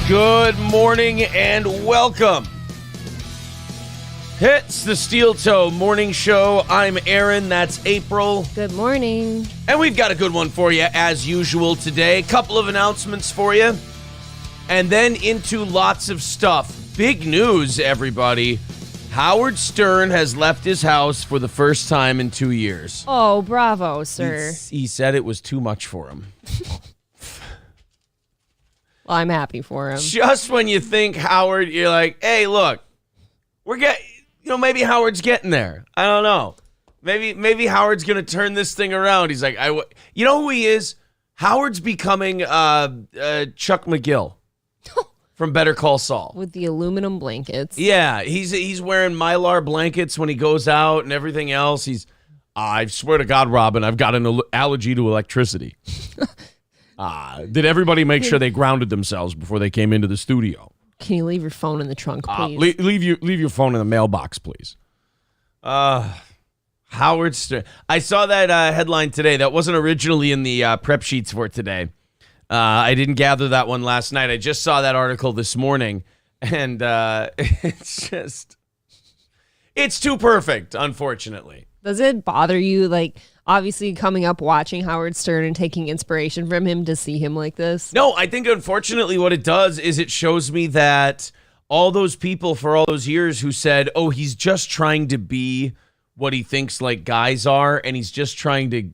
Good morning and welcome. It's the Steel Toe Morning Show. I'm Aaron. That's April. Good morning. And we've got a good one for you as usual today. A couple of announcements for you. And then into lots of stuff. Big news, everybody. Howard Stern has left his house for the first time in 2 years. Oh, bravo, sir. He said it was too much for him. Well, I'm happy for him. Just when you think Howard, you're like, hey, look, maybe Howard's getting there. I don't know. Maybe Howard's going to turn this thing around. He's like, you know who he is? Howard's becoming Chuck McGill from Better Call Saul. With the aluminum blankets. Yeah, he's wearing Mylar blankets when he goes out and everything else. I swear to God, Robin, I've got an allergy to electricity. Did everybody make sure they grounded themselves before they came into the studio? Can you leave your phone in the trunk, please? Leave your phone in the mailbox, please. Howard Stern. I saw that headline today. That wasn't originally in the prep sheets for today. I didn't gather that one last night. I just saw that article this morning, and it's too perfect, unfortunately. Does it bother you, obviously coming up watching Howard Stern and taking inspiration from him to see him like this? No, I think unfortunately what it does is it shows me that all those people for all those years who said, oh, he's just trying to be what he thinks like guys are, and he's just trying to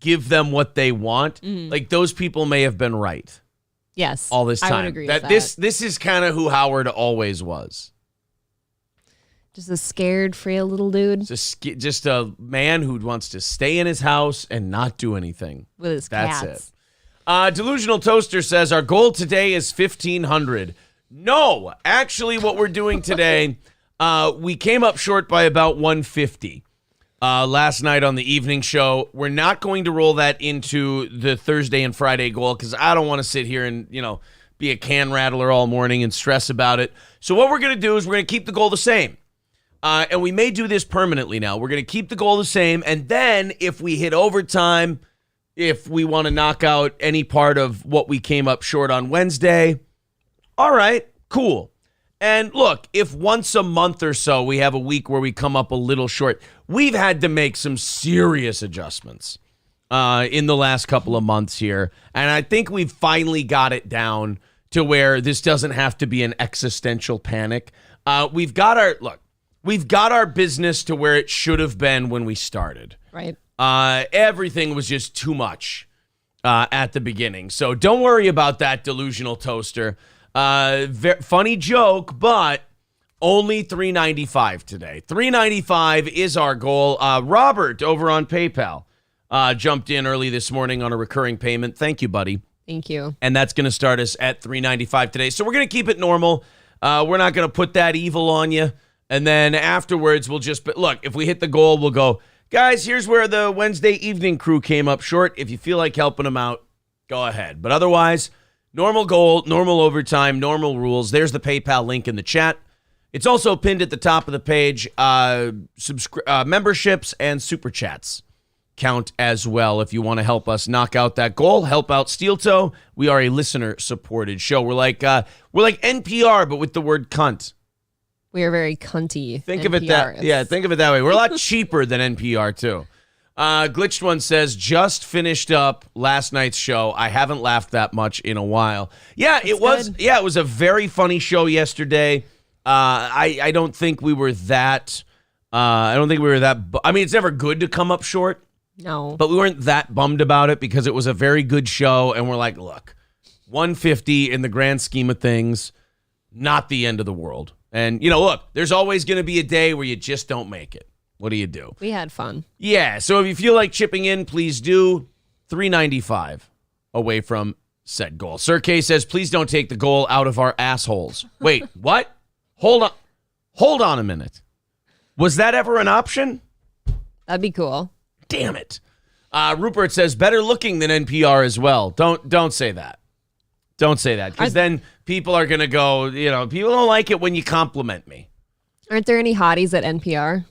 give them what they want. Mm-hmm. Those people may have been right. Yes. All this time. I would agree with that. This is kind of who Howard always was. Just a scared, frail little dude. Just a man who wants to stay in his house and not do anything. With his That's cats. it. Delusional Toaster says, our goal today is 1,500. No, actually what we're doing today, we came up short by about 150 last night on the evening show. We're not going to roll that into the Thursday and Friday goal because I don't want to sit here and, be a can rattler all morning and stress about it. So what we're going to do is we're going to keep the goal the same. And we may do this permanently now. We're going to keep the goal the same. And then if we hit overtime, if we want to knock out any part of what we came up short on Wednesday, all right, cool. And look, if once a month or so we have a week where we come up a little short, we've had to make some serious adjustments in the last couple of months here. And I think we've finally got it down to where this doesn't have to be an existential panic. We've got our business to where it should have been when we started. Right. Everything was just too much at the beginning. So don't worry about that, Delusional Toaster. Funny joke, but only $3.95 today. $3.95 is our goal. Robert over on PayPal jumped in early this morning on a recurring payment. Thank you, buddy. Thank you. And that's going to start us at $3.95 today. So we're going to keep it normal. We're not going to put that evil on you. And then afterwards, we'll just, look, if we hit the goal, we'll go, guys, here's where the Wednesday evening crew came up short. If you feel like helping them out, go ahead. But otherwise, normal goal, normal overtime, normal rules. There's the PayPal link in the chat. It's also pinned at the top of the page. Memberships and super chats count as well if you want to help us knock out that goal, help out Steel Toe. We are a listener-supported show. We're like NPR, but with the word cunt. We are very cunty. Think of it that way. We're a lot cheaper than NPR too. Glitched One says, just finished up last night's show. I haven't laughed that much in a while. Yeah, it was a very funny show yesterday. I don't think we were that. I mean, it's never good to come up short. No, but we weren't that bummed about it because it was a very good show, and we're like, look, 150 in the grand scheme of things, not the end of the world. And, look, there's always going to be a day where you just don't make it. What do you do? We had fun. Yeah, so if you feel like chipping in, please do. $3.95 away from said goal. Sir K says, please don't take the goal out of our assholes. Wait, what? Hold on a minute. Was that ever an option? That'd be cool. Damn it. Rupert says, better looking than NPR as well. Don't say that. Don't say that, because then people are going to go, people don't like it when you compliment me. Aren't there any hotties at NPR?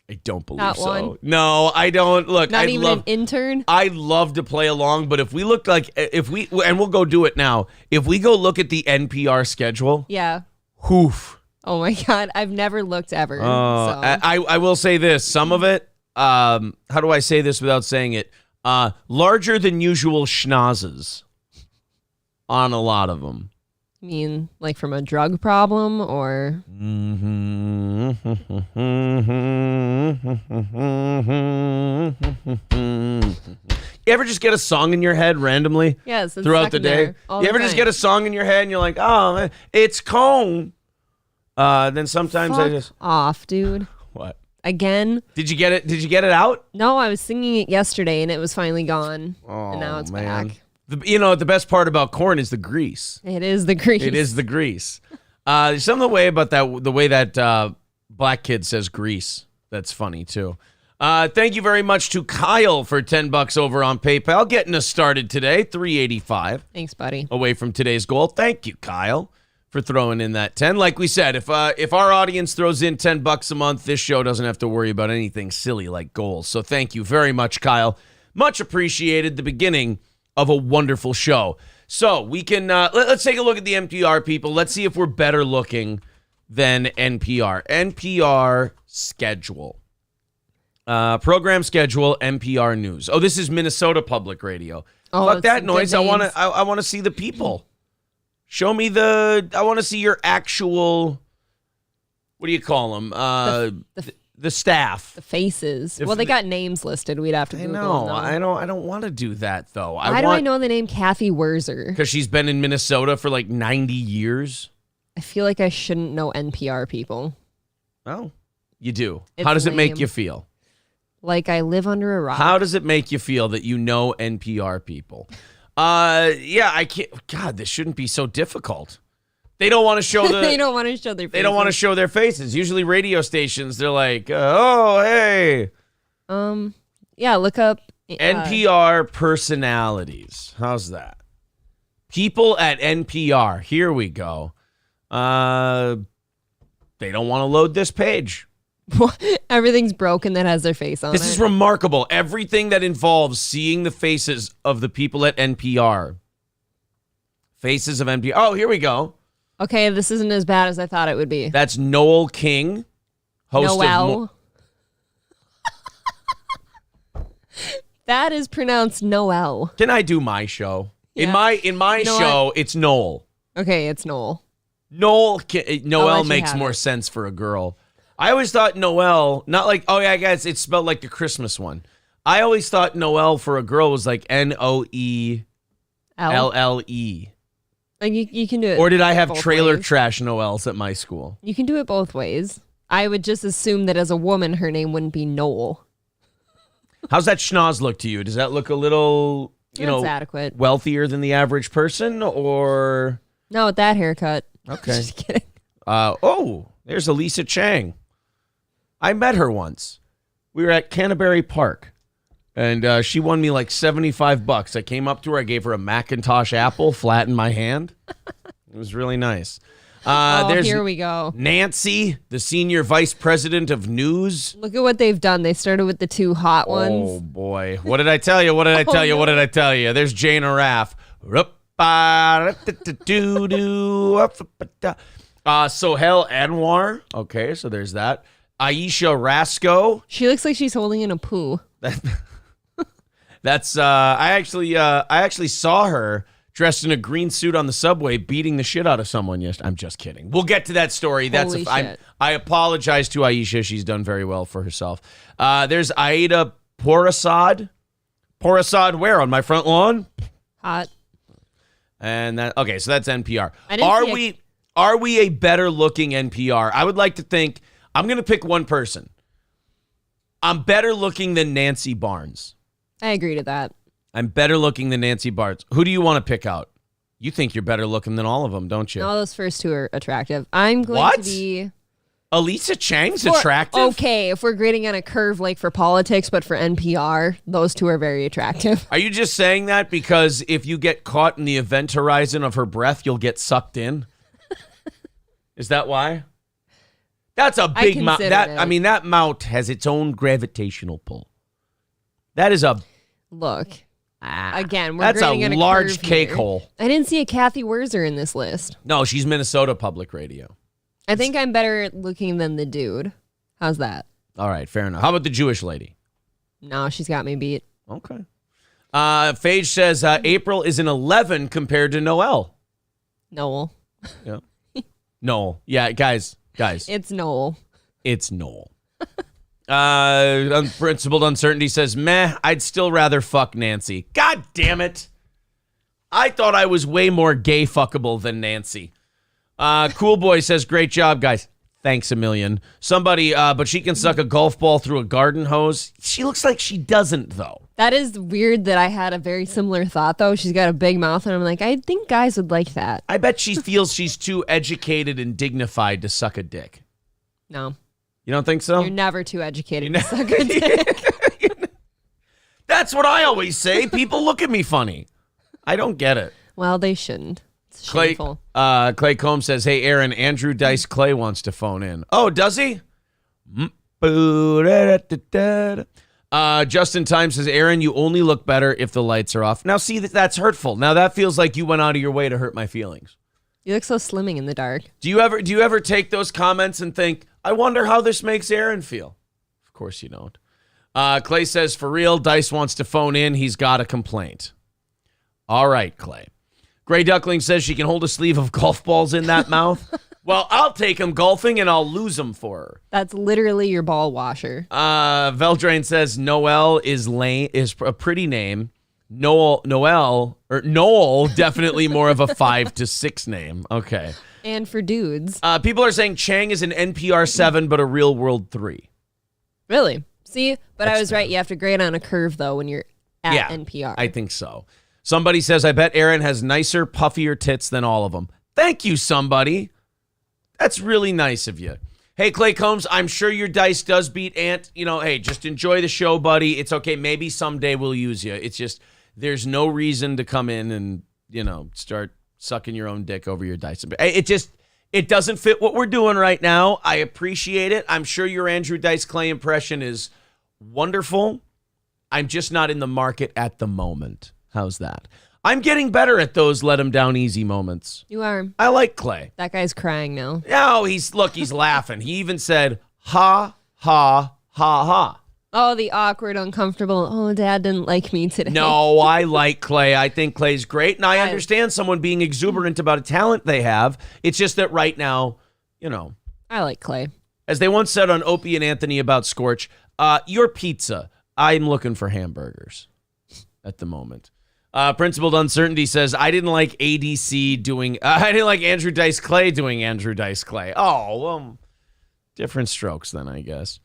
I don't believe Not so. one? No, I don't. Look, Not even an intern? I'd love to play along, but if we look like, and we'll go do it now, if we go look at the NPR schedule, Yeah. Hoof. Oh my God. I've never looked ever. So. I will say this. Some of it, how do I say this without saying it? Larger than usual schnozzes on a lot of them. I mean, like from a drug problem or? You ever just get a song in your head randomly? Yes. Throughout the day? You ever just get a song in your head and you're like, oh, man, it's cone. Then sometimes Fuck I just... off, dude. What? Again? Did you get it? Did you get it out? No, I was singing it yesterday and it was finally gone. Oh, and now it's man. back. The best part about corn is the grease. It is the grease. It is the grease. There's something about the way that black kid says grease. That's funny too. Thank you very much to Kyle for $10 over on PayPal, getting us started today. $3.85. Thanks, buddy. Away from today's goal. Thank you, Kyle, for throwing in that 10. Like we said, if our audience throws in $10 a month, this show doesn't have to worry about anything silly like goals. So thank you very much, Kyle. Much appreciated. The beginning of a wonderful show. So we can let's take a look at the NPR people. Let's see if we're better looking than NPR. NPR schedule. Program schedule, NPR News. Oh, this is Minnesota Public Radio. Oh, fuck that good noise. names. I want to see the people. Show me I want to see your actual, what do you call them? The staff. The faces. They got names listed. We'd have to Google know. them. I don't want to do that though. Why do I know the name Kathy Wurzer? Because she's been in Minnesota for like 90 years. I feel like I shouldn't know NPR people. Oh, you do. It's How does it make lame. you feel? Like I live under a rock. How does it make you feel that you know NPR people? Yeah, I can't. God, this shouldn't be so difficult. They don't want to show they don't want to show their faces. They don't want to show their faces. Usually radio stations, they're like, oh, hey. Yeah, look up NPR personalities. How's that? People at NPR. Here we go. They don't want to load this page. Everything's broken that has their face on it. This is remarkable. Everything that involves seeing the faces of the people at NPR. Faces of NPR. Oh, here we go. Okay, this isn't as bad as I thought it would be. That's Noel King, host Noel. of... That is pronounced Noel. Can I do my show? Yeah. In my show, it's Noel. Okay, it's Noel. Noel let you makes have more it. sense for a girl. I always thought Noel, not like, oh yeah, guys, it's spelled like the Christmas one. I always thought Noel for a girl was like Noelle. Like you can do it. Or did I have both trailer ways. trash Noels at my school? You can do it both ways. I would just assume that as a woman, her name wouldn't be Noel. How's that schnoz look to you? Does that look a little, That's adequate. wealthier than the average person, or? No, with that haircut. Okay. Just kidding. There's Elisa Chang. I met her once. We were at Canterbury Park, and she won me like $75. I came up to her. I gave her a Macintosh apple flat in my hand. It was really nice. Here we go. Nancy, the senior vice president of news. Look at what they've done. They started with the two hot ones. Oh, boy. What did I tell you? What did I tell you? What did I tell you? There's Jane Araf. Sohel Anwar. Okay, so there's that. Aisha Rasco. She looks like she's holding in a poo. That's I actually saw her dressed in a green suit on the subway beating the shit out of someone yesterday. I'm just kidding. We'll get to that story. Holy shit. I apologize to Aisha. She's done very well for herself. There's Aida Porasad. Porasad where? On my front lawn? Hot. And that so that's NPR. I didn't see Are we a better looking NPR? I would like to think I'm going to pick one person. I'm better looking than Nancy Barnes. I agree to that. I'm better looking than Nancy Barnes. Who do you want to pick out? You think you're better looking than all of them, don't you? No, those first two are attractive. I'm going What? to be... Elisa Chang's attractive? Okay, if we're grading on a curve like for politics, but for NPR, those two are very attractive. Are you just saying that because if you get caught in the event horizon of her breath, you'll get sucked in? Is that why? That's a big mount. considered it. That mount has its own gravitational pull. That is a Look. Again, we're that's a grading on large curve cake here. hole. I didn't see a Kathy Wurzer in this list. No, she's Minnesota Public Radio. I think I'm better looking than the dude. How's that? All right, fair enough. How about the Jewish lady? No, she's got me beat. Okay. Phage says April is an 11 compared to Noel. Noel. Yeah. Noel. Yeah, guys. It's Noel. It's Noel. Unprincipled Uncertainty says, meh, I'd still rather fuck Nancy. God damn it. I thought I was way more gay fuckable than Nancy. Cool Boy says, great job, guys. Thanks a million. Somebody, but she can suck a golf ball through a garden hose. She looks like she doesn't, though. That is weird that I had a very similar thought, though. She's got a big mouth, and I'm like, I think guys would like that. I bet she feels she's too educated and dignified to suck a dick. No. You don't think so? You're never too educated to suck a dick. That's what I always say. People look at me funny. I don't get it. Well, they shouldn't. It's Clay, shameful. Clay Combs says, hey, Aaron, Andrew Dice Clay wants to phone in. Oh, does he? Justin Time says, Aaron, you only look better if the lights are off. Now, see, that's hurtful. Now, that feels like you went out of your way to hurt my feelings. You look so slimming in the dark. Do you ever take those comments and think, I wonder how this makes Aaron feel? Of course you don't. Clay says, for real, Dice wants to phone in. He's got a complaint. All right, Clay. Gray Duckling says she can hold a sleeve of golf balls in that mouth. Well, I'll take him golfing and I'll lose them for her. That's literally your ball washer. Veldrain says Noel is a pretty name. Noel, definitely more of a 5 to 6 name. Okay. And for dudes. People are saying Chang is an NPR 7, but a real world 3. Really? See? But That's I was right. You have to grade on a curve, though, when you're at NPR. I think so. Somebody says, I bet Aaron has nicer, puffier tits than all of them. Thank you, somebody. That's really nice of you. Hey, Clay Combs, I'm sure your dice does beat Ant. You know, hey, just enjoy the show, buddy. It's okay. Maybe someday we'll use you. It's just, there's no reason to come in and, start sucking your own dick over your dice. It doesn't fit what we're doing right now. I appreciate it. I'm sure your Andrew Dice Clay impression is wonderful. I'm just not in the market at the moment. How's that? I'm getting better at those let him down easy moments. You are. I like Clay. That guy's crying now. No, he's laughing. He even said, ha, ha, ha, ha. Oh, the awkward, uncomfortable, oh, Dad didn't like me today. No, I like Clay. I think Clay's great. And I understand someone being exuberant about a talent they have. It's just that right now, I like Clay. As they once said on Opie and Anthony about Scorch, your pizza. I'm looking for hamburgers at the moment. Principled Uncertainty says, I didn't like Andrew Dice Clay doing Andrew Dice Clay. Oh, well, different strokes then, I guess.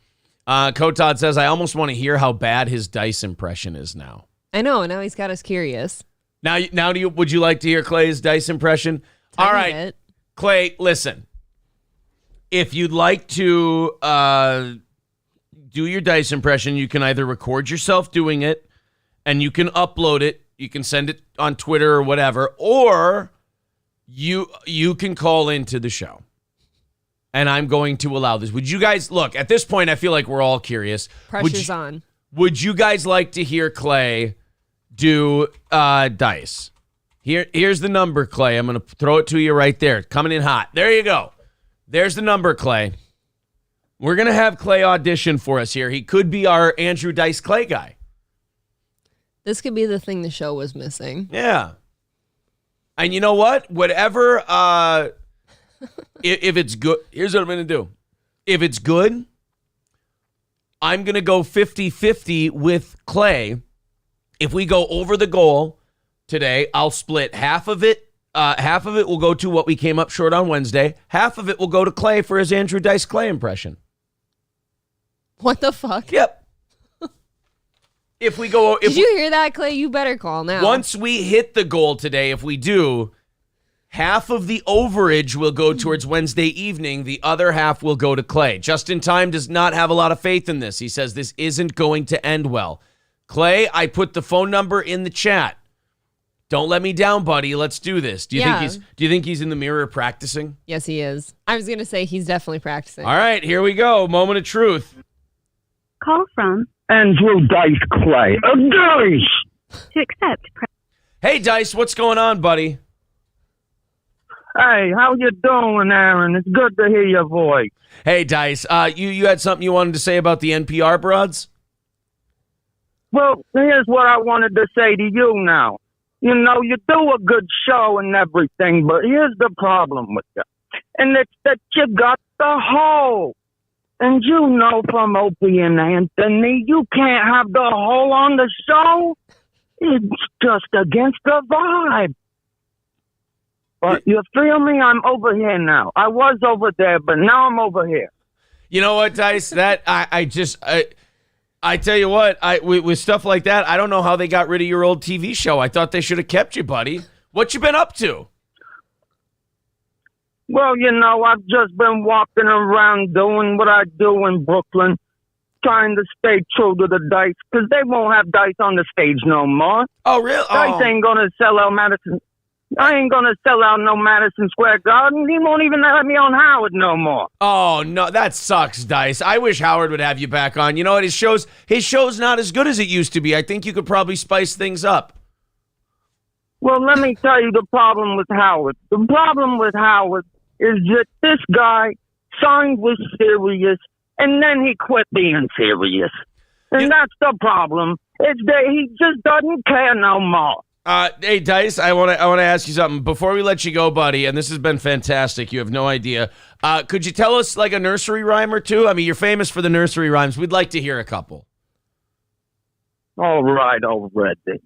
Kotod says, I almost want to hear how bad his dice impression is now. I know. Now he's got us curious. Now, would you like to hear Clay's dice impression? All right, Clay, listen. If you'd like to do your dice impression, you can either record yourself doing it and you can upload it. You can send it on Twitter or whatever, or you can call into the show. And I'm going to allow this. Would you guys, look, at this point, I feel like we're all curious. Pressure's on. Would you guys like to hear Clay do dice? Here's the number, Clay. I'm going to throw it to you right there. Coming in hot. There you go. There's the number, Clay. We're going to have Clay audition for us here. He could be our Andrew Dice Clay guy. This could be the thing the show was missing. Yeah. And you know what? Whatever, if it's good, here's what I'm going to do. If it's good, I'm going to go 50-50 with Clay. If we go over the goal today, I'll split half of it. Half of it will go to what we came up short on Wednesday. Half of it will go to Clay for his Andrew Dice Clay impression. What the fuck? Yep. If we go, did you hear that, Clay? You better call now. Once we hit the goal today, if we do, half of the overage will go towards Wednesday evening. The other half will go to Clay. Justin Time does not have a lot of faith in this. He says this isn't going to end well. Clay, I put the phone number in the chat. Don't let me down, buddy. Let's do this. Do you Yeah. think he's in the mirror practicing? Yes, he is. I was going to say he's definitely practicing. All right, here we go. Moment of truth. Call from Andrew Dice Clay. Dice! to accept. Hey, Dice, what's going on, buddy? Hey, how you doing, Aaron? It's good to hear your voice. Hey, Dice, you had something you wanted to say about the NPR broads? Well, here's what I wanted to say to you now. You know, you do a good show and everything, but here's the problem with you. And it's that you got the hole. And you know from Opie and Anthony, you can't have the hole on the show. It's just against the vibe. But you feel me? I'm over here now. I was over there, but now I'm over here. You know what, Dice? That I tell you what, with stuff like that, I don't know how they got rid of your old TV show. I thought they should have kept you, buddy. What you been up to? Well, you know, I've just been walking around doing what I do in Brooklyn, trying to stay true to the Dice, because they won't have Dice on the stage no more. Oh, really? Dice ain't going to sell out Madison. I ain't going to sell out no Madison Square Garden. He won't even let me on Howard no more. Oh, no, that sucks, Dice. I wish Howard would have you back on. You know what? His show's not as good as it used to be. I think you could probably spice things up. Well, let me tell you the problem with Howard. The problem with Howard is that this guy signed with Sirius, and then he quit being serious. And that's the problem. It's that he just doesn't care no more. Hey, Dice, I want to ask you something. Before we let you go, buddy, and this has been fantastic. You have no idea. Could you tell us like a nursery rhyme or two? I mean, you're famous for the nursery rhymes. We'd like to hear a couple. All right, already.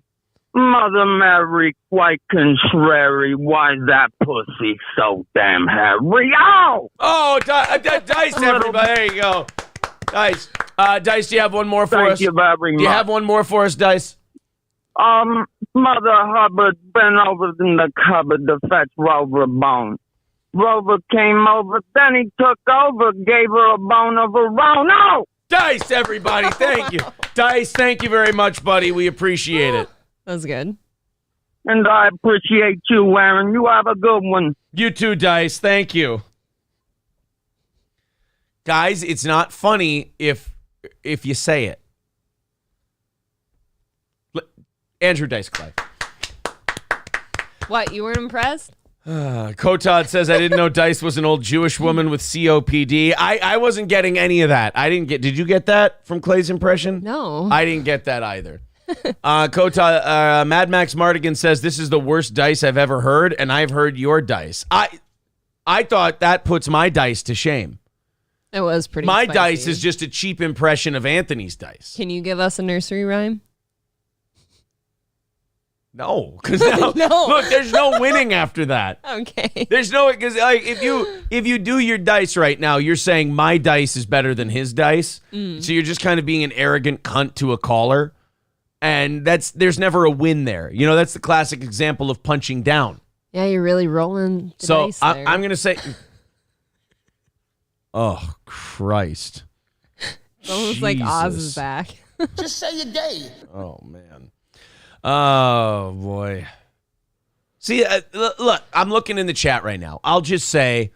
Mother Mary, quite contrary, why's that pussy so damn hairy? Ow! Oh, Dice, everybody. There you go. Dice. Dice, do you have one more for us? Thank you very much. Do you have one more for us, Dice? Mother Hubbard bent over in the cupboard to fetch Rover a bone. Rover came over, then he took over, gave her a bone of her own. No! Dice, everybody. Thank you. Dice, thank you very much, buddy. We appreciate it. That was good. And I appreciate you, Aaron. You have a good one. You too, Dice. Thank you. Guys, it's not funny if you say it. Andrew Dice Clay. What, you weren't impressed? Kotad says, I didn't know Dice was an old Jewish woman with COPD. I wasn't getting any of that. Did you get that from Clay's impression? No. I didn't get that either. Mad Max Mardigan says, this is the worst Dice I've ever heard, and I've heard your Dice. I thought that puts my Dice to shame. It was pretty My spicy. Dice is just a cheap impression of Anthony's Dice. Can you give us a nursery rhyme? No, because now No. look, there's no winning after that. Okay. There's no, because like if you do your dice right now, you're saying my dice is better than his dice. So you're just kind of being an arrogant cunt to a caller, and there's never a win there. You know, that's the classic example of punching down. Yeah, you're really rolling the So dice there. I'm gonna say, oh Christ, It's almost like Oz is Jesus. back. Just say you're gay. Oh man. Oh boy. See, look, I'm looking in the chat right now. I'll just say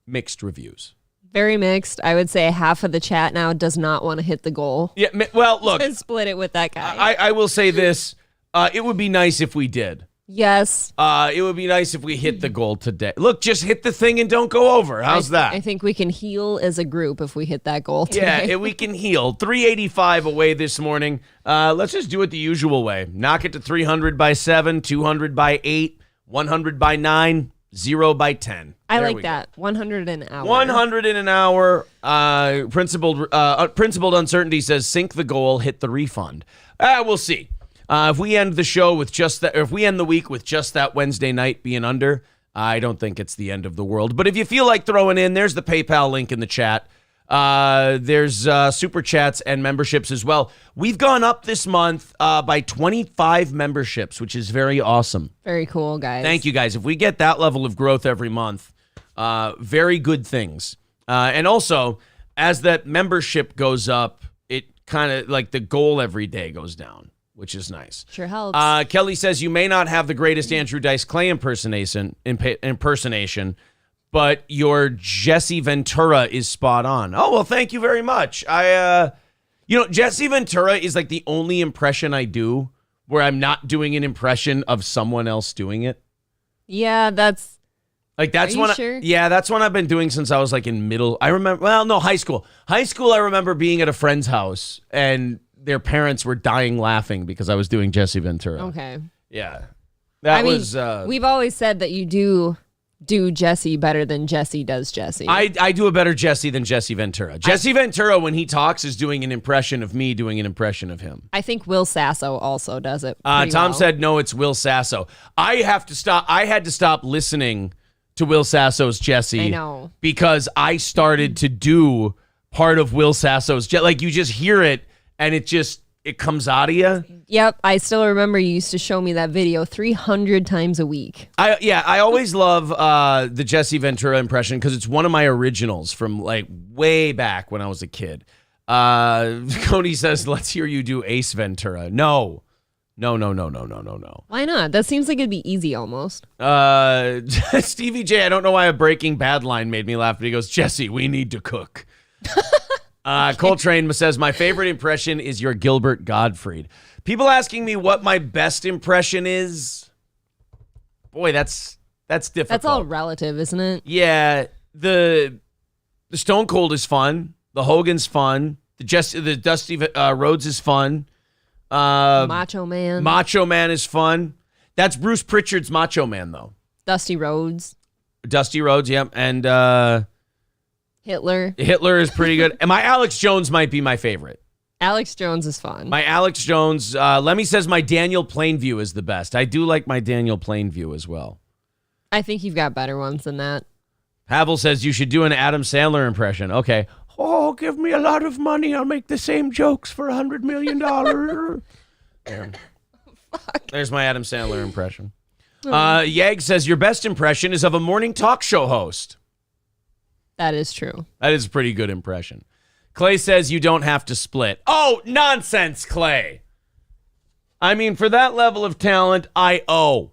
mixed reviews. Very mixed. I would say half of the chat now does not want to hit the goal. Yeah, well, look, And split it with that guy. I will say this. It would be nice if we did. Yes. It would be nice if we hit the goal today. Look, just hit the thing and don't go over. How's that? I think we can heal as a group if we hit that goal Yeah, today. we can heal. 385 away this morning. Let's just do it the usual way. Knock it to 300 by 7, 200 by 8, 100 by 9, 0 by 10. I There like we go. that. 100 an hour. 100 in an hour. Principled uncertainty says sink the goal, hit the refund. We'll see. If we end the show with just that, or if we end the week with just that Wednesday night being under, I don't think it's the end of the world. But if you feel like throwing in, there's the PayPal link in the chat. There's super chats and memberships as well. We've gone up this month by 25 memberships, which is very awesome. Very cool, guys. Thank you, guys. If we get that level of growth every month, very good things. And also, as that membership goes up, it kind of like the goal every day goes down. which is nice. Sure helps. Kelly says you may not have the greatest Andrew Dice Clay impersonation, but your Jesse Ventura is spot on. Oh, well, thank you very much. Jesse Ventura is like the only impression I do where I'm not doing an impression of someone else doing it. Yeah, that's one. Sure? Yeah, that's one I've been doing since I was like in high school. High school, I remember being at a friend's house and their parents were dying laughing because I was doing Jesse Ventura. Okay. Yeah. We've always said that you do Jesse better than Jesse does Jesse. I do a better Jesse than Jesse Ventura. Jesse Ventura, when he talks, is doing an impression of me doing an impression of him. I think Will Sasso also does it. Tom said, no, it's Will Sasso. I had to stop listening to Will Sasso's Jesse. I know. Because I started to do part of Will Sasso's Jesse. Like, you just hear it, and it comes out of you. Yep, I still remember you used to show me that video 300 times a week. I always love the Jesse Ventura impression because it's one of my originals from like way back when I was a kid. Cody says, let's hear you do Ace Ventura. No. Why not? That seems like it'd be easy almost. Stevie J, I don't know why a Breaking Bad line made me laugh, but he goes, Jesse, we need to cook. Coltrane says, my favorite impression is your Gilbert Gottfried. People asking me what my best impression is. Boy, that's difficult. That's all relative, isn't it? Yeah. The Stone Cold is fun. The Hogan's fun. The Dusty Rhodes is fun. Macho Man. Macho Man is fun. That's Bruce Pritchard's Macho Man, though. Dusty Rhodes, yep. And Hitler is pretty good. And my Alex Jones might be my favorite. Alex Jones is fun. My Alex Jones, Lemmy says my Daniel Plainview is the best. I do like my Daniel Plainview as well. I think you've got better ones than that. Havel says you should do an Adam Sandler impression. Okay. Oh, give me a lot of money. I'll make the same jokes for $100 million. There. There's my Adam Sandler impression. Yag says your best impression is of a morning talk show host. That is true. That is a pretty good impression. Clay says you don't have to split. Oh, nonsense, Clay. I mean, for that level of talent, I owe.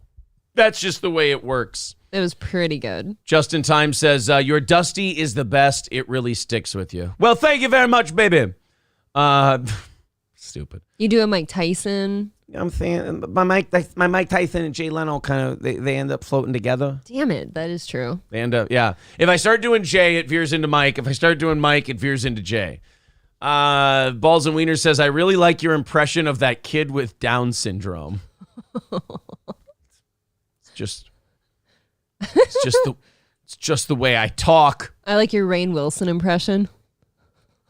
That's just the way it works. It was pretty good. Justin Time says, your Dusty is the best. It really sticks with you. Well, thank you very much, baby. Stupid. You do a Mike Tyson. I'm saying my Mike Tyson and Jay Leno kind of, they end up floating together. Damn it. That is true. They end up, yeah. If I start doing Jay, it veers into Mike. If I start doing Mike, it veers into Jay. Balls and Wiener says, I really like your impression of that kid with Down syndrome. It's just the way I talk. I like your Rainn Wilson impression.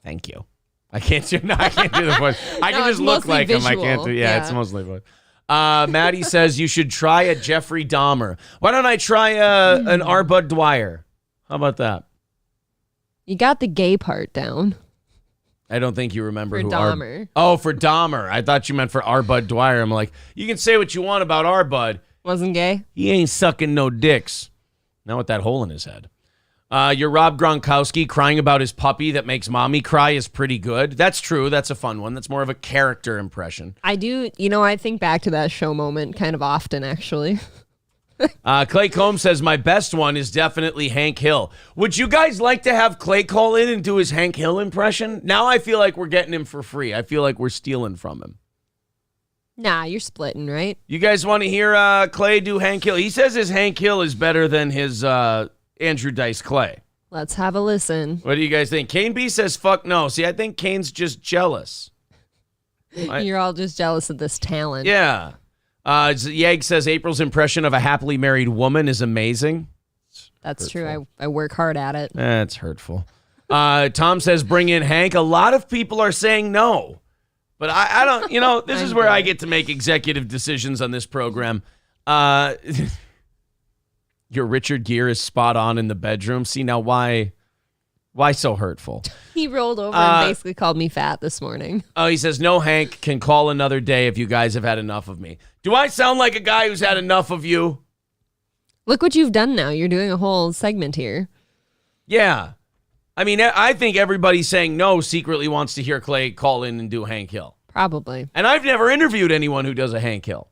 Thank you. I can't do the voice. I can just look like him. I can't do. Yeah, it's mostly voice. Maddie says you should try a Jeffrey Dahmer. Why don't I try an R. Bud Dwyer? How about that? You got the gay part down. I don't think you remember for who Dahmer. For Dahmer. I thought you meant for R. Bud Dwyer. I'm like, you can say what you want about R. Bud. Wasn't gay? He ain't sucking no dicks. Not with that hole in his head. Your Rob Gronkowski crying about his puppy that makes mommy cry is pretty good. That's true. That's a fun one. That's more of a character impression. I do. I think back to that show moment kind of often, actually. Clay Combs says, my best one is definitely Hank Hill. Would you guys like to have Clay call in and do his Hank Hill impression? Now I feel like we're getting him for free. I feel like we're stealing from him. Nah, you're splitting, right? You guys want to hear Clay do Hank Hill? He says his Hank Hill is better than his Andrew Dice Clay. Let's have a listen. What do you guys think? Kane B says, fuck no. See, I think Kane's just jealous. You're all just jealous of this talent. Yeah. Yag says April's impression of a happily married woman is amazing. That's true. I work hard at it. That's hurtful. Tom says bring in Hank. A lot of people are saying no. But I don't, this is where I get to make executive decisions on this program. Your Richard Gere is spot on in the bedroom. See, now why so hurtful? He rolled over and basically called me fat this morning. Oh, he says, no, Hank can call another day if you guys have had enough of me. Do I sound like a guy who's had enough of you? Look what you've done now. You're doing a whole segment here. Yeah. I mean, I think everybody saying no secretly wants to hear Clay call in and do Hank Hill. Probably. And I've never interviewed anyone who does a Hank Hill.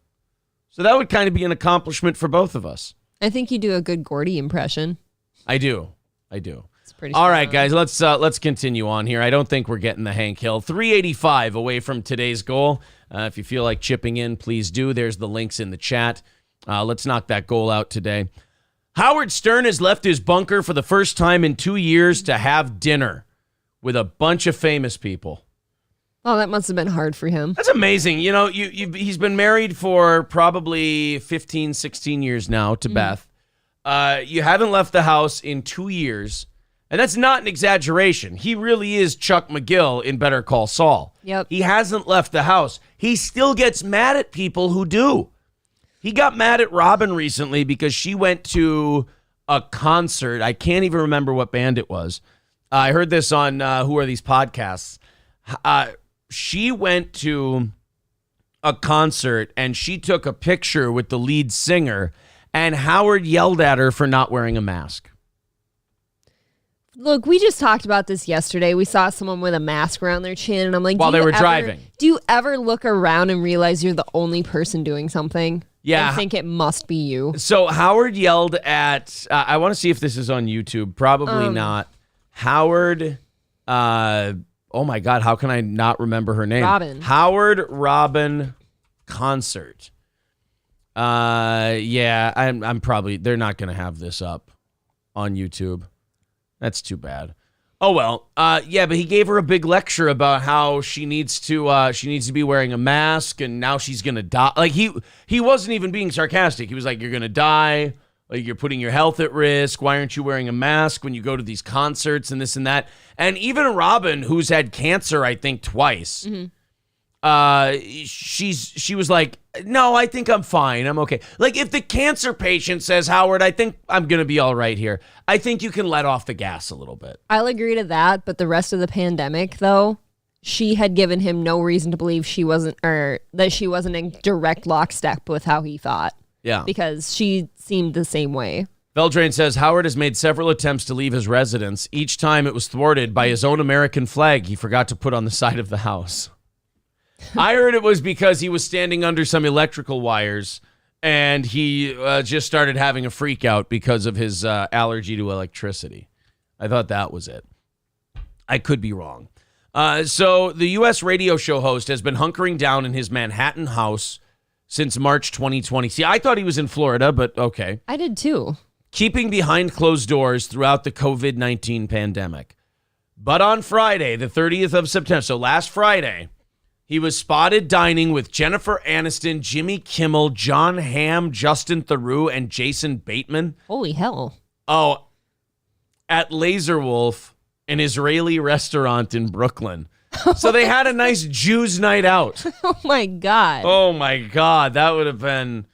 So that would kind of be an accomplishment for both of us. I think you do a good Gordy impression. I do. It's pretty All spot right, on. guys, let's continue on here. I don't think we're getting the Hank Hill. 385 away from today's goal. If you feel like chipping in, please do. There's the links in the chat. Let's knock that goal out today. Howard Stern has left his bunker for the first time in 2 years to have dinner with a bunch of famous people. Oh, that must have been hard for him. That's amazing. You know, he's been married for probably 15, 16 years now to Beth. You haven't left the house in 2 years, and that's not an exaggeration. He really is Chuck McGill in Better Call Saul. Yep. He hasn't left the house. He still gets mad at people who do. He got mad at Robin recently because she went to a concert. I can't even remember what band it was. I heard this on Who Are These Podcasts. She went to a concert and she took a picture with the lead singer, and Howard yelled at her for not wearing a mask. Look, we just talked about this yesterday. We saw someone with a mask around their chin, and I'm like, While they were driving. Do you ever look around and realize you're the only person doing something? Yeah. And think it must be you? So Howard yelled at, I want to see if this is on YouTube. Probably not. Howard, oh my God, how can I not remember her name? Robin. Howard Robin concert. Yeah, I'm probably, they're not going to have this up on YouTube. That's too bad. Oh well. Yeah, but he gave her a big lecture about how she needs to be wearing a mask, and now she's gonna die. Like he wasn't even being sarcastic. He was like, "You're gonna die. Like you're putting your health at risk. Why aren't you wearing a mask when you go to these concerts and this and that?" And even Robin, who's had cancer, I think twice. She was like, "No, I think I'm fine. I'm okay." Like if the cancer patient says, "Howard, I think I'm going to be all right here," I think you can let off the gas a little bit. I'll agree to that, but the rest of the pandemic, though, she had given him no reason to believe that she wasn't in direct lockstep with how he thought. Yeah. Because she seemed the same way. Veldrain says, Howard has made several attempts to leave his residence. Each time it was thwarted by his own American flag he forgot to put on the side of the house. I heard it was because he was standing under some electrical wires and he just started having a freak out because of his allergy to electricity. I thought that was it. I could be wrong. So the U.S. radio show host has been hunkering down in his Manhattan house since March 2020. See, I thought he was in Florida, but okay. I did too. Keeping behind closed doors throughout the COVID-19 pandemic. But on Friday, the 30th of September, so last Friday, he was spotted dining with Jennifer Aniston, Jimmy Kimmel, John Hamm, Justin Theroux, and Jason Bateman. Holy hell. Oh, at Laser Wolf, an Israeli restaurant in Brooklyn. So they had a nice Jews night out. Oh my God. Oh my God, that would have been...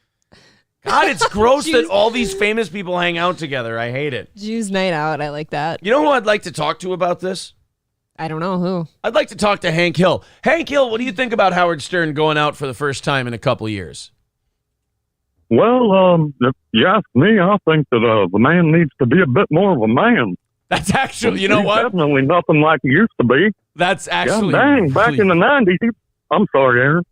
God, it's gross that all these famous people hang out together. I hate it. Jews night out. I like that. You know who I'd like to talk to about this? I don't know who. I'd like to talk to Hank Hill. Hank Hill, what do you think about Howard Stern going out for the first time in a couple years? Well, if you ask me, I think that the man needs to be a bit more of a man. That's actually, you know He's what? Definitely nothing like he used to be. That's actually... Yeah, dang, back in the 90s, I'm sorry, Aaron.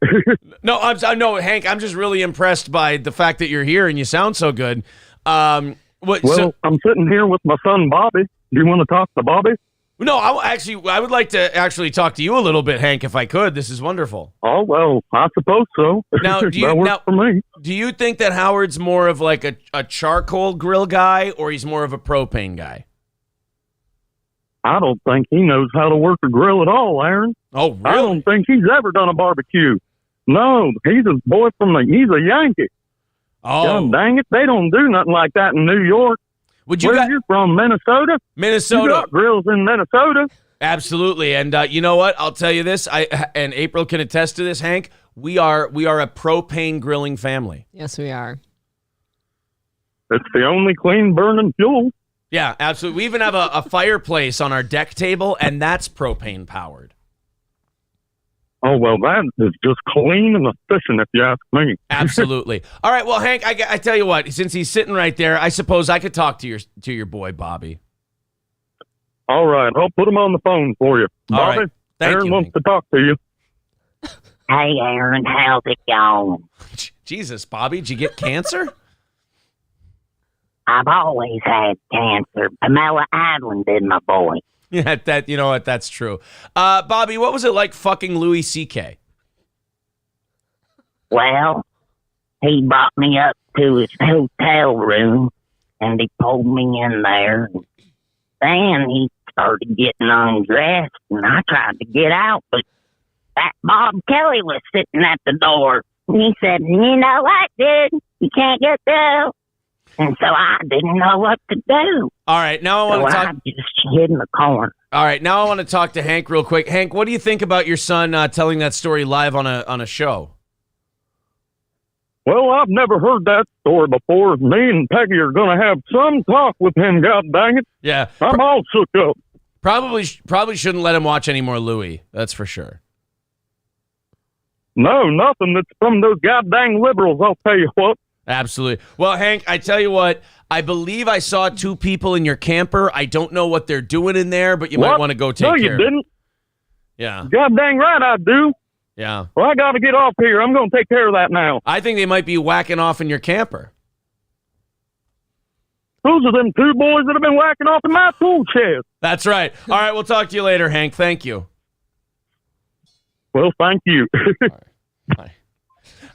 No, Hank, I'm just really impressed by the fact that you're here and you sound so good. I'm sitting here with my son, Bobby. Do you want to talk to Bobby? No, I would like to actually talk to you a little bit, Hank, if I could. This is wonderful. Oh, well, I suppose so. Now, That works for me. Do you think that Howard's more of like a charcoal grill guy or he's more of a propane guy? I don't think he knows how to work a grill at all, Aaron. Oh, really? I don't think he's ever done a barbecue. No, he's a boy he's a Yankee. Oh. God dang it, they don't do nothing like that in New York. Where you from, Minnesota? Minnesota. You got grills in Minnesota? Absolutely. And you know what? I'll tell you this, and April can attest to this, Hank. We are a propane grilling family. Yes, we are. It's the only clean burning fuel. Yeah, absolutely. We even have a fireplace on our deck table, and that's propane powered. Oh, well, that is just clean and efficient, if you ask me. Absolutely. All right, well, Hank, I tell you what, since he's sitting right there, I suppose I could talk to your boy, Bobby. All right, I'll put him on the phone for you. All Bobby, right. Thank Aaron you, wants Hank. to talk to you. Hey, Aaron, how's it going? Jesus, Bobby, did you get cancer? I've always had cancer. Pamela Adlin did, my boy. Yeah, you know what? That's true. Bobby, what was it like fucking Louis C.K.? Well, he brought me up to his hotel room, and he pulled me in there. Then he started getting undressed, and I tried to get out, but that Bob Kelly was sitting at the door. And he said, you know what, dude? You can't get through. And so I didn't know what to do. All right, now I want to talk. I just hid in the corner. All right, now I want to talk to Hank real quick. Hank, what do you think about your son telling that story live on a show? Well, I've never heard that story before. Me and Peggy are going to have some talk with him, god dang it. Yeah. I'm all shook up. Probably shouldn't let him watch any more Louis. That's for sure. No, nothing that's from those god dang liberals, I'll tell you what. Absolutely. Well, Hank, I tell you what, I believe I saw 2 people in your camper. I don't know what they're doing in there, but you might want to go take care. No, you didn't. Yeah. God dang right I do. Yeah. Well, I got to get off here. I'm going to take care of that now. I think they might be whacking off in your camper. Those are them 2 boys that have been whacking off in my tool chest. That's right. All right, we'll talk to you later, Hank. Thank you. Well, thank you. Bye.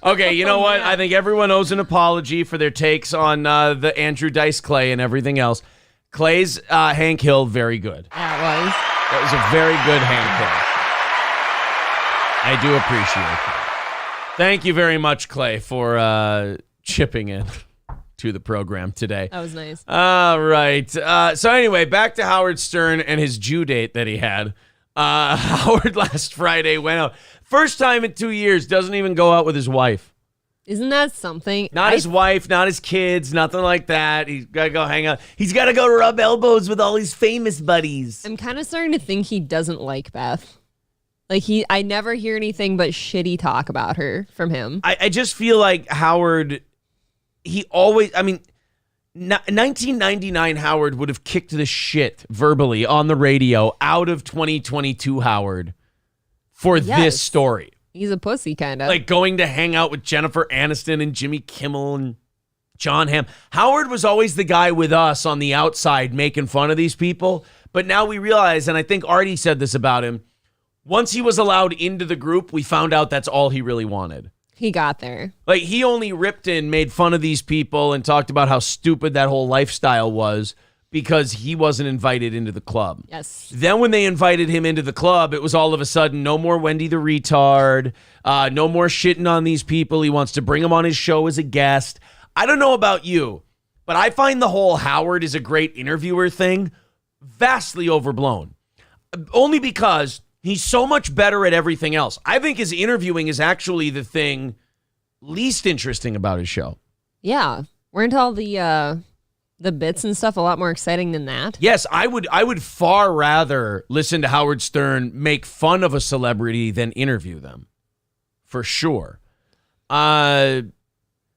Okay, you know what? I think everyone owes an apology for their takes on the Andrew Dice Clay and everything else. Clay's Hank Hill, very good. That was a very good Hank Hill. I do appreciate that. Thank you very much, Clay, for chipping in to the program today. That was nice. All right. So anyway, back to Howard Stern and his Jew date that he had. Howard last Friday went out. First time in 2 years, doesn't even go out with his wife. Isn't that something? Not his wife, not his kids, nothing like that. He's got to go hang out. He's got to go rub elbows with all his famous buddies. I'm kind of starting to think he doesn't like Beth. Like I never hear anything but shitty talk about her from him. I just feel like Howard, he always, 1999 Howard would have kicked the shit verbally on the radio out of 2022 Howard for this story. He's a pussy, kind of. Like going to hang out with Jennifer Aniston and Jimmy Kimmel and John Hamm. Howard was always the guy with us on the outside making fun of these people. But now we realize, and I think Artie said this about him, once he was allowed into the group, we found out that's all he really wanted. He got there. Like, he only ripped in, made fun of these people, and talked about how stupid that whole lifestyle was because he wasn't invited into the club. Yes. Then when they invited him into the club, it was all of a sudden, no more Wendy the retard, no more shitting on these people. He wants to bring them on his show as a guest. I don't know about you, but I find the whole Howard is a great interviewer thing vastly overblown. Only because he's so much better at everything else. I think his interviewing is actually the thing least interesting about his show. Yeah. Weren't all the bits and stuff a lot more exciting than that? Yes, I would far rather listen to Howard Stern make fun of a celebrity than interview them. For sure.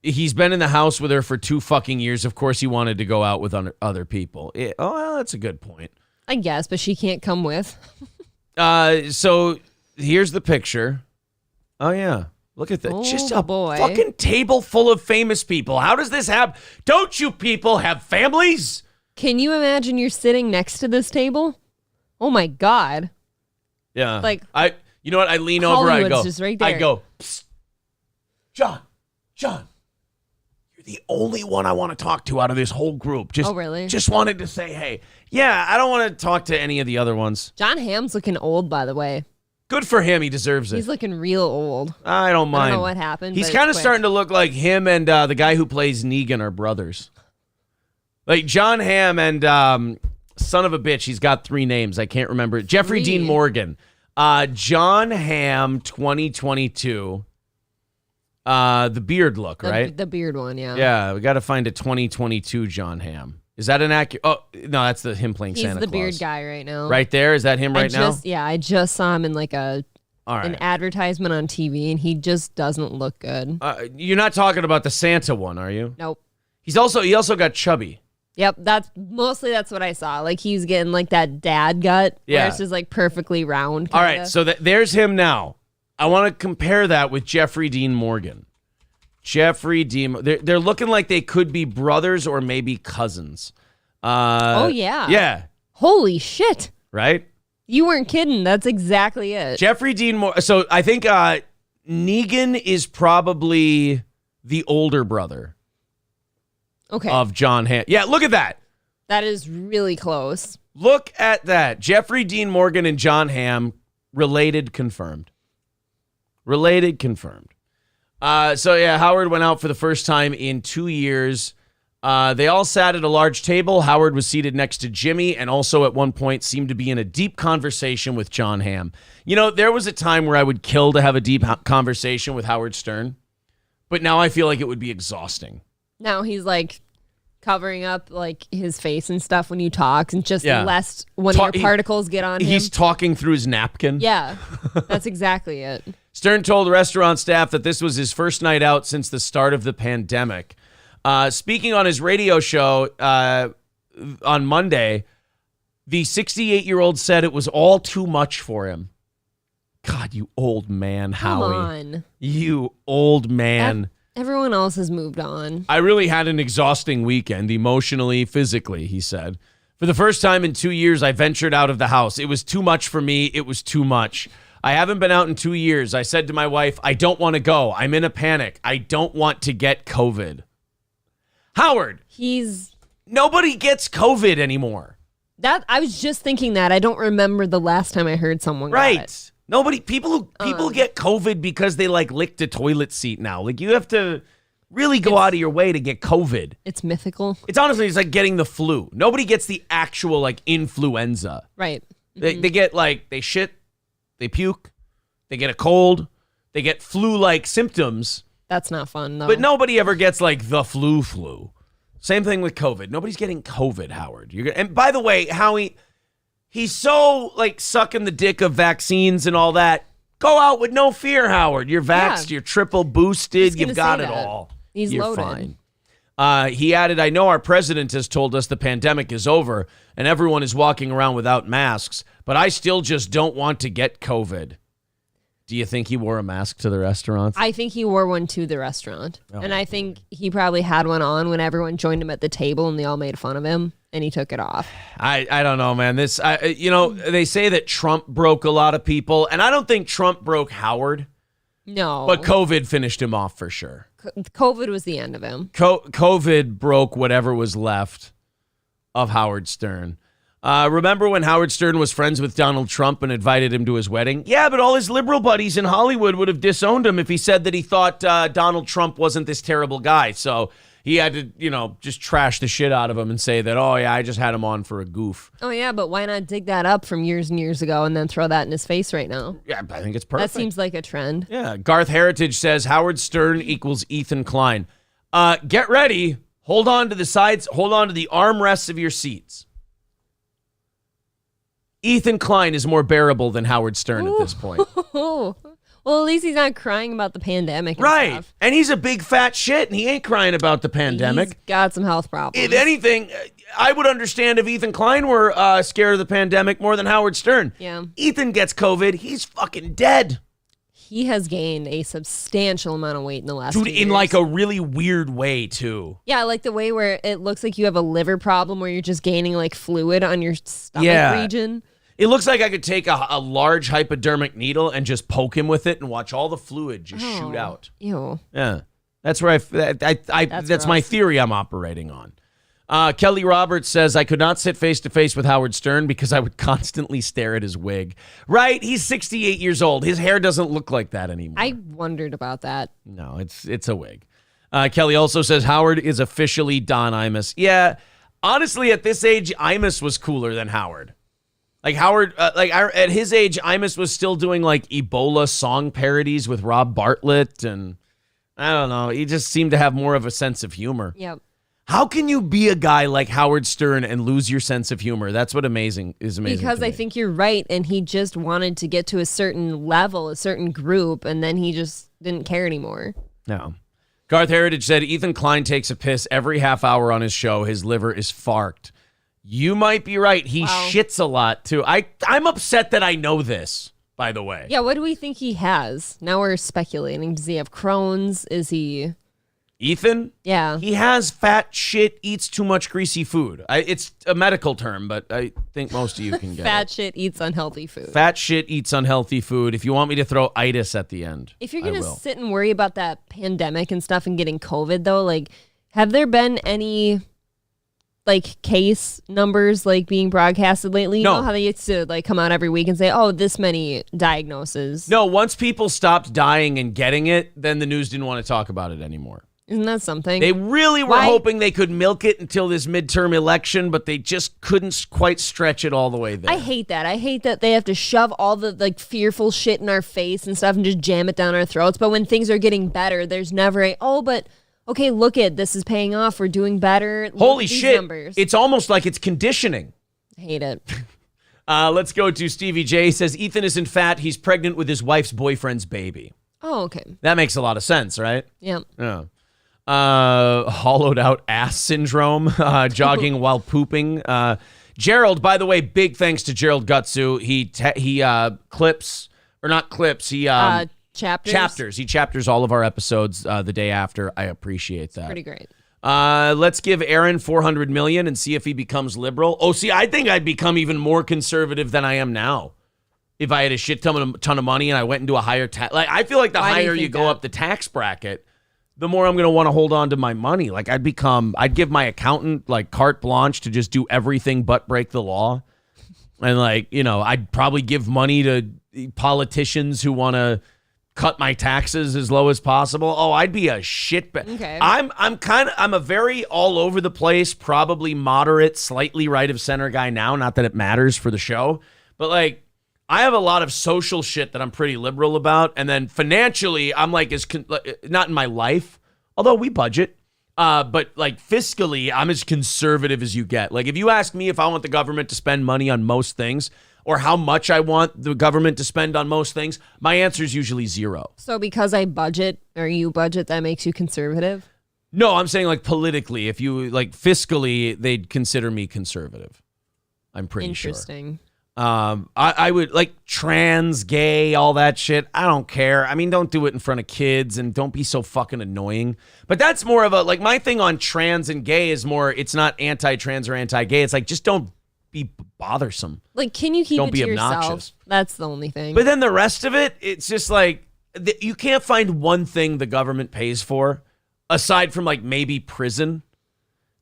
He's been in the house with her for 2 fucking years. Of course he wanted to go out with other people. Well, that's a good point. I guess, but she can't come with. So here's the picture. Oh, yeah. Look at that. Oh, Just a boy. fucking table full of famous people. How does this happen? Don't you people have families? Can you imagine you're sitting next to this table? Oh, my God. Yeah. Like, you know what? I lean over. I Hollywood's go. just right there. I go, psst, John, you're the only one I want to talk to out of this whole group. Oh, really? Just wanted to say, hey, yeah, I don't want to talk to any of the other ones. John Hamm's looking old, by the way. Good for him. He deserves it. He's looking real old. I don't mind. I don't know what happened. He's but kind of it's quick. starting to look like him and the guy who plays Negan are brothers. Like John Hamm and son of a bitch. He's got 3 names. I can't remember. Jeffrey Dean Morgan. John Hamm 2022. The beard look, right? The beard one, yeah. Yeah, we got to find a 2022 John Hamm. Is that an accurate? Oh, no, that's him playing Santa Claus. He's the beard guy right now. Right there? Is that him right now? Yeah, I just saw him in like All right. an advertisement on TV, and he just doesn't look good. You're not talking about the Santa one, are you? Nope. He also got chubby. Yep, that's what I saw. Like he's getting like that dad gut, Yeah. where it's just like perfectly round. All kinda. right, so there's him now. I want to compare that with Jeffrey Dean Morgan. They're looking like they could be brothers or maybe cousins. Oh, yeah. Yeah. Holy shit. Right? You weren't kidding. That's exactly it. Jeffrey Dean Morgan. So I think Negan is probably the older brother Okay. of John Hamm. Yeah, look at that. That is really close. Look at that. Jeffrey Dean Morgan and John Hamm, related, confirmed. Related, confirmed. So, yeah, Howard went out for the first time in 2 years. They all sat at a large table. Howard was seated next to Jimmy and also at one point seemed to be in a deep conversation with John Hamm. You know, there was a time where I would kill to have a deep conversation with Howard Stern, but now I feel like it would be exhausting. Now he's like covering up like his face and stuff when you talk and just lest one of your particles get on him. He's talking through his napkin. Yeah, that's exactly it. Stern told restaurant staff that this was his first night out since the start of the pandemic. Speaking on his radio show on Monday, the 68-year-old said it was all too much for him. God, you old man, Howie. Come on. You old man. Everyone else has moved on. I really had an exhausting weekend, emotionally, physically, he said. For the first time in 2 years, I ventured out of the house. It was too much for me. It was too much. I haven't been out in 2 years. I said to my wife, I don't want to go. I'm in a panic. I don't want to get COVID. Howard. Nobody gets COVID anymore. I was just thinking that. I don't remember the last time I heard someone got it. People get COVID because they like licked a toilet seat now. Like you have to really go out of your way to get COVID. It's mythical. It's like getting the flu. Nobody gets the actual like influenza. Right. They get like, they shit, they puke, they get a cold, they get flu-like symptoms. That's not fun, though. But nobody ever gets like the flu. Same thing with COVID. Nobody's getting COVID, Howard. And by the way, Howie, he's so like sucking the dick of vaccines and all that. Go out with no fear, Howard. You're vaxxed, you're triple boosted, you've got it all. You're loaded. Fine. He added, I know our president has told us the pandemic is over and everyone is walking around without masks, but I still just don't want to get COVID. Do you think he wore a mask to the restaurant? I think he wore one to the restaurant. Oh. And I think he probably had one on when everyone joined him at the table and they all made fun of him and he took it off. I don't know, man. They say that Trump broke a lot of people, and I don't think Trump broke Howard. No. But COVID finished him off for sure. COVID was the end of him. COVID broke whatever was left of Howard Stern. Remember when Howard Stern was friends with Donald Trump and invited him to his wedding? Yeah, but all his liberal buddies in Hollywood would have disowned him if he said that he thought Donald Trump wasn't this terrible guy. So he had to, just trash the shit out of him and say that, oh, yeah, I just had him on for a goof. Oh, yeah, but why not dig that up from years and years ago and then throw that in his face right now? Yeah, I think it's perfect. That seems like a trend. Yeah, Garth Heritage says Howard Stern equals Ethan Klein. Get ready. Hold on to the sides. Hold on to the armrests of your seats. Ethan Klein is more bearable than Howard Stern at this point. Well, at least he's not crying about the pandemic and right. stuff. And he's a big fat shit, and he ain't crying about the pandemic. He's got some health problems. If anything, I would understand if Ethan Klein were scared of the pandemic more than Howard Stern. Yeah. Ethan gets COVID, he's fucking dead. He has gained a substantial amount of weight in the last 2 years. In like a really weird way, too. Yeah, like the way where it looks like you have a liver problem where you're just gaining like fluid on your stomach region. It looks like I could take a large hypodermic needle and just poke him with it and watch all the fluid just shoot out. Ew. Yeah. That's where that's my theory I'm operating on. Kelly Roberts says, I could not sit face-to-face with Howard Stern because I would constantly stare at his wig. Right? He's 68 years old. His hair doesn't look like that anymore. I wondered about that. No, it's a wig. Kelly also says, Howard is officially Don Imus. Yeah, honestly, at this age, Imus was cooler than Howard. Like Howard, at his age, Imus was still doing like Ebola song parodies with Rob Bartlett, and I don't know. He just seemed to have more of a sense of humor. Yep. How can you be a guy like Howard Stern and lose your sense of humor? That's what is amazing. Because I think you're right, and he just wanted to get to a certain level, a certain group, and then he just didn't care anymore. No. Garth Heritage said Ethan Klein takes a piss every half hour on his show. His liver is farked. You might be right. He shits a lot, too. I'm upset that I know this. by the way. Yeah, what do we think he has? Now we're speculating. Does he have Crohn's? Is he... Ethan? Yeah. He has fat shit, eats too much greasy food. It's a medical term, but I think most of you can get Fat it. shit eats unhealthy food. Fat shit eats unhealthy food. If you want me to throw itis at the end, If you're I going to will. sit and worry about that pandemic and stuff and getting COVID, though, like, have there been any, like, case numbers, like, being broadcasted lately? You No. know how they used to, like, come out every week and say, oh, this many diagnoses. No, once people stopped dying and getting it, then the news didn't want to talk about it anymore. Isn't that something? They really were Why- hoping they could milk it until this midterm election, but they just couldn't quite stretch it all the way there. I hate that. I hate that they have to shove all the like fearful shit in our face and stuff and just jam it down our throats. But when things are getting better, there's never a, oh, but okay, look at this is paying off. We're doing better. Look Holy at these shit. numbers. It's almost like it's conditioning. I hate it. Let's go to Stevie J. He says Ethan isn't fat. He's pregnant with his wife's boyfriend's baby. Oh, okay. That makes a lot of sense, right? Yeah. Yeah. Hollowed out ass syndrome, jogging while pooping. Gerald, by the way, big thanks to Gerald Gutsu. He clips, or not clips, he Chapters. chapters. He chapters all of our episodes the day after. I appreciate that. Pretty great. Let's give Aaron 400 million and see if he becomes liberal. Oh, see, I think I'd become even more conservative than I am now. If I had a shit ton of money and I went into a higher tax, like I feel like the Why do you higher you think go that? up the tax bracket, the more I'm going to want to hold on to my money. Like I'd give my accountant like carte blanche to just do everything but break the law. And like, I'd probably give money to politicians who want to cut my taxes as low as possible. Oh, I'd be a shitbag. Okay. I'm a very all over the place, probably moderate, slightly right of center guy now. Not that it matters for the show, but like, I have a lot of social shit that I'm pretty liberal about. And then financially, I'm like, not in my life, although we budget, but like fiscally, I'm as conservative as you get. Like if you ask me if I want the government to spend money on most things or how much I want the government to spend on most things, my answer is usually zero. So because I budget or you budget, that makes you conservative? No, I'm saying like politically, if you like fiscally, they'd consider me conservative. I'm pretty sure. Interesting. I would like trans, gay, all that shit. I don't care. I mean, don't do it in front of kids and don't be so fucking annoying. But that's more of a, like my thing on trans and gay is more, it's not anti-trans or anti-gay. It's like, just don't be bothersome. Like, can you keep Don't it be to yourself? obnoxious. That's the only thing. But then the rest of it, it's just like, you can't find one thing the government pays for, aside from like maybe prison,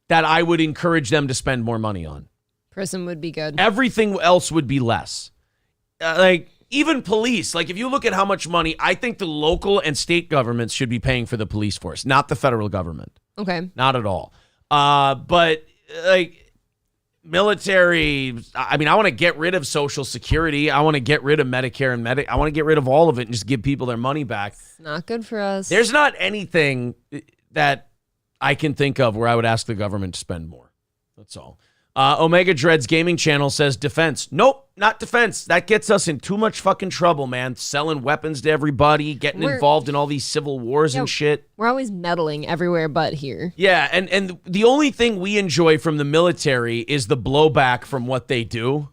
that I would encourage them to spend more money on. Prison would be good. Everything else would be less. Like, even police. Like, if you look at how much money, I think the local and state governments should be paying for the police force, not the federal government. Okay. Not at all. But, like, military, I mean, I want to get rid of Social Security. I want to get rid of Medicare and I want to get rid of all of it and just give people their money back. It's not good for us. There's not anything that I can think of where I would ask the government to spend more. That's all. Omega Dreads Gaming Channel says defense. Nope, not defense. That gets us in too much fucking trouble, man. Selling weapons to everybody, getting involved in all these civil wars and shit. We're always meddling everywhere but here. Yeah, and the only thing we enjoy from the military is the blowback from what they do.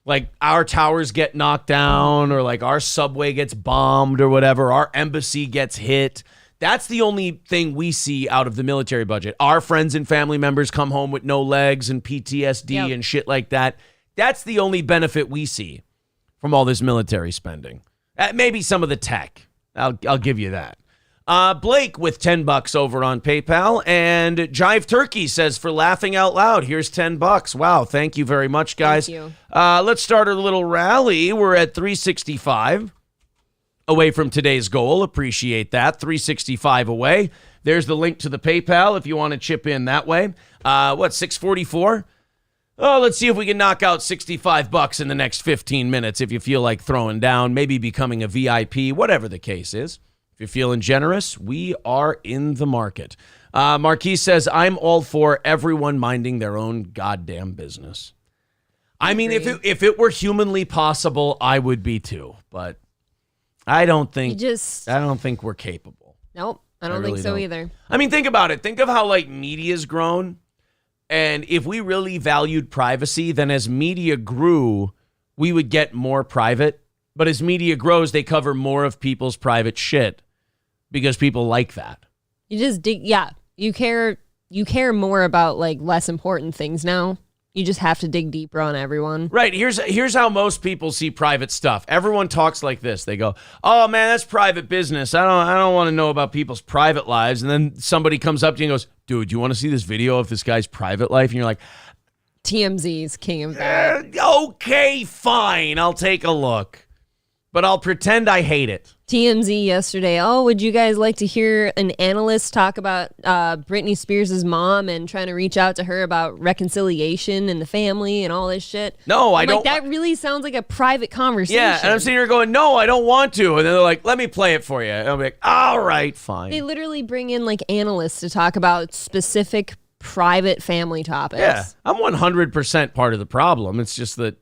Like our towers get knocked down or like our subway gets bombed or whatever. Our embassy gets hit. That's the only thing we see out of the military budget. Our friends and family members come home with no legs and PTSD and shit like that. That's the only benefit we see from all this military spending. Maybe some of the tech. I'll give you that. Blake with $10 over on PayPal. And Jive Turkey says, for laughing out loud, here's $10. Wow, thank you very much, guys. Thank you. Let's start our little rally. We're at 365. Away from today's goal. Appreciate that. 365 away. There's the link to the PayPal if you want to chip in that way. 644? Oh, let's see if we can knock out $65 in the next 15 minutes if you feel like throwing down, maybe becoming a VIP, whatever the case is. If you're feeling generous, we are in the market. Marquis says, I'm all for everyone minding their own goddamn business. I mean, if it were humanly possible, I would be too, but I don't think we're capable. Nope. I don't really think so don't. either. I mean, think about it. Think of how like media's grown. And if we really valued privacy, then as media grew, we would get more private But as media grows, they cover more of people's private shit because people like that. You just dig. Yeah. You care more about like less important things now. You just have to dig deeper on everyone. Right. Here's how most people see private stuff. Everyone talks like this. They go, "Oh man, that's private business. I don't want to know about people's private lives." And then somebody comes up to you and goes, "Dude, you want to see this video of this guy's private life?" And you're like, TMZ's king of that. "Okay, fine. I'll take a look. But I'll pretend I hate it." TMZ yesterday. Oh, would you guys like to hear an analyst talk about Britney Spears' mom and trying to reach out to her about reconciliation in the family and all this shit? No, I don't. That really sounds like a private conversation. Yeah, and I'm sitting here going, "No, I don't want to." And then they're like, "Let me play it for you." And I'm like, "All right, fine." They literally bring in like analysts to talk about specific private family topics. Yeah, I'm 100% part of the problem. It's just that,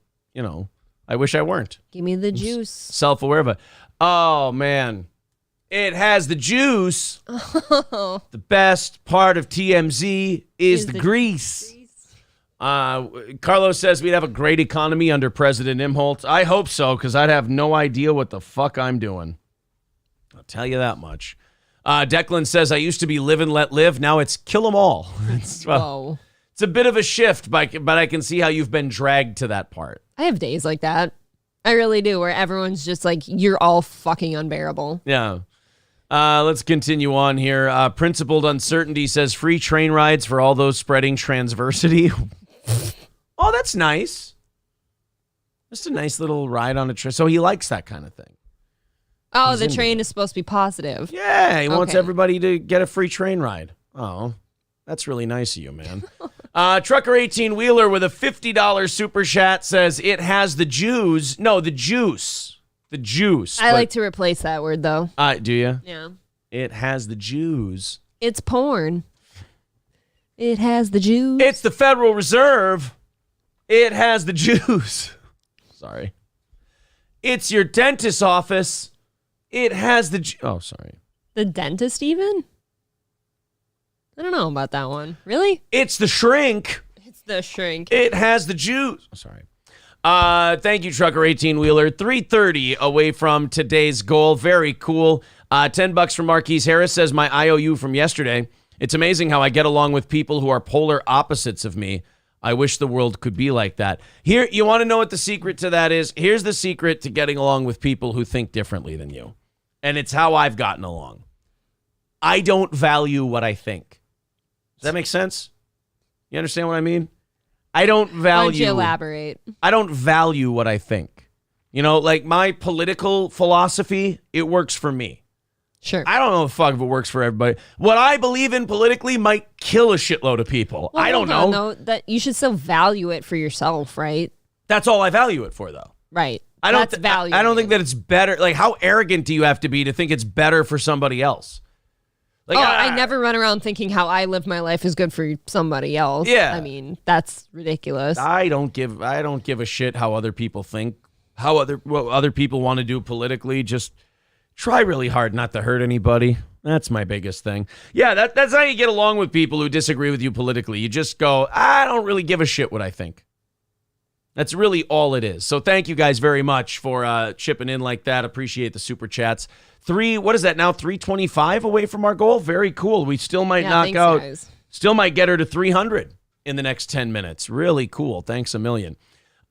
I wish I weren't. Give me the juice. Self-aware of it. Oh, man. It has the juice. The best part of TMZ is the grease. Carlos says we'd have a great economy under President Imholt. I hope so, because I'd have no idea what the fuck I'm doing. I'll tell you that much. Declan says, I used to be live and let live. Now it's kill them all. It's a bit of a shift, but I can see how you've been dragged to that part. I have days like that. I really do, where everyone's just like, you're all fucking unbearable. Yeah. Let's continue on here. Principled Uncertainty says free train rides for all those spreading transversity. Oh, that's nice. Just a nice little ride on a train. So he likes that kind of thing. Oh, the train is supposed to be positive. Yeah, he wants everybody to get a free train ride. Oh, that's really nice of you, man. Trucker 18-wheeler with a $50 super chat says it has the Jews. No, the juice. The juice. I like to replace that word, though. Do you? Yeah. It has the Jews. It's porn. It has the Jews. It's the Federal Reserve. It has the Jews. Sorry. It's your dentist's office. It has the... Oh, sorry. The dentist even? I don't know about that one. Really? It's the shrink. It's the shrink. It has the Jews. Oh, sorry. Thank you, Trucker 18-wheeler. 3:30 away from today's goal. Very cool. $10 from Marquise Harris says, my IOU from yesterday. It's amazing how I get along with people who are polar opposites of me. I wish the world could be like that. Here, you want to know what the secret to that is? Here's the secret to getting along with people who think differently than you. And it's how I've gotten along. I don't value what I think. Does that make sense? You understand what I mean? I don't value... Why don't you elaborate? I don't value what I think. Like my political philosophy, it works for me. Sure. I don't know the fuck if it works for everybody. What I believe in politically might kill a shitload of people. Well, I don't know. No, that you should still value it for yourself, right? That's all I value it for, though. Right. I don't think that it's better. Like, how arrogant do you have to be to think it's better for somebody else? Like, I never run around thinking how I live my life is good for somebody else. Yeah. I mean, that's ridiculous. I don't give a shit how other people think, what other people want to do politically. Just try really hard not to hurt anybody. That's my biggest thing. Yeah, that's how you get along with people who disagree with you politically. You just go, I don't really give a shit what I think. That's really all it is. So thank you guys very much for chipping in like that. Appreciate the super chats. What is that now? 325 away from our goal? Very cool. We still might knock out. Guys. Still might get her to 300 in the next 10 minutes. Really cool. Thanks a million.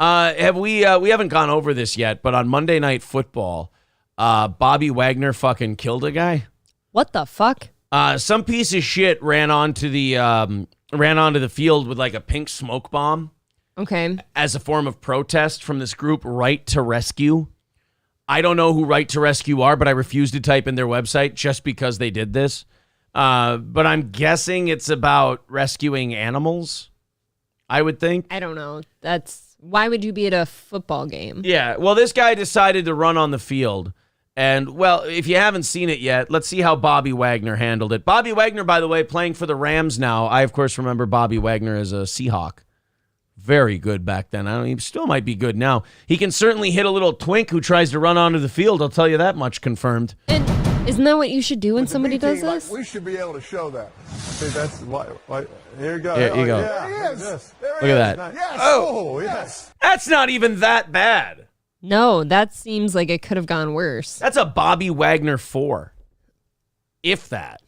We haven't gone over this yet, but on Monday Night Football, Bobby Wagner fucking killed a guy. What the fuck? Some piece of shit ran onto the field with like a pink smoke bomb. Okay. As a form of protest from this group, Right to Rescue. I don't know who Right to Rescue are, but I refuse to type in their website just because they did this. But I'm guessing it's about rescuing animals, I would think. I don't know. Why would you be at a football game? Yeah, well, this guy decided to run on the field. And, well, if you haven't seen it yet, let's see how Bobby Wagner handled it. Bobby Wagner, by the way, playing for the Rams now. I, of course, remember Bobby Wagner as a Seahawk. Very good back then. He still might be good now. He can certainly hit a little twink who tries to run onto the field. I'll tell you that much, confirmed. And isn't that what you should do when somebody does this? We should be able to show that. See, that's what here you go. Here you go. Yeah, there he is. Look at that. Yes. Oh, yes. That's not even that bad. No, that seems like it could have gone worse. That's a Bobby Wagner 4. If that.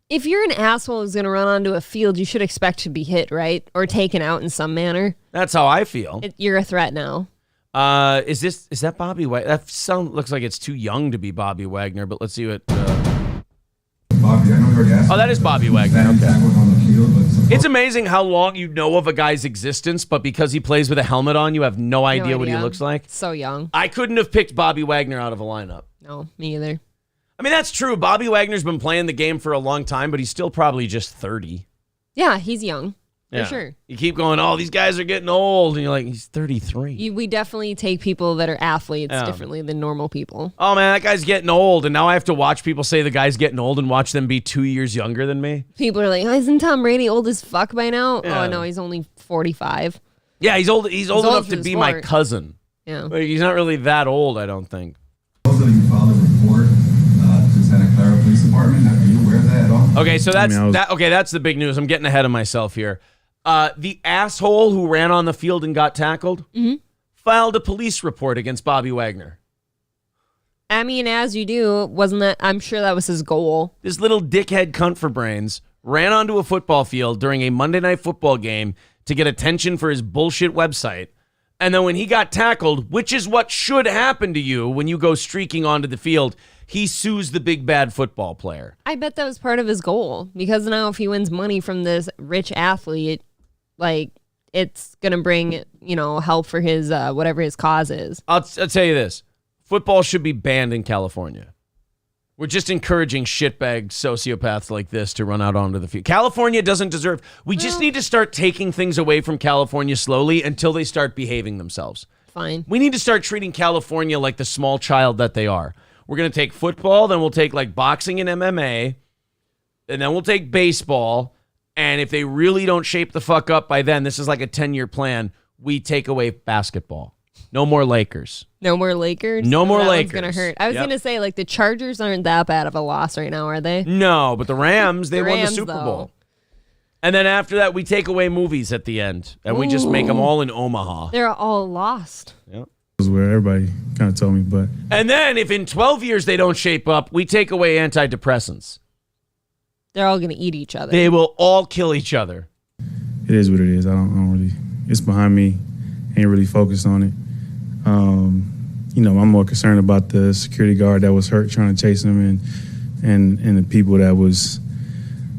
If you're an asshole who's going to run onto a field, you should expect to be hit, right? Or taken out in some manner. That's how I feel. You're a threat now. Is that Bobby Wagner? That looks like it's too young to be Bobby Wagner, but let's see what. Bobby, I know you already asked. Oh, that is Bobby Wagner. Okay. On the field, but It's amazing how long you know of a guy's existence, but because he plays with a helmet on, you have no idea what he looks like. So young. I couldn't have picked Bobby Wagner out of a lineup. No, me either. I mean, that's true. Bobby Wagner's been playing the game for a long time, but he's still probably just 30. Yeah, he's young. For sure. You keep going, oh, these guys are getting old. And you're like, he's 33. We definitely take people that are athletes differently than normal people. Oh, man, that guy's getting old. And now I have to watch people say the guy's getting old and watch them be 2 years younger than me. People are like, oh, isn't Tom Brady old as fuck by now? Yeah. Oh, no, he's only 45. Yeah, he's old. He's old enough to be my cousin. Yeah. But he's not really that old, I don't think. also you filed a report to Santa Clara Police Department. Are you aware of that at all? Okay, so that's the big news. I'm getting ahead of myself here. The asshole who ran on the field and got tackled filed a police report against Bobby Wagner. I mean, as you do, wasn't that? I'm sure that was his goal. This little dickhead cunt for brains ran onto a football field during a Monday Night Football game to get attention for his bullshit website. And then when he got tackled, which is what should happen to you when you go streaking onto the field, he sues the big bad football player. I bet that was part of his goal, because now if he wins money from this rich athlete, like, it's going to bring, help for his, whatever his cause is. I'll tell you this. Football should be banned in California. We're just encouraging shitbag sociopaths like this to run out onto the field. California doesn't deserve... We just need to start taking things away from California slowly until they start behaving themselves. Fine. We need to start treating California like the small child that they are. We're going to take football, then we'll take like boxing and MMA, and then we'll take baseball. And if they really don't shape the fuck up by then, this is like a 10-year plan, we take away basketball. No more Lakers. No more Lakers? No more that Lakers. That one's going to hurt. I was going to say, like, the Chargers aren't that bad of a loss right now, are they? No, but the Rams, they won the Rams, Super though. Bowl. And then after that, we take away movies at the end. And we just make them all in Omaha. They're all lost. Yep. Was where everybody kind of told me, but... And then if in 12 years they don't shape up, we take away antidepressants. They're all going to eat each other. They will all kill each other. It is what it is. I don't really... It's behind me. Ain't really focused on it. I'm more concerned about the security guard that was hurt trying to chase him and the people that was,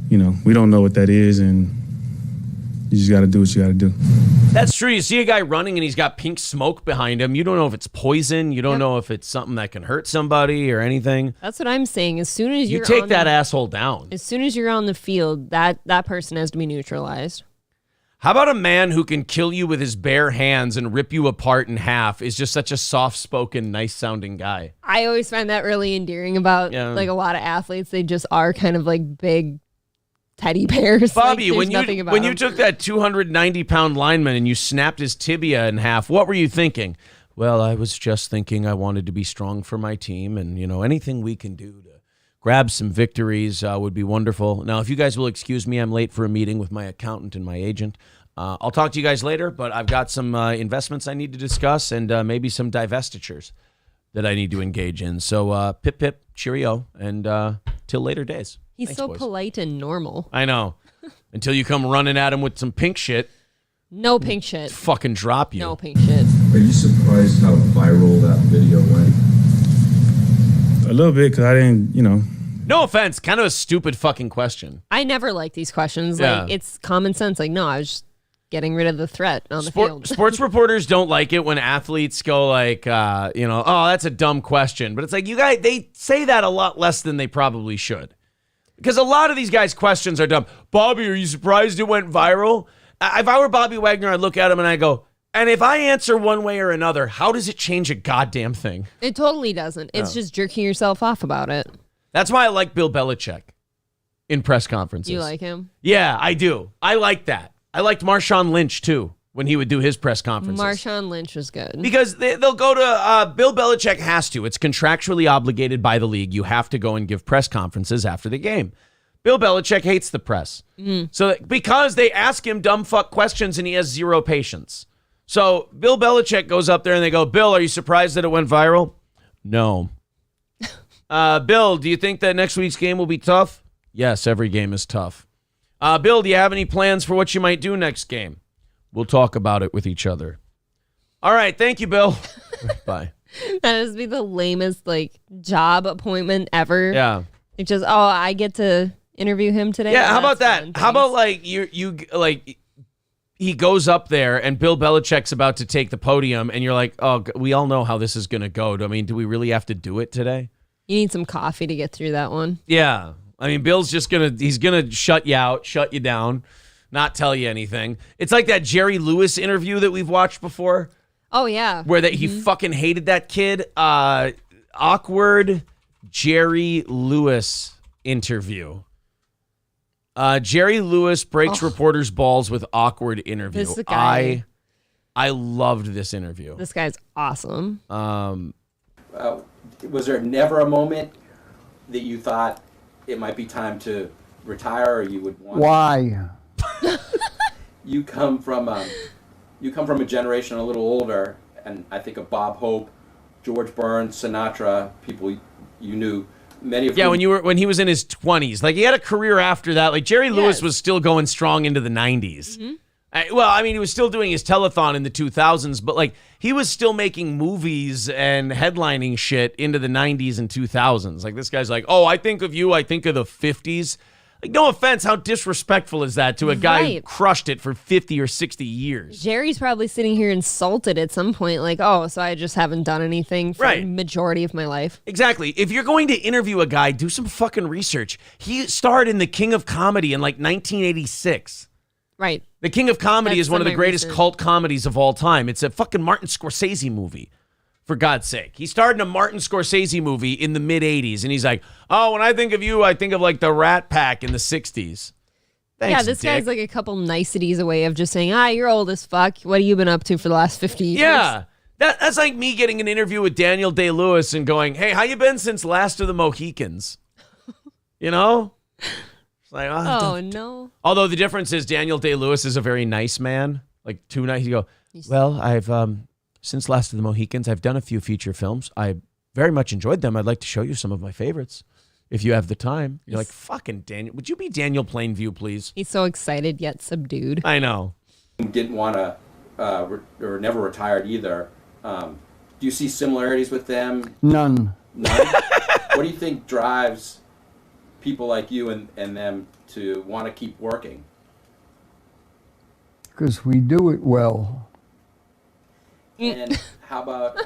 we don't know what that is, and you just got to do what you got to do. That's true. You see a guy running and he's got pink smoke behind him. You don't know if it's poison. You don't know if it's something that can hurt somebody or anything. That's what I'm saying. As soon as you take that asshole down. As soon as you're on the field, that person has to be neutralized. How about a man who can kill you with his bare hands and rip you apart in half is just such a soft-spoken, nice-sounding guy? I always find that really endearing about like a lot of athletes. They just are kind of like big teddy bears. Bobby, like, when you took that 290-pound lineman and you snapped his tibia in half, what were you thinking? Well, I was just thinking I wanted to be strong for my team, and anything we can do to grab some victories would be wonderful. Now, if you guys will excuse me, I'm late for a meeting with my accountant and my agent. I'll talk to you guys later, but I've got some investments I need to discuss and maybe some divestitures that I need to engage in. So pip, pip, cheerio, and till later days. He's Thanks, so boys. polite and normal. I know. Until you come running at him with some pink shit. No pink shit. Fucking drop you. No pink shit. Are you surprised how viral that video went? A little bit, because I didn't, No offense. Kind of a stupid fucking question. I never like these questions. Yeah. Like, it's common sense. Like, no, I was just getting rid of the threat on the field. Sports reporters don't like it when athletes go like, oh, that's a dumb question. But it's like, you guys, they say that a lot less than they probably should. Because a lot of these guys' questions are dumb. Bobby, are you surprised it went viral? If I were Bobby Wagner, I'd look at him and I go, and if I answer one way or another, how does it change a goddamn thing? It totally doesn't. It's just jerking yourself off about it. That's why I like Bill Belichick in press conferences. You like him? Yeah, I do. I like that. I liked Marshawn Lynch, too, when he would do his press conferences. Marshawn Lynch was good. Because they'll go to, Bill Belichick has to. It's contractually obligated by the league. You have to go and give press conferences after the game. Bill Belichick hates the press. So because they ask him dumb fuck questions and he has zero patience. So Bill Belichick goes up there and they go, Bill, are you surprised that it went viral? No. Bill, do you think that next week's game will be tough? Yes, every game is tough. Bill, do you have any plans for what you might do next game? We'll talk about it with each other. All right, thank you, Bill. Bye. That would be the lamest job appointment ever. Yeah. It's just, I get to interview him today. Yeah, how about That's that? fun, How about he goes up there and Bill Belichick's about to take the podium and you're like, oh, we all know how this is going to go. I mean, do we really have to do it today? You need some coffee to get through that one. Yeah. I mean, Bill's just he's going to shut you out, shut you down, not tell you anything. It's like that Jerry Lewis interview that we've watched before. Oh, yeah. Where he fucking hated that kid. Awkward Jerry Lewis interview. Jerry Lewis breaks reporters' balls with awkward interview. This guy. I loved this interview. This guy's awesome. Was there never a moment that you thought it might be time to retire, or you would want? Why? You come from a generation a little older, and I think of Bob Hope, George Burns, Sinatra, people you knew. Many of when he was in his 20s. Like, he had a career after that. Like, Jerry Lewis was still going strong into the 90s. He was still doing his telethon in the 2000s, but he was still making movies and headlining shit into the 90s and 2000s. Like, this guy's like, oh, I think of you, I think of the 50s. Like, no offense, how disrespectful is that to a guy who crushed it for 50 or 60 years? Jerry's probably sitting here insulted at some point, like, oh, so I just haven't done anything for the majority of my life. Exactly. If you're going to interview a guy, do some fucking research. He starred in The King of Comedy in 1986. Right. The King of Comedy is one of the greatest semi-recent. cult comedies of all time. It's a fucking Martin Scorsese movie, for God's sake. He starred in a Martin Scorsese movie in the mid-'80s, and he's like, oh, when I think of you, I think of the Rat Pack in the 60s. Thanks, this dick. guy's a couple niceties away of just saying, you're old as fuck. What have you been up to for the last 50 years? Yeah. That's like me getting an interview with Daniel Day-Lewis and going, hey, how you been since Last of the Mohicans? You know? It's like, no. Although the difference is Daniel Day-Lewis is a very nice man. Too nice. You go, well, I've, since Last of the Mohicans, I've done a few feature films. I very much enjoyed them. I'd like to show you some of my favorites if you have the time. You're like, fucking Daniel. Would you be Daniel Plainview, please? He's so excited yet subdued. I know. Didn't want to, or never retired either. Do you see similarities with them? None. What do you think drives people like you and them to want to keep working? Because we do it well. And how about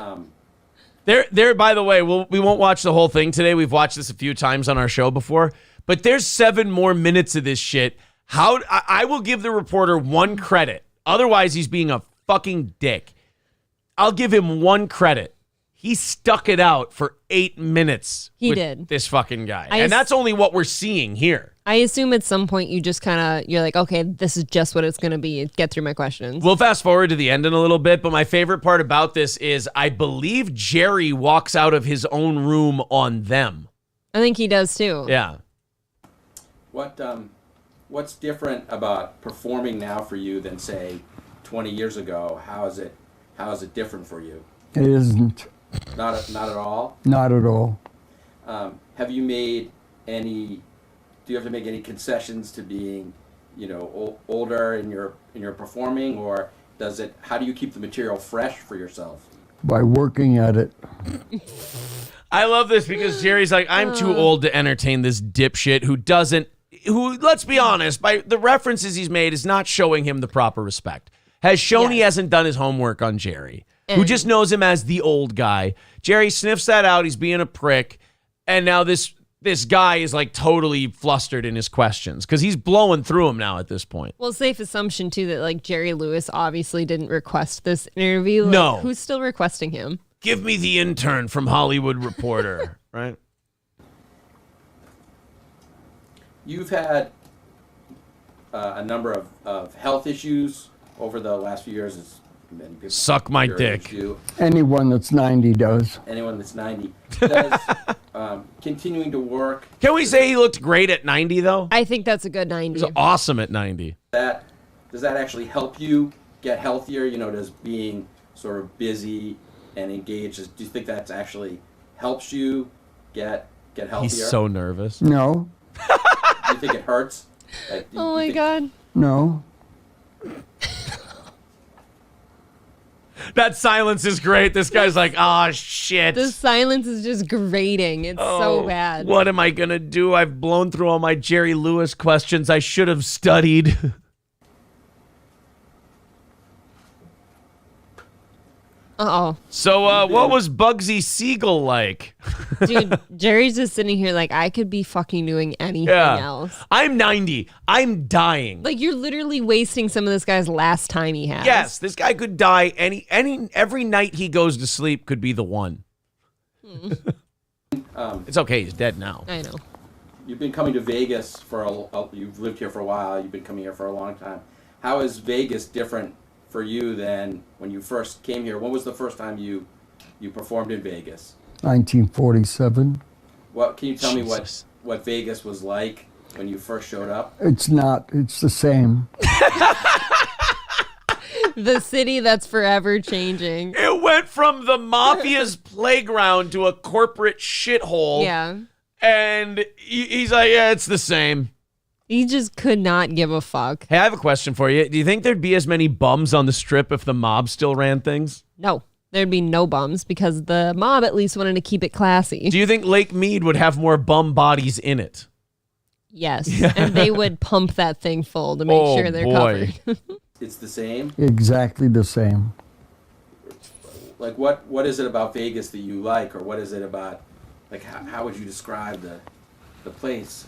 There. By the way, we won't watch the whole thing today. We've watched this a few times on our show before, but there's 7 more minutes of this shit. I will give the reporter one credit. Otherwise, he's being a fucking dick. I'll give him one credit. He stuck it out for 8 minutes. He did. This fucking guy, and that's only what we're seeing here. I assume at some point you just you're like, okay, this is just what it's going to be. Get through my questions. We'll fast forward to the end in a little bit, but my favorite part about this is I believe Jerry walks out of his own room on them. I think he does too. Yeah. What's different about performing now for you than say 20 years ago? How is it different for you? It isn't. Not at all? Not at all. Have you made any? Do you have to make any concessions to being, older in your performing, or how do you keep the material fresh for yourself? By working at it. I love this because Jerry's like, I'm too old to entertain this dipshit who, let's be honest, by the references he's made is not showing him the proper respect. Has shown he hasn't done his homework on Jerry, who just knows him as the old guy. Jerry sniffs that out. He's being a prick. And now this guy is totally flustered in his questions because he's blowing through him now at this point. Well, safe assumption too that Jerry Lewis obviously didn't request this interview. No. Who's still requesting him? Give me the intern from Hollywood Reporter, right? You've had a number of health issues over the last few years. As many people suck my dick. Anyone that's 90 does. Anyone that's 90 does. Continuing to work. Can we say he looked great at 90 though? I think that's a good 90. He was awesome at 90. Does that actually help you get healthier? You know, does being sort of busy and engaged, do you think that's actually helps you get healthier? He's so nervous. No, Do you think it hurts? Like, Oh my God. no. That silence is great. This guy's like, oh, shit. The silence is just grating. It's so bad. What am I going to do? I've blown through all my Jerry Lewis questions. I should have studied. Uh-oh. So what was Bugsy Siegel like? Dude, Jerry's just sitting here like, I could be fucking doing anything else. I'm 90. I'm dying. Like, you're literally wasting some of this guy's last time he has. Yes, this guy could die every night he goes to sleep could be the one. It's okay. He's dead now. I know. You've been coming to Vegas you've lived here for a while. You've been coming here for a long time. How is Vegas different for you than when you first came here? When was the first time you performed in Vegas? 1947. What can you tell me Jesus. what Vegas was like when you first showed up? It's not. It's the same. The city that's forever changing. It went from the mafia's playground to a corporate shithole. Yeah. And he's like, yeah, it's the same. He just could not give a fuck. Hey, I have a question for you. Do you think there'd be as many bums on the strip if the mob still ran things? No. There'd be no bums because the mob at least wanted to keep it classy. Do you think Lake Mead would have more bum bodies in it? Yes. And they would pump that thing full to make sure they're covered. It's the same? Exactly the same. Like, what is it about Vegas that you like, or what is it about, like, how would you describe the place?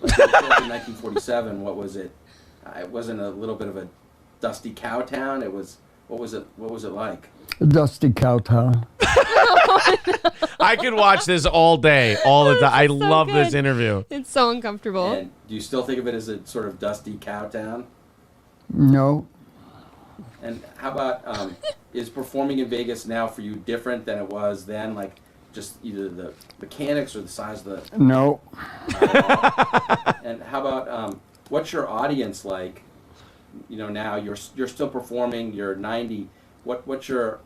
Like, in 1947, what was it? It wasn't a little bit of a dusty cow town. It was. What was it like? A dusty cow town. I could watch this all day, all the time. I so love this good. interview. It's so uncomfortable. And do you still think of it as a sort of dusty cow town? No. And how about, is performing in Vegas now for you different than it was then? Like, just either the mechanics or the size of the... No. And how about, what's your audience like? You know, now you're still performing, you're 90. What's your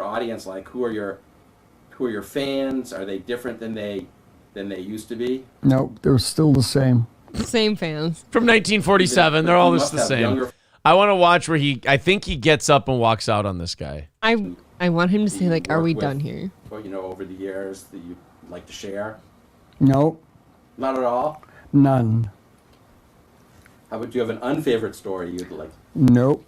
audience like? Who are your fans? Are they different than they used to be? No, they're still the same. Same fans. From 1947, they're all You just the must have same. younger- I want to watch where I think he gets up and walks out on this guy. I want him to say, like, are work we with, done here? Or, you know, over the years that you like to share? No, Not at all? none. How about, do you have an unfavorite story you'd like? Nope.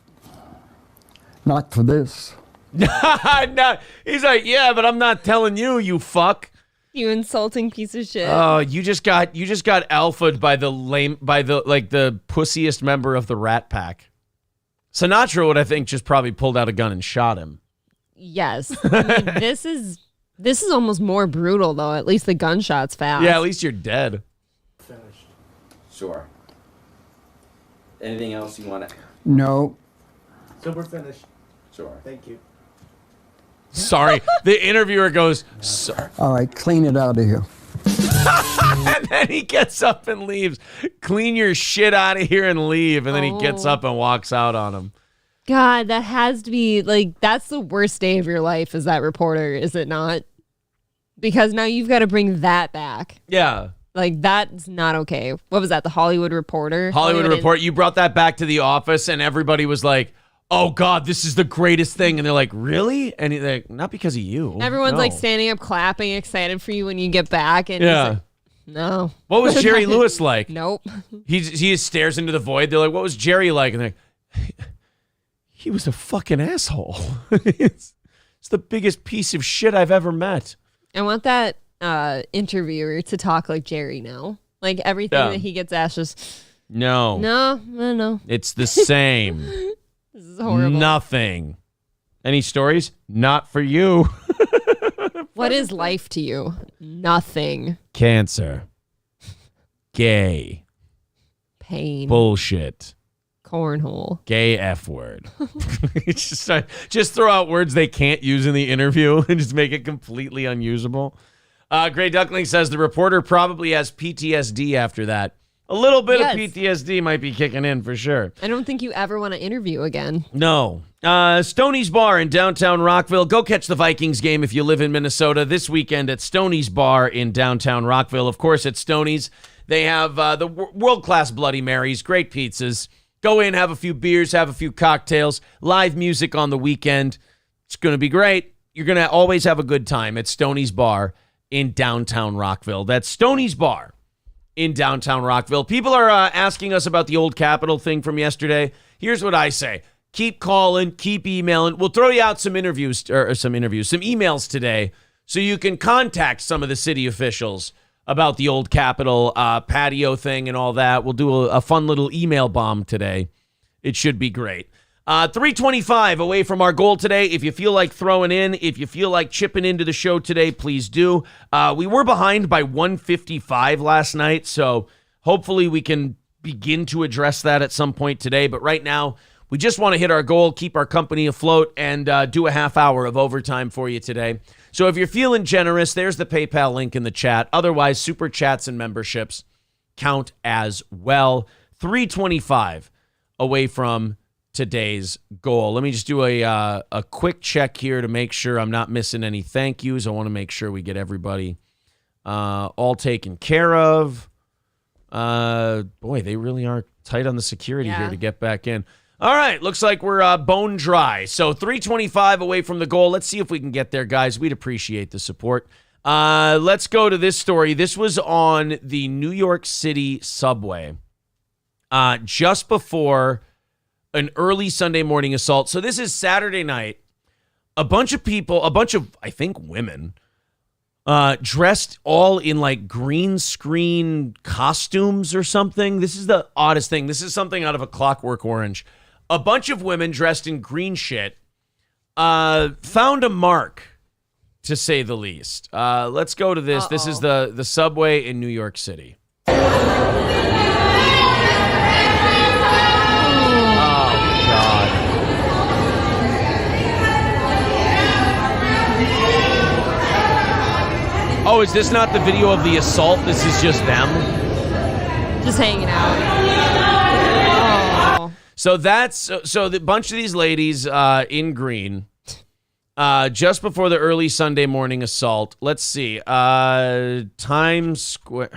Not for this. No, he's like, yeah, but I'm not telling you, you fuck. You insulting piece of shit. Oh, you just got alphaed by the the pussiest member of the Rat Pack. Sinatra would, I think, just probably pulled out a gun and shot him. Yes. I mean, this is almost more brutal, though. At least the gunshot's fast. Yeah, at least you're dead. Finished. Sure. Anything else you want to? No. So we're finished. Sure. Thank you. Sorry. The interviewer goes, sorry. All right, clean it out of here. And then he gets up and leaves. Clean your shit out of here and leave. And then he gets up and walks out on him. God, that has to be, like, that's the worst day of your life as that reporter, is it not? Because now you've got to bring that back. Yeah. Like, that's not okay. What was that, the Hollywood Reporter? Hollywood Report. You brought that back to the office and everybody was like, oh, God, this is the greatest thing. And they're like, really? And they're like, not because of you. Everyone's No. like standing up, clapping, excited for you when you get back. And Yeah. he's like, no. What was Jerry Lewis like? Nope. He just stares into the void. They're like, what was Jerry like? And they're like, he was a fucking asshole. It's the biggest piece of shit I've ever met. I want that interviewer to talk like Jerry now. Like everything that he gets asked just, no. It's the same. This is horrible. Nothing. Any stories? Not for you. What is life to you? Nothing. Cancer. Gay. Pain. Bullshit. Cornhole. Gay F word. just throw out words they can't use in the interview and just make it completely unusable. Gray Duckling says the reporter probably has PTSD after that. A little bit Yes. of PTSD might be kicking in for sure. I don't think you ever want to interview again. No. Stoney's Bar in downtown Rockville. Go catch the Vikings game if you live in Minnesota this weekend at Stoney's Bar in downtown Rockville. Of course, at Stoney's, they have the world-class Bloody Marys, great pizzas. Go in, have a few beers, have a few cocktails, live music on the weekend. It's going to be great. You're going to always have a good time at Stoney's Bar in downtown Rockville. That's Stoney's Bar in downtown Rockville. People are asking us about the old Capitol thing from yesterday. Here's what I say. Keep calling, keep emailing. We'll throw you out some emails today so you can contact some of the city officials about the old Capitol patio thing and all that. We'll do a fun little email bomb today. It should be great. 325 away from our goal today. If you feel like throwing in, if you feel like chipping into the show today, please do. We were behind by 155 last night, so hopefully we can begin to address that at some point today. But right now, we just want to hit our goal, keep our company afloat, and do a half hour of overtime for you today. So if you're feeling generous, there's the PayPal link in the chat. Otherwise, super chats and memberships count as well. 325 away from today's goal. Let me just do a quick check here to make sure I'm not missing any thank yous. I want to make sure we get everybody all taken care of. Boy, they really are tight on the security here to get back in. All right, looks like we're bone dry. So 325 away from the goal. Let's see if we can get there, guys. We'd appreciate the support. Let's go to this story. This was on the New York City subway just before an early Sunday morning assault. So this is Saturday night. A bunch of people, I think, women, dressed all in like green screen costumes or something. This is the oddest thing. This is something out of A Clockwork Orange. A bunch of women dressed in green shit found a mark, to say the least. Let's go to this. This is the subway in New York City. Oh, is this not the video of the assault? This is just them? Just hanging out. Oh. So the bunch of these ladies in green, just before the early Sunday morning assault. Let's see. Times Square.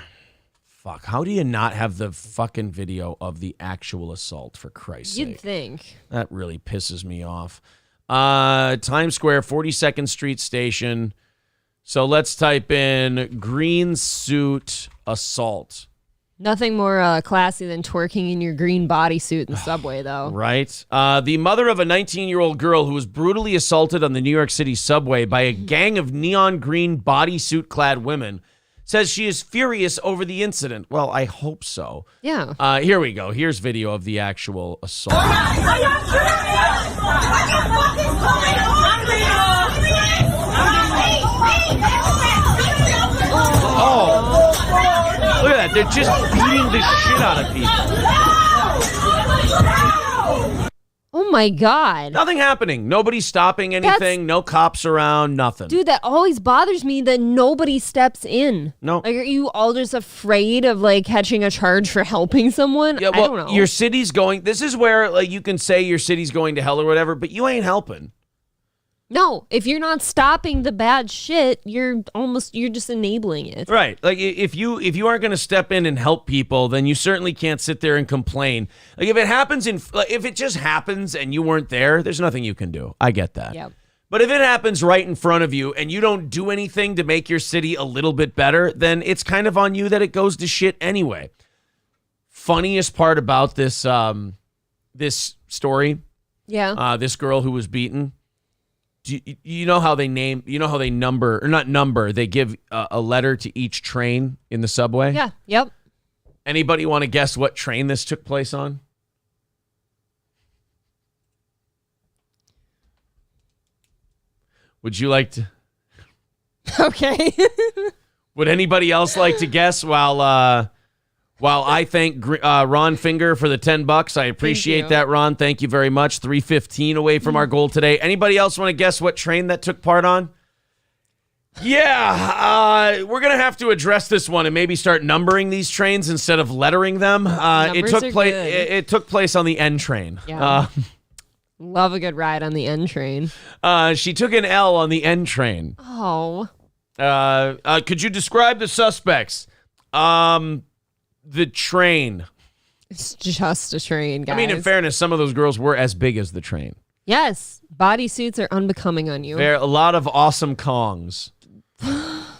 Fuck, how do you not have the fucking video of the actual assault, for Christ's sake? You'd think. That really pisses me off. Times Square, 42nd Street Station. So let's type in green suit assault. Nothing more classy than twerking in your green bodysuit in the subway, though. Right. The mother of a 19-year-old girl who was brutally assaulted on the New York City subway by a gang of neon green bodysuit-clad women says she is furious over the incident. Well, I hope so. Yeah. Here we go. Here's video of the actual assault. Oh, look at that. They're just beating the shit out of people. Oh, my God. Nothing happening. Nobody's stopping anything. No cops around. Nothing. Dude, that always bothers me that nobody steps in. No. Like, are you all just afraid of, like, catching a charge for helping someone? Yeah, well, I don't know. your city's going... This is where, like, you can say your city's going to hell or whatever, but you ain't helping. No, if you're not stopping the bad shit, you're just enabling it. Right. Like if you aren't going to step in and help people, then you certainly can't sit there and complain. Like if it just happens and you weren't there, there's nothing you can do. I get that. Yep. But if it happens right in front of you and you don't do anything to make your city a little bit better, then it's kind of on you that it goes to shit anyway. Funniest part about this this story, this girl who was beaten. You know how they number, or not number, they give a letter to each train in the subway? Yeah, yep. Anybody want to guess what train this took place on? Would you like to? Okay. Would anybody else like to guess while I thank Ron Finger for the $10? I appreciate that, Ron. Thank you very much. 3:15 away from our goal today. Anybody else want to guess what train that took part on? Yeah, we're gonna have to address this one and maybe start numbering these trains instead of lettering them. It took place on the N train. Yeah. Love a good ride on the N train. She took an L on the N train. Oh. Could you describe the suspects? The train. It's just a train, guys. I mean, in fairness, some of those girls were as big as the train. Yes, bodysuits are unbecoming on you. There are a lot of awesome Kongs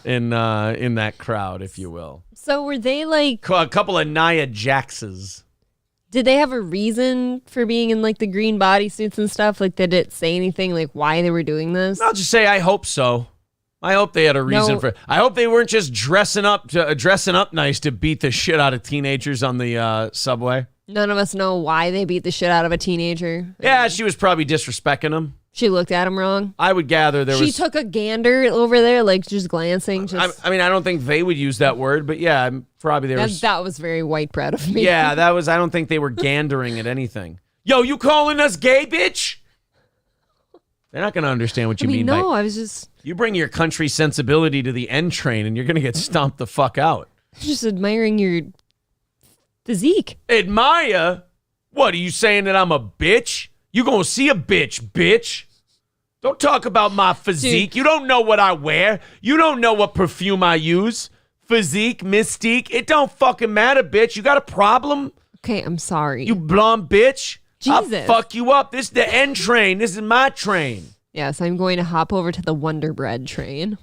in that crowd, if you will. So were they like a couple of Nia Jaxes? Did they have a reason for being in like the green bodysuits and stuff? Like, did it say anything like why they were doing this? I'll just say I hope so. I hope they had a reason for it. I hope they weren't just dressing up nice to beat the shit out of teenagers on the subway. None of us know why they beat the shit out of a teenager. Yeah, she was probably disrespecting him. She looked at him wrong. I would gather She took a gander over there, like just glancing. I mean, I don't think they would use that word, but yeah, probably there was. That was very white bread of me. Yeah, that was. I don't think they were gandering at anything. Yo, you calling us gay, bitch? They're not going to understand what you mean by. No, I was just. You bring your country sensibility to the N train, and you're going to get stomped the fuck out. Just admiring your physique. Admire? What, are you saying that I'm a bitch? You gonna see a bitch. Don't talk about my physique. Dude. You don't know what I wear. You don't know what perfume I use. Physique, mystique, it don't fucking matter, bitch. You got a problem? Okay, I'm sorry. You blonde bitch. Jesus. I'll fuck you up. This is the N train. This is my train. Yes, I'm going to hop over to the Wonder Bread train.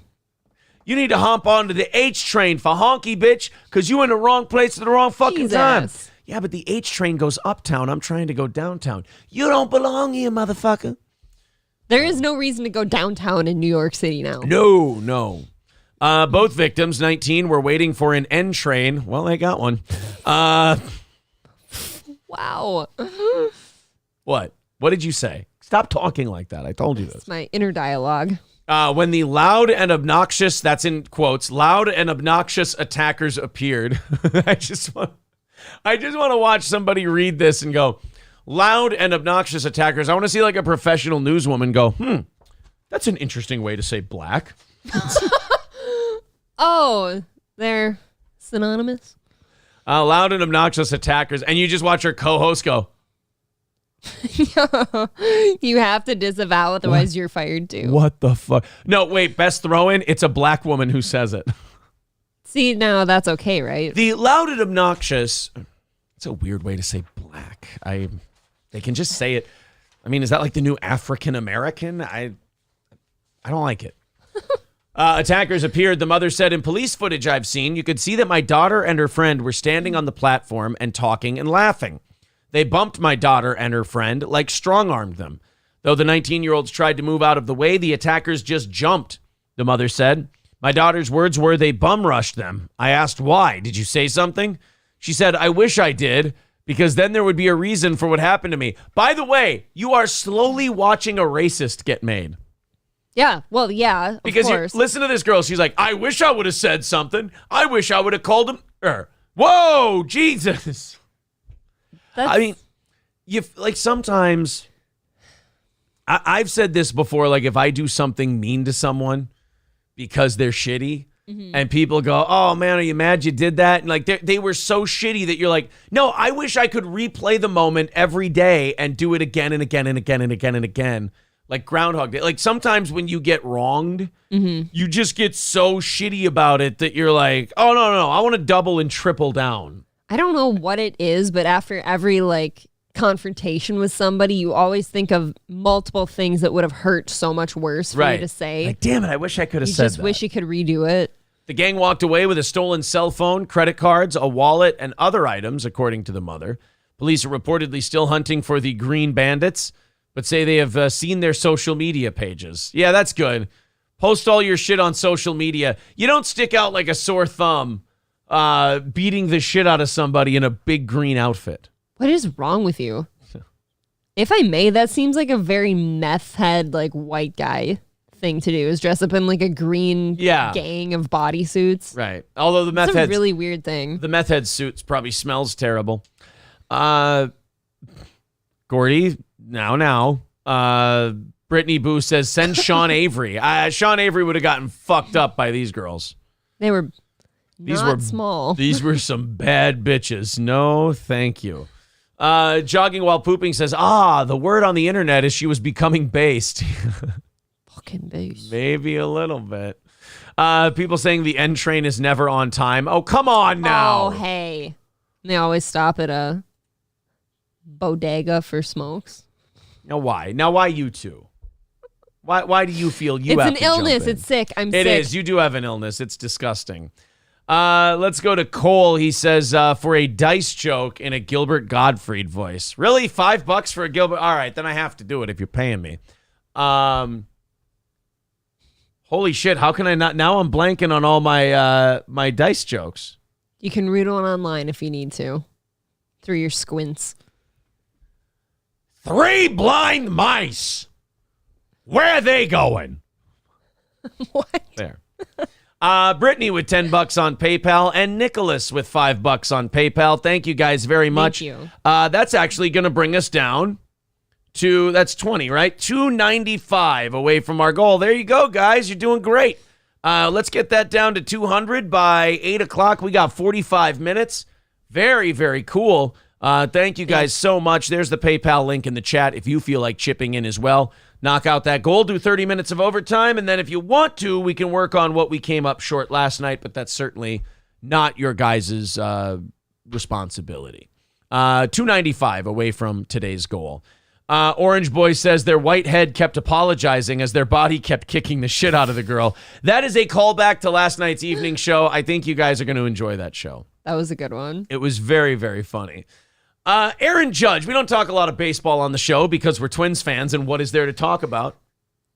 You need to hop onto the H train for honky, bitch, because you in the wrong place at the wrong fucking time. Yeah, but the H train goes uptown. I'm trying to go downtown. You don't belong here, motherfucker. There is no reason to go downtown in New York City now. No. Both victims, 19, were waiting for an N train. Well, they got one. Wow. What? What did you say? Stop talking like that. I told you this. It's my inner dialogue. When the loud and obnoxious, that's in quotes, loud and obnoxious attackers appeared. I just want to watch somebody read this and go, loud and obnoxious attackers. I want to see like a professional newswoman go, that's an interesting way to say black. Oh, they're synonymous? Loud and obnoxious attackers. And you just watch her co-host go. You have to disavow, otherwise you're fired too. What the fuck? No, wait, best throw-in, it's a black woman who says it. See, now that's okay, right? The loud and obnoxious, it's a weird way to say black. They can just say it. I mean, is that like the new African American? I don't like it. Attackers appeared. The mother said, in police footage I've seen, you could see that my daughter and her friend were standing on the platform and talking and laughing. They bumped my daughter and her friend, like strong-armed them. Though the 19-year-olds tried to move out of the way, the attackers just jumped, the mother said. My daughter's words were, they bum-rushed them. I asked why. Did you say something? She said, I wish I did, because then there would be a reason for what happened to me. By the way, you are slowly watching a racist get made. Yeah, well, yeah, of because course. Listen to this girl. She's like, I wish I would have said something. I wish I would have called him. Whoa, Jesus. I mean, sometimes I've said this before, like if I do something mean to someone because they're shitty and people go, oh man, are you mad you did that? And like they were so shitty that you're like, no, I wish I could replay the moment every day and do it again and again and again and again and again. Like Groundhog Day. Like sometimes when you get wronged, you just get so shitty about it that you're like, oh no, I want to double and triple down. I don't know what it is, but after every like confrontation with somebody, you always think of multiple things that would have hurt so much worse for you to say. Like, damn it, I wish I could have said that. You just wish you could redo it. The gang walked away with a stolen cell phone, credit cards, a wallet, and other items, according to the mother. Police are reportedly still hunting for the Green Bandits, but say they have seen their social media pages. Yeah, that's good. Post all your shit on social media. You don't stick out like a sore thumb beating the shit out of somebody in a big green outfit. What is wrong with you? If I may, that seems like a very meth head, like white guy thing to do, is dress up in like a green gang of bodysuits. Right. Although the meth head, really weird thing. The meth head suits probably smells terrible. Gordy, now, Brittany Boo says, send Sean Avery. Sean Avery would have gotten fucked up by these girls. They were These not were small. These were some bad bitches. No, thank you. Jogging while pooping says, the word on the internet is she was becoming based. Fucking base. Maybe a little bit. People saying the N train is never on time. Oh, come on now. Oh, hey. They always stop at a bodega for smokes. Now why you two? Why do you feel you it's have an to jump illness. in? It's sick. I'm It sick. is. You do have an illness. It's disgusting. Let's go to Cole. He says, for a dice joke in a Gilbert Gottfried voice. Really? $5 for a Gilbert? All right, then I have to do it if you're paying me. Holy shit, how can I not? Now I'm blanking on all my my dice jokes. You can read one online if you need to. Through your squints. 3 blind mice. Where are they going? What? There. Brittany with $10 on PayPal and Nicholas with $5 on PayPal. Thank you guys very much. Thank you. That's actually going to bring us down to, that's 20, right? 295 away from our goal. There you go, guys. You're doing great. Let's get that down to 200 by 8 o'clock. We got 45 minutes. Very, very cool. Thank you guys so much. There's the PayPal link in the chat if you feel like chipping in as well. Knock out that goal, do 30 minutes of overtime, and then if you want to, we can work on what we came up short last night, but that's certainly not your guys' responsibility. 295 away from today's goal. Orange Boy says their white head kept apologizing as their body kept kicking the shit out of the girl. That is a callback to last night's evening show. I think you guys are going to enjoy that show. That was a good one. It was very, very funny. Aaron Judge, we don't talk a lot of baseball on the show because we're Twins fans, and what is there to talk about?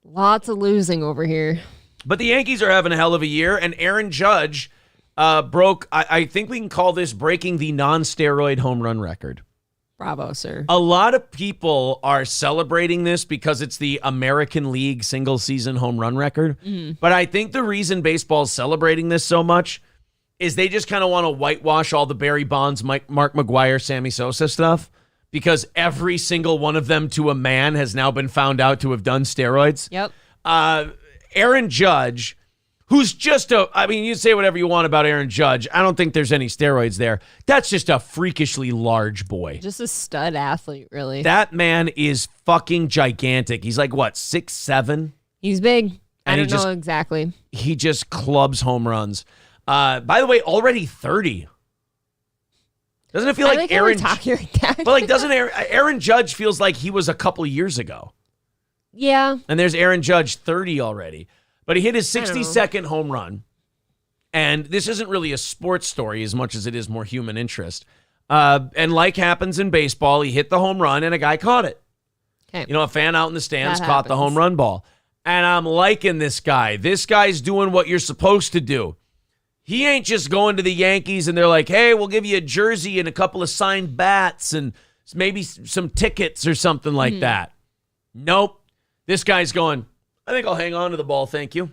Lots of losing over here. But the Yankees are having a hell of a year, and Aaron Judge broke, I think we can call this breaking the non-steroid home run record. Bravo, sir. A lot of people are celebrating this because it's the American League single-season home run record. Mm-hmm. But I think the reason baseball's celebrating this so much is they just kind of want to whitewash all the Barry Bonds, Mark McGwire, Sammy Sosa stuff because every single one of them to a man has now been found out to have done steroids. Yep. Aaron Judge, who's just you say whatever you want about Aaron Judge. I don't think there's any steroids there. That's just a freakishly large boy. Just a stud athlete, really. That man is fucking gigantic. He's like, what, 6'7"? He's big. And I don't know exactly. He just clubs home runs. By the way, already 30. Doesn't it feel like Aaron talking like that? But like, doesn't Aaron Judge feels like he was a couple years ago? Yeah. And there's Aaron Judge, 30 already. But he hit his 62nd home run. And this isn't really a sports story as much as it is more human interest. And like happens in baseball, he hit the home run and a guy caught it. Okay. You know, a fan out in the stands That caught the happens. home run ball. And I'm liking this guy. This guy's doing what you're supposed to do. He ain't just going to the Yankees and they're like, hey, we'll give you a jersey and a couple of signed bats and maybe some tickets or something like that. Nope. This guy's going, I think I'll hang on to the ball, thank you.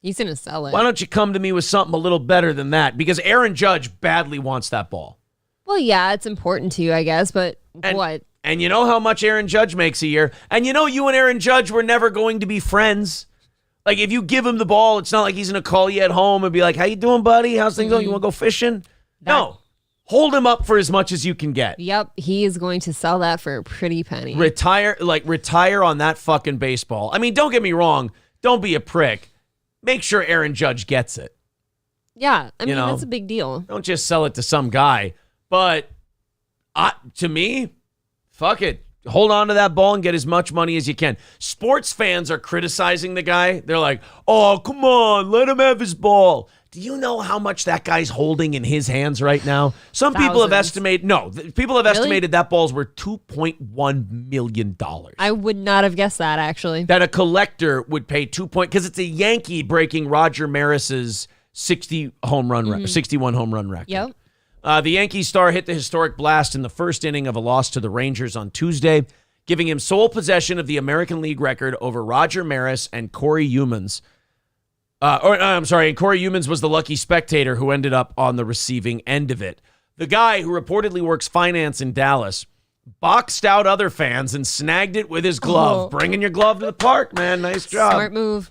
He's going to sell it. Why don't you come to me with something a little better than that? Because Aaron Judge badly wants that ball. Well, yeah, it's important to you, I guess, but what? And you know how much Aaron Judge makes a year? And you know you and Aaron Judge were never going to be friends. Like, if you give him the ball, it's not like he's going to call you at home and be like, how you doing, buddy? How's things going? You want to go fishing? No. Hold him up for as much as you can get. Yep, he is going to sell that for a pretty penny. Retire on that fucking baseball. I mean, don't get me wrong. Don't be a prick. Make sure Aaron Judge gets it. Yeah, I mean, know? that's a big deal. Don't just sell it to some guy. But to me, fuck it. Hold on to that ball and get as much money as you can. Sports fans are criticizing the guy. They're like, oh, come on, let him have his ball. Do you know how much that guy's holding in his hands right now? Some people have estimated, estimated that ball's worth $2.1 million. I would not have guessed that, actually. That a collector would pay because it's a Yankee breaking Roger Maris's 61 home run record. Yep. The Yankees star hit the historic blast in the first inning of a loss to the Rangers on Tuesday, giving him sole possession of the American League record over Roger Maris and Corey Humans. And Corey Humans was the lucky spectator who ended up on the receiving end of it. The guy who reportedly works finance in Dallas boxed out other fans and snagged it with his glove. Bringing your glove to the park, man. Nice job. Smart move.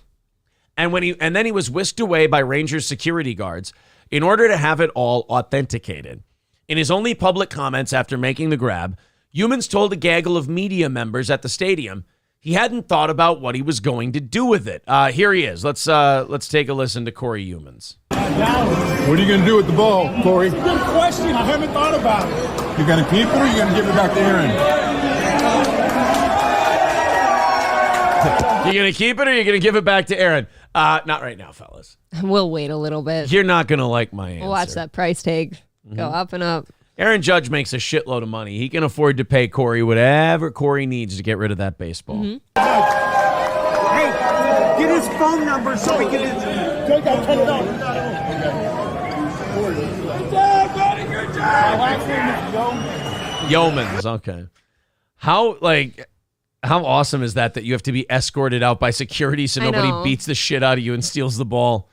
And then he was whisked away by Rangers security guards in order to have it all authenticated. In his only public comments after making the grab, Humans told a gaggle of media members at the stadium he hadn't thought about what he was going to do with it. Here he is. Let's take a listen to Corey Humans. What are you going to do with the ball, Corey? Good question. I haven't thought about it. You going to keep it or you going to give it back to Aaron? You going to keep it or you going to give it back to Aaron? Not right now, fellas. We'll wait a little bit. You're not going to like my answer. We'll watch that price tag go up and up. Aaron Judge makes a shitload of money. He can afford to pay Corey whatever Corey needs to get rid of that baseball. Hey, get his phone number so we can take out $10. Good job. My last name is Yeomans, okay. How awesome is that you have to be escorted out by security so nobody beats the shit out of you and steals the ball?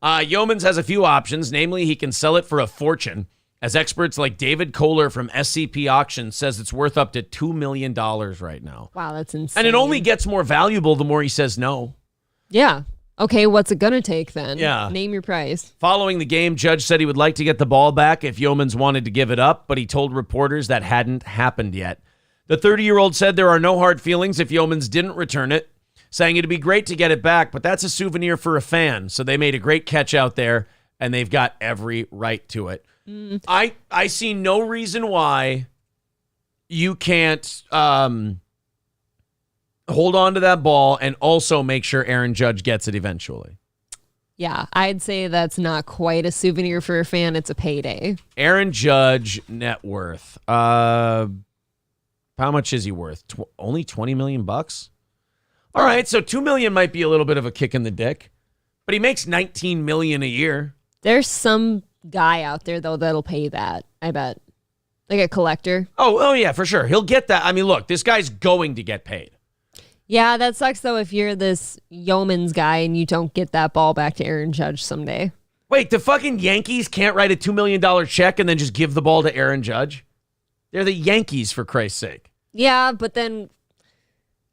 Yeomans has a few options. Namely, he can sell it for a fortune. As experts like David Kohler from SCP Auctions says it's worth up to $2 million right now. Wow, that's insane. And it only gets more valuable the more he says no. Yeah. Okay, what's it going to take then? Yeah. Name your price. Following the game, Judge said he would like to get the ball back if Yeomans wanted to give it up, but he told reporters that hadn't happened yet. The 30-year-old said there are no hard feelings if Yeomans didn't return it, saying it'd be great to get it back, but that's a souvenir for a fan, so they made a great catch out there, and they've got every right to it. I see no reason why you can't hold on to that ball and also make sure Aaron Judge gets it eventually. Yeah, I'd say that's not quite a souvenir for a fan. It's a payday. Aaron Judge net worth. How much is he worth? Only $20 million bucks? All right, so $2 million might be a little bit of a kick in the dick, but he makes $19 million a year. There's some guy out there though that'll pay that, I bet. Like a collector. Oh yeah, for sure. He'll get that. I mean, look, this guy's going to get paid. Yeah, that sucks though if you're this Yeomans guy and you don't get that ball back to Aaron Judge someday. Wait, the fucking Yankees can't write a $2 million check and then just give the ball to Aaron Judge? They're the Yankees, for Christ's sake. Yeah, but then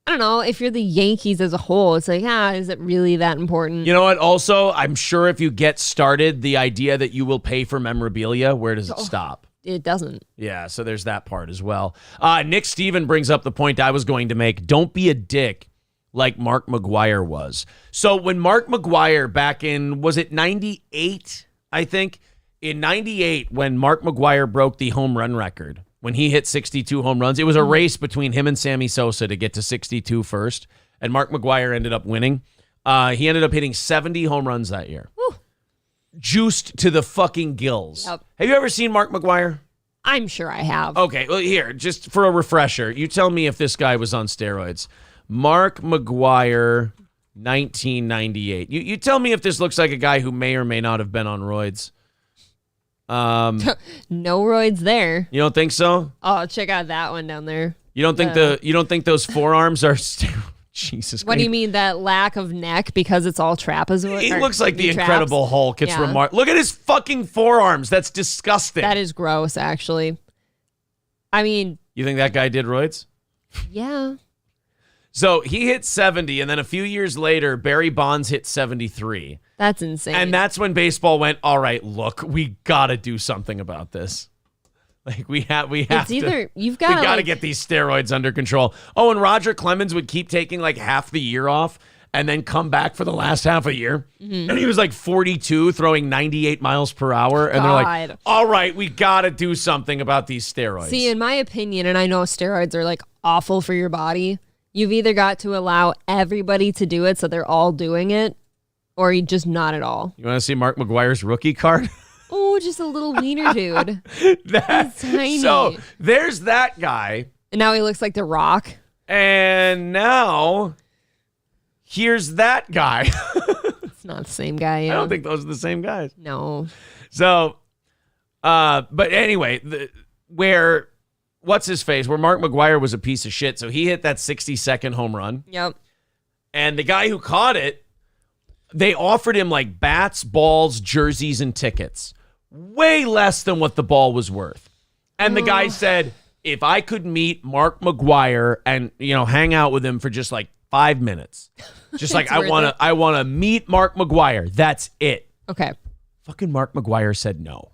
I don't know, if you're the Yankees as a whole, it's like, is it really that important? You know what? Also, I'm sure if you get started, the idea that you will pay for memorabilia, where does it stop? It doesn't. Yeah, so there's that part as well. Nick Steven brings up the point I was going to make. Don't be a dick like Mark McGwire was. So when Mark McGwire back in, was it 98, I think? In 98, when Mark McGwire broke the home run record, when he hit 62 home runs, it was a race between him and Sammy Sosa to get to 62 first, and Mark McGwire ended up winning. He ended up hitting 70 home runs that year. Woo. Juiced to the fucking gills. Yep. Have you ever seen Mark McGwire? I'm sure I have. Okay, well, here, just for a refresher, you tell me if this guy was on steroids. Mark McGwire, 1998. You tell me if this looks like a guy who may or may not have been on roids. No roids there. You don't think so? Oh, check out that one down there. You don't think those forearms are Jesus Christ. What do you mean, that lack of neck because it's all trapezoid? He looks like the Incredible Hulk. It's remarkable. Look at his fucking forearms. That's disgusting. That is gross, actually. I mean, you think that guy did roids? Yeah. So he hit 70, and then a few years later, Barry Bonds hit 73. That's insane. And that's when baseball went, all right, look, we got to do something about this. Like we have to get these steroids under control. Oh, and Roger Clemens would keep taking like half the year off and then come back for the last half a year. Mm-hmm. And he was like 42, throwing 98 miles per hour. And they're like, all right, we got to do something about these steroids. See, in my opinion, and I know steroids are like awful for your body, you've either got to allow everybody to do it so they're all doing it, or you just not at all. You want to see Mark McGwire's rookie card? Oh, just a little wiener dude. He's tiny. So there's that guy. And now he looks like The Rock. And now here's that guy. It's not the same guy. Yeah. I don't think those are the same guys. No. So, but anyway, what's his face? Where Mark McGwire was a piece of shit. So he hit that 60-second home run. Yep. And the guy who caught it, they offered him like bats, balls, jerseys, and tickets. Way less than what the ball was worth. And the guy said, if I could meet Mark McGuire and, hang out with him for just like 5 minutes, just like I want to meet Mark McGuire. That's it. Okay. Fucking Mark McGuire said no.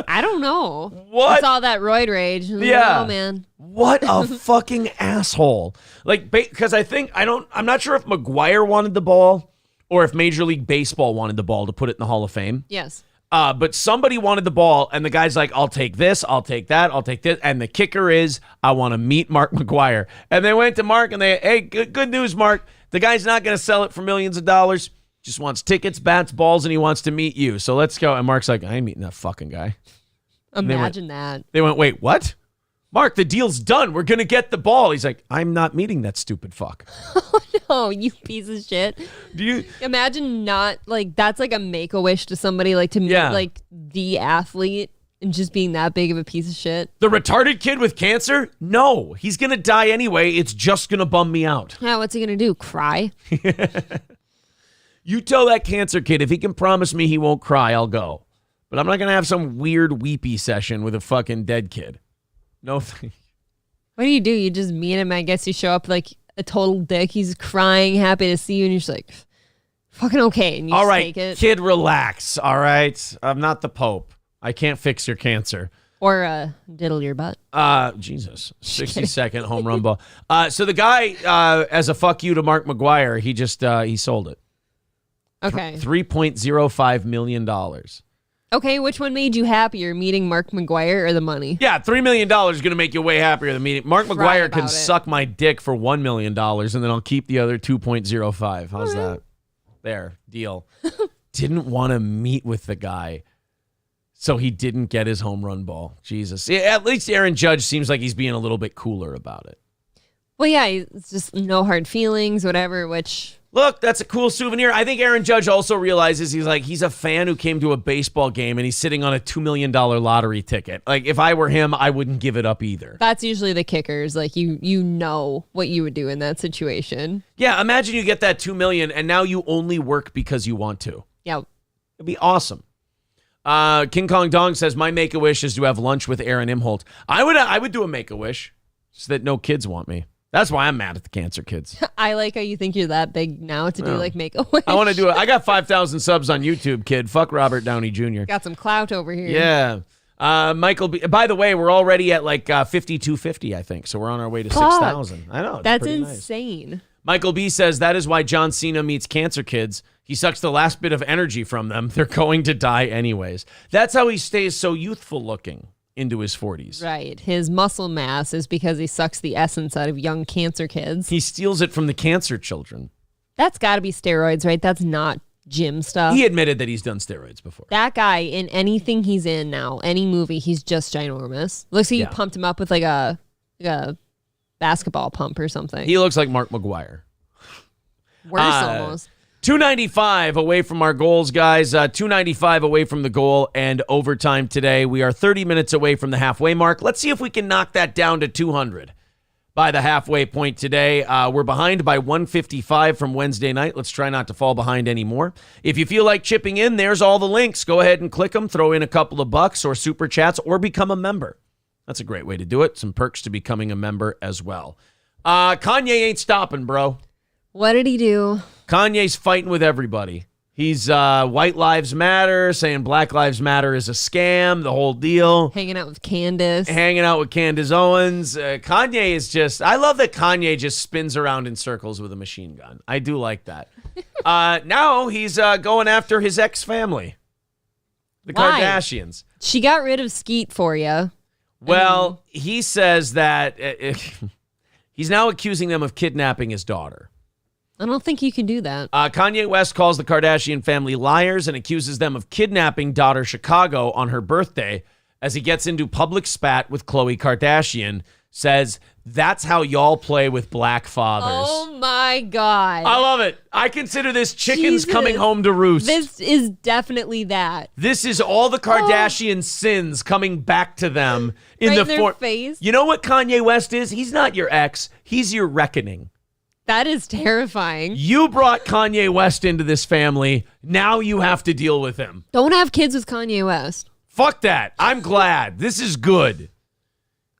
I don't know. What? It's all that roid rage. Yeah. Oh, man. What a fucking asshole. Like, because I'm not sure if McGuire wanted the ball or if Major League Baseball wanted the ball to put it in the Hall of Fame. Yes. But somebody wanted the ball, and the guy's like, I'll take this, I'll take that, I'll take this. And the kicker is, I want to meet Mark McGuire. And they went to Mark, and hey, good news, Mark. The guy's not going to sell it for millions of dollars. Just wants tickets, bats, balls, and he wants to meet you. So let's go. And Mark's like, I ain't meeting that fucking guy. Imagine that. They went, wait, what? Mark, the deal's done. We're going to get the ball. He's like, I'm not meeting that stupid fuck. Oh, no, you piece of shit. Do you imagine not, like, that's like a make-a-wish to somebody, like, to meet, like, the athlete and just being that big of a piece of shit? The retarded kid with cancer? No, he's going to die anyway. It's just going to bum me out. Yeah, what's he going to do? Cry? You tell that cancer kid, if he can promise me he won't cry, I'll go. But I'm not going to have some weird weepy session with a fucking dead kid. No thing. What do? You just meet him. I guess you show up like a total dick. He's crying, happy to see you, and you're just like, fucking okay. And you all just right, take it. Kid, relax. All right. I'm not the Pope. I can't fix your cancer. Or diddle your butt. Jesus. 60-second home run ball. So the guy, as a fuck you to Mark McGuire, he sold it. Okay. $3.05 million. Okay, which one made you happier, meeting Mark McGuire or the money? Yeah, $3 million is going to make you way happier than meeting. Mark McGuire can suck my dick for $1 million, and then I'll keep the other 2.05. How's that? There, deal. Didn't want to meet with the guy, so he didn't get his home run ball. Jesus. Yeah, at least Aaron Judge seems like he's being a little bit cooler about it. Well, yeah, it's just no hard feelings, whatever, which... Look, that's a cool souvenir. I think Aaron Judge also realizes he's a fan who came to a baseball game and he's sitting on a $2 million lottery ticket. Like, if I were him, I wouldn't give it up either. That's usually the kickers. Like, you know what you would do in that situation. Yeah, imagine you get that $2 million and now you only work because you want to. Yeah. It'd be awesome. King Kong Dong says, my make-a-wish is to have lunch with Aaron Imholt. I would do a make-a-wish so that no kids want me. That's why I'm mad at the cancer kids. I like how you think you're that big now to do like make-a-wish. I want to do it. I got 5,000 subs on YouTube, kid. Fuck Robert Downey Jr. Got some clout over here. Yeah. Michael B. By the way, we're already at like 5,250, I think. So we're on our way to 6,000. I know. That's insane. Nice. Michael B. says that is why John Cena meets cancer kids. He sucks the last bit of energy from them. They're going to die anyways. That's how he stays so youthful looking into his 40s. Right. His muscle mass is because he sucks the essence out of young cancer kids. He steals it from the cancer children. That's got to be steroids, right? That's not gym stuff. He admitted that he's done steroids before. That guy, in anything he's in now, any movie, he's just ginormous. Looks like you pumped him up with like a basketball pump or something. He looks like Mark McGuire. Worse almost. 295 away from our goals, guys. 295 away from the goal and overtime today. We are 30 minutes away from the halfway mark. Let's see if we can knock that down to 200 by the halfway point today. We're behind by 155 from Wednesday night. Let's try not to fall behind anymore. If you feel like chipping in, there's all the links. Go ahead and click them. Throw in a couple of bucks or super chats or become a member. That's a great way to do it. Some perks to becoming a member as well. Kanye ain't stopping, bro. What did he do? Kanye's fighting with everybody. He's White Lives Matter, saying Black Lives Matter is a scam, the whole deal. Hanging out with Candace. Owens. Kanye is just, I love that Kanye just spins around in circles with a machine gun. I do like that. Now he's going after his ex-family, the Why? Kardashians. She got rid of Skeet for you. Well, he says that he's now accusing them of kidnapping his daughter. I don't think you can do that. Kanye West calls the Kardashian family liars and accuses them of kidnapping daughter Chicago on her birthday as he gets into public spat with Khloe Kardashian. Says, that's how y'all play with black fathers. Oh, my God. I love it. I consider this chickens coming home to roost. This is definitely that. This is all the Kardashian sins coming back to them in their face. You know what Kanye West is? He's not your ex. He's your reckoning. That is terrifying. You brought Kanye West into this family. Now you have to deal with him. Don't have kids with Kanye West. Fuck that. I'm glad. This is good.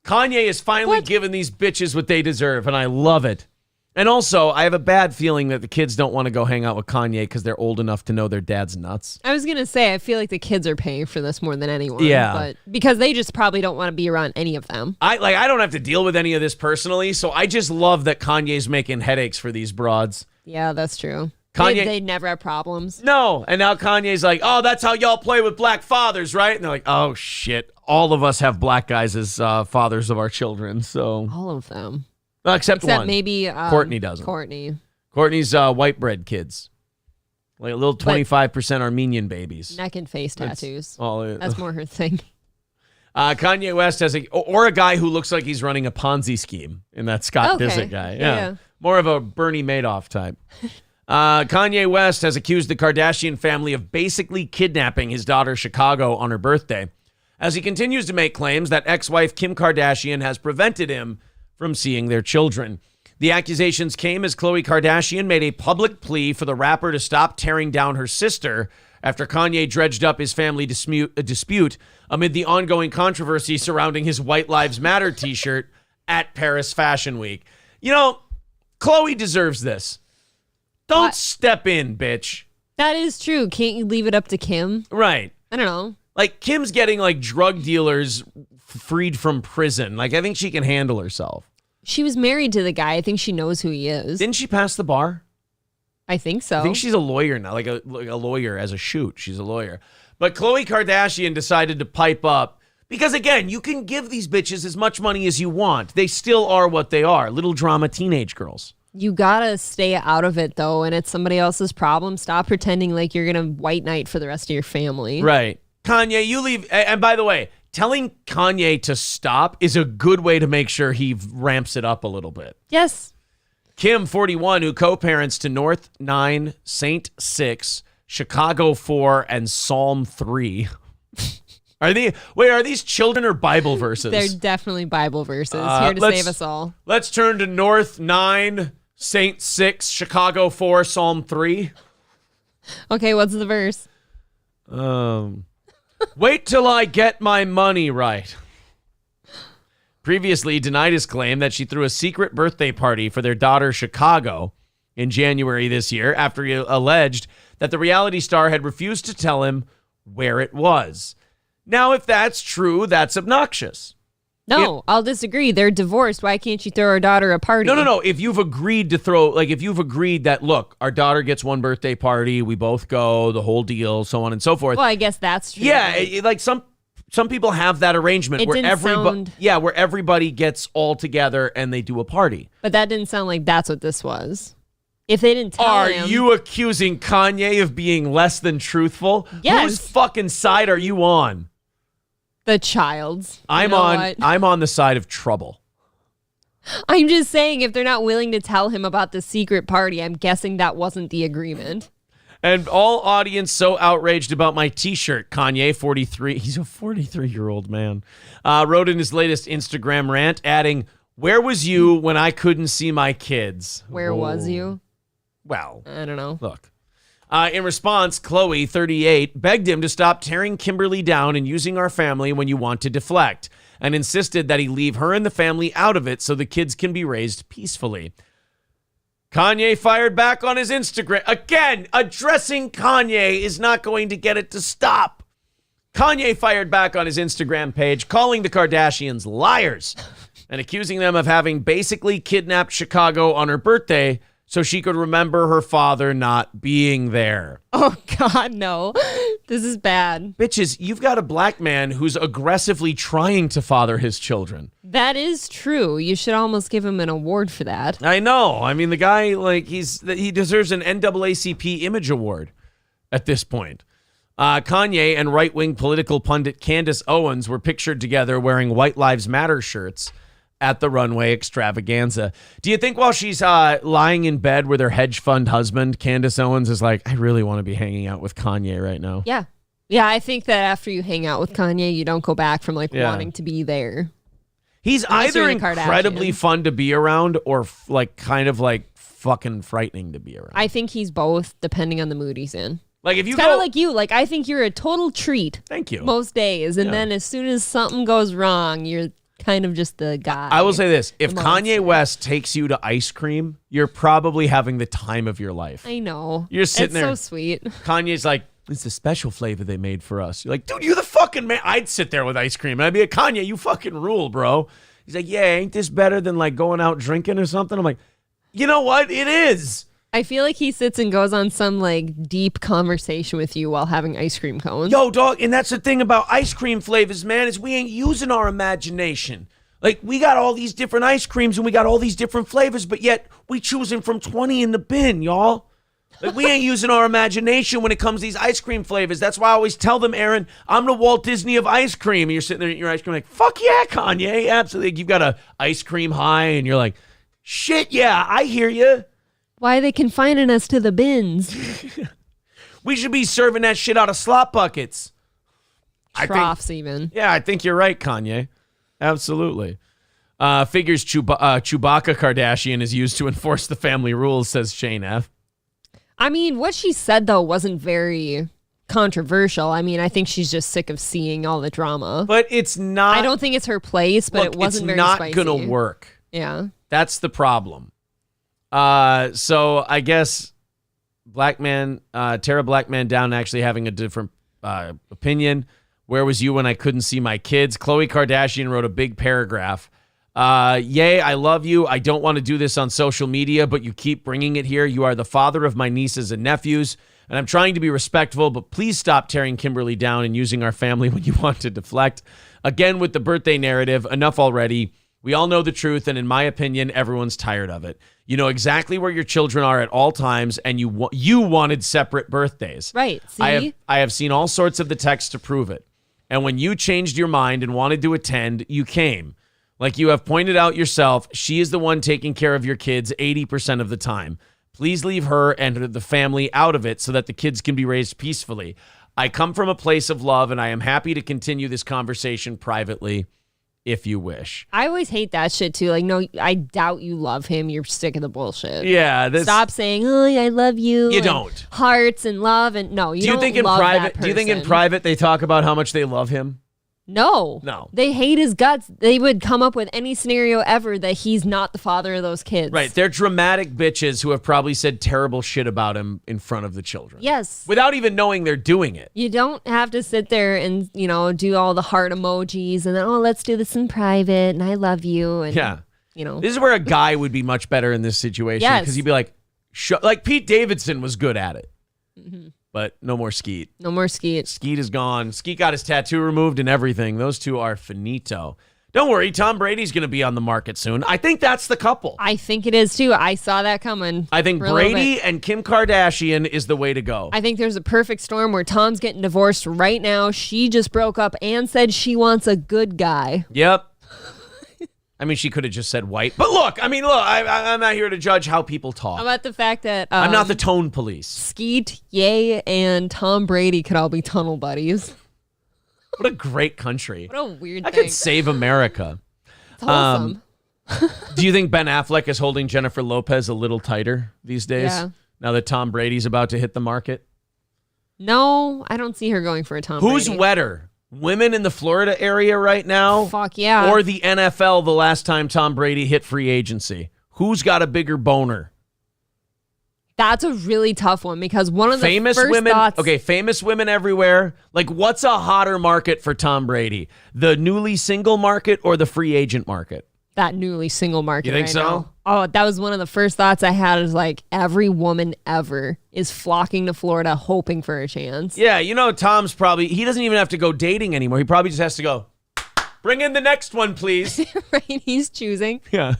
Kanye is finally giving these bitches what they deserve, and I love it. And also, I have a bad feeling that the kids don't want to go hang out with Kanye because they're old enough to know their dad's nuts. I was going to say, I feel like the kids are paying for this more than anyone. Yeah. But because they just probably don't want to be around any of them. I don't have to deal with any of this personally, so I just love that Kanye's making headaches for these broads. Yeah, that's true. Kanye, they never have problems. No. And now Kanye's like, oh, that's how y'all play with black fathers, right? And they're like, oh, shit. All of us have black guys as fathers of our children, so. All of them. Except one. Maybe Courtney doesn't. Courtney's white bread kids. Like a little 25% Armenian babies. Neck and face tattoos. That's That's more her thing. Kanye West has a guy who looks like he's running a Ponzi scheme in that Scott Disick guy. Yeah. More of a Bernie Madoff type. Kanye West has accused the Kardashian family of basically kidnapping his daughter Chicago on her birthday, as he continues to make claims that ex-wife Kim Kardashian has prevented him from seeing their children. The accusations came as Khloe Kardashian made a public plea for the rapper to stop tearing down her sister after Kanye dredged up his family dispute amid the ongoing controversy surrounding his White Lives Matter t-shirt at Paris Fashion Week. You know, Khloe deserves this. Don't step in, bitch. That is true. Can't you leave it up to Kim? Right. I don't know. Like, Kim's getting, like, drug dealers freed from prison. Like, I think she can handle herself. She was married to the guy. I think she knows who he is. Didn't she pass the bar? I think so. I think she's a lawyer now, like a lawyer as a shoot. She's a lawyer. But Khloe Kardashian decided to pipe up because, again, you can give these bitches as much money as you want. They still are what they are, little drama teenage girls. You gotta stay out of it, though, and it's somebody else's problem. Stop pretending like you're gonna white knight for the rest of your family. Right. Kanye, you leave. And by the way, telling Kanye to stop is a good way to make sure he ramps it up a little bit. Yes. Kim, 41, who co-parents to North 9, Saint 6, Chicago 4, and Psalm 3. Are these children or Bible verses? They're definitely Bible verses. Here to save us all. Let's turn to North 9, Saint 6, Chicago 4, Psalm 3. Okay, what's the verse? Wait till I get my money right. Previously denied his claim that she threw a secret birthday party for their daughter Chicago in January this year after he alleged that the reality star had refused to tell him where it was. Now, if that's true, that's obnoxious. No, I'll disagree. They're divorced. Why can't you throw her daughter a party? No. If you've agreed to if you've agreed that, look, our daughter gets one birthday party, we both go, the whole deal, so on and so forth. Well, I guess that's true. Yeah, like some people have that arrangement where everybody gets all together and they do a party. But that didn't sound like that's what this was. If they didn't tell him. Are you accusing Kanye of being less than truthful? Yes. Whose fucking side are you on? The child's. I'm on the side of trouble. I'm just saying, if they're not willing to tell him about the secret party, I'm guessing that wasn't the agreement. And all audience so outraged about my t-shirt, Kanye, 43, he's a 43-year-old man, wrote in his latest Instagram rant, adding, "Where was you when I couldn't see my kids?" Where was you? Well, I don't know. Look. In response, Khloe, 38, begged him to stop tearing Kimberly down and using our family when you want to deflect, and insisted that he leave her and the family out of it so the kids can be raised peacefully. Kanye fired back on his Instagram. Again, addressing Kanye is not going to get it to stop. Kanye fired back on his Instagram page, calling the Kardashians liars and accusing them of having basically kidnapped Chicago on her birthday so she could remember her father not being there. Oh, God, no. This is bad. Bitches, you've got a black man who's aggressively trying to father his children. That is true. You should almost give him an award for that. I know. I mean, the guy, like, he deserves an NAACP Image Award at this point. Kanye and right-wing political pundit Candace Owens were pictured together wearing White Lives Matter shirts at the runway extravaganza. Do you think while she's lying in bed with her hedge fund husband, Candace Owens is like, I really want to be hanging out with Kanye right now? Yeah. Yeah, I think that after you hang out with Kanye, you don't go back from wanting to be there. He's either incredibly fun to be around or kind of fucking frightening to be around. I think he's both, depending on the mood he's in. Like if you It's kind go, of like you. Like I think you're a total treat. Thank you. Most days, and Yeah. then as soon as something goes wrong, you're kind of just the guy. I will say this: if The Kanye monster. West takes you to ice cream, you're probably having the time of your life. I know. You're sitting it's there. so sweet. Kanye's like, it's a special flavor they made for us. You're like, dude, you're the fucking man. I'd sit there with ice cream and I'd be like, Kanye, you fucking rule, bro. He's like, yeah, ain't this better than like going out drinking or something? I'm like, you know what? It is. I feel like he sits and goes on some like deep conversation with you while having ice cream cones. Yo, dog, and that's the thing about ice cream flavors, man, is we ain't using our imagination. Like, we got all these different ice creams and we got all these different flavors, but yet we choosing from 20 in the bin, y'all. Like, we ain't using our imagination when it comes to these ice cream flavors. That's why I always tell them, Aaron, I'm the Walt Disney of ice cream. And you're sitting there eating your ice cream like, fuck yeah, Kanye. Absolutely. Like, you've got a ice cream high and you're like, shit, yeah, I hear you. Why are they confining us to the bins? We should be serving that shit out of slop buckets. Troughs even. Yeah, I think you're right, Kanye. Absolutely. Figures Chewbacca Kardashian is used to enforce the family rules, says Shane F. I mean, what she said, though, wasn't very controversial. I mean, I think she's just sick of seeing all the drama. But it's not. I don't think it's her place, but Look, it wasn't very it's not spicy. going to work. Yeah. That's the problem. So I guess Tara Blackman Down actually having a different opinion. Where was you when I couldn't see my kids? Khloe Kardashian wrote a big paragraph. Yay, I love you. I don't want to do this on social media, but you keep bringing it here. You are the father of my nieces and nephews, and I'm trying to be respectful, but please stop tearing Kimberly down and using our family when you want to deflect. Again, with the birthday narrative, enough already. We all know the truth, and in my opinion, everyone's tired of it. You know exactly where your children are at all times, and you wanted separate birthdays. Right. See? I have seen all sorts of the texts to prove it. And when you changed your mind and wanted to attend, you came. Like you have pointed out yourself, she is the one taking care of your kids 80% of the time. Please leave her and the family out of it so that the kids can be raised peacefully. I come from a place of love, and I am happy to continue this conversation privately if you wish. I always hate that shit, too. Like, no, I doubt you love him. You're sick of the bullshit. Yeah. Stop saying, oh, I love you. You and don't. Hearts and love. And no, you don't think in love private? that Do you think in person. private they talk about how much they love him? No. No. They hate his guts. They would come up with any scenario ever that he's not the father of those kids. Right. They're dramatic bitches who have probably said terrible shit about him in front of the children. Yes. Without even knowing they're doing it. You don't have to sit there and, do all the heart emojis and then, oh, let's do this in private and I love you. And, Yeah. This is where a guy would be much better in this situation. Yes. Because he'd be like, like Pete Davidson was good at it. Mm-hmm. But no more Skeet. No more Skeet. Skeet is gone. Skeet got his tattoo removed and everything. Those two are finito. Don't worry, Tom Brady's going to be on the market soon. I think that's the couple. I think it is too. I saw that coming. I think for a little Brady bit. and Kim Kardashian is the way to go. I think there's a perfect storm where Tom's getting divorced right now. She just broke up and said she wants a good guy. Yep. I mean, she could have just said white. But look, I'm not here to judge how people talk. How about the fact that I'm not the tone police. Skeet, Ye, and Tom Brady could all be tunnel buddies. What a great country. What a weird I thing. could save America. It's wholesome. Do you think Ben Affleck is holding Jennifer Lopez a little tighter these days? Yeah. Now that Tom Brady's about to hit the market? No, I don't see her going for a Tom Who's Brady. wetter? Women in the Florida area right now? Fuck yeah. Or the NFL the last time Tom Brady hit free agency? Who's got a bigger boner? That's a really tough one because one of the Famous first women. thoughts... Okay, famous women everywhere. Like, what's a hotter market for Tom Brady? The newly single market or the free agent market? That newly single market. You think right so? now. Oh, that was one of the first thoughts I had is like every woman ever is flocking to Florida hoping for a chance. Yeah, Tom's probably, he doesn't even have to go dating anymore. He probably just has to go, bring in the next one, please. Right? He's choosing. Yeah.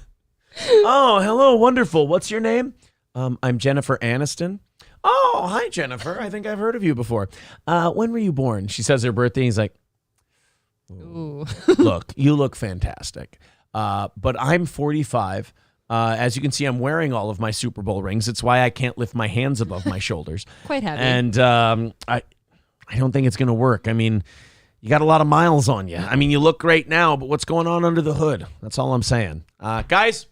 Oh, hello, wonderful. What's your name? I'm Jennifer Aniston. Oh, hi, Jennifer. I think I've heard of you before. When were you born? She says her birthday. He's like, Ooh. look, you look fantastic. But I'm 45. As you can see, I'm wearing all of my Super Bowl rings. It's why I can't lift my hands above my shoulders. Quite heavy. And I don't think it's going to work. I mean, you got a lot of miles on you. I mean, you look great now, but what's going on under the hood? That's all I'm saying. Guys,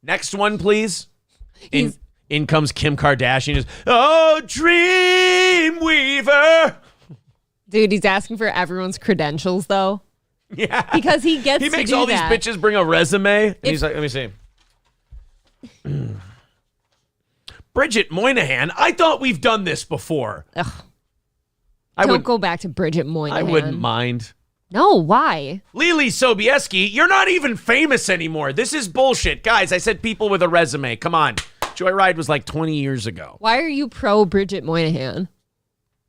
next one, please. In comes Kim Kardashian. Just, oh, Dreamweaver. Dude, he's asking for everyone's credentials, though. Yeah. Because he gets He to makes do all that. these bitches bring a resume. And he's like, let me see. Bridget Moynihan. I thought we've done this before. Ugh. I Don't would go back to Bridget Moynihan. I wouldn't mind. No, why? Lily Sobieski, you're not even famous anymore. This is bullshit. Guys, I said people with a resume. Come on. Joyride was like 20 years ago. Why are you pro Bridget Moynihan?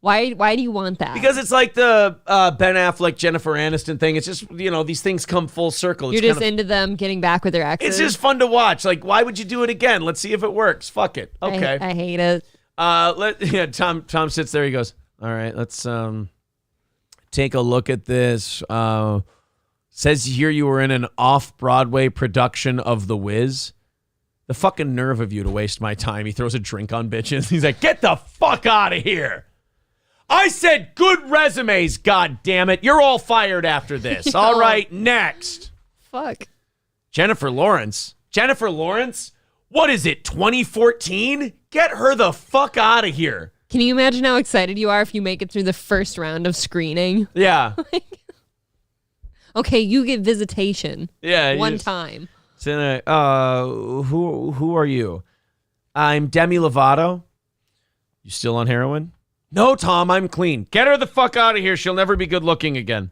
Why do you want that? Because it's like the Ben Affleck, Jennifer Aniston thing. It's just, these things come full circle. You're just into them getting back with their exes? It's just fun to watch. Like, why would you do it again? Let's see if it works. Fuck it. Okay. I hate it. Tom sits there. He goes, all right, let's take a look at this. Says here you were in an off-Broadway production of The Wiz. The fucking nerve of you to waste my time. He throws a drink on bitches. He's like, get the fuck out of here. I said good resumes, god damn it. You're all fired after this. All right, next. Fuck. Jennifer Lawrence. What is it, 2014? Get her the fuck out of here. Can you imagine how excited you are if you make it through the first round of screening? Yeah. Okay, you get visitation. Yeah. One time. Who are you? I'm Demi Lovato. You still on heroin? No, Tom, I'm clean. Get her the fuck out of here. She'll never be good looking again.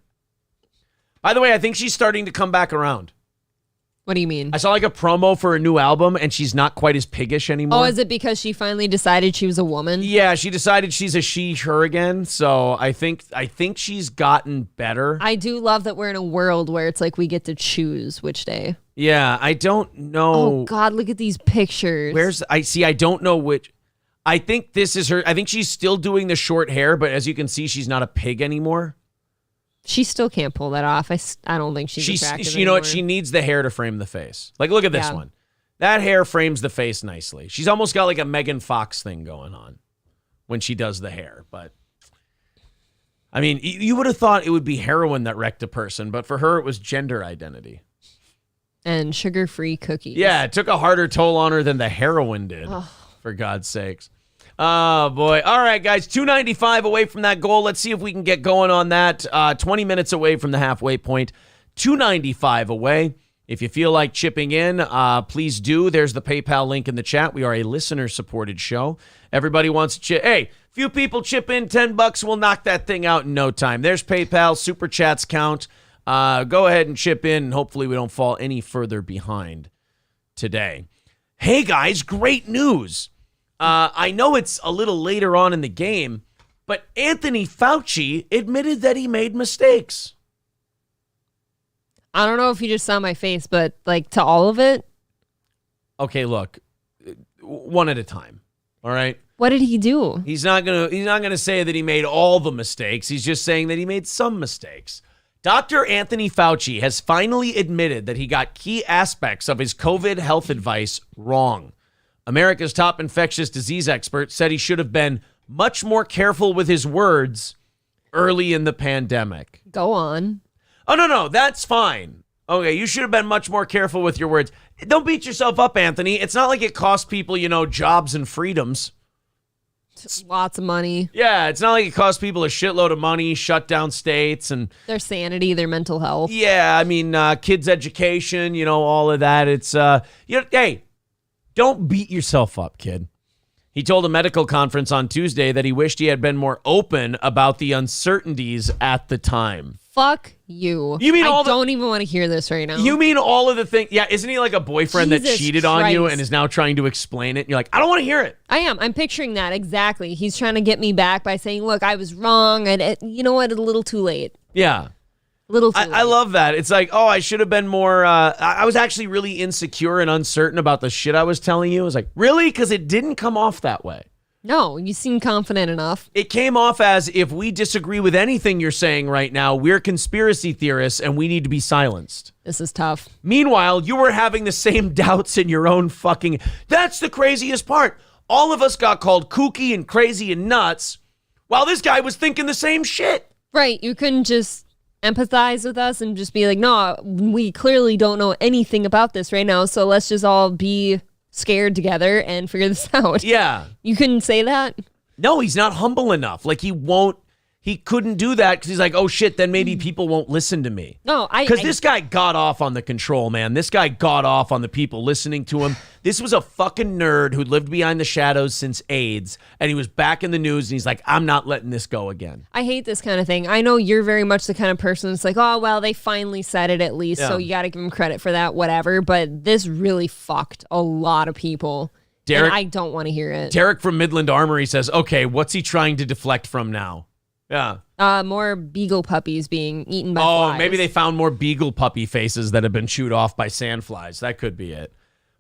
By the way, I think she's starting to come back around. What do you mean? I saw like a promo for a new album, and she's not quite as piggish anymore. Oh, is it because she finally decided she was a woman? Yeah, she decided she's a she, her again. So I think she's gotten better. I do love that we're in a world where it's like we get to choose which day. Yeah, I don't know. Oh God, look at these pictures. I don't know which. I think this is her. I think she's still doing the short hair, but as you can see, she's not a pig anymore. She still can't pull that off. I don't think she's attractive You know what? anymore. She needs the hair to frame the face. Like, look at this one. That hair frames the face nicely. She's almost got like a Megan Fox thing going on when she does the hair. But, I mean, you would have thought it would be heroin that wrecked a person, but for her, it was gender identity. And sugar-free cookies. Yeah, it took a harder toll on her than the heroin did, for God's sakes. Oh, boy. All right, guys, 295 away from that goal. Let's see if we can get going on that. 20 minutes away from the halfway point. 295 away. If you feel like chipping in, please do. There's the PayPal link in the chat. We are a listener-supported show. Everybody wants to chip. Hey, few people chip in $10. We'll knock that thing out in no time. There's PayPal. Super Chats count. Go ahead and chip in, and hopefully we don't fall any further behind today. Hey, guys, great news. I know it's a little later on in the game, but Anthony Fauci admitted that he made mistakes. I don't know if you just saw my face, but like to all of it. Okay, look, one at a time. All right. What did he do? He's not gonna say that he made all the mistakes. He's just saying that he made some mistakes. Dr. Anthony Fauci has finally admitted that he got key aspects of his COVID health advice wrong. America's top infectious disease expert said he should have been much more careful with his words early in the pandemic. Go on. Oh, no, that's fine. Okay, you should have been much more careful with your words. Don't beat yourself up, Anthony. It's not like it cost people, jobs and freedoms. Lots of money. Yeah, it's not like it cost people a shitload of money, shut down states, and their sanity, their mental health. Yeah, I mean, kids' education, all of that. It's, hey, don't beat yourself up, kid. He told a medical conference on Tuesday that he wished he had been more open about the uncertainties at the time. Fuck you. You mean I don't even want to hear this right now. You mean all of the things? Yeah, isn't he like a boyfriend that Jesus cheated on you Christ. and is now trying to explain it? And you're like, I don't want to hear it. I am. I'm picturing that exactly. He's trying to get me back by saying, look, I was wrong. And you know what? A little too late. Yeah. Little too late. I love that. It's like, oh, I should have been more, I was actually really insecure and uncertain about the shit I was telling you. I was like, really? Because it didn't come off that way. No, you seem confident enough. It came off as if we disagree with anything you're saying right now, we're conspiracy theorists and we need to be silenced. This is tough. Meanwhile, you were having the same doubts in your own fucking... That's the craziest part. All of us got called kooky and crazy and nuts while this guy was thinking the same shit. Right. You couldn't just empathize with us and just be like, no, we clearly don't know anything about this right now, so let's just all be scared together and figure this out. Yeah. You couldn't say that? No, he's not humble enough. Like he couldn't do that because he's like, oh shit, then maybe people won't listen to me. No, Because this guy got off on the control, man. This guy got off on the people listening to him. This was a fucking nerd who lived behind the shadows since AIDS, and he was back in the news, and he's like, I'm not letting this go again. I hate this kind of thing. I know you're very much the kind of person that's like, oh, well, they finally said it at least, so you got to give them credit for that, whatever. But this really fucked a lot of people. Derek, and I don't want to hear it. Derek from Midland Armory says, okay, what's he trying to deflect from now? Yeah. More beagle puppies being eaten by flies. Maybe they found more beagle puppy faces that have been chewed off by sandflies. That could be it.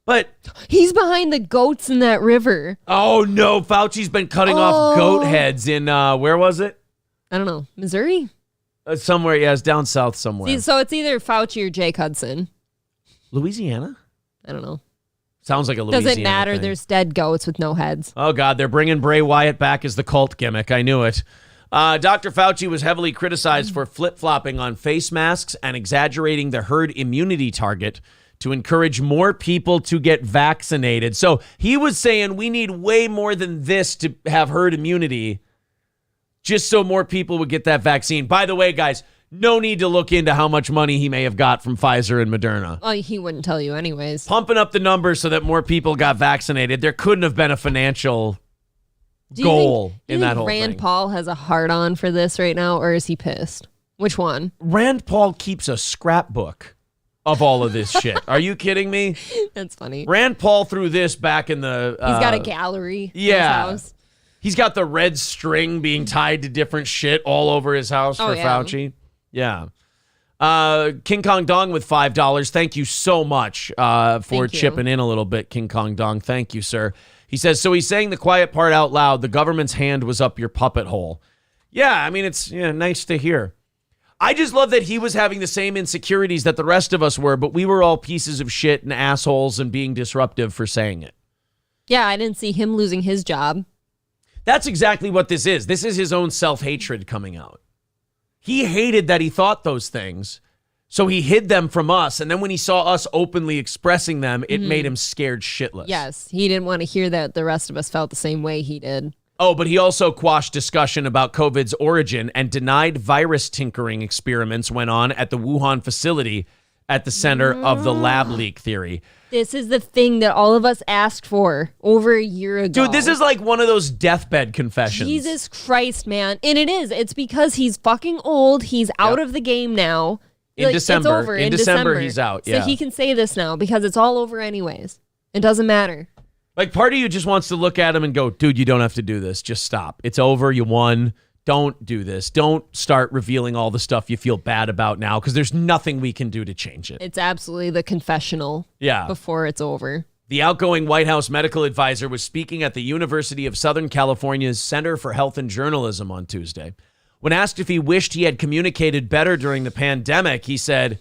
But he's behind the goats in that river. Oh no, Fauci's been cutting off goat heads in where was it? I don't know, Missouri? Somewhere, yeah, it's down south somewhere. See, so it's either Fauci or Jake Hudson. Louisiana? I don't know. Sounds like a Louisiana Doesn't matter. thing. There's dead goats with no heads. Oh God, they're bringing Bray Wyatt back as the cult gimmick. I knew it. Dr. Fauci was heavily criticized for flip-flopping on face masks and exaggerating the herd immunity target to encourage more people to get vaccinated. So he was saying we need way more than this to have herd immunity just so more people would get that vaccine. By the way, guys, no need to look into how much money he may have got from Pfizer and Moderna. Oh, he wouldn't tell you anyways. Pumping up the numbers so that more people got vaccinated. There couldn't have been a financial goal in that whole Rand thing. Paul has a hard-on for this right now, or is he pissed? Which one? Rand Paul keeps a scrapbook of all of this shit. Are you kidding me? That's funny. Rand Paul threw this back in the... He's got a gallery in his Yeah. house. He's got the red string being tied to different shit all over his house for Fauci. Yeah. King Kong Dong with $5. Thank you so much for chipping in a little bit, King Kong Dong. Thank you, sir. He says, so he's saying the quiet part out loud, the government's hand was up your puppet hole. Yeah, I mean, it's nice to hear. I just love that he was having the same insecurities that the rest of us were, but we were all pieces of shit and assholes and being disruptive for saying it. Yeah, I didn't see him losing his job. That's exactly what this is. This is his own self-hatred coming out. He hated that he thought those things, so he hid them from us. And then when he saw us openly expressing them, it made him scared shitless. Yes, he didn't want to hear that the rest of us felt the same way he did. Oh, but he also quashed discussion about COVID's origin and denied virus tinkering experiments went on at the Wuhan facility at the center of the lab leak theory. This is the thing that all of us asked for over a year ago. Dude, this is like one of those deathbed confessions. Jesus Christ, man. And it is. It's because he's fucking old. He's out of the game now. In December. It's over. In December, he's out. Yeah. So he can say this now because it's all over anyways. It doesn't matter. Like, part of you just wants to look at him and go, dude, you don't have to do this. Just stop. It's over. You won. Don't do this. Don't start revealing all the stuff you feel bad about now because there's nothing we can do to change it. It's absolutely the confessional before it's over. The outgoing White House medical advisor was speaking at the University of Southern California's Center for Health and Journalism on Tuesday. When asked if he wished he had communicated better during the pandemic, he said,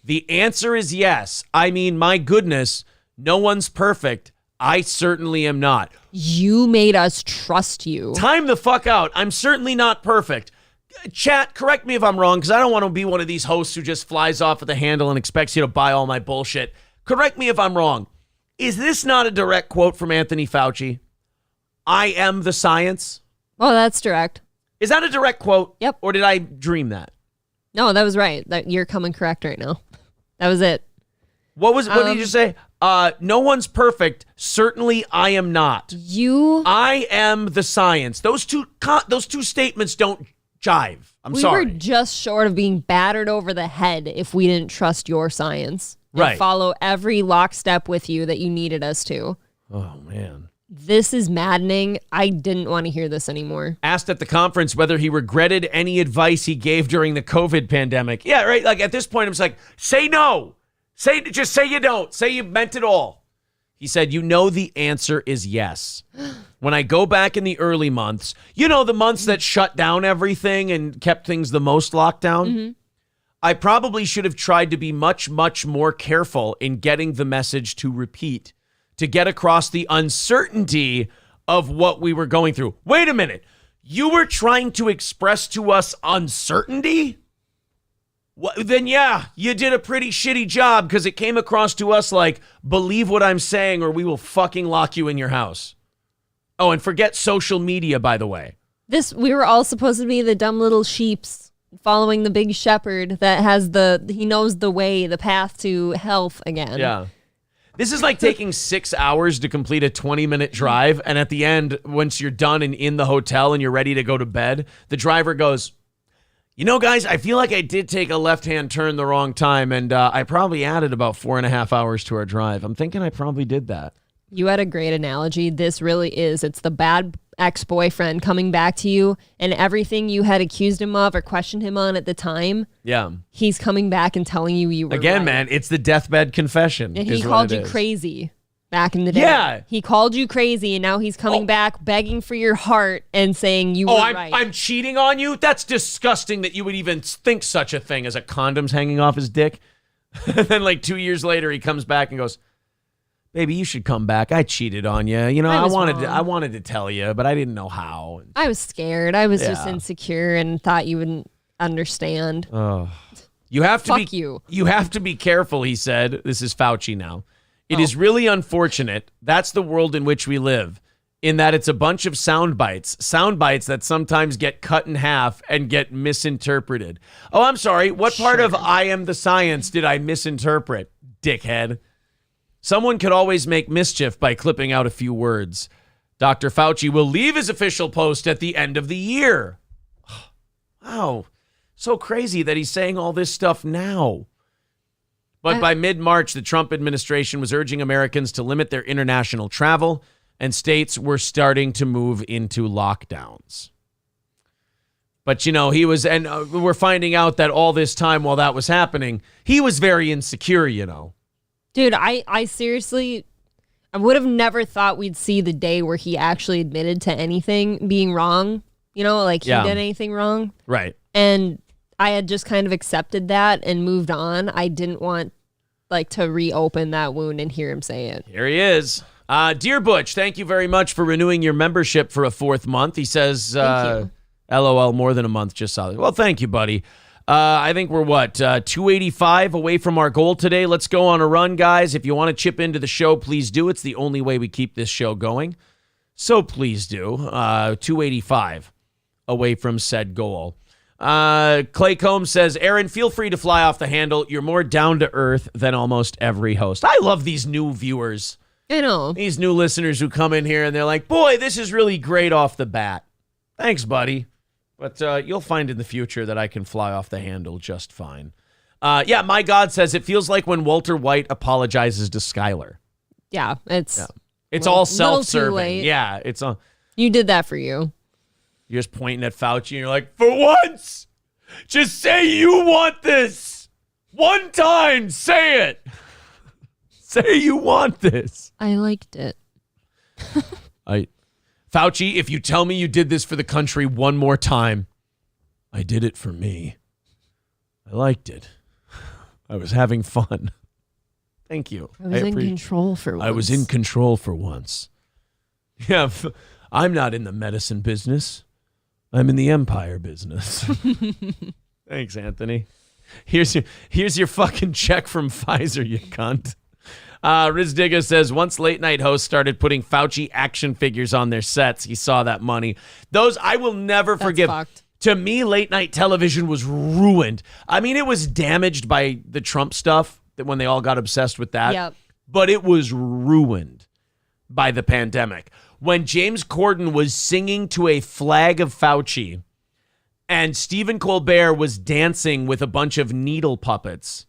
"The answer is yes. I mean, my goodness, no one's perfect. I certainly am not." You made us trust you. Time the fuck out. I'm certainly not perfect. Chat, correct me if I'm wrong, because I don't want to be one of these hosts who just flies off at the handle and expects you to buy all my bullshit. Correct me if I'm wrong. Is this not a direct quote from Anthony Fauci? I am the science. Oh, that's direct. Is that a direct quote? Yep. Or did I dream that? No, that was right. You're coming correct right now. That was it. What did you just say? No one's perfect. Certainly I am not. I am the science. Those two statements don't jive. I'm sorry. We were just short of being battered over the head if we didn't trust your science. Right. And follow every lockstep with you that you needed us to. Oh, man. This is maddening. I didn't want to hear this anymore. Asked at the conference whether he regretted any advice he gave during the COVID pandemic. Yeah, right. Like at this point, I'm just like, say no. Just say you don't. Say you meant it all. He said, the answer is yes. When I go back in the early months, the months that shut down everything and kept things the most locked down, I probably should have tried to be much, much more careful in getting the message to repeat, to get across the uncertainty of what we were going through. Wait a minute. You were trying to express to us uncertainty? Then yeah, you did a pretty shitty job because it came across to us like, believe what I'm saying or we will fucking lock you in your house. Oh, and forget social media, by the way. We were all supposed to be the dumb little sheeps following the big shepherd that has he knows the way, the path to health again. Yeah. This is like taking 6 hours to complete a 20-minute drive, and at the end, once you're done and in the hotel and you're ready to go to bed, the driver goes, you know, guys, I feel like I did take a left-hand turn the wrong time, and I probably added about 4.5 hours to our drive. I'm thinking I probably did that. You had a great analogy. This really is. It's the bad ex-boyfriend coming back to you, and everything you had accused him of or questioned him on at the time. Yeah. He's coming back and telling you were Again, right. man, it's the deathbed confession. And he called you crazy back in the day. Yeah. He called you crazy, and now he's coming back begging for your heart and saying you were right. I'm cheating on you? That's disgusting that you would even think such a thing as a condom's hanging off his dick. And then like 2 years later, he comes back and goes, baby, you should come back. I cheated on you. You know, I wanted to tell you, but I didn't know how. I was scared. I was just insecure and thought you wouldn't understand. Oh. You have to Fuck you. You have to be careful, he said. This is Fauci now. It is really unfortunate. That's the world in which we live, in that it's a bunch of sound bites that sometimes get cut in half and get misinterpreted. Oh, I'm sorry. What part of I am the science did I misinterpret, dickhead? Someone could always make mischief by clipping out a few words. Dr. Fauci will leave his official post at the end of the year. Wow. So crazy that he's saying all this stuff now. But by mid-March, the Trump administration was urging Americans to limit their international travel, and states were starting to move into lockdowns. But, you know, we're finding out that all this time while that was happening, he was very insecure, you know. Dude, I seriously, I would have never thought we'd see the day where he actually admitted to anything being wrong. You know, like he did anything wrong. Right. And I had just kind of accepted that and moved on. I didn't want to reopen that wound and hear him say it. Here he is. Dear Butch, thank you very much for renewing your membership for a 4th month. He says, LOL, more than a month, just solid. Well, thank you, buddy. I think we're 285 away from our goal today. Let's go on a run, guys. If you want to chip into the show, please do. It's the only way we keep this show going. So please do. 285 away from said goal. Clay Combs says, Aaron, feel free to fly off the handle. You're more down to earth than almost every host. I love these new viewers. I know. These new listeners who come in here and they're like, boy, this is really great off the bat. Thanks, buddy. But you'll find in the future that I can fly off the handle just fine. My God says it feels like when Walter White apologizes to Skyler. Yeah, it's all self-serving. Too late. Yeah, it's all. You did that for you. You're just pointing at Fauci and you're like, for once, just say you want this. One time, say it. Say you want this. I liked it. Fauci, if you tell me you did this for the country one more time, I did it for me. I liked it. I was having fun. Thank you. I was in control for once. I was in control for once. Yeah, I'm not in the medicine business. I'm in the empire business. Thanks, Anthony. Here's your fucking check from Pfizer, you cunt. Riz Digga says, once late night hosts started putting Fauci action figures on their sets, he saw that money. Those I will never forgive. Fucked. To me, late night television was ruined. I mean, it was damaged by the Trump stuff, that when they all got obsessed with that. Yep. But it was ruined by the pandemic. When James Corden was singing to a flag of Fauci and Stephen Colbert was dancing with a bunch of needle puppets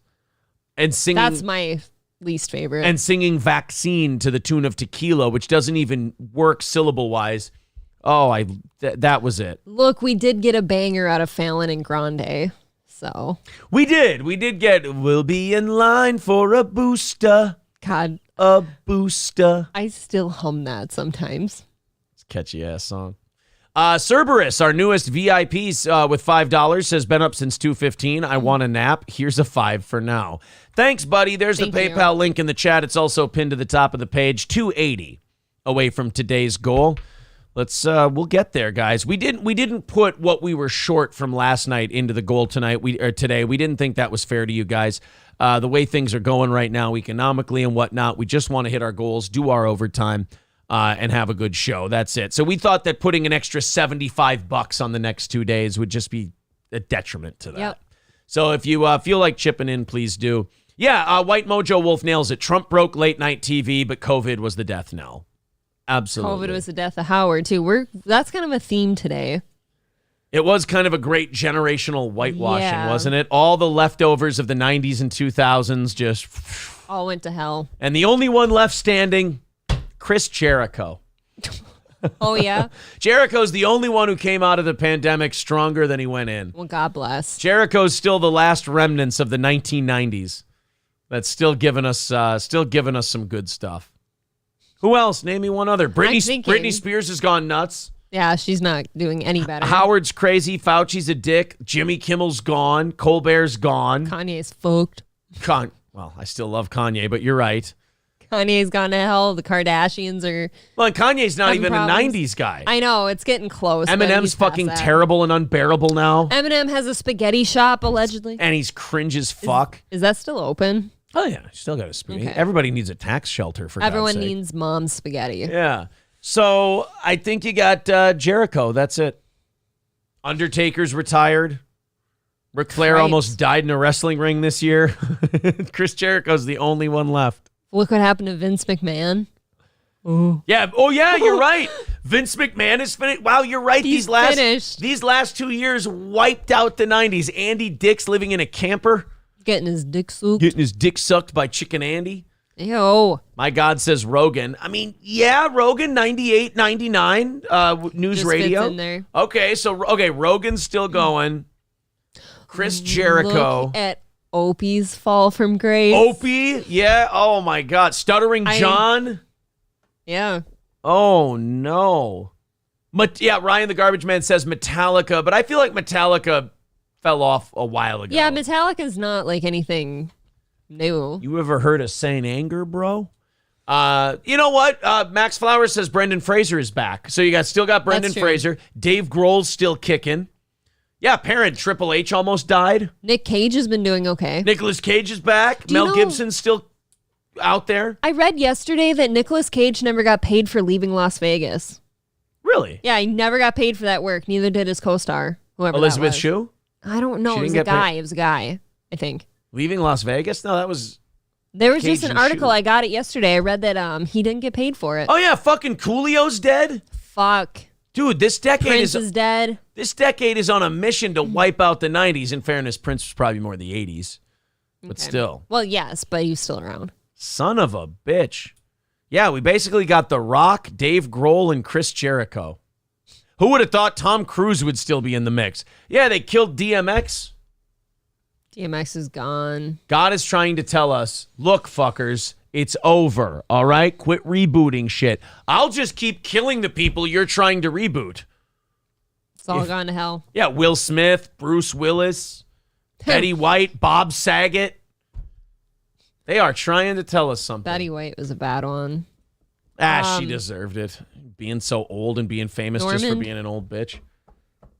and singing. That's my least favorite. And singing Vaccine to the tune of Tequila, which doesn't even work syllable-wise. Oh, that was it. Look, we did get a banger out of Fallon and Grande, so. We did get, we'll be in line for a booster. God. A booster. I still hum that sometimes. It's a catchy-ass song. Cerberus, our newest VIPs with $5, says, been up since 2:15. I want a nap. Here's a $5 for now. Thanks, buddy. There's the PayPal link in the chat. It's also pinned to the top of the page. 280 away from today's goal. We'll get there, guys. We didn't put what we were short from last night into the goal today. We didn't think that was fair to you guys. The way things are going right now economically and whatnot, we just want to hit our goals, do our overtime, and have a good show. That's it. So we thought that putting an extra $75 on the next 2 days would just be a detriment to that. Yep. So if you feel like chipping in, please do. Yeah, White Mojo Wolf nails it. Trump broke late night TV, but COVID was the death knell. Absolutely. COVID was the death of Howard, too. That's kind of a theme today. It was kind of a great generational whitewashing, Yeah. wasn't it? All the leftovers of the 90s and 2000s just... All went to hell. And the only one left standing, Chris Jericho. Oh, yeah? Jericho's the only one who came out of the pandemic stronger than he went in. Well, God bless. Jericho's still the last remnants of the 1990s. That's still giving us some good stuff. Who else? Name me one other. Britney Spears has gone nuts. Yeah, she's not doing any better. Howard's crazy. Fauci's a dick. Jimmy Kimmel's gone. Colbert's gone. Kanye's fucked. Well, I still love Kanye, but you're right. Kanye's gone to hell. The Kardashians are... Well, and Kanye's not even problems. a 90s guy. I know. It's getting close. but Eminem's he's past fucking that. terrible and unbearable now. Eminem has a spaghetti shop, allegedly. And he's cringe as fuck. Is that still open? Oh, yeah. Still got a spaghetti. Okay. Everybody needs a tax shelter, for Everyone God's sake. needs mom's spaghetti. Yeah. So I think you got Jericho. That's it. Undertaker's retired. Ric Flair Right. almost died in a wrestling ring this year. Chris Jericho's the only one left. Look what happened to Vince McMahon. Ooh. Yeah. Oh, yeah, you're right. Vince McMahon is finished. Wow, you're right. He's These last 2 years wiped out the 90s. Andy Dick's living in a camper. Getting his dick sucked. Getting his dick sucked by Chicken Andy. Ew. My God, says Rogan. I mean, yeah, Rogan, 98, 99, news Just radio. fits in there. Okay, Rogan's still going. Chris Jericho. Look at Opie's fall from grace. Opie, yeah. Oh, my God. Stuttering John. Yeah. Oh, no. Ryan the Garbage Man says Metallica, but I feel like Metallica fell off a while ago. Yeah, Metallica's not like anything new. You ever heard of Saint Anger, bro? You know what? Max Flowers says Brendan Fraser is back. So you still got Brendan That's true. Fraser. Dave Grohl's still kicking. Yeah, Parent Triple H almost died. Nick Cage has been doing okay. Nicolas Cage is back. Do you Mel know- Gibson's still out there. I read yesterday that Nicolas Cage never got paid for leaving Las Vegas. Really? Yeah, he never got paid for that work. Neither did his co-star, whoever Elizabeth that was. Shue? I don't know. She It was didn't a get paid? guy. It was a guy, I think. Leaving Las Vegas? No, that was... There was Cage just an and article. Shue. I got it yesterday. I read that he didn't get paid for it. Oh, yeah, fucking Coolio's dead? Fuck. Dude, this decade Prince is dead. This decade is on a mission to wipe out the 90s. In fairness, Prince was probably more the 80s. But Okay. still. Well, yes, but he's still around. Son of a bitch. Yeah, we basically got The Rock, Dave Grohl, and Chris Jericho. Who would have thought Tom Cruise would still be in the mix? Yeah, they killed DMX. DMX is gone. God is trying to tell us, look, fuckers, it's over, all right? Quit rebooting shit. I'll just keep killing the people you're trying to reboot. It's all gone to hell. Yeah, Will Smith, Bruce Willis, Betty White, Bob Saget. They are trying to tell us something. Betty White was a bad one. She deserved it. Being so old and being famous just for Norman? being an old bitch.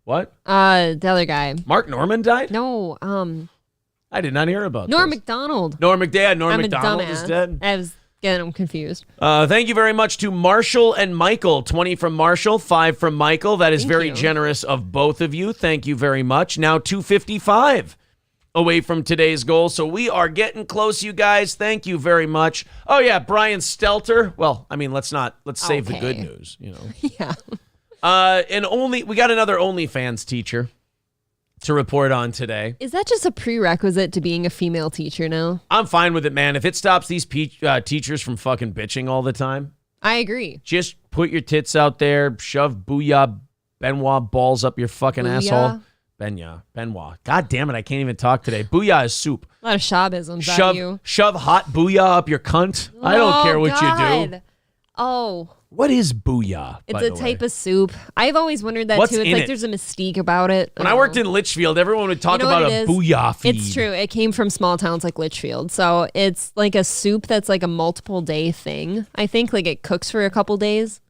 What? The other guy. Mark Norman died? No, I did not hear about Norm this. McDonald. Norm McDonald. Norm I'm a McDonald dumbass. is dead. I was getting him confused. Thank you very much to Marshall and Michael. 20 from Marshall, 5 from Michael. That is Thank very you. generous of both of you. Thank you very much. Now 255 away from today's goal. So we are getting close, you guys. Thank you very much. Oh yeah, Brian Stelter. Well, I mean, let's save the good news, you know. Yeah. We got another OnlyFans teacher to report on today. Is that just a prerequisite to being a female teacher now? I'm fine with it, man. If it stops these teachers from fucking bitching all the time, I agree. just put your tits out there, shove Booyah Benoit balls up your fucking asshole. Benoit. God damn it, I can't even talk today. Booyah is soup. A lot of Shabisms out of you. Shove hot Booyah up your cunt. I don't care what you do. Oh, What is Booyah? it's by a the type way? of soup. I've always wondered that What's too. It's in like it? there's a mystique about it. When I worked in Litchfield, everyone would talk You know about what a it is? Booyah feed. It's true. It came from small towns like Litchfield. So it's like a soup that's like a multiple day thing. I think like it cooks for a couple days.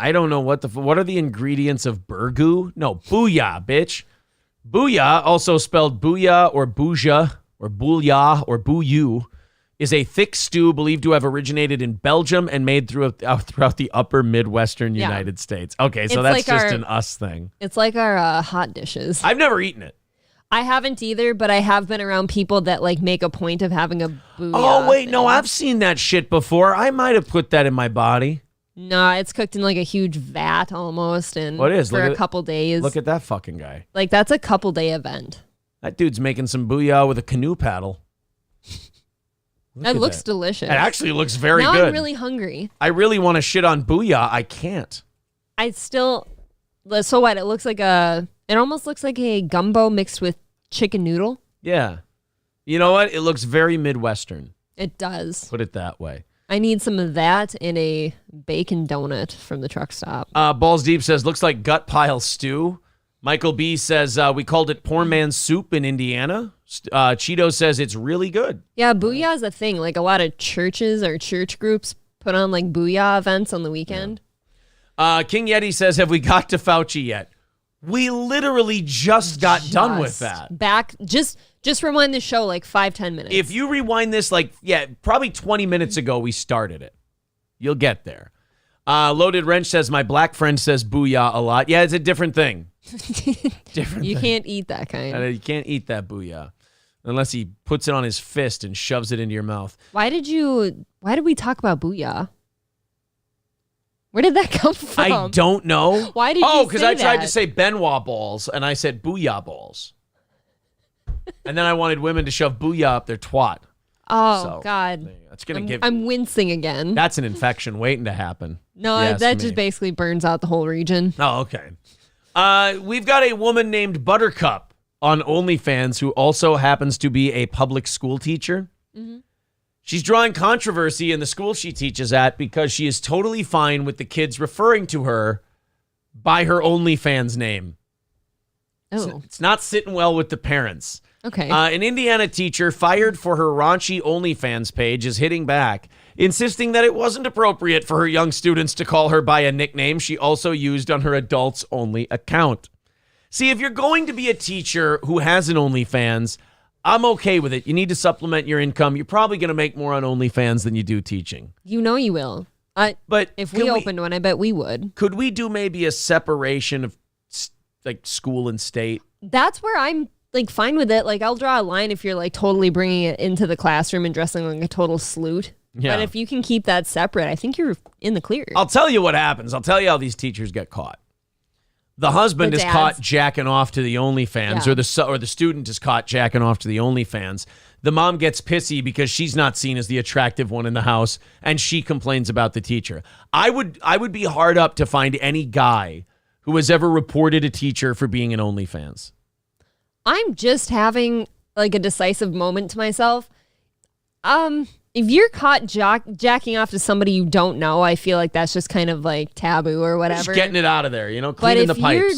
I don't know what are the ingredients of burgoo? No, booyah, bitch. Booyah, also spelled booyah or bouja or booyah or booyoo, is a thick stew believed to have originated in Belgium and made throughout the upper Midwestern United States. Okay, so that's like just an us thing. It's like our hot dishes. I've never eaten it. I haven't either, but I have been around people that like make a point of having a booyah. Oh, wait, thing. no, I've seen that shit before. I might have put that in my body. No, it's cooked in like a huge vat almost, and What is? for a couple days. Look at that fucking guy. Like that's a couple day event. That dude's making some booyah with a canoe paddle. That looks delicious. It actually looks very now good. I'm really hungry. I really want to shit on booyah. I can't. So what? It almost looks like a gumbo mixed with chicken noodle. Yeah. You know what? It looks very Midwestern. It does. Put it that way. I need some of that in a bacon donut from the truck stop. Balls Deep says, looks like gut pile stew. Michael B says, we called it poor man's soup in Indiana. Cheeto says it's really good. Yeah, booyah is a thing. Like a lot of churches or church groups put on like booyah events on the weekend. Yeah. King Yeti says, have we got to Fauci yet? We literally just got done with that. Back, just rewind the show like 5-10 minutes. If you rewind this probably 20 minutes ago, we started it. You'll get there. Loaded Wrench says, my black friend says booyah a lot. Yeah, it's a different thing. You can't eat that kind. You can't eat that booyah unless he puts it on his fist and shoves it into your mouth. Why did we talk about booyah? Where did that come from? I don't know. Why did you say that? Oh, because I tried to say Benoit balls, and I said booyah balls. And then I wanted women to shove booyah up their twat. Oh, God. I'm wincing again. That's an infection waiting to happen. No, that just basically burns out the whole region. Oh, okay. We've got a woman named Buttercup on OnlyFans who also happens to be a public school teacher. Mm-hmm. She's drawing controversy in the school she teaches at because she is totally fine with the kids referring to her by her OnlyFans name. Oh. It's not sitting well with the parents. Okay. An Indiana teacher fired for her raunchy OnlyFans page is hitting back, insisting that it wasn't appropriate for her young students to call her by a nickname she also used on her adults-only account. See, if you're going to be a teacher who has an OnlyFans, I'm okay with it. You need to supplement your income. You're probably going to make more on OnlyFans than you do teaching. You know you will. But if we opened one, I bet we would. Could we do maybe a separation of like school and state? That's where I'm like fine with it. Like I'll draw a line if you're like totally bringing it into the classroom and dressing like a total sleut. Yeah. But if you can keep that separate, I think you're in the clear. I'll tell you what happens. I'll tell you how these teachers get caught. The husband is caught jacking off to the OnlyFans, or the student is caught jacking off to the OnlyFans. The mom gets pissy because she's not seen as the attractive one in the house, and she complains about the teacher. I would be hard up to find any guy who has ever reported a teacher for being an OnlyFans. I'm just having like a decisive moment to myself. If you're caught jacking off to somebody you don't know, I feel like that's just kind of like taboo or whatever. Just getting it out of there, cleaning the pipes. But if you're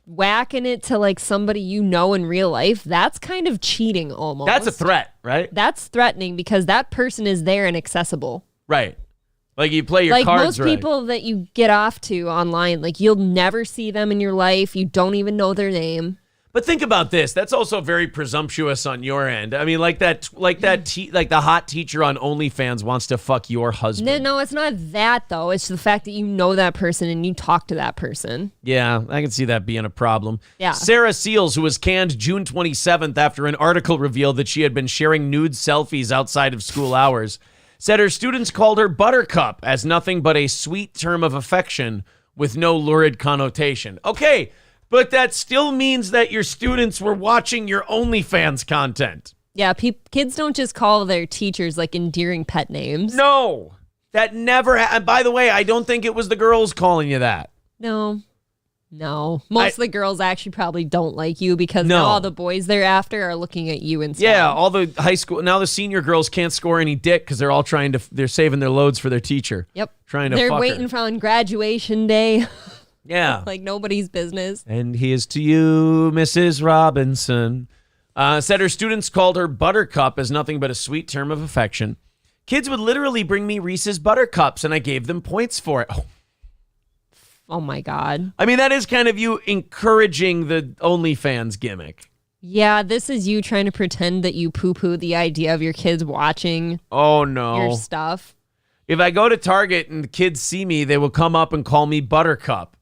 whacking it to like somebody you know in real life, that's kind of cheating almost. That's a threat, right? That's threatening because that person is there and accessible. Right. Like you play your cards right. Like most people that you get off to online, like you'll never see them in your life. You don't even know their name. But think about this. That's also very presumptuous on your end. I mean, the hot teacher on OnlyFans wants to fuck your husband. No, it's not that though. It's the fact that you know that person and you talk to that person. Yeah, I can see that being a problem. Yeah. Sarah Seals, who was canned June 27th after an article revealed that she had been sharing nude selfies outside of school hours, said her students called her Buttercup as nothing but a sweet term of affection with no lurid connotation. Okay. But that still means that your students were watching your OnlyFans content. Yeah, kids don't just call their teachers like endearing pet names. No, that never happened. By the way, I don't think it was the girls calling you that. No. Most of the girls actually probably don't like you because now all the boys they're after are looking at you instead. Yeah, all the high school, now the senior girls can't score any dick because they're all they're saving their loads for their teacher. Yep. They're waiting for on graduation day. Yeah. Like nobody's business. And here's to you, Mrs. Robinson. Said her students called her Buttercup as nothing but a sweet term of affection. Kids would literally bring me Reese's Buttercups, and I gave them points for it. Oh, Oh my God. I mean, that is kind of you encouraging the OnlyFans gimmick. Yeah, this is you trying to pretend that you poo-poo the idea of your kids watching your stuff. If I go to Target and the kids see me, they will come up and call me Buttercup.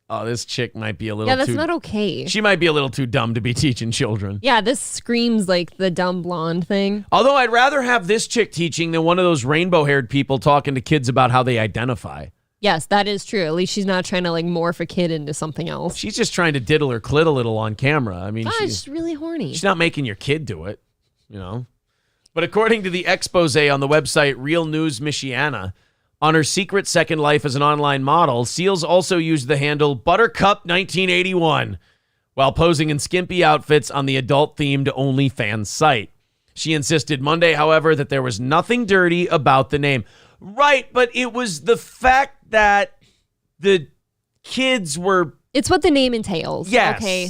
Oh, this chick might be a little too... Yeah, that's not okay. She might be a little too dumb to be teaching children. Yeah, this screams like the dumb blonde thing. Although I'd rather have this chick teaching than one of those rainbow-haired people talking to kids about how they identify. Yes, that is true. At least she's not trying to like morph a kid into something else. She's just trying to diddle her clit a little on camera. I mean, she's really horny. She's not making your kid do it, you know. But according to the expose on the website Real News Michiana, on her secret second life as an online model, Seals also used the handle Buttercup 1981 while posing in skimpy outfits on the adult-themed OnlyFans site. She insisted Monday, however, that there was nothing dirty about the name. Right, but it was the fact that the kids were... It's what the name entails. Yes. Okay.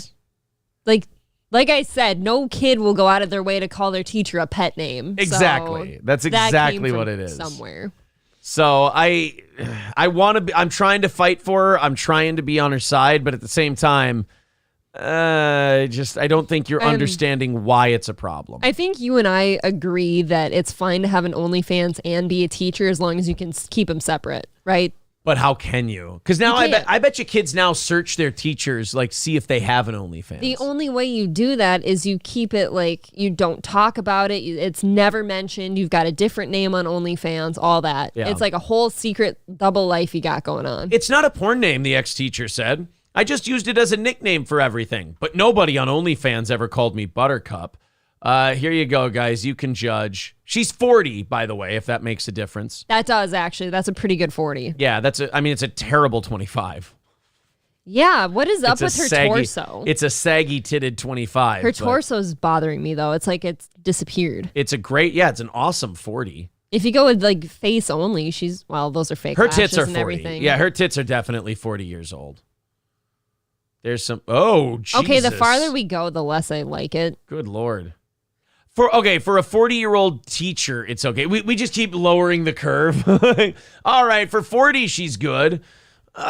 Like I said, no kid will go out of their way to call their teacher a pet name. Exactly. So That's exactly what it is. Somewhere. So I want to be, I'm trying to fight for her. I'm trying to be on her side, but at the same time, I don't think you're understanding why it's a problem. I think you and I agree that it's fine to have an OnlyFans and be a teacher as long as you can keep them separate, right? But how can you? Because now I bet you kids now search their teachers, like see if they have an OnlyFans. The only way you do that is you keep it like you don't talk about it. It's never mentioned. You've got a different name on OnlyFans, all that. Yeah. It's like a whole secret double life you got going on. It's not a porn name, the ex-teacher said. I just used it as a nickname for everything. But nobody on OnlyFans ever called me Buttercup. Here you go, guys. You can judge. She's 40, by the way, if that makes a difference. That does, actually. That's a pretty good 40. Yeah, it's a terrible 25. Yeah, what is up with her torso? It's a saggy-titted 25. Her torso's bothering me, though. It's like it's disappeared. It's an awesome 40. If you go with like face only, those are fake lashes tits are and 40. everything. Yeah, her tits are definitely 40 years old. There's some, Jesus. Okay, the farther we go, the less I like it. Good Lord. For a 40-year-old teacher, it's okay. We just keep lowering the curve. All right, for 40, she's good. For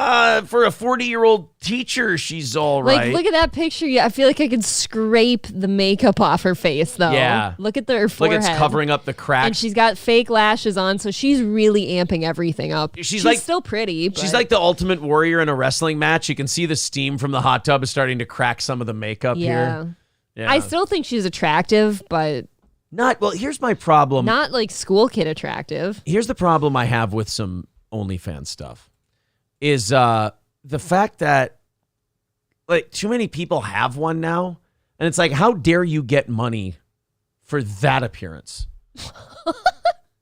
a 40-year-old teacher, she's all right. Like, look at that picture. Yeah, I feel like I could scrape the makeup off her face, though. Yeah. Look at her forehead. Look, it's covering up the cracks. And she's got fake lashes on, so she's really amping everything up. She's still pretty. But... She's like the ultimate warrior in a wrestling match. You can see the steam from the hot tub is starting to crack some of the makeup here. Yeah. I still think she's attractive, but... here's my problem. Not like school kid attractive. Here's the problem I have with some OnlyFans stuff. Is the fact that like too many people have one now, and it's like, how dare you get money for that appearance?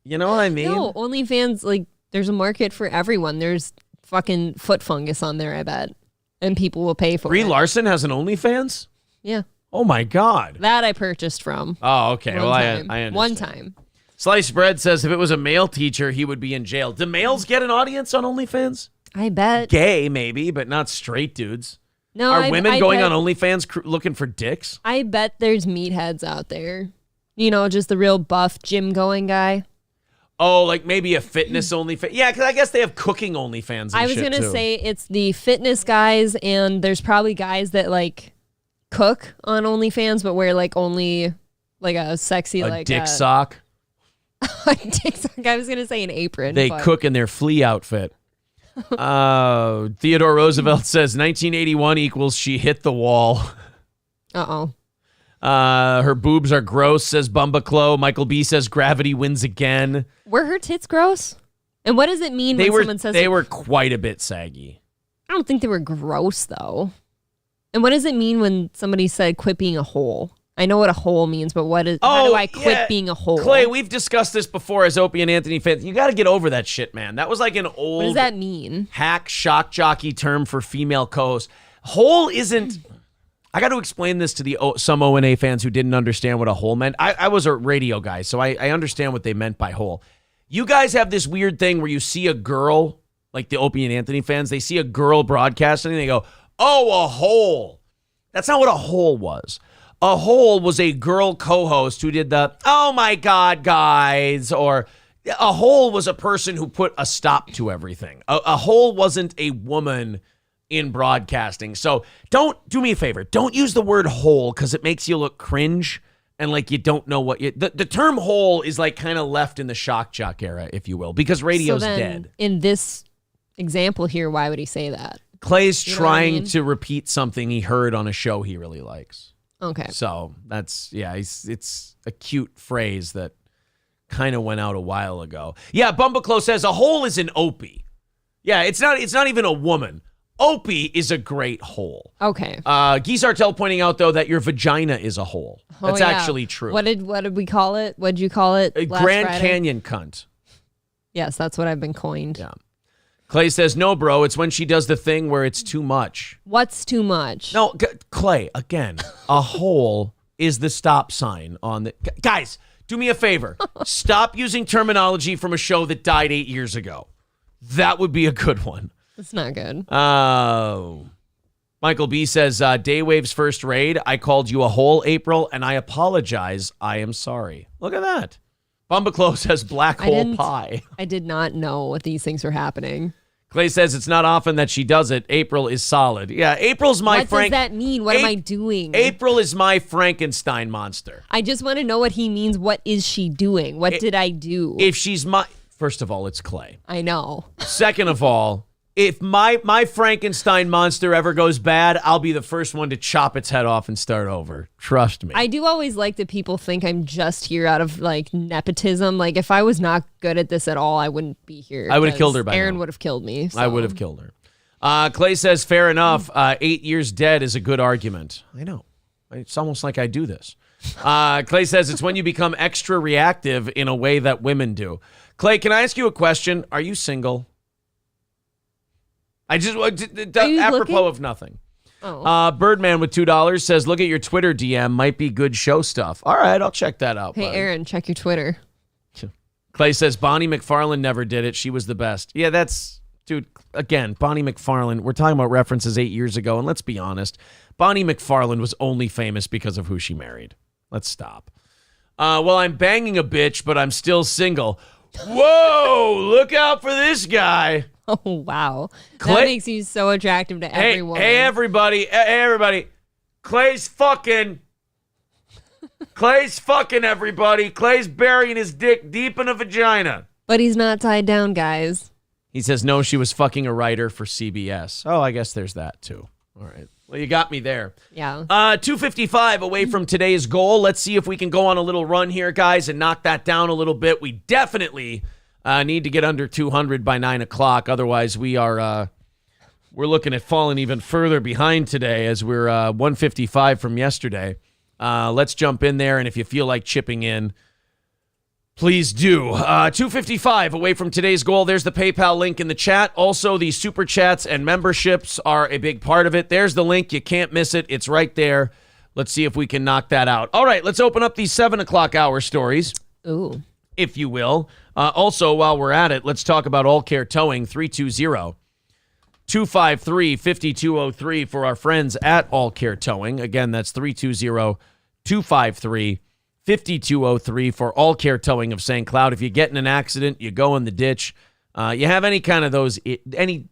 You know what I mean? No, OnlyFans, like there's a market for everyone. There's fucking foot fungus on there, I bet, and people will pay for it. Brie Larson has an OnlyFans? Yeah. Oh my God. That I purchased from. Oh, okay. I understand. One time. Sliced Bread says if it was a male teacher, he would be in jail. Do males get an audience on OnlyFans? I bet. Gay, maybe, but not straight dudes. No, Are women going on OnlyFans looking for dicks? I bet there's meatheads out there. You know, just the real buff gym going guy. Oh, like maybe a fitness OnlyFans. Yeah, because I guess they have cooking OnlyFans and I was going to say it's the fitness guys, and there's probably guys that like cook on OnlyFans, but wear like only like a sexy like dick sock. A dick sock. I was going to say an apron. They cook in their flea outfit. Theodore Roosevelt says 1981 equals she hit the wall. Uh-oh. Her boobs are gross, says Bumba Clo. Michael B says gravity wins again. Were her tits gross? And what does it mean when someone says they were quite a bit saggy? I don't think they were gross, though. And what does it mean when somebody said quit being a hole? I know what a hole means, but how do I quit being a hole? Clay, we've discussed this before as Opie and Anthony fans. You got to get over that shit, man. That was like an old... What does that mean? Hack shock jockey term for female co-hosts. Hole isn't... I got to explain this to some O&A fans who didn't understand what a hole meant. I was a radio guy, so I understand what they meant by hole. You guys have this weird thing where you see a girl, like the Opie and Anthony fans, they see a girl broadcasting and they go, oh, a hole. That's not what a hole was. A hole was a girl co-host who did the, oh my God, guys, or A hole was a person who put a stop to everything. A hole wasn't a woman in broadcasting. So don't do me a favor. Don't use the word hole because it makes you look cringe and like you don't know what you. The term hole is like kind of left in the shock jock era, if you will, because radio's so then, dead. In this example here, why would he say that? Clay's trying to repeat something he heard on a show he really likes. Okay. So that's, it's a cute phrase that kind of went out a while ago. Yeah, Bumbaclo says a hole is an opie. Yeah, it's not even a woman. Opie is a great hole. Okay. Guy Sartell pointing out, though, that your vagina is a hole. That's actually true. What did we call it? What did you call it last Grand Friday? Canyon cunt. Yes, that's what I've been coined. Yeah. Clay says, no, bro, it's when she does the thing where it's too much. What's too much? No, Clay, again, a hole is the stop sign on the... Guys, do me a favor. Stop using terminology from a show that died 8 years ago. That would be a good one. It's not good. Michael B says, Daywave's first raid, I called you a hole, April, and I apologize. I am sorry. Look at that. Bumbaclo says black hole pie. I did not know what these things were happening. Clay says it's not often that she does it. April is solid. Yeah, April's my What does that mean? What am I doing? April is my Frankenstein monster. I just want to know what he means. What is she doing? What did I do? If she's my... First of all, it's Clay. I know. Second of all, if my Frankenstein monster ever goes bad, I'll be the first one to chop its head off and start over. Trust me. I do always like that people think I'm just here out of like nepotism. Like if I was not good at this at all, I wouldn't be here. I would have killed her by now. Aaron would have killed me. So. I would have killed her. Clay says, fair enough. 8 years dead is a good argument. I know. It's almost like I do this. Clay says it's when you become extra reactive in a way that women do. Clay, can I ask you a question? Are you single? I just apropos of nothing. Oh. Birdman with $2 says, look at your Twitter DM. Might be good show stuff. All right, I'll check that out. Hey, buddy. Aaron, check your Twitter. Clay says, Bonnie McFarlane never did it. She was the best. Yeah, that's, dude, again, Bonnie McFarlane. We're talking about references 8 years ago, and let's be honest. Bonnie McFarlane was only famous because of who she married. Let's stop. Well, I'm banging a bitch, but I'm still single. Whoa, look out for this guy. Oh, wow. That makes you so attractive to everyone. Hey, everybody. Hey, everybody. Clay's fucking, everybody. Clay's burying his dick deep in a vagina. But he's not tied down, guys. He says, no, she was fucking a writer for CBS. Oh, I guess there's that, too. All right. Well, you got me there. Yeah. 255 away from today's goal. Let's see if we can go on a little run here, guys, and knock that down a little bit. We definitely need to get under 200 by 9 o'clock. Otherwise, we're looking at falling even further behind today as we're 155 from yesterday. Let's jump in there, and if you feel like chipping in, please do. 255 away from today's goal. There's the PayPal link in the chat. Also, the super chats and memberships are a big part of it. There's the link. You can't miss it. It's right there. Let's see if we can knock that out. All right, let's open up these 7 o'clock hour stories. Ooh. If you will. Also, while we're at it, let's talk about All Care Towing, 320-253-5203 for our friends at All Care Towing. Again, that's 320-253-5203 for All Care Towing of St. Cloud. If you get in an accident, you go in the ditch, you have any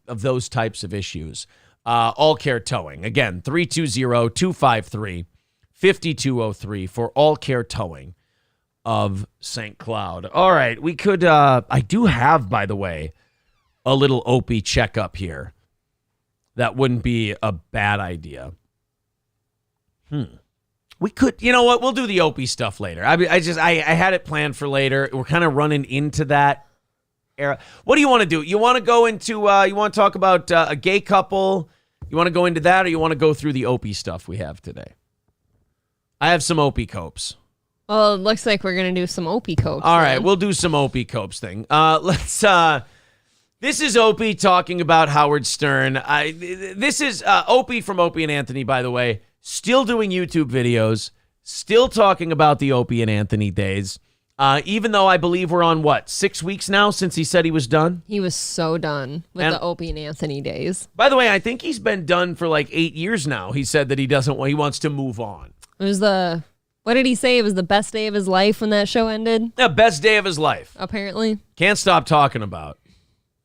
of those types of issues, All Care Towing. Again, 320-253-5203 for All Care Towing of St. Cloud. All right, we could, I do have, by the way, a little Opie checkup here. That wouldn't be a bad idea. We could, you know what? We'll do the Opie stuff later. I had it planned for later. We're kind of running into that era. What do you want to do? You want to go into, you want to talk about a gay couple? You want to go into that, or you want to go through the Opie stuff we have today? I have some Opie copes. Well, it looks like we're going to do some Opie copes. All right, we'll do some Opie copes thing. This is Opie talking about Howard Stern. This is Opie from Opie and Anthony, by the way. Still doing YouTube videos, still talking about the Opie and Anthony days, even though I believe we're on, 6 weeks now since he said he was done? He was so done with the Opie and Anthony days. By the way, I think he's been done for 8 years now. He said that he wants to move on. It was the What did he say? It was the best day of his life when that show ended? The best day of his life. Apparently. Can't stop talking about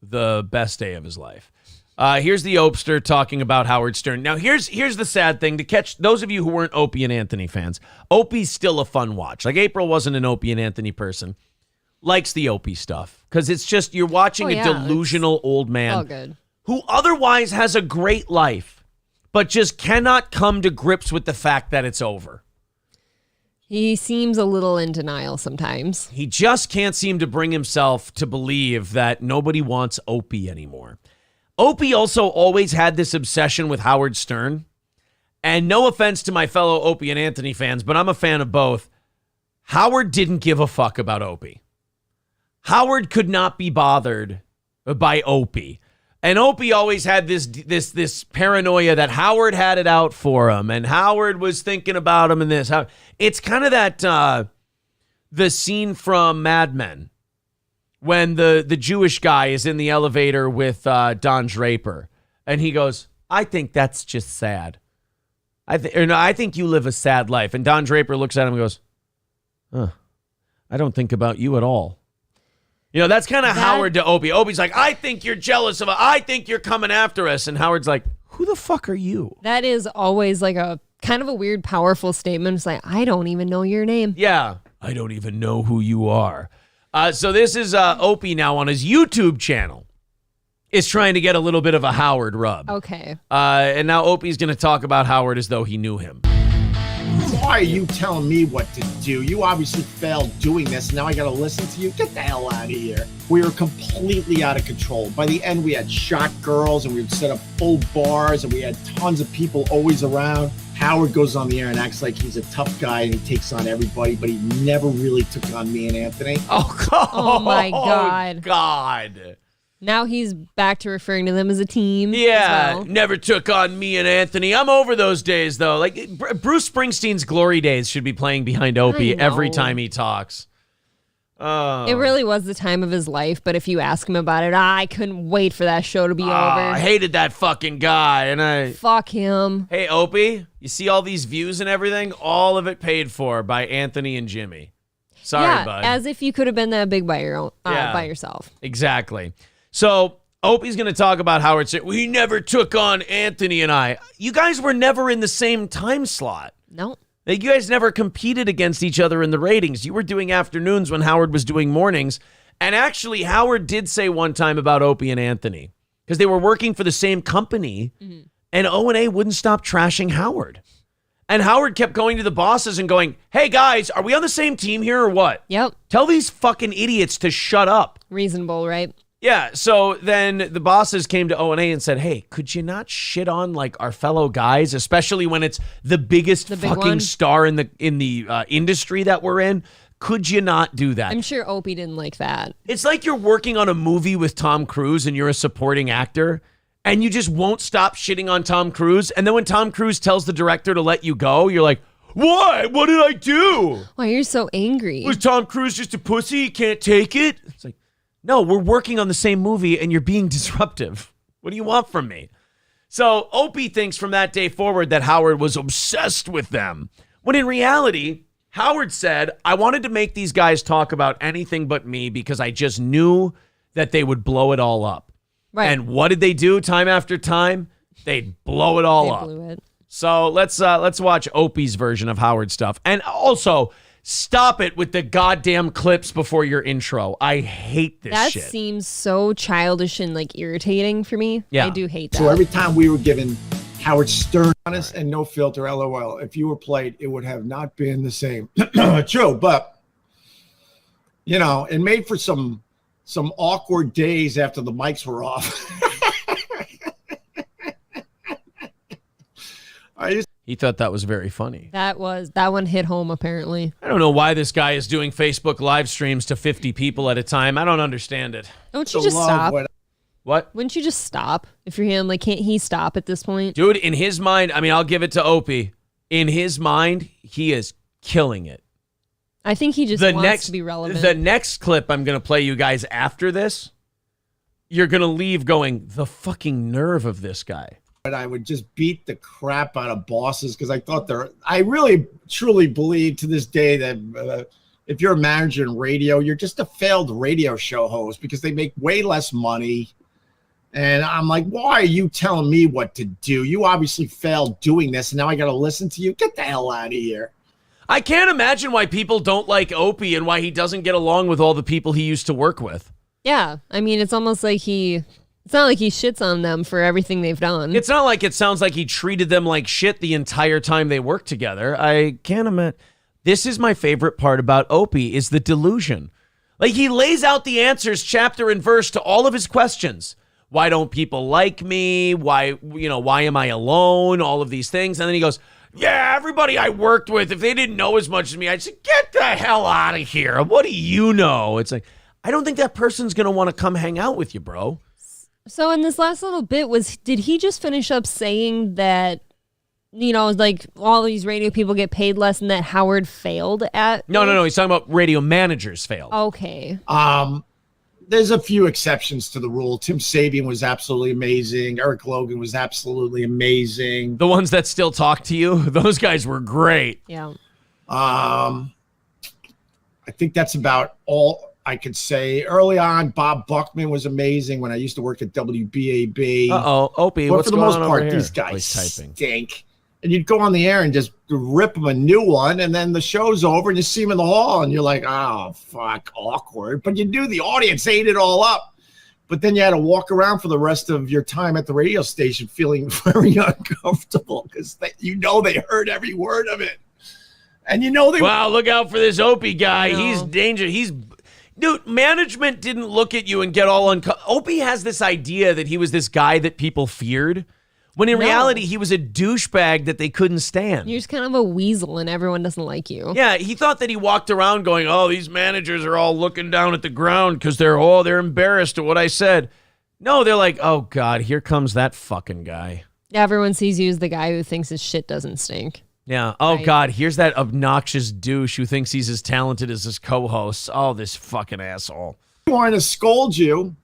the best day of his life. Here's the Opster talking about Howard Stern. Now, here's the sad thing to catch those of you who weren't Opie and Anthony fans. Opie's still a fun watch. Like, April wasn't an Opie and Anthony person. Likes the Opie stuff because it's just you're watching a delusional old man who otherwise has a great life, but just cannot come to grips with the fact that it's over. He seems a little in denial sometimes. He just can't seem to bring himself to believe that nobody wants Opie anymore. Opie also always had this obsession with Howard Stern. And no offense to my fellow Opie and Anthony fans, but I'm a fan of both. Howard didn't give a fuck about Opie. Howard could not be bothered by Opie. And Opie always had this paranoia that Howard had it out for him, and Howard was thinking about him and this. It's kind of that the scene from Mad Men when the Jewish guy is in the elevator with Don Draper, and he goes, "I think that's just sad. I think you live a sad life." And Don Draper looks at him and goes, "I don't think about you at all." You know, that's kind of Howard to Opie. Opie's like, "I think you're jealous of us. I think you're coming after us." And Howard's like, "Who the fuck are you?" That is always like a kind of a weird, powerful statement. It's like, I don't even know your name. Yeah, I don't even know who you are. So this is Opie now on his YouTube channel is trying to get a little bit of a Howard rub. Okay. And now Opie's going to talk about Howard as though he knew him. Why are you telling me what to do? You obviously failed doing this. Now I got to listen to you. Get the hell out of here. We were completely out of control. By the end, we had shot girls and we would set up full bars and we had tons of people always around. Howard goes on the air and acts like he's a tough guy and he takes on everybody, but he never really took on me and Anthony. Oh, God. Oh, my God. Oh, God. Now he's back to referring to them as a team. Yeah, as well. never took on me and Anthony. I'm over those days, though. Like, Bruce Springsteen's glory days should be playing behiund Opie every time he talks. It really was the time of his life, but if you ask him about it, I couldn't wait for that show to be over. I hated that fucking guy, and Fuck him. Hey, Opie, you see all these views and everything? All of it paid for by Anthony and Jimmy. Sorry, bud. As if you could have been that big by your own, by yourself. Exactly. So Opie's going to talk about Howard saying, "We never took on Anthony and I." You guys were never in the same time slot. No. Like, you guys never competed against each other in the ratings. You were doing afternoons when Howard was doing mornings. And actually, Howard did say one time about Opie and Anthony, because they were working for the same company, and O&A wouldn't stop trashing Howard. And Howard kept going to the bosses and going, "Hey, guys, are we on the same team here or what? Yep. Tell these fucking idiots to shut up." Reasonable, right? Yeah, so then the bosses came to O&A and said, "Hey, could you not shit on like our fellow guys, especially when it's the biggest fucking star in the industry that we're in? Could you not do that?" I'm sure Opie didn't like that. It's like you're working on a movie with Tom Cruise and you're a supporting actor and you just won't stop shitting on Tom Cruise. And then when Tom Cruise tells the director to let you go, you're like, "Why? What did I do? Why you're so angry? Was Tom Cruise just a pussy? He can't take it?" It's like, no, we're working on the same movie and you're being disruptive. What do you want from me? So Opie thinks from that day forward that Howard was obsessed with them. When in reality, Howard said, "I wanted to make these guys talk about anything but me because I just knew that they would blow it all up." Right. And what did they do time after time? They'd blow it all up. Blew it. So let's watch Opie's version of Howard stuff. And also, stop it with the goddamn clips before your intro. I hate this shit. That seems so childish and like irritating for me. Yeah. I do hate that. So every time we were given Howard Stern, honest and no filter, LOL, if you were played, it would have not been the same. True, but, you know, it made for some awkward days after the mics were off. He thought that was very funny. That one hit home, apparently. I don't know why this guy is doing Facebook live streams to 50 people at a time. I don't understand it. Don't you just stop? What? Wouldn't you just stop? If you're him, like, can't he stop at this point? Dude, in his mind, I mean, I'll give it to Opie. In his mind, he is killing it. I think he just wants to be relevant. The next clip I'm going to play you guys after this, you're going to leave going, the fucking nerve of this guy. I would just beat the crap out of bosses because I thought I really truly believe to this day that if you're a manager in radio, you're just a failed radio show host because they make way less money. And I'm like, why are you telling me what to do? You obviously failed doing this, and now I got to listen to you. Get the hell out of here. I can't imagine why people don't like Opie and why he doesn't get along with all the people he used to work with. Yeah. I mean, it's almost like it's not like he shits on them for everything they've done. It's not like it sounds like he treated them like shit the entire time they worked together. I can't imagine. This is my favorite part about Opie is the delusion. Like he lays out the answers chapter and verse to all of his questions. Why don't people like me? Why am I alone? All of these things. And then he goes, yeah, everybody I worked with, if they didn't know as much as me, I'd say, get the hell out of here. What do you know? It's like, I don't think that person's going to want to come hang out with you, bro. So in this last little bit, did he just finish up saying that, like all these radio people get paid less and that Howard failed at? No. He's talking about radio managers failed. Okay. There's a few exceptions to the rule. Tim Sabian was absolutely amazing. Eric Logan was absolutely amazing. The ones that still talk to you, those guys were great. Yeah. I think that's about all I could say. Early on, Bob Buckman was amazing when I used to work at WBAB. Opie, but what's for the going most on part, over here? these guys stink. And you'd go on the air and just rip them a new one, and then the show's over, and you see them in the hall, and you're like, oh, fuck, awkward. But you knew the audience ate it all up. But then you had to walk around for the rest of your time at the radio station feeling very uncomfortable because they heard every word of it. And wow, look out for this Opie guy. He's dangerous. Dude, management didn't look at you and get all Opie has this idea that he was this guy that people feared, when in reality, he was a douchebag that they couldn't stand. You're just kind of a weasel and everyone doesn't like you. Yeah, he thought that he walked around going, oh, these managers are all looking down at the ground because they're embarrassed at what I said. No, they're like, oh, God, here comes that fucking guy. Everyone sees you as the guy who thinks his shit doesn't stink. Yeah. Oh, right. God, here's that obnoxious douche who thinks he's as talented as his co-hosts. Oh, this fucking asshole. They wanted to scold you,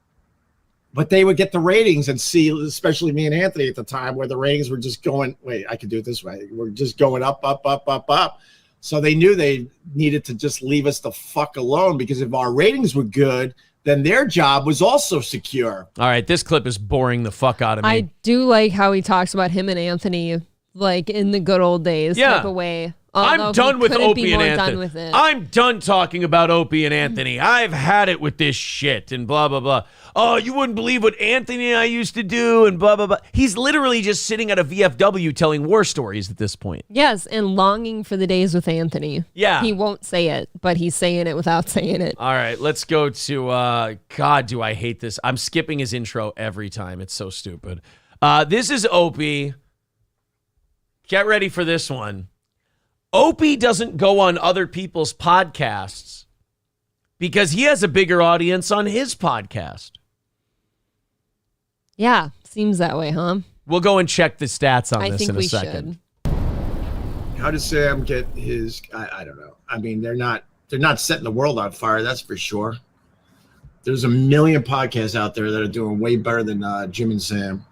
but they would get the ratings and see, especially me and Anthony at the time, where the ratings were just going, wait, I could do it this way. We're just going up, up, up, up, up. So they knew they needed to just leave us the fuck alone because if our ratings were good, then their job was also secure. All right, this clip is boring the fuck out of me. I do like how he talks about him and Anthony, like in the good old days type of way. I'm done with Opie and Anthony. I'm done talking about Opie and Anthony. I've had it with this shit and blah, blah, blah. Oh, you wouldn't believe what Anthony and I used to do and blah, blah, blah. He's literally just sitting at a VFW telling war stories at this point. Yes, and longing for the days with Anthony. Yeah. He won't say it, but he's saying it without saying it. All right, let's go to, God, do I hate this. I'm skipping his intro every time. It's so stupid. This is Opie. Get ready for this one. Opie doesn't go on other people's podcasts because he has a bigger audience on his podcast. Yeah, seems that way, huh? We'll go and check the stats on I this think in a we second. should. How does Sam get his? I don't know. I mean, they're not setting the world on fire. That's for sure. There's a million podcasts out there that are doing way better than Jim and Sam.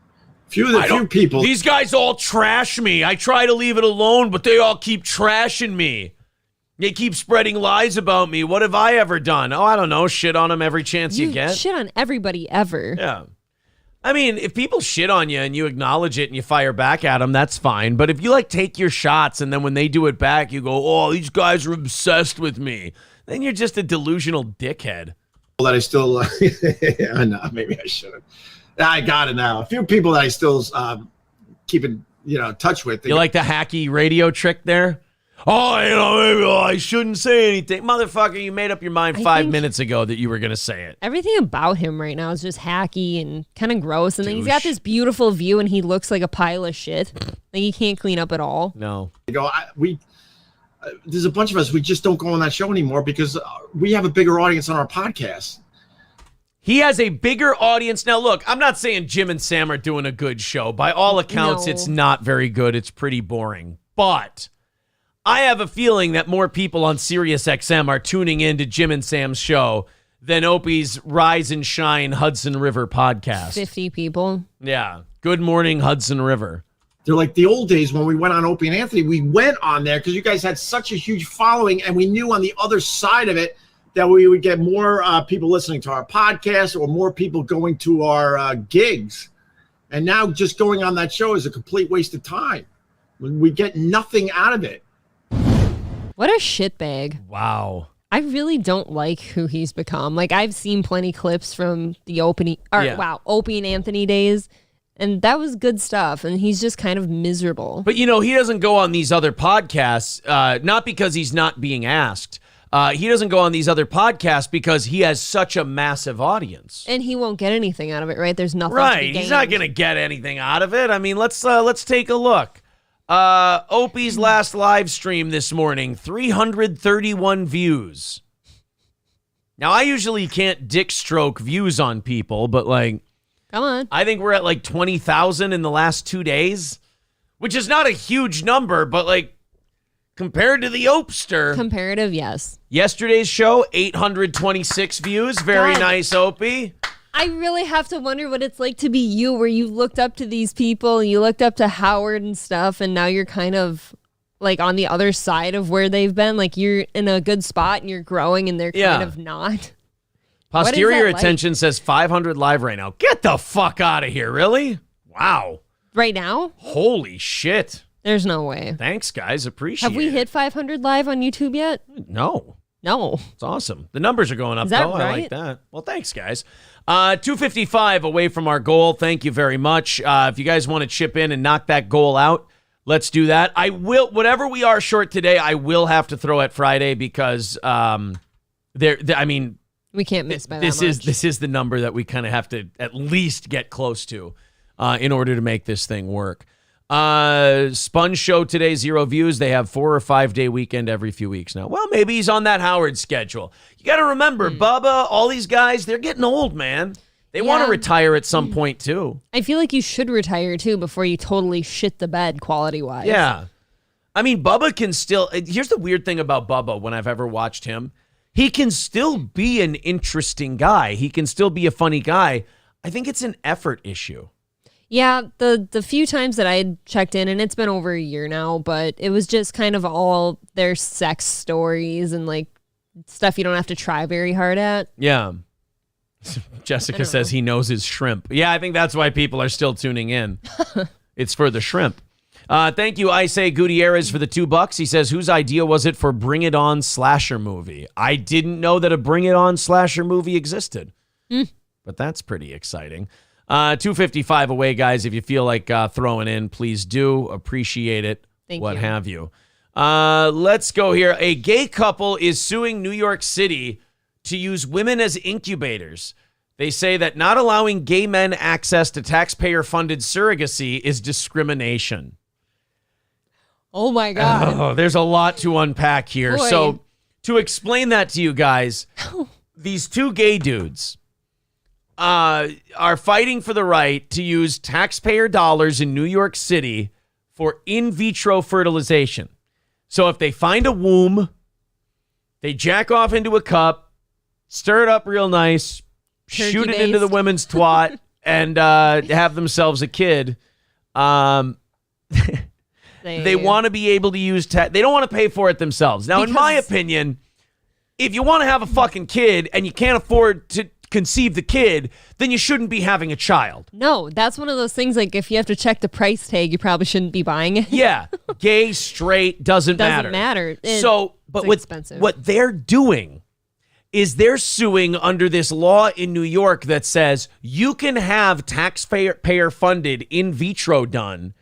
Few people. These guys all trash me. I try to leave it alone, but they all keep trashing me. They keep spreading lies about me. What have I ever done? Oh, I don't know. Shit on them every chance you get. Shit on everybody ever. Yeah. I mean, if people shit on you and you acknowledge it and you fire back at them, that's fine. But if you take your shots and then when they do it back, you go, oh, these guys are obsessed with me, then you're just a delusional dickhead. That I still, I know, maybe I shouldn't. I got it now. A few people that I still keep in touch with. You like the hacky radio trick there? Oh, maybe I shouldn't say anything. Motherfucker, you made up your mind 5 minutes ago that you were going to say it. Everything about him right now is just hacky and kind of gross. And then he's got this beautiful view and he looks like a pile of shit. Like he can't clean up at all. No. There's a bunch of us, we just don't go on that show anymore because we have a bigger audience on our podcast. He has a bigger audience. Now, look, I'm not saying Jim and Sam are doing a good show. By all accounts, It's not very good. It's pretty boring. But I have a feeling that more people on SiriusXM are tuning in to Jim and Sam's show than Opie's Rise and Shine Hudson River podcast. 50 people. Yeah. Good morning, Hudson River. They're like the old days when we went on Opie and Anthony. We went on there because you guys had such a huge following, and we knew on the other side of it that we would get more people listening to our podcast or more people going to our gigs. And now just going on that show is a complete waste of time. We get nothing out of it. What a shitbag. Wow. I really don't like who he's become. Like, I've seen plenty clips from the Opie and Anthony days, and that was good stuff, and he's just kind of miserable. But, he doesn't go on these other podcasts, not because he's not being asked. He doesn't go on these other podcasts because he has such a massive audience. And he won't get anything out of it, right? There's nothing to be Right. gained. He's not going to get anything out of it. I mean, let's take a look. Opie's last live stream this morning, 331 views. Now, I usually can't dick stroke views on people, but come on. I think we're at 20,000 in the last 2 days, which is not a huge number, but compared to the Opester. Comparative, yes. Yesterday's show, 826 views. Very nice, Opie. I really have to wonder what it's like to be you, where you looked up to these people and you looked up to Howard and stuff, and now you're kind of on the other side of where they've been. You're in a good spot and you're growing, and they're kind of not. Posterior attention says 500 live right now. Get the fuck out of here, really? Wow. Right now? Holy shit. There's no way. Thanks, guys. Appreciate it. Have we hit 500 live on YouTube yet? No. No. It's awesome. The numbers are going up, Is that though. right? I like that. Well, thanks, guys. 255 away from our goal. Thank you very much. If you guys want to chip in and knock that goal out, let's do that. I will, whatever we are short today, I will have to throw at Friday because I mean, we can't miss by that much. This is the number that we kind of have to at least get close to in order to make this thing work. Sponge show today, 0 views. They have 4 or 5 day weekend every few weeks now. Well, maybe he's on that Howard schedule. You got to remember, Bubba, all these guys, they're getting old, man. They want to retire at some point too. I feel like you should retire too before you totally shit the bed quality wise. Yeah. I mean, Bubba can still, here's the weird thing about Bubba when I've ever watched him. He can still be an interesting guy. He can still be a funny guy. I think it's an effort issue. Yeah, the few times that I had checked in, and it's been over a year now, but it was just kind of all their sex stories and stuff you don't have to try very hard at. Yeah. Jessica says he knows his shrimp. Yeah, I think that's why people are still tuning in. It's for the shrimp. Thank you, I say Gutierrez, for the $2. He says, whose idea was it for Bring It On slasher movie? I didn't know that a Bring It On slasher movie existed. But that's pretty exciting. 255 away, guys. If you feel like throwing in, please do. Appreciate it. Thank what you. have you. Let's go here. A gay couple is suing New York City to use women as incubators. They say that not allowing gay men access to taxpayer-funded surrogacy is discrimination. Oh, my God. Oh, there's a lot to unpack here. Boy. So to explain that to you guys, these two gay dudes are fighting for the right to use taxpayer dollars in New York City for in vitro fertilization. So if they find a womb, they jack off into a cup, stir it up real nice, shoot it into the women's twat, and have themselves a kid. They want to be able to use they don't want to pay for it themselves. Now, in my opinion, if you want to have a fucking kid and you can't afford to conceive the kid, then you shouldn't be having a child. No, that's one of those things, if you have to check the price tag, you probably shouldn't be buying it. Yeah. Gay, straight, doesn't matter. Doesn't matter. But expensive. what they're doing is they're suing under this law in New York that says you can have taxpayer-funded in vitro done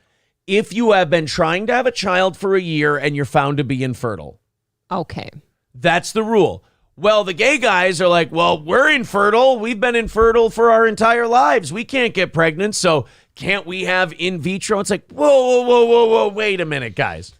if you have been trying to have a child for a year and you're found to be infertile. Okay. That's the rule. Well, the gay guys are like, well, we're infertile. We've been infertile for our entire lives. We can't get pregnant, so can't we have in vitro? It's like, whoa, wait a minute, guys.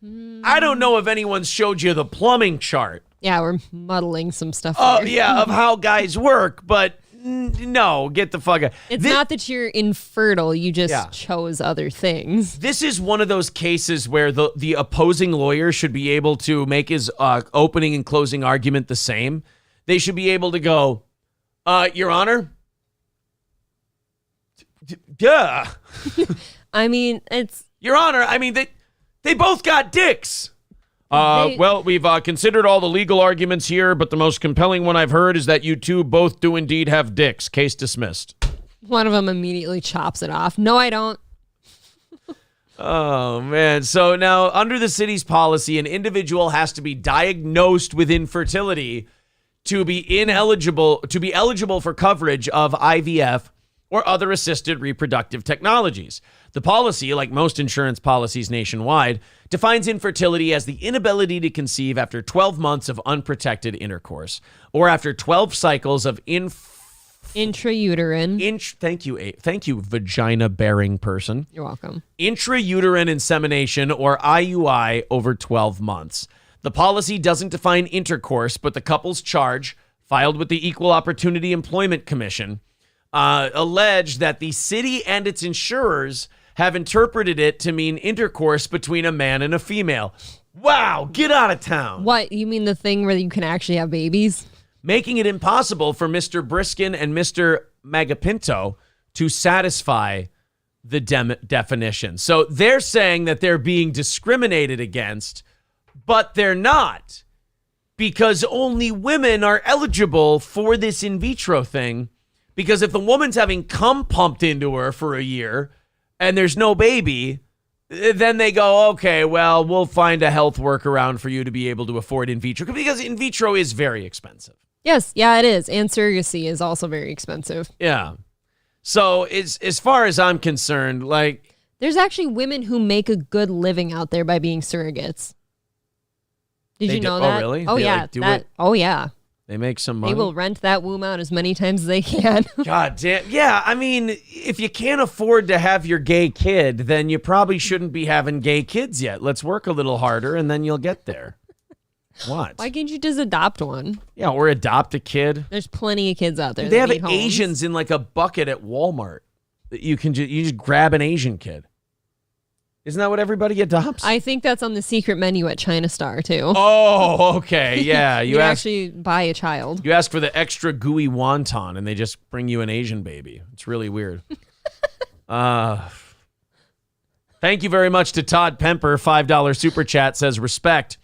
I don't know if anyone's showed you the plumbing chart. Yeah, we're muddling some stuff. Oh, yeah, of how guys work, but no, get the fuck out. It's not that you're infertile, you just chose other things. This is one of those cases where the opposing lawyer should be able to make his opening and closing argument the same. They should be able to go, Your Honor, Yeah. I mean, it's... Your Honor, I mean, they both got dicks. Well, we've considered all the legal arguments here, but the most compelling one I've heard is that you two both do indeed have dicks. Case dismissed. One of them immediately chops it off. No, I don't. Oh, man. So now, under the city's policy, an individual has to be diagnosed with infertility to be eligible for coverage of IVF or other assisted reproductive technologies. The policy, like most insurance policies nationwide, defines infertility as the inability to conceive after 12 months of unprotected intercourse or after 12 cycles of intrauterine. Thank you, vagina-bearing person. You're welcome. Intrauterine insemination, or IUI, over 12 months. The policy doesn't define intercourse, but the couple's charge, filed with the Equal Opportunity Employment Commission, allege that the city and its insurers have interpreted it to mean intercourse between a man and a female. Wow, get out of town. What, you mean the thing where you can actually have babies? Making it impossible for Mr. Briskin and Mr. Magapinto to satisfy the definition. So they're saying that they're being discriminated against, but they're not, because only women are eligible for this in vitro thing. Because if the woman's having cum pumped into her for a year and there's no baby, then they go, okay, well, we'll find a health workaround for you to be able to afford in vitro, because in vitro is very expensive. Yes, yeah, it is. And surrogacy is also very expensive. Yeah. So as far as I'm concerned, like... There's actually women who make a good living out there by being surrogates. Did you know that? Oh, really? Oh, They, yeah. like, do it? Oh, yeah. They make some money. They will rent that womb out as many times as they can. God damn. Yeah, I mean, if you can't afford to have your gay kid, then you probably shouldn't be having gay kids yet. Let's work a little harder, and then you'll get there. What? Why can't you just adopt one? Yeah, or adopt a kid. There's plenty of kids out there. They have need homes. Asians in like a bucket at Walmart. You can you just grab an Asian kid. Isn't that what everybody adopts? I think that's on the secret menu at China Star, too. Oh, okay. Yeah. You actually buy a child. You ask for the extra gooey wonton, and they just bring you an Asian baby. It's really weird. Thank you very much to Todd Pemper. $5 super chat says respect.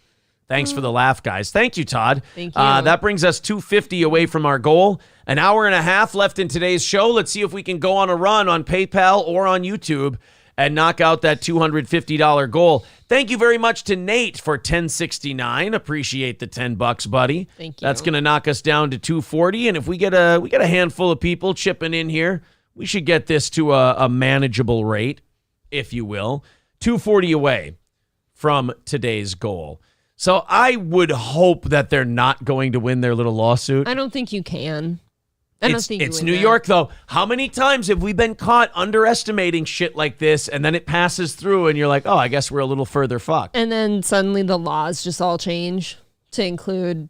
Thanks for the laugh, guys. Thank you, Todd. Thank you. That brings us 250 away from our goal. An hour and a half left in today's show. Let's see if we can go on a run on PayPal or on YouTube and knock out that $250 goal. Thank you very much to Nate for $10.69. Appreciate the $10, buddy. Thank you. That's going to knock us down to $240. And if we get a handful of people chipping in here, we should get this to a manageable rate, if you will. $240 away from today's goal. So I would hope that they're not going to win their little lawsuit. I don't think you can. I don't think it's New York, though. How many times have we been caught underestimating shit like this, and then it passes through, and you're like, oh, I guess we're a little further fucked. And then suddenly the laws just all change to include,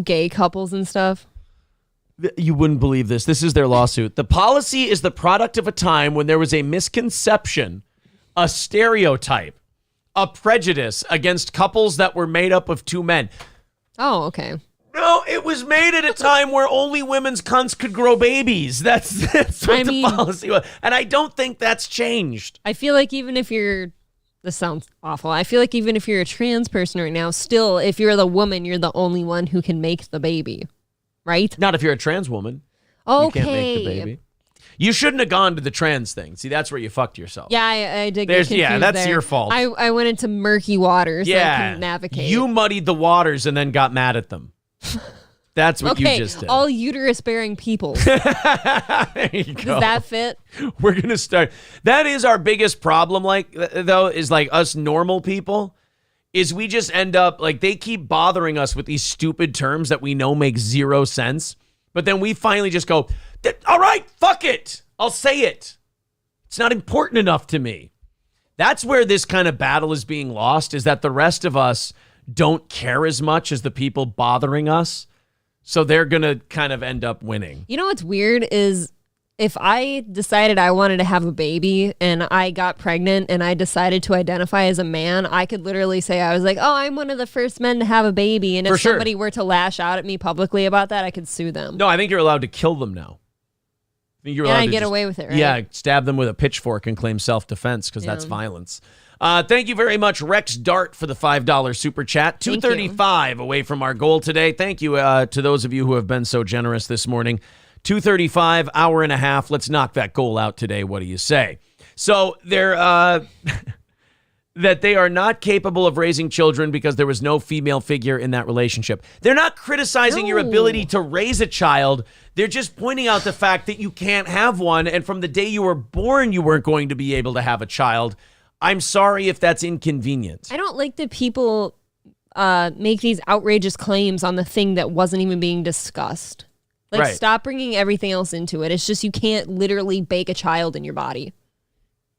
gay couples and stuff. You wouldn't believe this. This is their lawsuit. The policy is the product of a time when there was a misconception, a stereotype, a prejudice against couples that were made up of two men. Oh, okay. No, it was made at a time where only women's cunts could grow babies. That's what the policy was. And I don't think that's changed. I feel like even if this sounds awful. I feel like even if you're a trans person right now, still, if you're the woman, you're the only one who can make the baby, right? Not if you're a trans woman. Okay. You can't make the baby. You shouldn't have gone to the trans thing. See, that's where you fucked yourself. Yeah, I did get confused that's there. your fault. I went into murky waters. Yeah. I couldn't navigate. You muddied the waters and then got mad at them. That's what you just did. All uterus-bearing people. There you go. Does that fit? We're going to start. That is our biggest problem, though, is like us normal people, is we just end up, they keep bothering us with these stupid terms that we know make zero sense. But then we finally just go, all right, fuck it. I'll say it. It's not important enough to me. That's where this kind of battle is being lost, is that the rest of us don't care as much as the people bothering us. So they're going to kind of end up winning. You know what's weird is if I decided I wanted to have a baby and I got pregnant and I decided to identify as a man, I could literally say, I was like, oh, I'm one of the first men to have a baby. And if somebody were to lash out at me publicly about that, I could sue them. No, I think you're allowed to kill them now. You're And allowed I to get just- away with it, right? Yeah, stab them with a pitchfork and claim self-defense because that's violence. Thank you very much, Rex Dart, for the $5 super chat. 235 away from our goal today. Thank you to those of you who have been so generous this morning. 235, hour and a half. Let's knock that goal out today. What do you say? So they're that they are not capable of raising children because there was no female figure in that relationship. They're not criticizing your ability to raise a child. They're just pointing out the fact that you can't have one, and from the day you were born, you weren't going to be able to have a child. I'm sorry if that's inconvenient. I don't like that people make these outrageous claims on the thing that wasn't even being discussed. Like, Right. stop bringing everything else into it. It's just you can't literally bake a child in your body.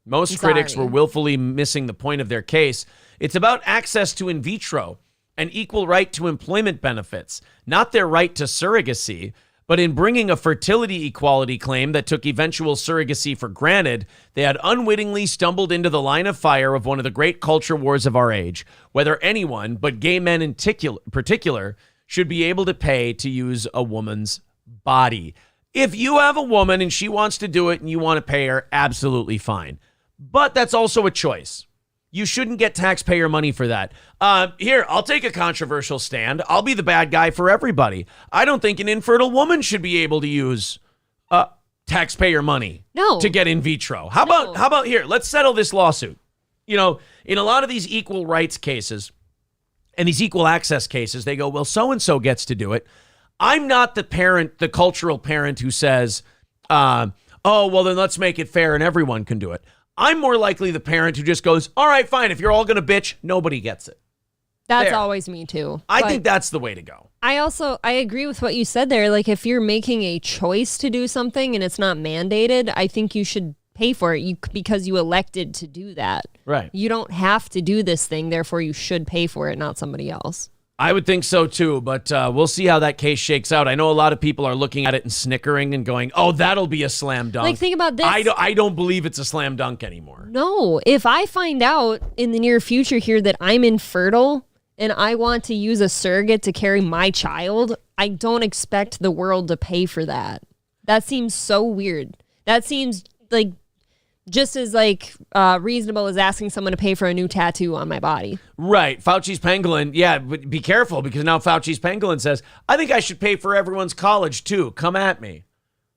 Most I'm critics sorry. were willfully missing the point of their case. It's about access to in vitro, an equal right to employment benefits, not their right to surrogacy. But in bringing a fertility equality claim that took eventual surrogacy for granted, they had unwittingly stumbled into the line of fire of one of the great culture wars of our age, whether anyone, but gay men in particular, should be able to pay to use a woman's body. If you have a woman and she wants to do it and you want to pay her, absolutely fine. But that's also a choice. You shouldn't get taxpayer money for that. Here, I'll take a controversial stand. I'll be the bad guy for everybody. I don't think an infertile woman should be able to use taxpayer money to get in vitro. How about here? Let's settle this lawsuit. You know, in a lot of these equal rights cases and these equal access cases, they go, well, so-and-so gets to do it. I'm not the parent, the cultural parent who says, oh, well, then let's make it fair and everyone can do it. I'm more likely the parent who just goes, all right, fine. If you're all going to bitch, nobody gets it. That's There. always me too. I But think that's the way to go. I agree with what you said there. Like, if you're making a choice to do something and it's not mandated, I think you should pay for it because you elected to do that. Right. You don't have to do this thing, therefore you should pay for it, not somebody else. I would think so too, but we'll see how that case shakes out. I know a lot of people are looking at it and snickering and going, oh, that'll be a slam dunk. Like, think about this. I don't believe it's a slam dunk anymore. No, if I find out in the near future here that I'm infertile and I want to use a surrogate to carry my child, I don't expect the world to pay for that. That seems so weird. That seems like just as reasonable as asking someone to pay for a new tattoo on my body. Right. Fauci's pangolin. Yeah, but be careful because now Fauci's pangolin says, I think I should pay for everyone's college too. Come at me.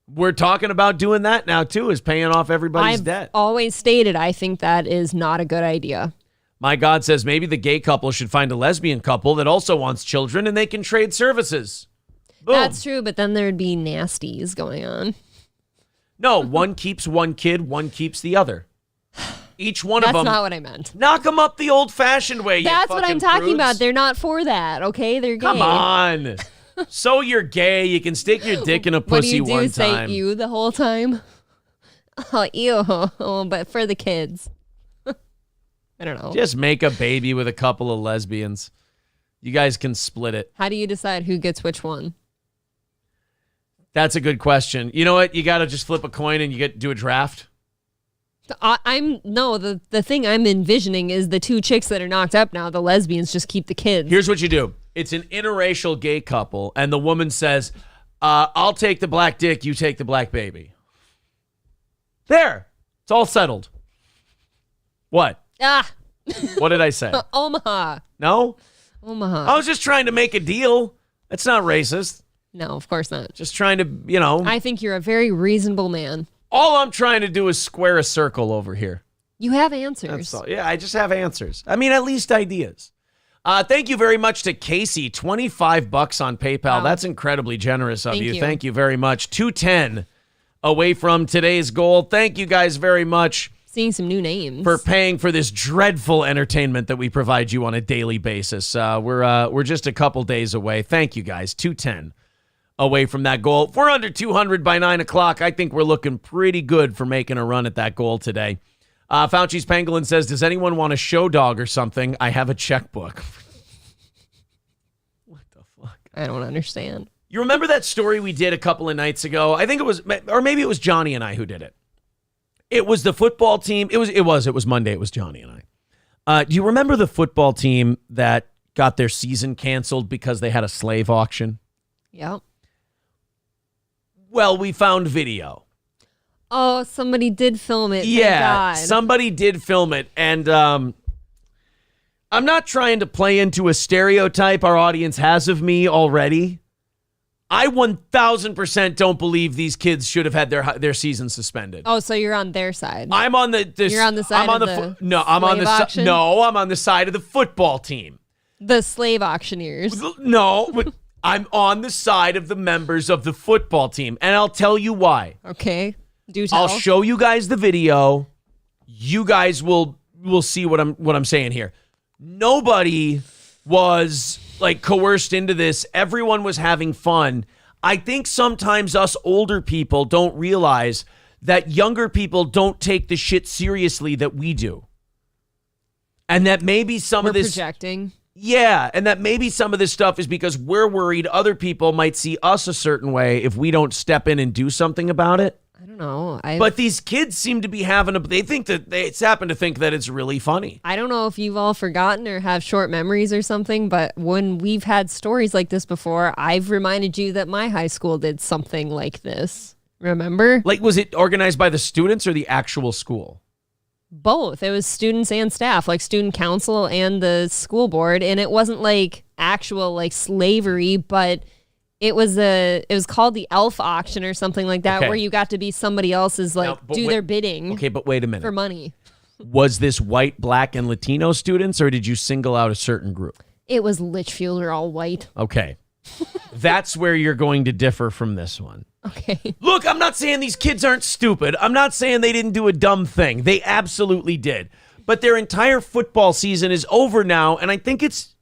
We're talking about doing that now too, is paying off everybody's I've debt. always stated I think that is not a good idea. My God says maybe the gay couple should find a lesbian couple that also wants children and they can trade services. Boom. That's true, but then there'd be nasties going on. No, one keeps one kid, one keeps the other. Each one of them. That's not what I meant. Knock them up the old-fashioned way. That's what I'm talking prudes. about. They're not for that, okay? They're gay. Come on. So you're gay. You can stick your dick in a pussy what do you do? one Say time. you the whole time? Oh, ew. Oh, but for the kids. I don't know. Just make a baby with a couple of lesbians. You guys can split it. How do you decide who gets which one? That's a good question. You know what? You got to just flip a coin and you do a draft. The thing I'm envisioning is the two chicks that are knocked up now, the lesbians just keep the kids. Here's what you do. It's an interracial gay couple, and the woman says, I'll take the black dick, you take the black baby. There. It's all settled. What? What did I say? Omaha. No? Omaha. I was just trying to make a deal. That's not racist. No, of course not. Just trying to, I think you're a very reasonable man. All I'm trying to do is square a circle over here. You have answers. That's all. Yeah, I just have answers. I mean, at least ideas. Thank you very much to Casey. $25 on PayPal. Wow. That's incredibly generous of Thank you. you. Thank you very much. 210 away from today's goal. Thank you guys very much. Seeing some new names. For paying for this dreadful entertainment that we provide you on a daily basis. We're just a couple days away. Thank you guys. 210 away from that goal. If we're under 200 by 9 o'clock, I think we're looking pretty good for making a run at that goal today. Fauci's Pangolin says, does anyone want a show dog or something? I have a checkbook. What the fuck? I don't understand. You remember that story we did a couple of nights ago? I think it was, or maybe it was Johnny and I who did it. It was the football team. It was Monday. It was Johnny and I. Do you remember the football team that got their season canceled because they had a slave auction? Yep. Well, we found video. Oh, somebody did film it. Yeah, Thank God. somebody did film it. And I'm not trying to play into a stereotype our audience has of me already. I 1,000% don't believe these kids should have had their season suspended. Oh, so you're on their side. I'm on You're on the side I'm on of I'm on the auction? No, I'm on the side of the football team. The slave auctioneers. No, but I'm on the side of the members of the football team, and I'll tell you why. Okay. Do tell. I'll show you guys the video. You guys will see what I'm saying here. Nobody was like coerced into this. Everyone was having fun. I think sometimes us older people don't realize that younger people don't take the shit seriously that we do. And that maybe We're projecting. Yeah, and that maybe some of this stuff is because we're worried other people might see us a certain way if we don't step in and do something about it. I don't know. But these kids seem to be they happen to think that it's really funny. I don't know if you've all forgotten or have short memories or something, but when we've had stories like this before, I've reminded you that my high school did something like this. Remember? Like, was it organized by the students or the actual school? Both. It was students and staff, like student council and the school board. And it wasn't like actual like slavery, but it was called the elf auction or something like that, where you got to be somebody else's, like, their bidding. Okay, but wait a minute. For money. Was this white, black, and Latino students, or did you single out a certain group? It was Litchfield, are all white. Okay. That's where you're going to differ from this one. Okay. Look, I'm not saying these kids aren't stupid. I'm not saying they didn't do a dumb thing. They absolutely did. But their entire football season is over now, and I think it's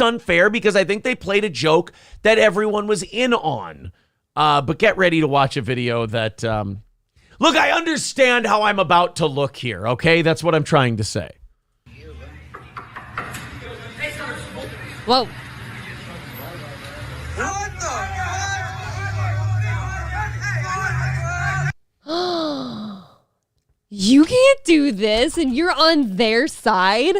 unfair because I think they played a joke that everyone was in on. But get ready to watch a video that... look, I understand how I'm about to look here, okay? That's what I'm trying to say. Whoa. You can't do this, and you're on their side?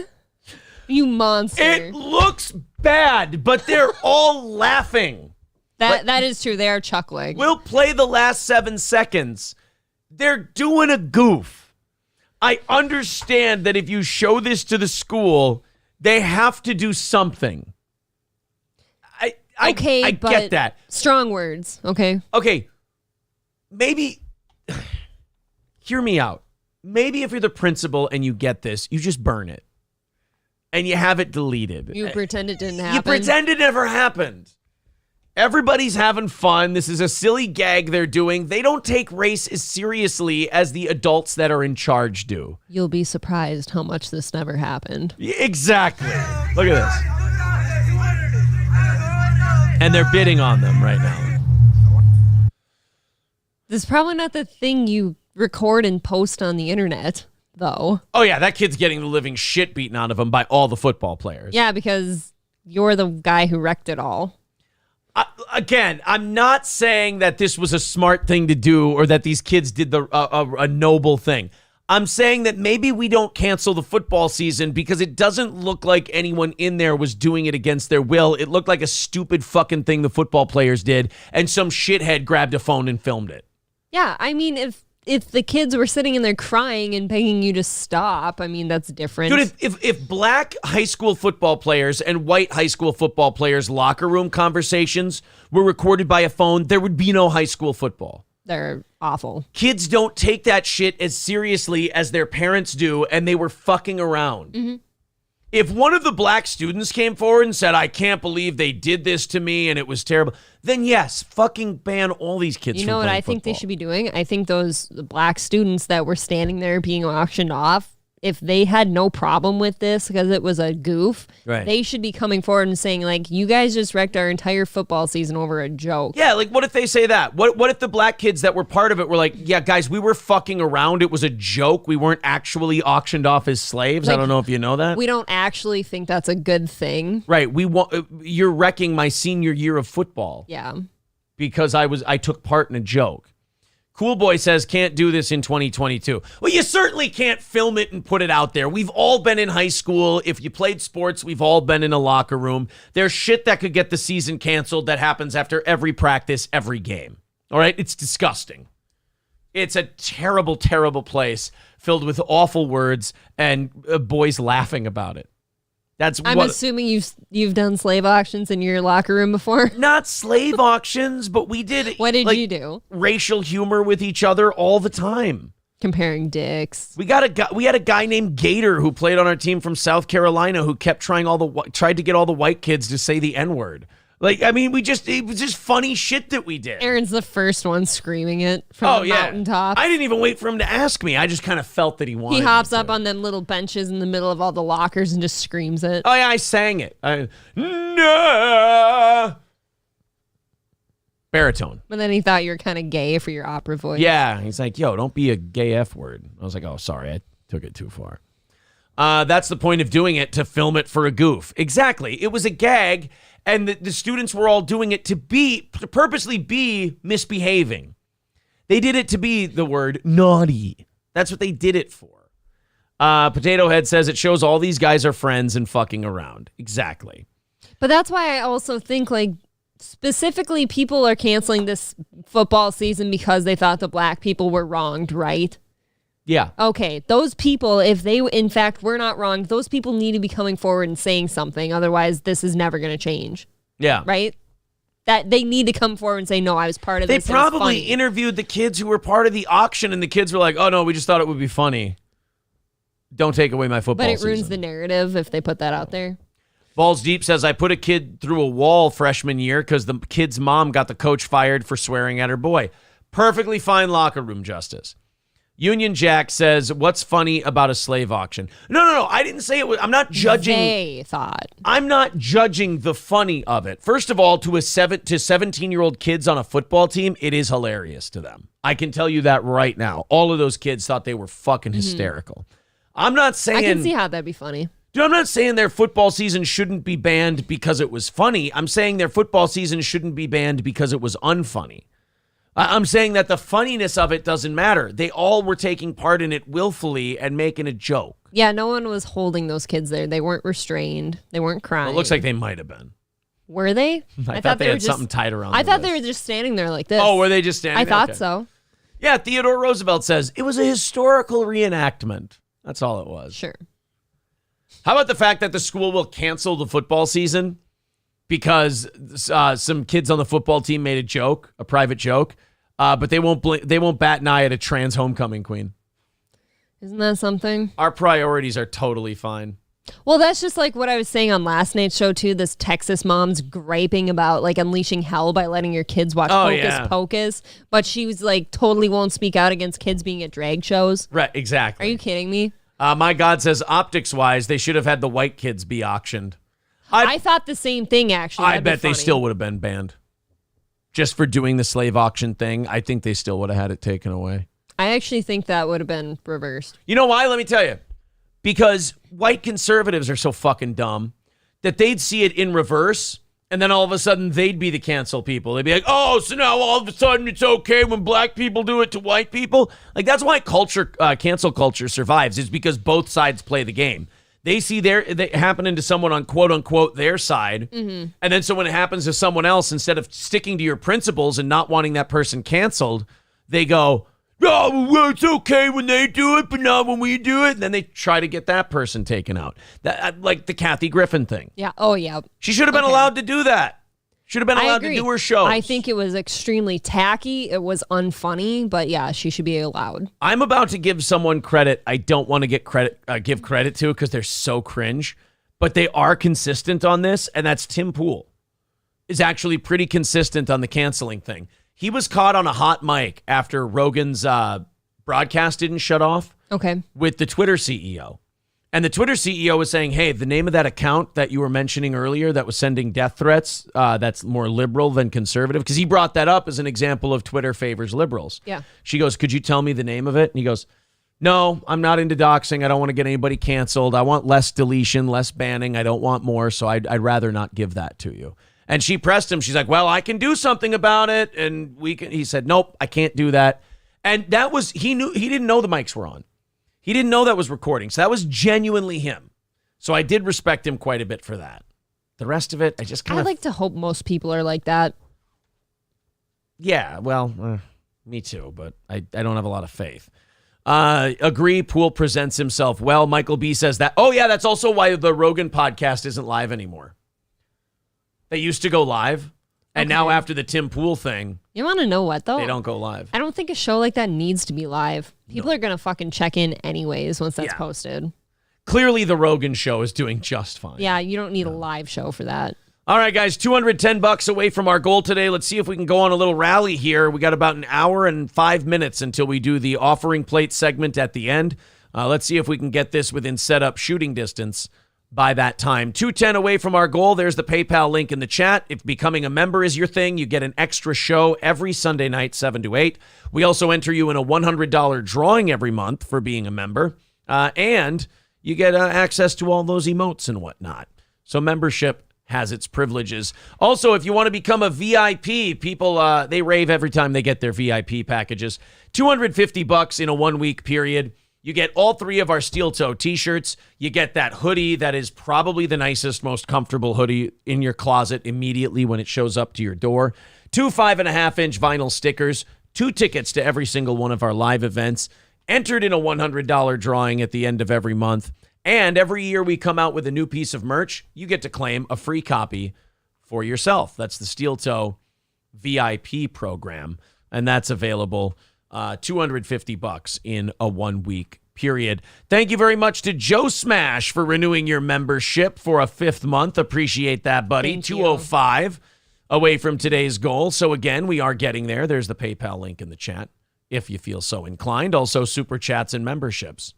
You monster. It looks bad, but they're all laughing. That is true. They are chuckling. We'll play the last 7 seconds. They're doing a goof. I understand that if you show this to the school, they have to do something. I get that. Strong words, okay? Okay. Maybe, hear me out. Maybe if you're the principal and you get this, you just burn it. And you have it deleted. You pretend it didn't happen. You pretend it never happened. Everybody's having fun. This is a silly gag they're doing. They don't take race as seriously as the adults that are in charge do. You'll be surprised how much this never happened. Exactly. Look at this. And they're bidding on them right now. This is probably not the thing you record and post on the internet, though. Oh, yeah, that kid's getting the living shit beaten out of him by all the football players. Yeah, because you're the guy who wrecked it all. Again, I'm not saying that this was a smart thing to do or that these kids did a noble thing. I'm saying that maybe we don't cancel the football season because it doesn't look like anyone in there was doing it against their will. It looked like a stupid fucking thing the football players did, and some shithead grabbed a phone and filmed it. Yeah, I mean, if the kids were sitting in there crying and begging you to stop, I mean, that's different. Dude, if black high school football players and white high school football players' locker room conversations were recorded by a phone, there would be no high school football. They're awful. Kids don't take that shit as seriously as their parents do, and they were fucking around. Mm-hmm. If one of the black students came forward and said, I can't believe they did this to me and it was terrible, then yes, fucking ban all these kids from You know what I playing think they football. should be doing? I think those black students that were standing there being auctioned off, if they had no problem with this because it was a goof, Right. they should be coming forward and saying, like, you guys just wrecked our entire football season over a joke. Yeah, like what if they say that? What if the black kids that were part of it were like, yeah, guys, we were fucking around. It was a joke. We weren't actually auctioned off as slaves. I Like, don't know if you know that. We don't actually think that's a good thing. Right. You're wrecking my senior year of football. Yeah. Because I took part in a joke. Cool Boy says, can't do this in 2022. Well, you certainly can't film it and put it out there. We've all been in high school. If you played sports, we've all been in a locker room. There's shit that could get the season canceled that happens after every practice, every game. All right? It's disgusting. It's a terrible, terrible place filled with awful words and boys laughing about it. I'm assuming you've done slave auctions in your locker room before. Not slave auctions, but we did. What did you do? Racial humor with each other all the time. Comparing dicks. We had a guy named Gator who played on our team from South Carolina who kept tried to get all the white kids to say the N-word. Like, I mean, it was just funny shit that we did. Aaron's the first one screaming it from the mountaintop. I didn't even wait for him to ask me. I just kind of felt that he wanted. He hops up on them little benches in the middle of all the lockers and just screams it. Oh yeah, I sang it. No. Baritone. But then he thought you were kind of gay for your opera voice. Yeah, he's like, yo, don't be a gay F word. I was like, oh, sorry, I took it too far. That's the point of doing it, to film it for a goof. Exactly. It was a gag. And the students were all doing it to purposely be misbehaving. They did it to be the word naughty. That's what they did it for. Potato Head says it shows all these guys are friends and fucking around. Exactly. But that's why I also think, like, specifically people are canceling this football season because they thought the black people were wronged, right? Yeah. Okay, those people, if they in fact were not wrong, those people need to be coming forward and saying something. Otherwise, this is never going to change. Yeah. Right? That they need to come forward and say, no, I was part of this. They probably interviewed the kids who were part of the auction, and the kids were like, oh, no, we just thought it would be funny. Don't take away my football season. But it ruins the narrative if they put that out there. Balls Deep says, I put a kid through a wall freshman year because the kid's mom got the coach fired for swearing at her boy. Perfectly fine locker room justice. Union Jack says, what's funny about a slave auction? No. I didn't say it was. I'm not judging. They thought. I'm not judging the funny of it. First of all, to 17-year-old kids on a football team, it is hilarious to them. I can tell you that right now. All of those kids thought they were fucking hysterical. I'm not saying. I can see how that'd be funny. Dude, I'm not saying their football season shouldn't be banned because it was funny. I'm saying their football season shouldn't be banned because it was unfunny. I'm saying that the funniness of it doesn't matter. They all were taking part in it willfully and making a joke. Yeah, no one was holding those kids there. They weren't restrained. They weren't crying. Well, it looks like they might have been. Were they? I thought they had something tied around I thought they were just standing there like this. Oh, were they just standing I there? thought Okay. so. Yeah, Theodore Roosevelt says, it was a historical reenactment. That's all it was. Sure. How about the fact that the school will cancel the football season because some kids on the football team made a joke, a private joke, but they won't bat an eye at a trans homecoming queen. Isn't that something? Our priorities are totally fine. Well, that's just like what I was saying on last night's show, too. This Texas mom's griping about, like, unleashing hell by letting your kids watch Hocus Pocus. But she was, like, totally won't speak out against kids being at drag shows. Right, exactly. Are you kidding me? My God says, optics-wise, they should have had the white kids be auctioned. I thought the same thing, actually. I bet they still would have been banned. Just for doing the slave auction thing, I think they still would have had it taken away. I actually think that would have been reversed. You know why? Let me tell you. Because white conservatives are so fucking dumb that they'd see it in reverse, and then all of a sudden they'd be the cancel people. They'd be like, oh, so now all of a sudden it's okay when black people do it to white people? Like, that's why cancel culture survives, is because both sides play the game. They see they happening to someone on quote-unquote their side, and then so when it happens to someone else, instead of sticking to your principles and not wanting that person canceled, they go, oh, well, it's okay when they do it, but not when we do it. And then they try to get that person taken out. That, like the Kathy Griffin thing. Yeah. Oh, yeah. She should have been allowed to do that. Should have been allowed to do her show. I think it was extremely tacky. It was unfunny, but yeah, she should be allowed. I'm about to give someone credit I don't want to give credit to because they're so cringe, but they are consistent on this, and that's Tim Pool. Is actually pretty consistent on the canceling thing. He was caught on a hot mic after Rogan's broadcast didn't shut off. Okay. With the Twitter CEO. And the Twitter CEO was saying, hey, the name of that account that you were mentioning earlier that was sending death threats, that's more liberal than conservative. Because he brought that up as an example of Twitter favors liberals. Yeah. She goes, could you tell me the name of it? And he goes, no, I'm not into doxing. I don't want to get anybody canceled. I want less deletion, less banning. I don't want more. So I'd rather not give that to you. And she pressed him. She's like, well, I can do something about it. And he said, nope, I can't do that. And that was, he didn't know the mics were on. He didn't know that was recording. So that was genuinely him. So I did respect him quite a bit for that. The rest of it, I just kind I of. like to hope most people are like that. Yeah, well, Me too, but I don't have a lot of faith. Agree, Poole presents himself well. Michael B says that. Oh, yeah, that's also why the Rogan podcast isn't live anymore. They used to go live, and now after the Tim Pool thing, You want to know what, though? they don't go live. I don't think a show like that needs to be live. People are going to fucking check in anyways once that's posted. Clearly, the Rogan show is doing just fine. Yeah, you don't need a live show for that. All right, guys, $210 away from our goal today. Let's see if we can go on a little rally here. We got about an hour and 5 minutes until we do the offering plate segment at the end. Let's see if we can get this within setup shooting distance by that time. 210 away from our goal. There's the PayPal link in the chat. If becoming a member is your thing, you get an extra show every Sunday night, 7 to 8. We also enter you in a $100 drawing every month for being a member. And you get access to all those emotes and whatnot. So membership has its privileges. Also, if you want to become a VIP, people, they rave every time they get their VIP packages. $250 in a 1 week period. You get all 3 of our steel toe t-shirts. You get that hoodie that is probably the nicest, most comfortable hoodie in your closet immediately when it shows up to your door. 2 5.5-inch vinyl stickers. 2 tickets to every single one of our live events. Entered in a $100 drawing at the end of every month. And every year we come out with a new piece of merch, you get to claim a free copy for yourself. That's the Steel Toe VIP program. And that's available $250 in a 1 week period. Thank you very much to Joe Smash for renewing your membership for a 5th month. Appreciate that, buddy. Thank 205 away from today's goal. So again, we are getting there. There's the PayPal link in the chat if you feel so inclined. Also, super chats and memberships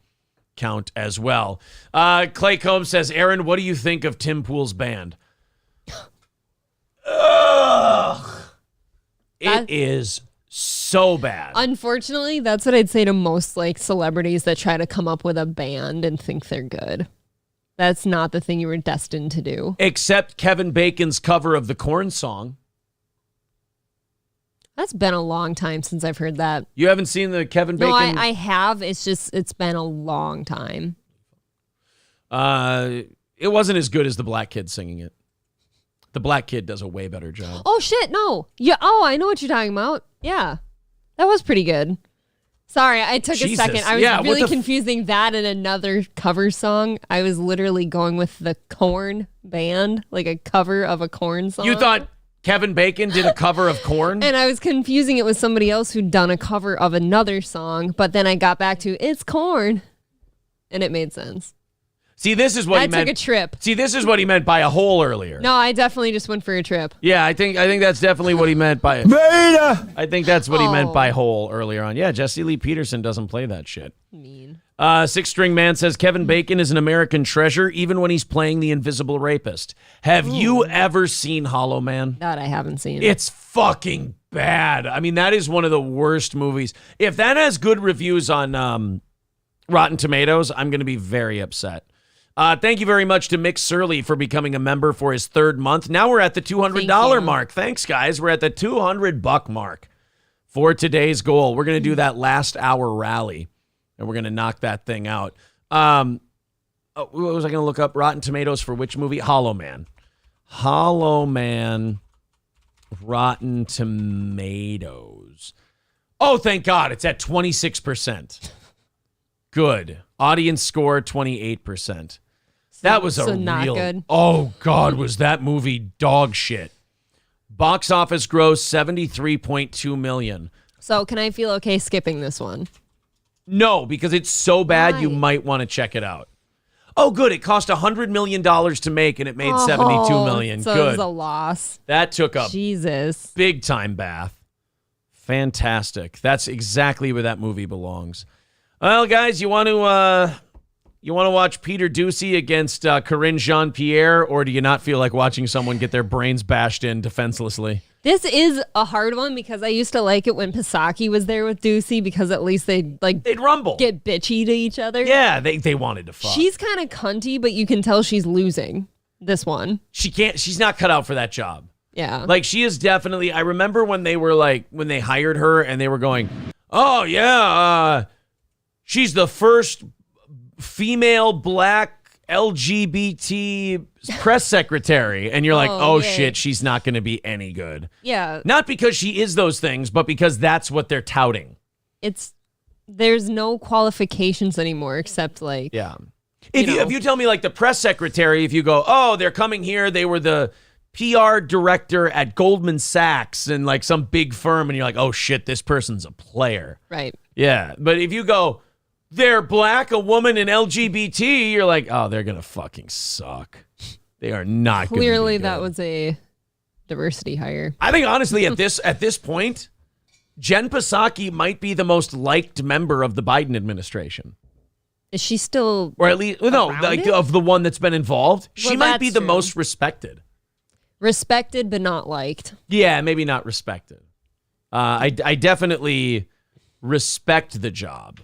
count as well. Clay Combs says, Aaron, what do you think of Tim Pool's band? Ugh. It is so bad. Unfortunately, that's what I'd say to most like celebrities that try to come up with a band and think they're good. That's not the thing you were destined to do. Except Kevin Bacon's cover of the Korn song. That's been a long time since I've heard that. You haven't seen the Kevin Bacon? No, I have. It's just, it's been a long time. It wasn't as good as the Black Kid singing it. The Black Kid does a way better job. Oh, shit, no. Yeah. Oh, I know what you're talking about. Yeah. That was pretty good. Sorry, I took a second. I was really confusing that and another cover song. I was literally going with the Korn band, like a cover of a Korn song. You thought Kevin Bacon did a cover of Korn? And I was confusing it with somebody else who'd done a cover of another song, but then I got back to, it's Korn. And it made sense. See, this is what he meant. I took a trip. See, this is what he meant by a hole earlier. No, I definitely just went for a trip. Yeah, I think that's definitely what he meant by Beta. I think that's what he meant by hole earlier on. Yeah, Jesse Lee Peterson doesn't play that shit. Mean. Six String Man says Kevin Bacon is an American treasure, even when he's playing the invisible rapist. Have you ever seen Hollow Man? That I haven't seen. It's fucking bad. I mean, that is one of the worst movies. If that has good reviews on Rotten Tomatoes, I'm going to be very upset. Thank you very much to Mick Surley for becoming a member for his 3rd month. Now we're at the $200 mark. Thanks, guys. We're at the $200 mark for today's goal. We're going to do that last hour rally, and we're going to knock that thing out. What was I going to look up? Rotten Tomatoes for which movie? Hollow Man. Hollow Man, Rotten Tomatoes. Oh, thank God. It's at 26%. Good. Audience score, 28%. That was a not real good. Oh God, was that movie dog shit. Box office gross $73.2 million. So can I feel okay skipping this one? No, because it's so bad Why? you might want to check it out. Oh, good. It cost $100 million to make and it made $72 million. So Good. it was a loss. That took a Jesus. big time bath. Fantastic. That's exactly where that movie belongs. Well, guys, you want to watch Peter Ducey against Corinne Jean-Pierre, or do you not feel like watching someone get their brains bashed in defenselessly? This is a hard one because I used to like it when Pisaki was there with Ducey because at least they'd rumble, get bitchy to each other. Yeah, they wanted to fuck. She's kind of cunty, but you can tell she's losing this one. She's not cut out for that job. Yeah. Like she is definitely, I remember when they hired her and they were going, oh yeah, she's the first female black LGBT press secretary, and you're like, oh yeah. shit, she's not going to be any good. Yeah. Not because she is those things, but because that's what they're touting. There's no qualifications anymore except like. Yeah. If you tell me like the press secretary, if you go, oh, they're coming here, they were the PR director at Goldman Sachs and like some big firm, and you're like, oh shit, this person's a player. Right. Yeah. But if you go, they're black, a woman, and LGBT, you're like, oh, they're going to fucking suck. They are not going to Clearly that was a diversity hire. I think honestly at this point, Jen Psaki might be the most liked member of the Biden administration. Is she still or at least of the one that's been involved? She might be the most respected. Respected but not liked. Yeah, maybe not respected. I definitely respect the job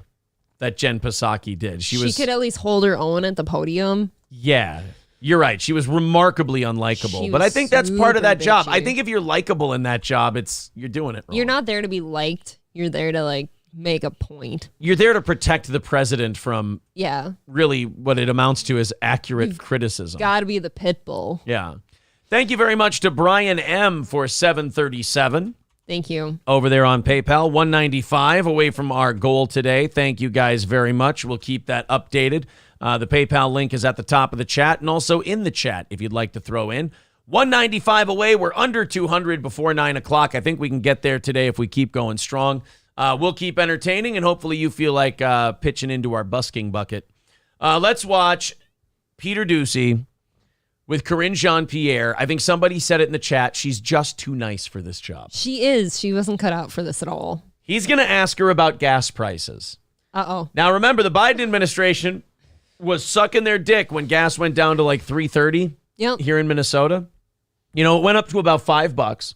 that Jen Psaki did. She could at least hold her own at the podium. Yeah, you're right. She was remarkably unlikable, but I think that's part of that job. I think if you're likable in that job, you're doing it wrong. You're not there to be liked. You're there to like make a point. You're there to protect the president from really what it amounts to is accurate criticism. Got to be the pit bull. Yeah. Thank you very much to Brian M. for 737. Thank you. Over there on PayPal, 195 away from our goal today. Thank you guys very much. We'll keep that updated. The PayPal link is at the top of the chat and also in the chat if you'd like to throw in. 195 away. We're under 200 before 9 o'clock. I think we can get there today if we keep going strong. We'll keep entertaining, and hopefully you feel like pitching into our busking bucket. Let's watch Peter Doocy with Corinne Jean-Pierre. I think somebody said it in the chat. She's just too nice for this job. She is. She wasn't cut out for this at all. He's going to ask her about gas prices. Uh-oh. Now, remember, the Biden administration was sucking their dick when gas went down to like $3.30 here in Minnesota. You know, it went up to about $5.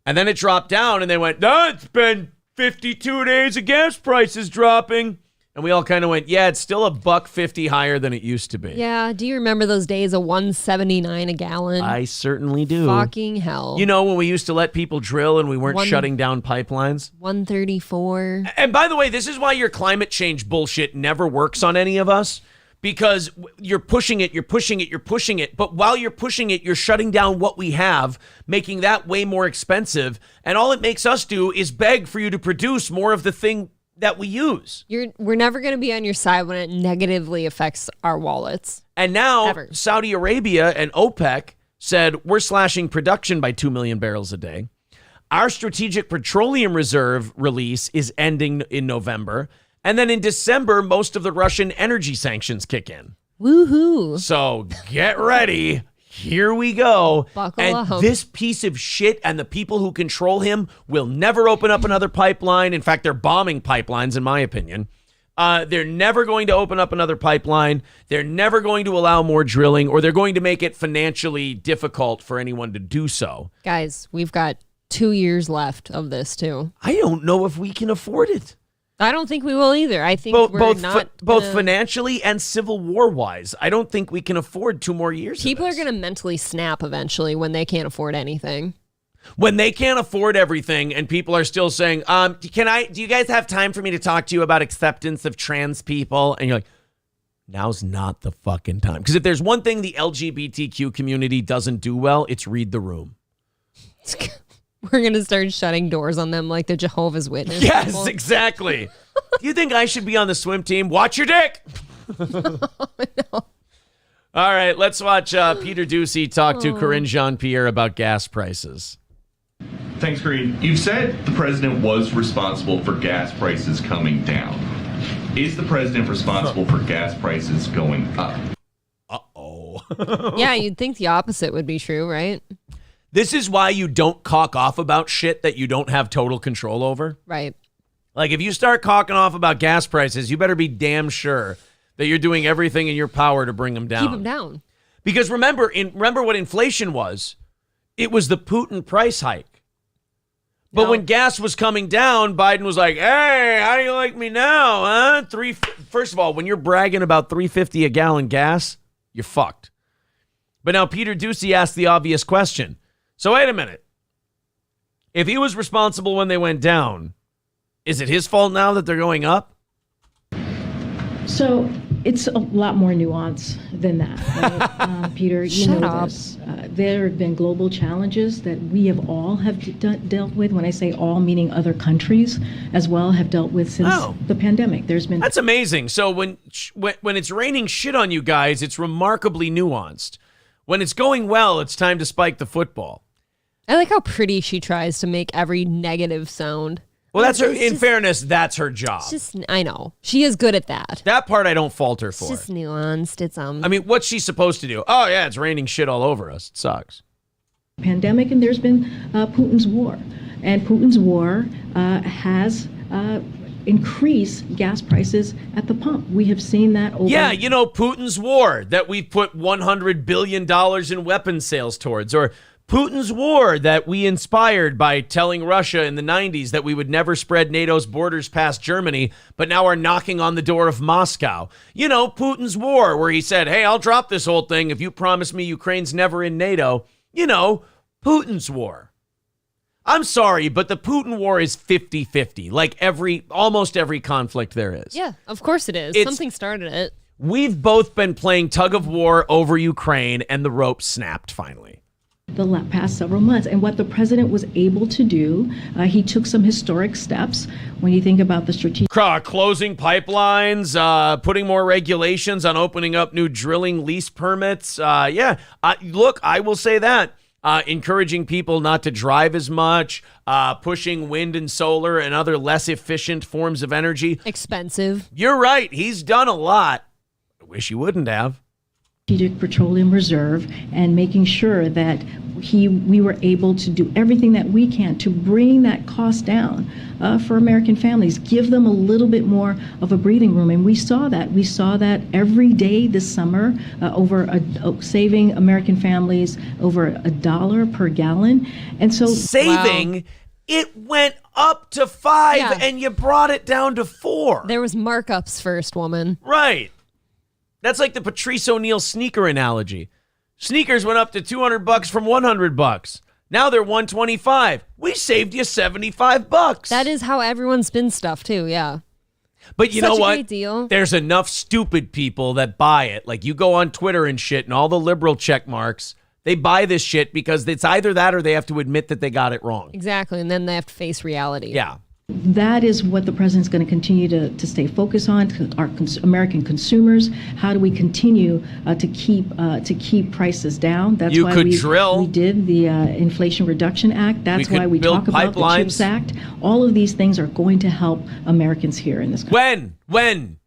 And then it dropped down, and they went, no, it's been 52 days of gas prices dropping. And we all kind of went, yeah, it's still $1.50 higher than it used to be. Yeah. Do you remember those days of $1.79 a gallon? I certainly do. Fucking hell. You know, when we used to let people drill and we weren't shutting down pipelines? $1.34. And by the way, this is why your climate change bullshit never works on any of us. Because you're pushing it. But while you're pushing it, you're shutting down what we have, making that way more expensive. And all it makes us do is beg for you to produce more of the thing that we use. We're never going to be on your side when it negatively affects our wallets. And now Saudi Arabia and OPEC said we're slashing production by 2 million barrels a day. Our strategic petroleum reserve release is ending in November. And then in December, most of the Russian energy sanctions kick in. Woohoo. So get ready. Here we go. Buckle up. This piece of shit and the people who control him will never open up another pipeline. In fact, they're bombing pipelines, in my opinion. They're never going to open up another pipeline. They're never going to allow more drilling, or they're going to make it financially difficult for anyone to do so. Guys, we've got 2 years left of this, too. I don't know if we can afford it. I don't think we will either. I think both financially and Civil War wise. I don't think we can afford 2 more years. People are going to mentally snap eventually when they can't afford anything. When they can't afford everything, and people are still saying, do you guys have time for me to talk to you about acceptance of trans people? And you're like, now's not the fucking time. Because if there's one thing the LGBTQ community doesn't do well, it's read the room. We're going to start shutting doors on them like the Jehovah's Witnesses. Yes, people. Exactly. Do you think I should be on the swim team? Watch your dick. No. All right, let's watch Peter Doocy talk to Corinne Jean-Pierre about gas prices. Thanks, Corinne. You've said the president was responsible for gas prices coming down. Is the president responsible for gas prices going up? Uh-oh. Yeah, you'd think the opposite would be true, right? This is why you don't caulk off about shit that you don't have total control over. Right. Like, if you start caulking off about gas prices, you better be damn sure that you're doing everything in your power to bring them down. Keep them down. Because remember what inflation was. It was the Putin price hike. But when gas was coming down, Biden was like, hey, how do you like me now, huh? First of all, when you're bragging about $3.50 a gallon gas, you're fucked. But now Peter Doocy asked the obvious question. So wait a minute. If he was responsible when they went down, is it his fault now that they're going up? So It's a lot more nuanced than that, right? Peter, you Shut know up. this. There have been global challenges that we have all dealt with. When I say all, meaning other countries as well have dealt with since the pandemic. There's been That's amazing. So when it's raining shit on you guys, it's remarkably nuanced. When it's going well, it's time to spike the football. I like how pretty she tries to make every negative sound. Well, that's her. In fairness, that's her job. It's just, I know. She is good at that. That part I don't fault her It's for. just nuanced. It's I mean, what's she supposed to do? Oh, yeah, it's raining shit all over us. It sucks. pandemic, and there's been Putin's war. And Putin's war has increased gas prices at the pump. We have seen that over... Yeah, you know, Putin's war that we put $100 billion in weapons sales towards, or Putin's war that we inspired by telling Russia in the 90s that we would never spread NATO's borders past Germany, but now are knocking on the door of Moscow. You know, Putin's war where he said, hey, I'll drop this whole thing if you promise me Ukraine's never in NATO. You know, Putin's war. I'm sorry, but the Putin war is 50-50, like almost every conflict there is. Yeah, of course it is. Something started it. We've both been playing tug of war over Ukraine, and the rope snapped finally. The past several months. And what the president was able to do, he took some historic steps. When you think about the strategic... Closing pipelines, putting more regulations on opening up new drilling lease permits. Look, I will say that. Encouraging people not to drive as much, pushing wind and solar and other less efficient forms of energy. Expensive. You're right. He's done a lot. I wish he wouldn't have. Strategic Petroleum Reserve, and making sure that we were able to do everything that we can to bring that cost down for American families, give them a little bit more of a breathing room. And we saw that. We saw that every day this summer, saving American families over $1 per gallon. And so saving, it went up to $5 and you brought it down to $4. There was markups first, woman. Right. That's like the Patrice O'Neal sneaker analogy. Sneakers went up to $200 from $100. Now they're $125. We saved you $75. That is how everyone spins stuff too, yeah. But you know Such a what? great deal. There's enough stupid people that buy it. Like you go on Twitter and shit and all the liberal check marks, they buy this shit because it's either that or they have to admit that they got it wrong. Exactly, and then they have to face reality. Yeah. That is what the president's going to continue to stay focused on, our American consumers. How do we continue to keep prices down? That's why we did the Inflation Reduction Act. That's why we talk about the CHIPS Act. All of these things are going to help Americans here in this country. When?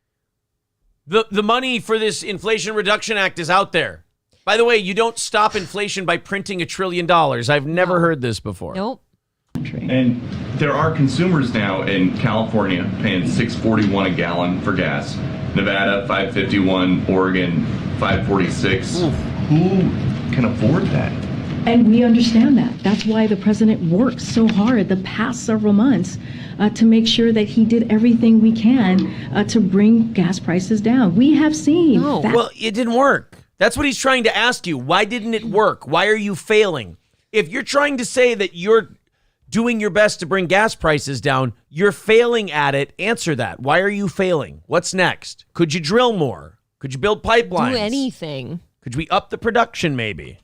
The money for this Inflation Reduction Act is out there. By the way, you don't stop inflation by printing $1 trillion. I've never heard this before. Nope. And there are consumers now in California paying $6.41 a gallon for gas, Nevada $5.51, Oregon $5.46. Who can afford that? And we understand that. That's why the president worked so hard the past several months to make sure that he did everything we can to bring gas prices down. We have seen that. Well, it didn't work. That's what he's trying to ask you. Why didn't it work? Why are you failing? If you're trying to say that you're doing your best to bring gas prices down, you're failing at it. Answer that. Why are you failing? What's next? Could you drill more? Could you build pipelines? Do anything. Could we up the production maybe?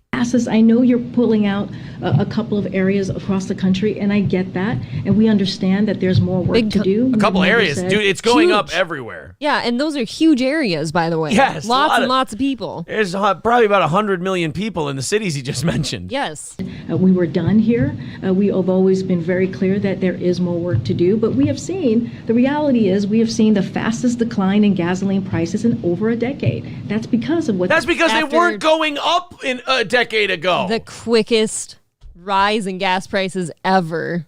I know you're pulling out a couple of areas across the country, and I get that, and we understand that there's more work to do. A couple areas, dude. It's going up everywhere. Yeah, and those are huge areas, by the way. Yes, lots of people. There's probably about 100 million people in the cities he just mentioned. Yes. We were done here. We have always been very clear that there is more work to do, but we have seen, the reality is we have seen the fastest decline in gasoline prices in over a decade. That's because of what... That's because they weren't going up in a decade ago. The quickest rise in gas prices ever.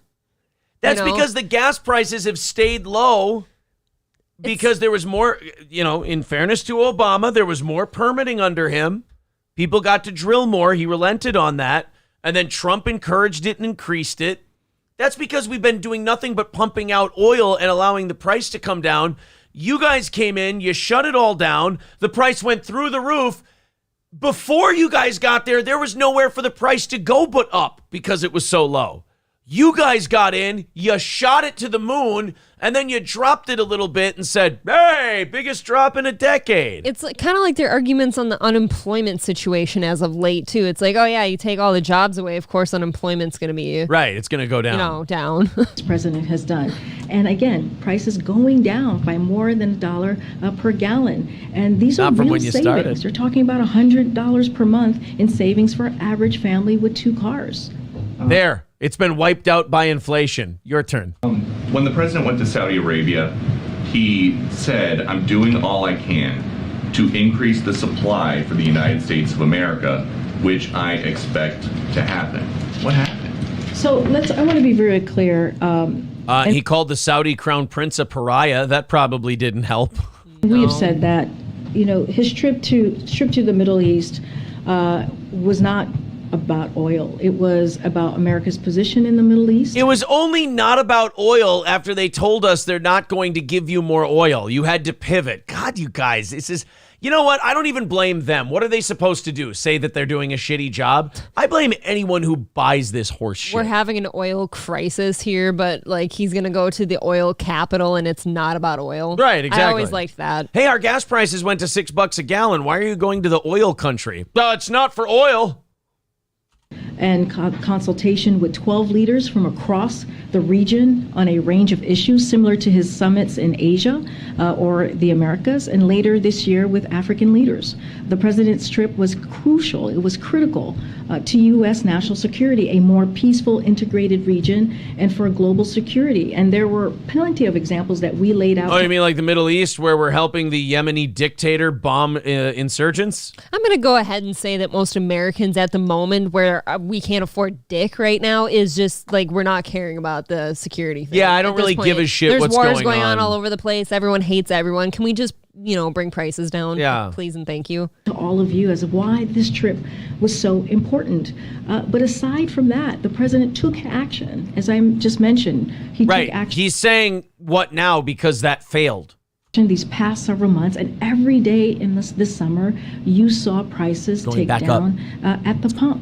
That's because the gas prices have stayed low because there was more, in fairness to Obama, there was more permitting under him. People got to drill more. He relented on that. And then Trump encouraged it and increased it. That's because we've been doing nothing but pumping out oil and allowing the price to come down. You guys came in, you shut it all down. The price went through the roof. Before you guys got there, there was nowhere for the price to go but up because it was so low. You guys got in, you shot it to the moon, and then you dropped it a little bit and said, hey, biggest drop in a decade. It's kind of like their arguments on the unemployment situation as of late, too. It's like, oh, yeah, you take all the jobs away. Of course, unemployment's going to be... Right, it's going to go down. Down. This president has done. And again, prices going down by more than $1 per gallon. And these are real savings. You're talking about $100 per month in savings for an average family with 2 cars. There. It's been wiped out by inflation. Your turn. When the president went to Saudi Arabia, he said, I'm doing all I can to increase the supply for the United States of America, which I expect to happen. What happened? So I want to be very clear. He called the Saudi crown prince a pariah. That probably didn't help. We have said that, his trip to the Middle East was not about oil. It was about America's position in the Middle East. It was only not about oil after they told us they're not going to give you more oil. You had to pivot. God, you guys, this is... You know what? I don't even blame them. What are they supposed to do? Say that they're doing a shitty job? I blame anyone who buys this horse shit. We're having an oil crisis here, but he's going to go to the oil capital and it's not about oil. Right, exactly. I always liked that. Hey, our gas prices went to $6 a gallon. Why are you going to the oil country? It's not for oil. And consultation with 12 leaders from across the region on a range of issues similar to his summits in Asia or the Americas, and later this year with African leaders. The president's trip was crucial. It was critical to U.S. national security, a more peaceful, integrated region, and for global security. And there were plenty of examples that we laid out. Oh, you mean like the Middle East, where we're helping the Yemeni dictator bomb insurgents? I'm going to go ahead and say that most Americans at the moment where we can't afford dick right now is just we're not caring about the security thing. Yeah, I don't really give a shit what's going on. There's wars going on all over the place. Everyone hates everyone. Can we just, bring prices down? Yeah. Please and thank you. To all of you as to why this trip was so important. But aside from that, the president took action. As I just mentioned, he took action. He's saying what now because that failed. These past several months, and every day in this summer, you saw prices going tick back down at the pump,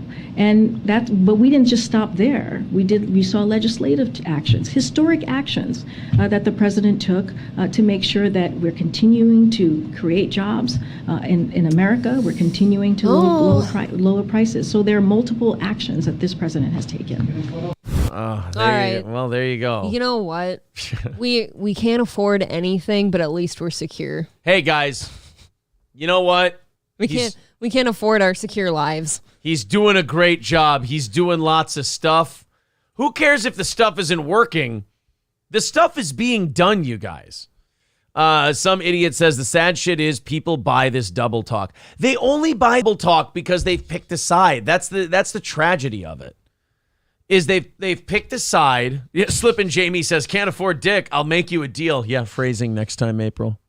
but we didn't just stop there. We saw legislative actions, historic actions that the president took to make sure that we're continuing to create jobs in America. We're continuing to lower prices. So there are multiple actions that this president has taken. All right. Well, there you go. You know what? we can't afford anything, but at least we're secure. Hey guys, you know what? We can't afford our secure lives. He's doing a great job. He's doing lots of stuff. Who cares if the stuff isn't working? The stuff is being done, you guys. Some idiot says the sad shit is people buy this double talk. They only buy double talk because they've picked a side. That's the tragedy of it. Is they've picked a side. Yeah, Slippin' Jamie says, can't afford dick. I'll make you a deal. Yeah, phrasing next time, April.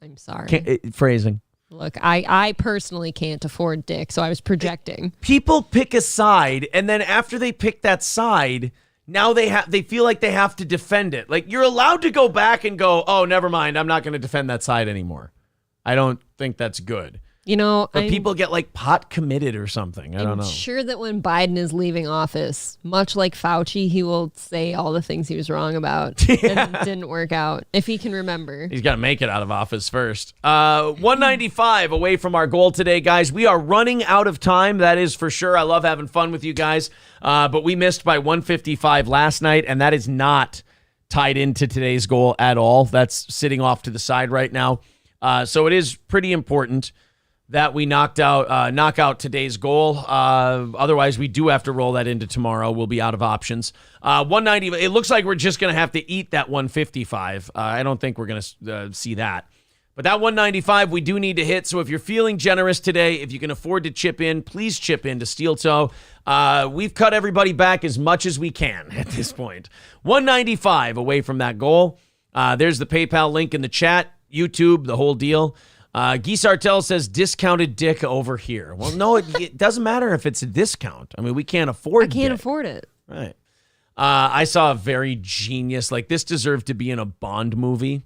I'm sorry. Phrasing. Look, I personally can't afford dick, so I was projecting. People pick a side, and then after they pick that side, now they feel like they have to defend it. Like, you're allowed to go back and go, oh, never mind, I'm not going to defend that side anymore. I don't think that's good. But people get pot committed or something. I don't know. I'm sure that when Biden is leaving office, much like Fauci, he will say all the things he was wrong about and didn't work out, if he can remember. He's got to make it out of office first. 195 away from our goal today, guys. We are running out of time. That is for sure. I love having fun with you guys. But we missed by 155 last night, and that is not tied into today's goal at all. That's sitting off to the side right now. So it is pretty important that we knock out today's goal. Otherwise, we do have to roll that into tomorrow. We'll be out of options. 190. It looks like we're just going to have to eat that 155. I don't think we're going to see that. But that 195 we do need to hit. So if you're feeling generous today, if you can afford to chip in, please chip in to Steel Toe. We've cut everybody back as much as we can at this point. 195 away from that goal. There's the PayPal link in the chat, YouTube, the whole deal. Guy Sartell says discounted dick over here. Well, no, it doesn't matter if it's a discount. I mean, we can't afford it. I can't afford it. Right. I saw a very genius, this deserved to be in a Bond movie.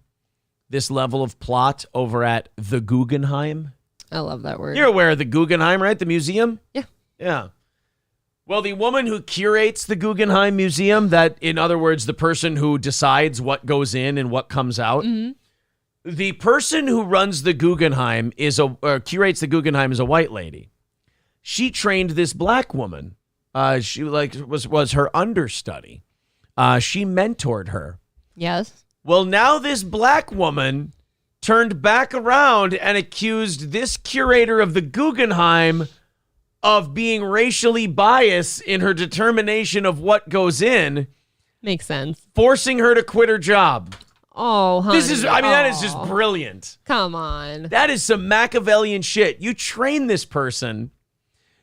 This level of plot over at the Guggenheim. I love that word. You're aware of the Guggenheim, right? The museum? Yeah. Yeah. Well, the woman who curates the Guggenheim Museum, that, in other words, the person who decides what goes in and what comes out, the person who runs the Guggenheim curates the Guggenheim is a white lady. She trained this black woman. She was her understudy. She mentored her. Yes. Well, now this black woman turned back around and accused this curator of the Guggenheim of being racially biased in her determination of what goes in. Makes sense. Forcing her to quit her job. Oh, honey. That is just brilliant. Come on. That is some Machiavellian shit. You train this person,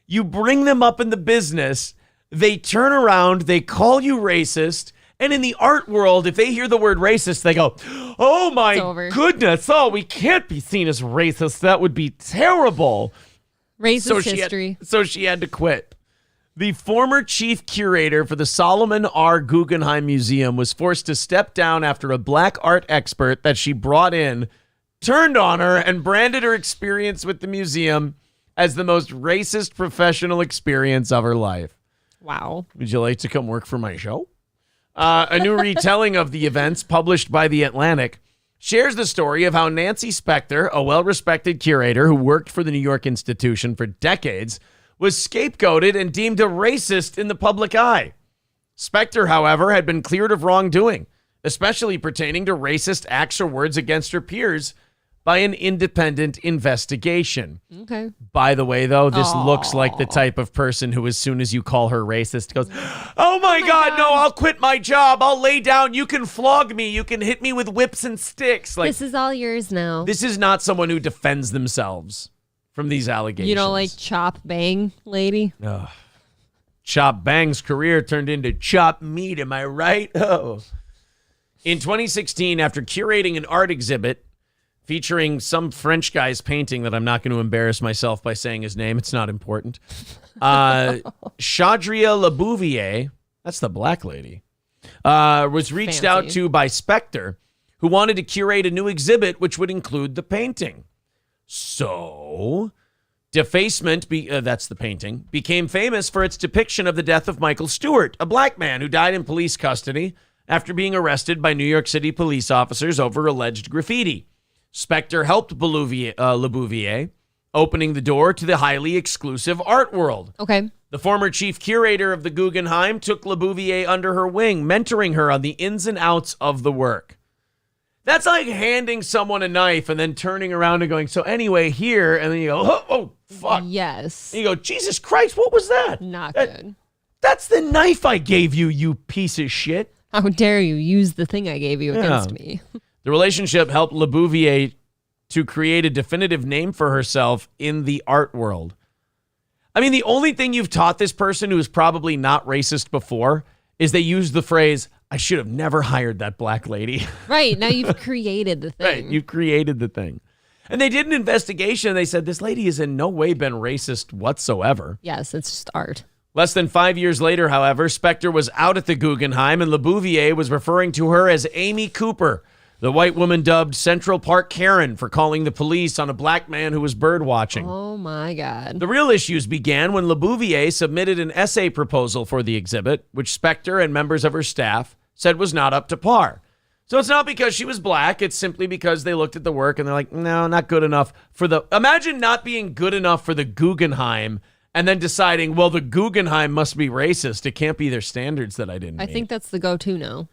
you bring them up in the business, they turn around, they call you racist, and in the art world, if they hear the word racist, they go, oh my goodness, we can't be seen as racist. That would be terrible. Racist history. So she had to quit. The former chief curator for the Solomon R. Guggenheim Museum was forced to step down after a black art expert that she brought in turned on her and branded her experience with the museum as the most racist professional experience of her life. Wow. Would you like to come work for my show? A new retelling of the events published by The Atlantic shares the story of how Nancy Spector, a well-respected curator who worked for the New York institution for decades, was scapegoated and deemed a racist in the public eye. Spector, however, had been cleared of wrongdoing, especially pertaining to racist acts or words against her peers, by an independent investigation. Okay. By the way, though, this looks like the type of person who, as soon as you call her racist, goes, oh my God, no, I'll quit my job. I'll lay down. You can flog me. You can hit me with whips and sticks. Like, this is all yours now. This is not someone who defends themselves from these allegations. You don't like Chop Bang, lady? Ugh. Chop Bang's career turned into Chop Meat, am I right? Oh. In 2016, after curating an art exhibit featuring some French guy's painting that I'm not going to embarrass myself by saying his name, it's not important, Chaudria Lebouvier, that's the black lady, was reached out to by Spector, who wanted to curate a new exhibit which would include the painting. So, Defacement, that's the painting, became famous for its depiction of the death of Michael Stewart, a black man who died in police custody after being arrested by New York City police officers over alleged graffiti. Spector helped Lebouvier, opening the door to the highly exclusive art world. Okay. The former chief curator of the Guggenheim took Lebouvier under her wing, mentoring her on the ins and outs of the work. That's like handing someone a knife and then turning around and going, so anyway, here, and then you go, oh fuck. Yes. And you go, Jesus Christ, what was that? Not good. That's the knife I gave you, you piece of shit. How dare you use the thing I gave you against me? The relationship helped Lebouvier to create a definitive name for herself in the art world. I mean, the only thing you've taught this person who is probably not racist before is they use the phrase, I should have never hired that black lady. Right. Now you've created the thing. Right. You've created the thing. And they did an investigation. They said, this lady has in no way been racist whatsoever. Yes, it's just art. Less than 5 years later, however, Spector was out at the Guggenheim and Lebouvier was referring to her as Amy Cooper, the white woman dubbed Central Park Karen for calling the police on a black man who was bird watching. Oh, my God. The real issues began when Lebouvier submitted an essay proposal for the exhibit, which Spector and members of her staff said was not up to par. So it's not because she was black. It's simply because they looked at the work and they're like, no, not good enough for the... Imagine not being good enough for the Guggenheim and then deciding, well, the Guggenheim must be racist. It can't be their standards that I didn't meet. I think that's the go-to now.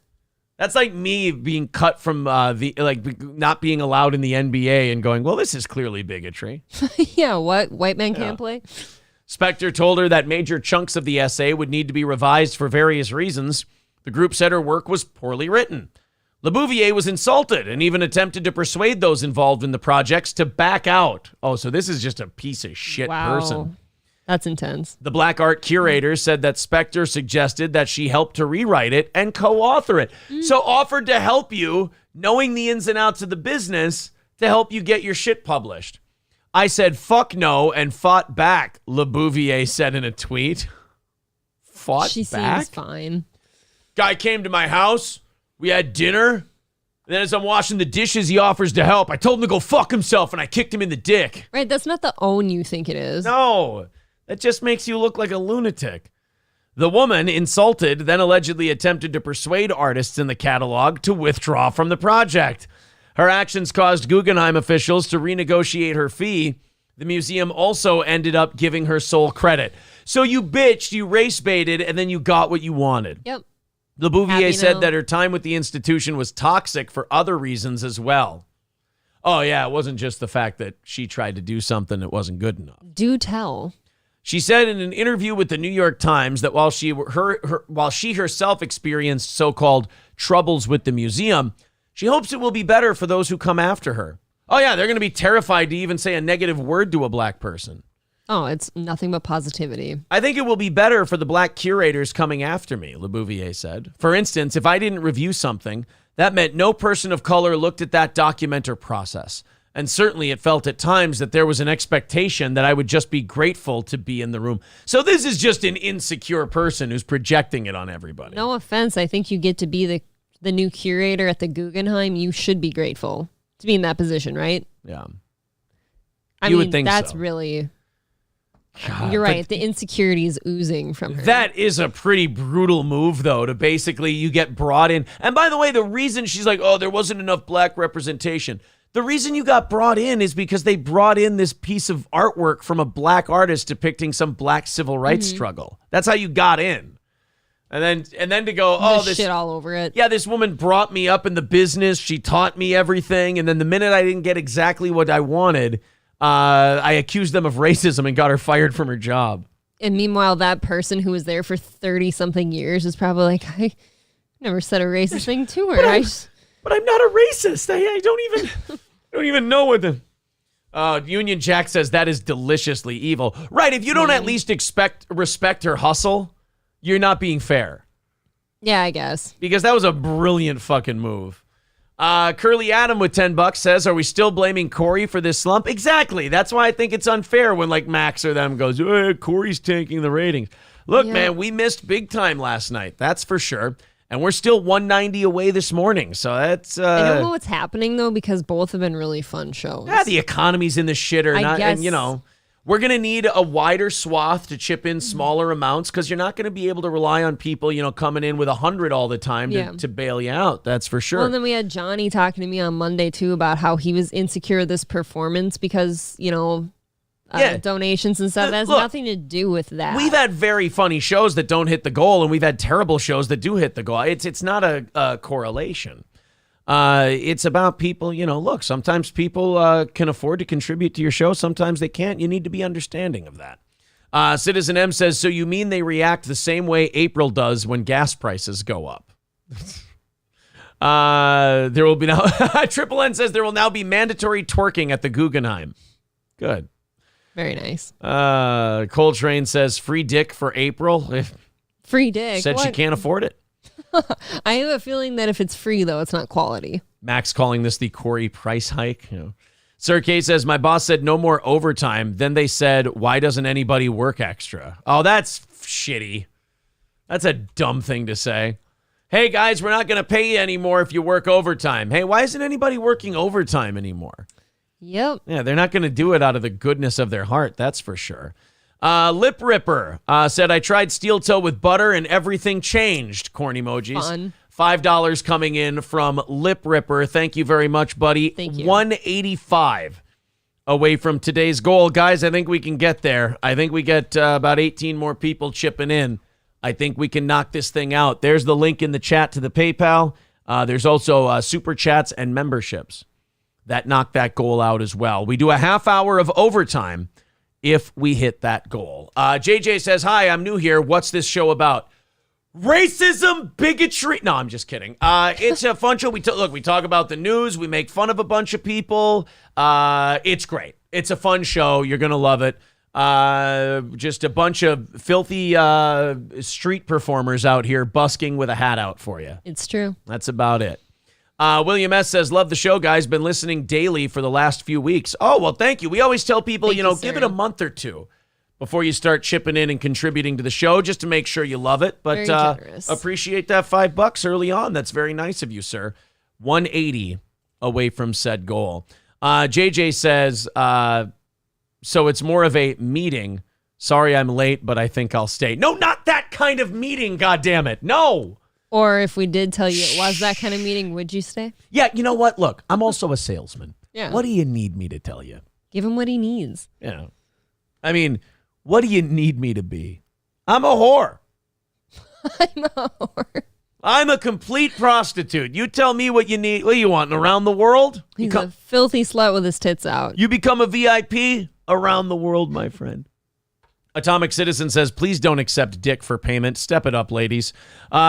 That's like me being cut from not being allowed in the NBA and going, well, this is clearly bigotry. Yeah, what? White man can't play? Spector told her that major chunks of the essay would need to be revised for various reasons. The group said her work was poorly written. Lebouvier was insulted and even attempted to persuade those involved in the projects to back out. Oh, so this is just a piece of shit person. That's intense. The black art curator said that Spector suggested that she helped to rewrite it and co-author it. So offered to help you, knowing the ins and outs of the business, to help you get your shit published. I said, fuck no, and fought back, Lebouvier said in a tweet. She seems fine. Guy came to my house. We had dinner. And then as I'm washing the dishes, he offers to help. I told him to go fuck himself, and I kicked him in the dick. Right, that's not the own you think it is. No. That just makes you look like a lunatic. The woman, insulted, then allegedly attempted to persuade artists in the catalog to withdraw from the project. Her actions caused Guggenheim officials to renegotiate her fee. The museum also ended up giving her sole credit. So you bitched, you race baited, and then you got what you wanted. Yep. Le Bouvier Happy said now. that her time with the institution was toxic for other reasons as well. Oh, yeah, it wasn't just the fact that she tried to do something that wasn't good enough. Do tell. She said in an interview with the New York Times that while she herself experienced so-called troubles with the museum, she hopes it will be better for those who come after her. Oh, yeah, they're going to be terrified to even say a negative word to a black person. Oh, it's nothing but positivity. I think it will be better for the black curators coming after me, Le Bouvier said. For instance, if I didn't review something, that meant no person of color looked at that document or process. And certainly it felt at times that there was an expectation that I would just be grateful to be in the room. So this is just an insecure person who's projecting it on everybody. No offense. I think you get to be the new curator at the Guggenheim. You should be grateful to be in that position, right? Yeah. I You mean, would think that's so. really... God, You're right. The insecurity is oozing from her. That is a pretty brutal move, though, to basically you get brought in. And by the way, the reason she's like, oh, there wasn't enough black representation. The reason you got brought in is because they brought in this piece of artwork from a black artist depicting some black civil rights struggle. That's how you got in. And then to go, oh, Just this shit all over it. Yeah, this woman brought me up in the business. She taught me everything. And then the minute I didn't get exactly what I wanted, I accused them of racism and got her fired from her job. And meanwhile, that person who was there for 30-something years is probably like, I never said a racist thing to her. But I'm not a racist. I don't even know what the... Union Jack says that is deliciously evil. Right, if you don't at least respect her hustle, you're not being fair. Yeah, I guess. Because that was a brilliant fucking move. Curly Adam with $10 says, are we still blaming Corey for this slump? Exactly. That's why I think it's unfair when like Max or them goes, Corey's tanking the ratings. Look, man, we missed big time last night. That's for sure. And we're still 190 away this morning. So that's... I don't know what's happening, though, because both have been really fun shows. Yeah, the economy's in the shitter. And, you know, we're going to need a wider swath to chip in smaller amounts because you're not going to be able to rely on people, you know, coming in with 100 all the time to bail you out. That's for sure. Well, and then we had Johnny talking to me on Monday, too, about how he was insecure of this performance because, you know... donations and stuff. That has nothing to do with that. We've had very funny shows that don't hit the goal, and we've had terrible shows that do hit the goal. It's not a correlation. It's about people, you know, look, sometimes people can afford to contribute to your show. Sometimes they can't. You need to be understanding of that. Citizen M says, so you mean they react the same way April does when gas prices go up? There will be now... Triple N says there will now be mandatory twerking at the Guggenheim. Good. Very nice. Coltrane says free dick for April. Free dick? Said she can't afford it. I have a feeling that if it's free, though, it's not quality. Max calling this the Corey price hike. You know. Sir K says, my boss said no more overtime. Then they said, why doesn't anybody work extra? Oh, that's shitty. That's a dumb thing to say. Hey, guys, we're not going to pay you anymore if you work overtime. Hey, why isn't anybody working overtime anymore? Yep. Yeah, they're not going to do it out of the goodness of their heart, that's for sure. Lip Ripper said, I tried steel toe with butter and everything changed. Corn emojis. Fun. $5 coming in from Lip Ripper. Thank you very much, buddy. Thank you. 185 away from today's goal. Guys, I think we can get there. I think we get about 18 more people chipping in. I think we can knock this thing out. There's the link in the chat to the PayPal. There's also super chats and memberships that knock that goal out as well. We do a half hour of overtime if we hit that goal. JJ says, hi, I'm new here. What's this show about? Racism, bigotry. No, I'm just kidding. It's a fun show. We talk about the news. We make fun of a bunch of people. It's great. It's a fun show. You're going to love it. Just a bunch of filthy street performers out here busking with a hat out for you. It's true. That's about it. William S. says, love the show, guys. Been listening daily for the last few weeks. Oh, well, thank you. We always tell people, give it a month or two before you start chipping in and contributing to the show just to make sure you love it. But Very generous. Appreciate that $5 early on. That's very nice of you, sir. 180 away from said goal. JJ says, so it's more of a meeting. Sorry I'm late, but I think I'll stay. No, not that kind of meeting, goddammit. No. Or if we did tell you it was that kind of meeting, would you stay? Yeah, you know what? Look, I'm also a salesman. Yeah. What do you need me to tell you? Give him what he needs. Yeah. I mean, what do you need me to be? I'm a whore. I'm a complete prostitute. You tell me what you need. What do you want, around the world? He's a filthy slut with his tits out. You become a VIP around the world, my friend. Atomic Citizen says, please don't accept dick for payment. Step it up, ladies.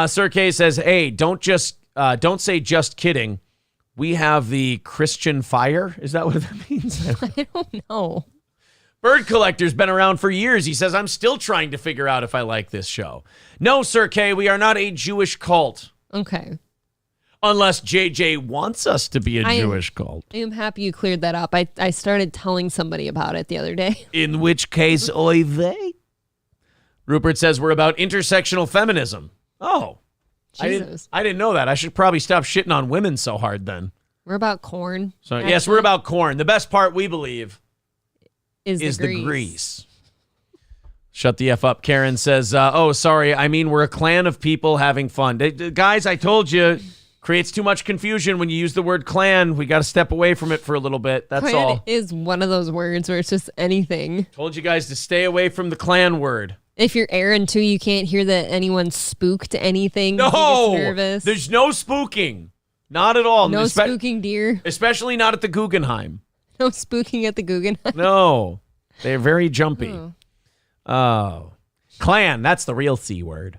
Sir K says, hey, don't say just kidding. We have the Christian fire. Is that what that means? I don't know. Bird Collector's been around for years. He says, I'm still trying to figure out if I like this show. No, Sir K, we are not a Jewish cult. Okay. Unless JJ wants us to be a Jewish cult. I am happy you cleared that up. I started telling somebody about it the other day. In which case, oy vey. Rupert says we're about intersectional feminism. Oh. Jesus. I didn't know that. I should probably stop shitting on women so hard then. We're about corn. So yes, we're about corn. The best part, we believe, is the grease. Shut the F up. Karen says, oh, sorry. I mean, we're a clan of people having fun. Guys, I told you, creates too much confusion when you use the word clan. We got to step away from it for a little bit. That's clan all. Is one of those words where it's just anything. Told you guys to stay away from the clan word. If you're Aaron, too, you can't hear that anyone spooked anything. No, he gets nervous. There's no spooking. Not at all. No spooking deer. Especially not at the Guggenheim. No spooking at the Guggenheim. No. They're very jumpy. Oh. Clan, that's the real C word.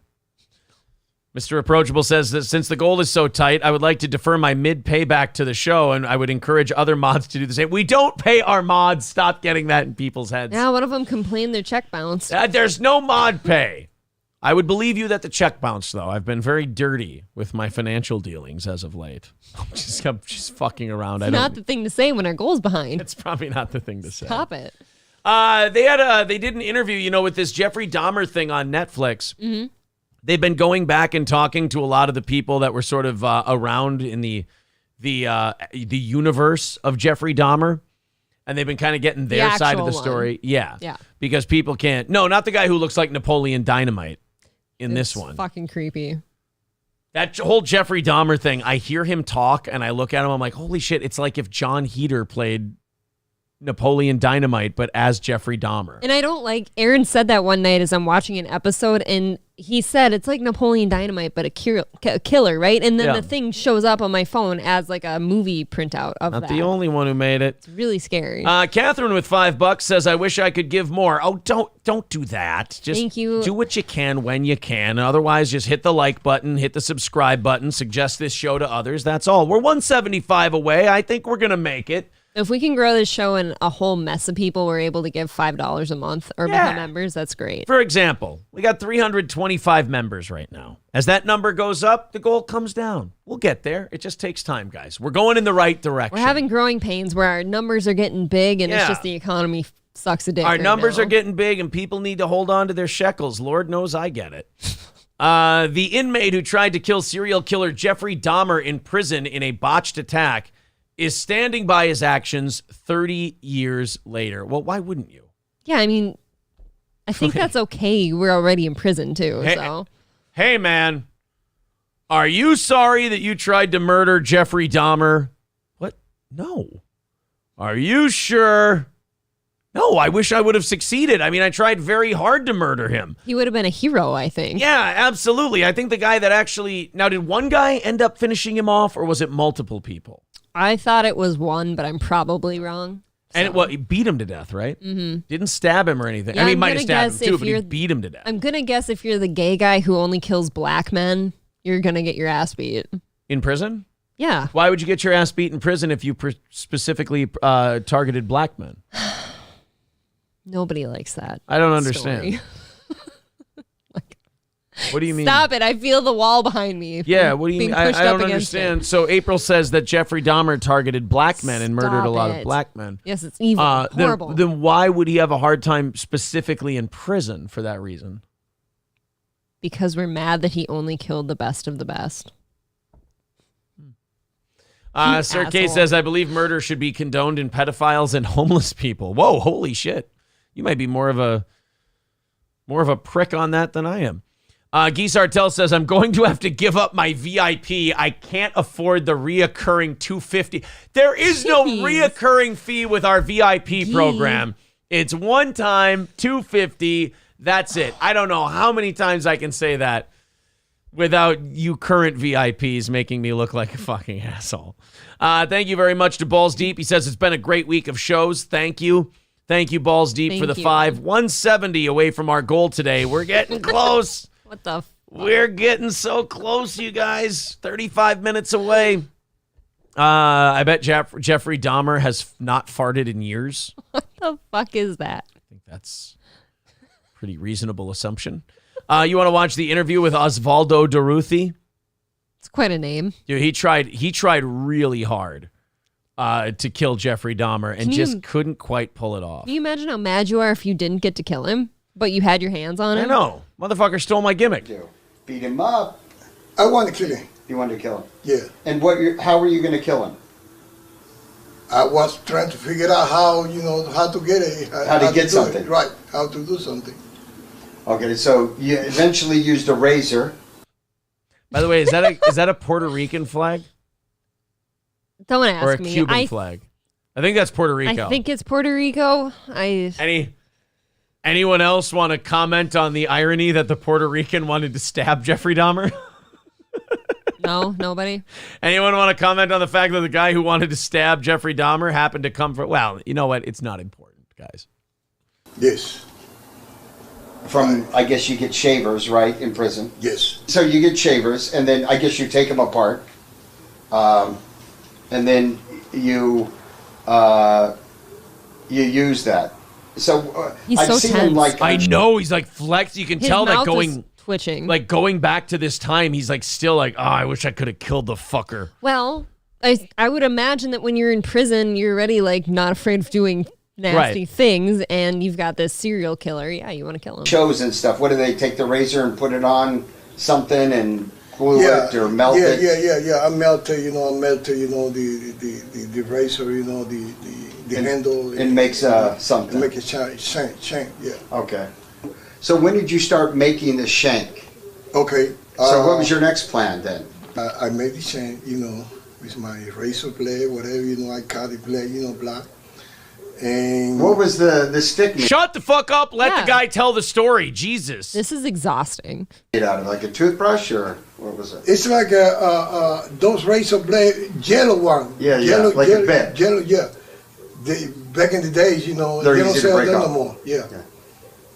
Mr. Approachable says that since the goal is so tight, I would like to defer my mid-payback to the show, and I would encourage other mods to do the same. We don't pay our mods. Stop getting that in people's heads. Yeah, one of them complained their check bounced. There's no mod pay. I would believe you that the check bounced, though. I've been very dirty with my financial dealings as of late. I'm just fucking around. It's not the thing to say when our goal's behind. It's probably not the thing to say. Stop it. They did an interview, with this Jeffrey Dahmer thing on Netflix. Mm-hmm. They've been going back and talking to a lot of the people that were sort of around in the universe of Jeffrey Dahmer, and they've been kind of getting their side of the story. Yeah, because people can't. No, not the guy who looks like Napoleon Dynamite in this one. Fucking creepy. That whole Jeffrey Dahmer thing. I hear him talk, and I look at him. I'm like, holy shit! It's like if John Heder played Napoleon Dynamite, but as Jeffrey Dahmer. And I don't like, Aaron said that one night as I'm watching an episode, and he said it's like Napoleon Dynamite, but a killer, right? And then the thing shows up on my phone as like a movie printout of that. Not the only one who made it. It's really scary. Catherine with $5 says, I wish I could give more. Oh, don't do that. Just Thank you. Do what you can when you can. Otherwise, just hit the like button, hit the subscribe button, suggest this show to others. That's all. We're 175 away. I think we're going to make it. If we can grow this show and a whole mess of people were able to give $5 a month or become members, that's great. For example, we got 325 members right now. As that number goes up, the goal comes down. We'll get there. It just takes time, guys. We're going in the right direction. We're having growing pains where our numbers are getting big and it's just the economy sucks a dick. Our numbers are getting big and people need to hold on to their shekels. Lord knows I get it. The inmate who tried to kill serial killer Jeffrey Dahmer in prison in a botched attack is standing by his actions 30 years later. Well, why wouldn't you? Yeah, I mean, I think that's okay. We're already in prison, too. Hey, man, are you sorry that you tried to murder Jeffrey Dahmer? What? No. Are you sure? No, I wish I would have succeeded. I mean, I tried very hard to murder him. He would have been a hero, I think. Yeah, absolutely. I think the guy that actually... Now, did one guy end up finishing him off, or was it multiple people? I thought it was one, but I'm probably wrong. So. And he beat him to death, right? Mm-hmm. Didn't stab him or anything. Yeah, I mean, he might have stabbed him too, but he beat him to death. I'm going to guess if you're the gay guy who only kills black men, you're going to get your ass beat. In prison? Yeah. Why would you get your ass beat in prison if you specifically targeted black men? Nobody likes that. I don't understand. What do you mean? Stop it. I feel the wall behind me. Yeah, what do you mean? I don't understand. So April says that Jeffrey Dahmer targeted black men and murdered a lot of black men. Yes, it's evil. Horrible. Then why would he have a hard time specifically in prison for that reason? Because we're mad that he only killed the best of the best. Sir K says, I believe murder should be condoned in pedophiles and homeless people. Whoa, holy shit. You might be more of a prick on that than I am. Geese Artel says, I'm going to have to give up my VIP. I can't afford the reoccurring $250. There is no reoccurring fee with our VIP program. It's one time, $250. That's it. I don't know how many times I can say that without you current VIPs making me look like a fucking asshole. Thank you very much to Balls Deep. He says it's been a great week of shows. Thank you. Thank you, Balls Deep, for the 5. 170 away from our goal today. We're getting close. What the We're getting so close, you guys. 35 minutes away. I bet Jeffrey Dahmer has not farted in years. What the fuck is that? I think that's a pretty reasonable assumption. You want to watch the interview with Osvaldo Durruti? It's quite a name. Dude, he tried really hard to kill Jeffrey Dahmer and just couldn't quite pull it off. Can you imagine how mad you are if you didn't get to kill him, but you had your hands on him? I know. Motherfucker stole my gimmick. Beat him up. I want to kill him. You wanted to kill him? Yeah. And how were you going to kill him? I was trying to figure out how to get it. How to get something. Right. How to do something. Okay, so you eventually used a razor. By the way, is that a Puerto Rican flag? Don't ask or a me. Cuban flag? I think that's Puerto Rico. I think it's Puerto Rico. Anyone else want to comment on the irony that the Puerto Rican wanted to stab Jeffrey Dahmer? No, nobody. Anyone want to comment on the fact that the guy who wanted to stab Jeffrey Dahmer happened to come from... Well, you know what? It's not important, guys. Yes. I guess you get shavers, right, in prison? Yes. So you get shavers, and then I guess you take them apart. And then you use that. So he's I've so seen tense. him like... I know, he's like flexed. You can His tell that mouth going... is twitching. Like going back to this time, he's like still like, oh, I wish I could have killed the fucker. Well, I would imagine that when you're in prison, you're already like not afraid of doing nasty things, and you've got this serial killer. Yeah, you want to kill him. Shows and stuff. What do they take the razor and put it on something and glue it or melt it? Yeah. I melted, the razor, the handle. It makes something. Make a shank, yeah. Okay. So when did you start making the shank? Okay. So what was your next plan then? I made the shank, with my razor blade, whatever, I cut the blade, black. And what was the stick? Shut the fuck up. Let the guy tell the story. Jesus. This is exhausting. Get out of like a toothbrush or what was it? It's like those razor blade, yellow one. Yeah, yellow, like a bit. Yellow, yeah. Back in the days, they don't sell them no more. Yeah.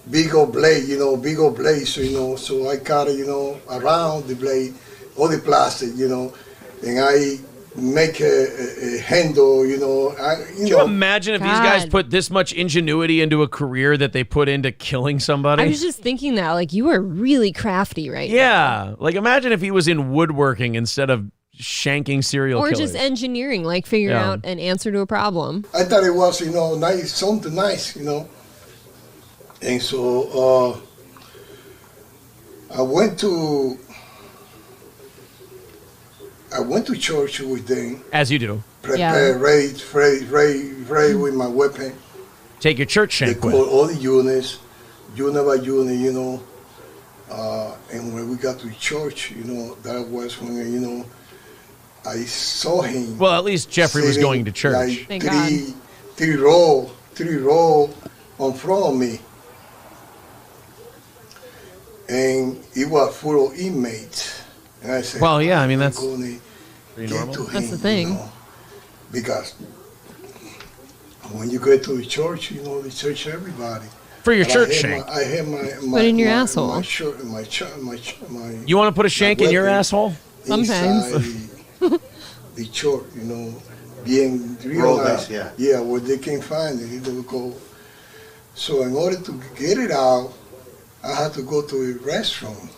Big old blade, so I cut it, around the blade, all the plastic, and I make a handle, Can you imagine if these guys put this much ingenuity into a career that they put into killing somebody? I was just thinking that, like, you are really crafty now. Yeah, like imagine if he was in woodworking instead of shanking serial killers. Or just engineering, like figure out an answer to a problem. I thought it was, nice, something nice, And so I went to church with them. As you do. Prepare, ready with my weapon. Take your church shank with. They call all the units, unit by unit, and when we got to church, that was when, I saw him. Well, at least Jeffrey was going to church. Like Thank God. three row in front of me. And it was full of inmates. And I said, well, yeah, I mean, that's pretty normal. That's the thing. Because when you get to the church, they search everybody. For your church shank. I had my put in your asshole. My shirt, my you want to put a shank in your asshole? Sometimes. The church, being realized, where they can find it, they will go. So in order to get it out, I had to go to a restroom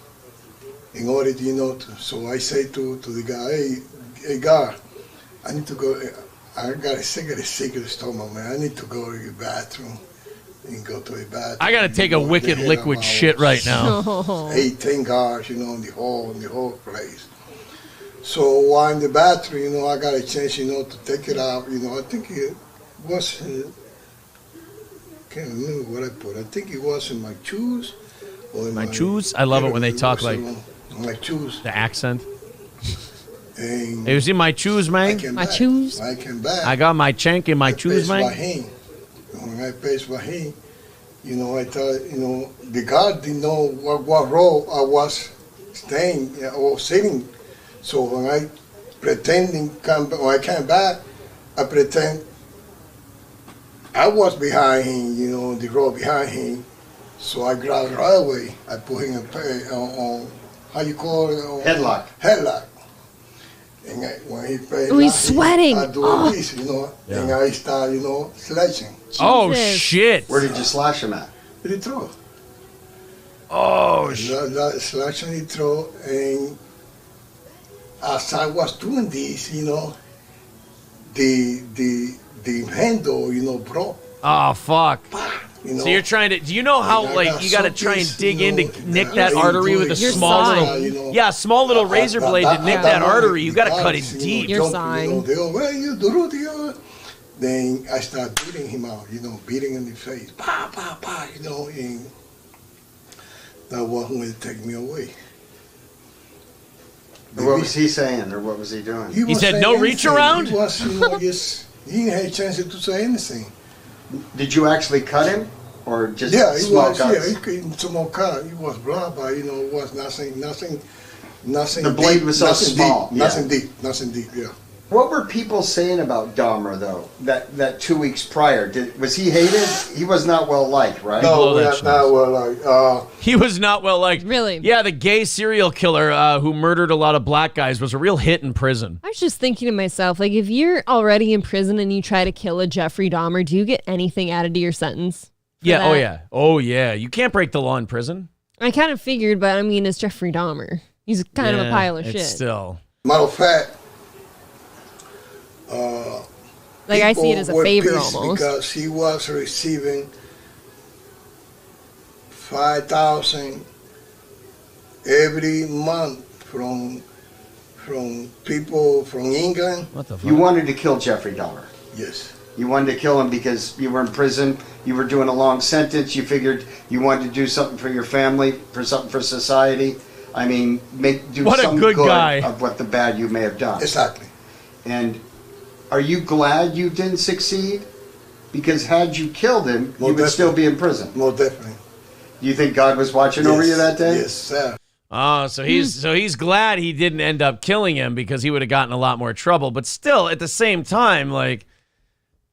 in order to, so I say to the guy, hey, guy, I need to go, I got a sick stomach, man. I need to go to the bathroom and go to the bathroom. I got to take a wicked liquid shit right now. 18 guards, in the whole place. So while in the bathroom, I got a chance, to take it out. I think it was, can't remember what I put. I think it was in my shoes My choose? I love it when they talk like my choose. the accent. And Hey, you see my choose, man? My choose? I came back. I got my chank in my choose, man. When I faced Bahim, I thought, the guard didn't know what role I was staying or sitting. So when I when I came back, I pretend I was behind him, the row behind him. So I grabbed right away. I put him on how you call it? Headlock. Headlock. And when he paid, he's sweating. I do this, and I start, slashing. Oh, shit. Where did you slash him at? The throat. Oh, shit. Slashing the throat, and as I was doing this, the handle, broke. Oh, fuck. So you're trying to, do you know how, you got to try and dig in to nick that artery with a small little, small little razor blade to nick that artery. You got to cut it deep. You're sighing. Then I start beating him out, beating in the face. Pa, pa, pa, and that was when it take me away. What was he saying, or what was he doing? He said no reach around? He was, he didn't have a chance to say anything. Did you actually cut him, or just he small was. cuts? Yeah, he couldn't small cut. He was blood, but it was nothing. The blade was so small. Deep, nothing deep. Yeah. What were people saying about Dahmer though? That 2 weeks prior, was he hated? He was not well liked, right? No, not well liked. He was not well liked. Really? Yeah, the gay serial killer who murdered a lot of black guys was a real hit in prison. I was just thinking to myself, if you're already in prison and you try to kill a Jeffrey Dahmer, do you get anything added to your sentence? Yeah, that? oh yeah. You can't break the law in prison. I kind of figured, but it's Jeffrey Dahmer. He's kind of a pile of shit. Still. Matter of fact, I see it as a favor almost. Because he was receiving $5,000 every month from people from England. What the fuck? You wanted to kill Jeffrey Dahmer. Yes. You wanted to kill him because you were in prison. You were doing a long sentence. You figured you wanted to do something for your family, for something for society. I mean, do what some a good good guy. of what the bad you may have done. Exactly. And are you glad you didn't succeed? Because had you killed him, you would still be in prison. Most definitely. Do you think God was watching over you that day? Yes, sir. Oh, so he's glad he didn't end up killing him because he would have gotten a lot more trouble. But still, at the same time,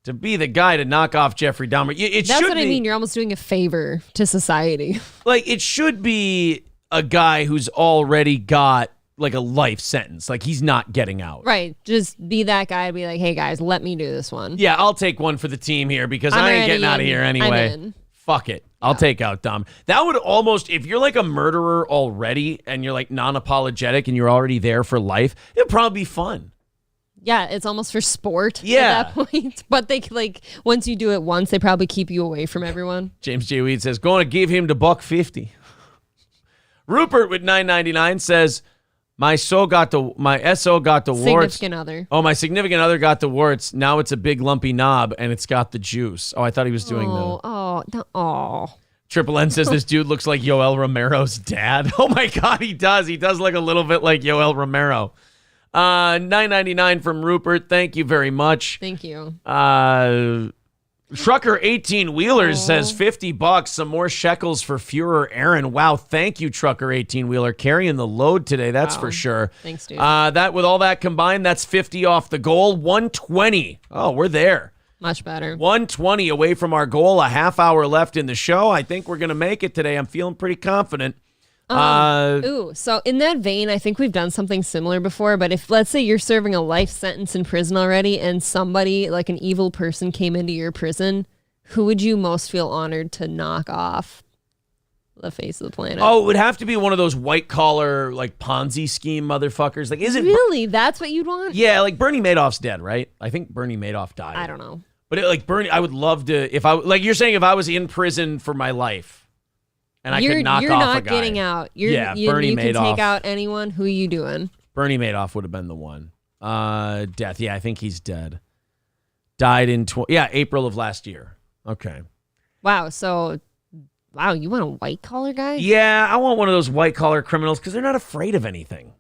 to be the guy to knock off Jeffrey Dahmer, That's what I mean. You're almost doing a favor to society. It should be a guy who's already got a life sentence. He's not getting out. Right. Just be that guy to be like, hey guys, let me do this one. Yeah, I'll take one for the team here because I ain't getting out of here anyway. Fuck it. I'll take out Dom. That would almost, if you're a murderer already and you're non-apologetic and you're already there for life, it'd probably be fun. Yeah, it's almost for sport at that point. But they once you do it once, they probably keep you away from everyone. James J. Weed says, going to give him the $1.50. Rupert with $9.99 says, my SO got the warts. Significant other. Oh, my significant other got the warts. Now it's a big lumpy knob and it's got the juice. Oh, I thought he was doing Triple N says this dude looks like Yoel Romero's dad. Oh my God, he does. He does look a little bit like Yoel Romero. $9.99 from Rupert. Thank you very much. Thank you. Trucker 18 Wheelers says $50. Some more shekels for Führer Aaron. Wow, thank you, Trucker 18 Wheeler, carrying the load today. That's for sure. Thanks, dude. That with all that combined, that's 50 off the goal. 120. Oh, we're there. Much better. 120 away from our goal. A half hour left in the show. I think we're gonna make it today. I'm feeling pretty confident. So in that vein, I think we've done something similar before, but if, let's say, you're serving a life sentence in prison already and somebody, an evil person, came into your prison, who would you most feel honored to knock off the face of the planet? Oh, it would have to be one of those white-collar, Ponzi scheme motherfuckers. Is it really? That's what you'd want? Yeah, Bernie Madoff's dead, right? I think Bernie Madoff died. I don't know. But Bernie, I would love to, if I, you're saying if I was in prison for my life, and I could knock off a guy. You're not getting out. Bernie you Madoff. can take out anyone. Who you doing? Bernie Madoff would have been the one. Death. Yeah, I think he's dead. Died in April of last year. Okay. Wow. So Wow, you want a white collar guy? Yeah, I want one of those white collar criminals because they're not afraid of anything.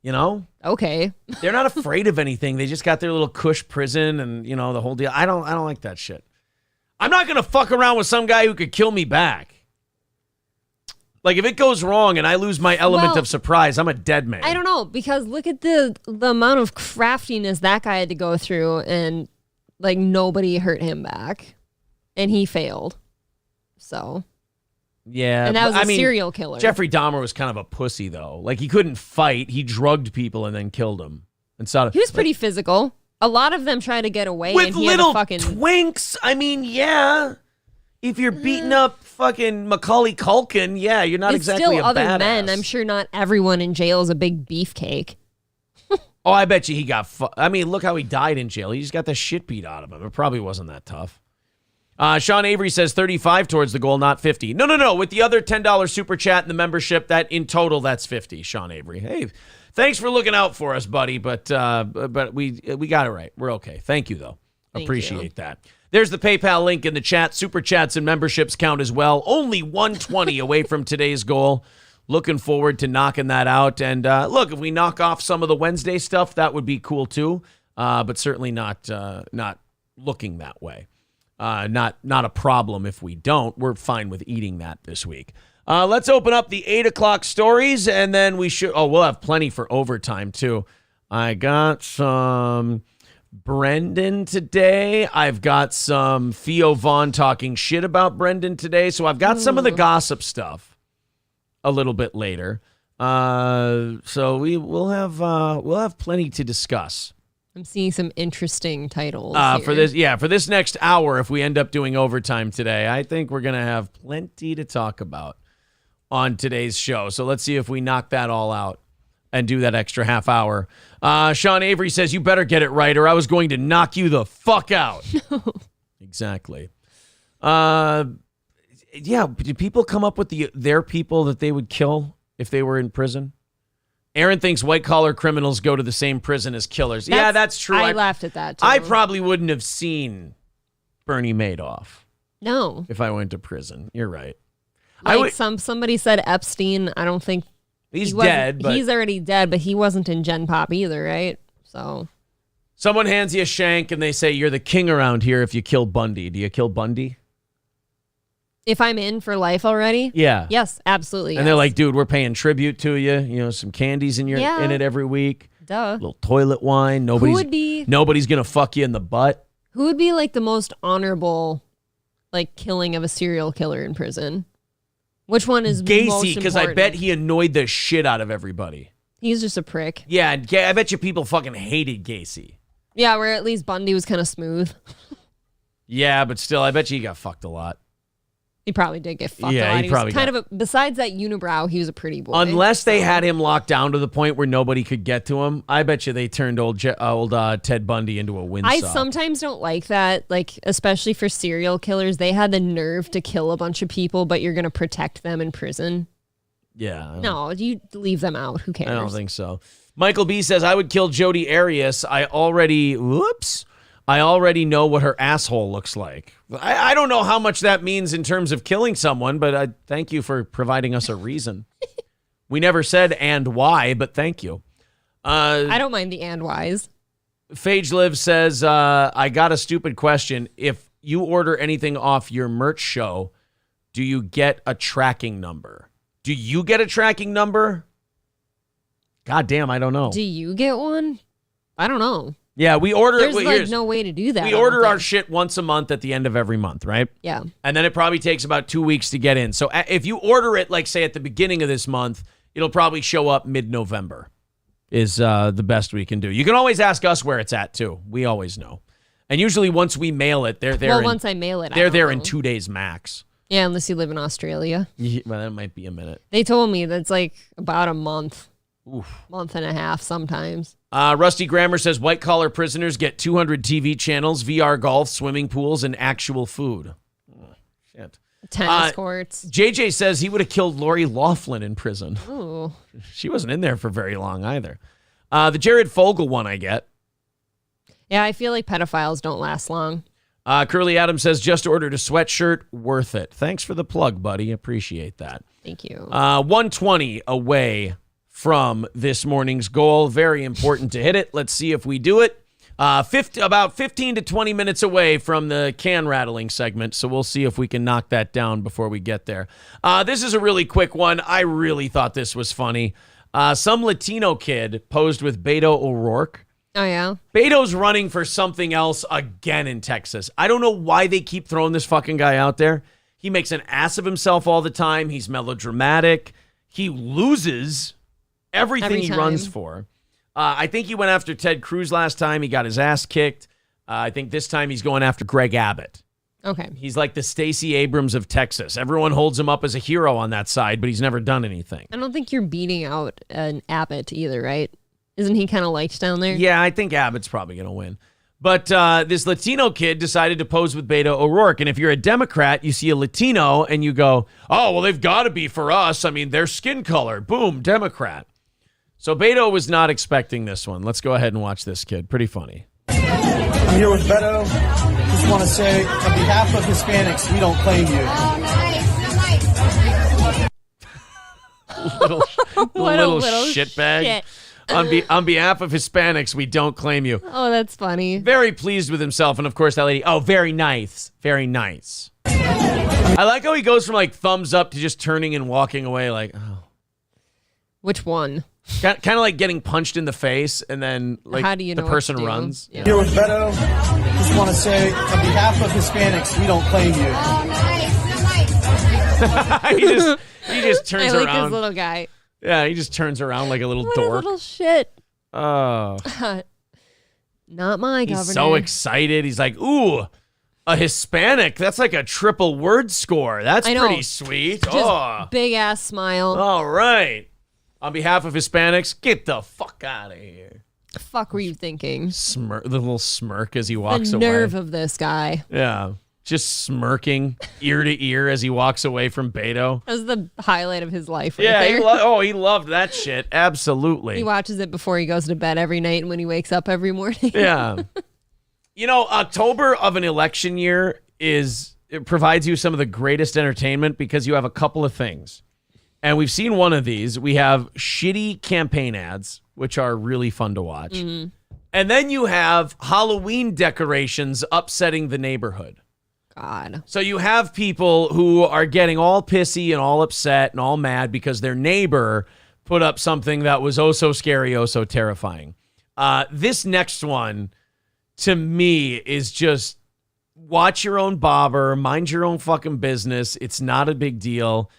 You know? Okay. They're not afraid of anything. They just got their little cush prison and, you know, the whole deal. I don't like that shit. I'm not going to fuck around with some guy who could kill me back. Like, if it goes wrong and I lose my element of surprise, I'm a dead man. I don't know, because look at the amount of craftiness that guy had to go through, and, like, nobody hurt him back. And he failed. So... Yeah. And that was a serial killer. Jeffrey Dahmer was kind of a pussy, though. Like, he couldn't fight. He drugged people and then killed them. And he was pretty physical. A lot of them tried to get away. With and he little had fucking twinks. I mean, yeah. If you're beating up fucking Macaulay Culkin, yeah, you're not exactly still a other badass. men. I'm sure not everyone in jail is a big beefcake. Oh, I bet you he got... I mean, look how he died in jail. He just got the shit beat out of him. It probably wasn't that tough. Sean Avery says 35 towards the goal, not 50. No. With the other $10 super chat and the membership, that in total, that's 50, Sean Avery. Hey, thanks for looking out for us, buddy. But we got it right. We're okay. Thank you, though. Appreciate that. There's the PayPal link in the chat. Super chats and memberships count as well. Only 120 away from today's goal. Looking forward to knocking that out. And look, if we knock off some of the Wednesday stuff, that would be cool too. But certainly not looking that way. Not a problem if we don't. We're fine with eating that this week. Let's open up the 8 o'clock stories, and then we'll have plenty for overtime, too. I got some Brendan today. I've got some Theo Vaughn talking shit about Brendan today. So I've got some of the gossip stuff a little bit later. So we'll have plenty to discuss. I'm seeing some interesting titles for this next hour. If we end up doing overtime today, I think we're gonna have plenty to talk about on today's show. So let's see if we knock that all out and do that extra half hour. Sean Avery says, "You better get it right, or I was going to knock you the fuck out." Exactly. Yeah. Did people come up with their people that they would kill if they were in prison? Aaron thinks white-collar criminals go to the same prison as killers. Yeah, that's true. I laughed at that, too. I probably wouldn't have seen Bernie Madoff. No. If I went to prison. You're right. Like somebody said Epstein. I don't think... He's dead, but... He's already dead, but he wasn't in Gen Pop either, right? So... Someone hands you a shank and they say, "You're the king around here if you kill Bundy." Do you kill Bundy? If I'm in for life already? Yeah. Yes, absolutely. And they're like, "Dude, we're paying tribute to you. You know, some candies in it every week. Duh. A little toilet wine. Nobody's gonna fuck you in the butt." Who would be like the most honorable, like, killing of a serial killer in prison? Which one is most important? Gacy, because I bet he annoyed the shit out of everybody. He's just a prick. Yeah, I bet you people fucking hated Gacy. Yeah, where at least Bundy was kind of smooth. Yeah, but still, I bet you he got fucked a lot. He probably did get fucked. Yeah, a lot. he probably was besides that unibrow, he was a pretty boy. Unless they had him locked down to the point where nobody could get to him, I bet you they turned old Ted Bundy into a windsock. I sometimes don't like that, like, especially for serial killers. They had the nerve to kill a bunch of people, but you're going to protect them in prison. Yeah. No, you leave them out. Who cares? I don't think so. Michael B says, "I would kill Jodi Arias. I already know what her asshole looks like." I don't know how much that means in terms of killing someone, but I thank you for providing us a reason. We never said and why, but thank you. I don't mind the and whys. Phage Live says, "I got a stupid question. If you order anything off your merch show, do you get a tracking number?" Do you get a tracking number? God damn, I don't know. Do you get one? I don't know. Yeah, we order it. There's no way to do that. We order our shit once a month at the end of every month, right? Yeah. And then it probably takes about 2 weeks to get in. So if you order it, like, say, at the beginning of this month, it'll probably show up mid-November is the best we can do. You can always ask us where it's at, too. We always know. And usually once we mail it, they're there. Well, once I mail it, they're there in 2 days max. Yeah, unless you live in Australia. Yeah, well, that might be a minute. They told me that's like about a month. Oof. Month and a half sometimes. Rusty Grammar says white-collar prisoners get 200 TV channels, VR golf, swimming pools, and actual food. Oh, shit. Tennis courts. JJ says he would have killed Lori Loughlin in prison. Ooh. She wasn't in there for very long either. The Jared Fogle one I get. Yeah, I feel like pedophiles don't last long. Curly Adams says, just ordered a sweatshirt. Worth it. Thanks for the plug, buddy. Appreciate that. Thank you. 120 away from this morning's goal. Very important to hit it. Let's see if we do it. About 15 to 20 minutes away from the can rattling segment, so we'll see if we can knock that down before we get there. This is a really quick one. I really thought this was funny. Some Latino kid posed with Beto O'Rourke. Oh, yeah? Beto's running for something else again in Texas. I don't know why they keep throwing this fucking guy out there. He makes an ass of himself all the time. He's melodramatic. He loses everything he runs for. I think he went after Ted Cruz last time. He got his ass kicked. I think this time he's going after Greg Abbott. Okay. He's like the Stacey Abrams of Texas. Everyone holds him up as a hero on that side, but he's never done anything. I don't think you're beating out an Abbott either, right? Isn't he kind of liked down there? Yeah, I think Abbott's probably going to win. But this Latino kid decided to pose with Beto O'Rourke. And if you're a Democrat, you see a Latino and you go, oh, well, they've got to be for us. I mean, their skin color. Boom, Democrat. So Beto was not expecting this one. Let's go ahead and watch this kid. Pretty funny. I'm here with Beto. Just want to say, on behalf of Hispanics, we don't claim you. little shitbag. Shit. On behalf of Hispanics, we don't claim you. Oh, that's funny. Very pleased with himself. And of course, that lady, oh, very nice. Very nice. I like how he goes from like thumbs up to just turning and walking away like, oh. Which one? Kind of like getting punched in the face and then like How do you know the person what to do? runs. Yeah. Here with Beto. Just want to say, on behalf of Hispanics, we don't claim you. he just turns I like around. this little guy. Yeah, he just turns around like a little What dork. a little shit. Oh. Not my governor. He's so excited. He's like, ooh, a Hispanic. That's like a triple word score. That's I know. pretty sweet. Just big ass smile. All right. On behalf of Hispanics, get the fuck out of here. The fuck were you thinking? The little smirk as he walks The away. nerve of this guy. Yeah. Just smirking ear to ear as he walks away from Beto. That was the highlight of his life right Yeah, there. he loved that shit. Absolutely. He watches it before he goes to bed every night and when he wakes up every morning. Yeah. You know, October of an election year it provides you some of the greatest entertainment because you have a couple of things. And we've seen one of these. We have shitty campaign ads, which are really fun to watch. Mm-hmm. And then you have Halloween decorations upsetting the neighborhood. God. So you have people who are getting all pissy and all upset and all mad because their neighbor put up something that was oh so scary, oh so terrifying. This next one, to me, is just watch your own bobber, mind your own fucking business. It's not a big deal.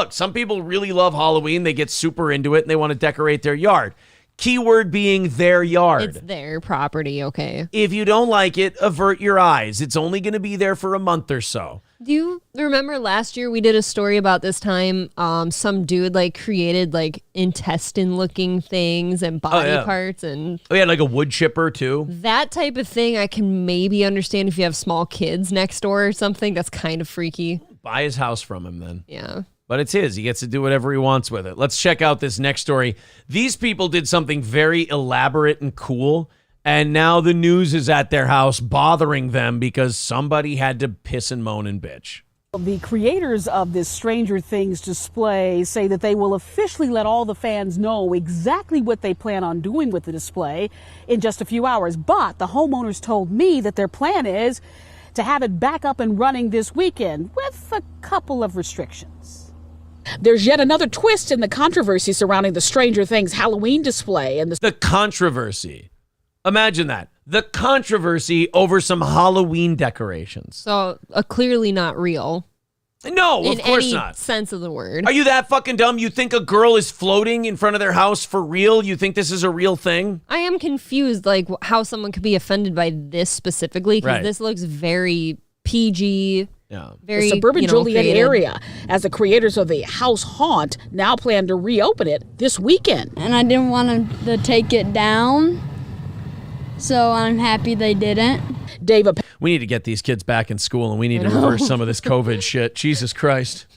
Some people really love Halloween. They get super into it and they want to decorate their yard. Keyword being their yard. It's their property, okay. If you don't like it, avert your eyes. It's only going to be there for a month or so. Do you remember last year we did a story about this time? Some dude like created like intestine looking things and body parts and yeah, like a wood chipper too. That type of thing I can maybe understand if you have small kids next door or something. That's kind of freaky. Buy his house from him then. Yeah. But it's his. He gets to do whatever he wants with it. Let's check out this next story. These people did something very elaborate and cool, and now the news is at their house bothering them because somebody had to piss and moan and bitch. The creators of this Stranger Things display say that they will officially let all the fans know exactly what they plan on doing with the display in just a few hours. But the homeowners told me that their plan is to have it back up and running this weekend with a couple of restrictions. There's yet another twist in the controversy surrounding the Stranger Things Halloween display. And the controversy. Imagine that. The controversy over some Halloween decorations. So clearly not real. No, of course in any not. Sense of the word. Are you that fucking dumb? You think a girl is floating in front of their house for real? You think this is a real thing? I am confused, like how someone could be offended by this specifically because this looks very PG. Yeah. The suburban Joliet area, as the creators of the House Haunt now plan to reopen it this weekend. And I didn't want to take it down, so I'm happy they didn't. We need to get these kids back in school, and we need to reverse some of this COVID shit. Jesus Christ.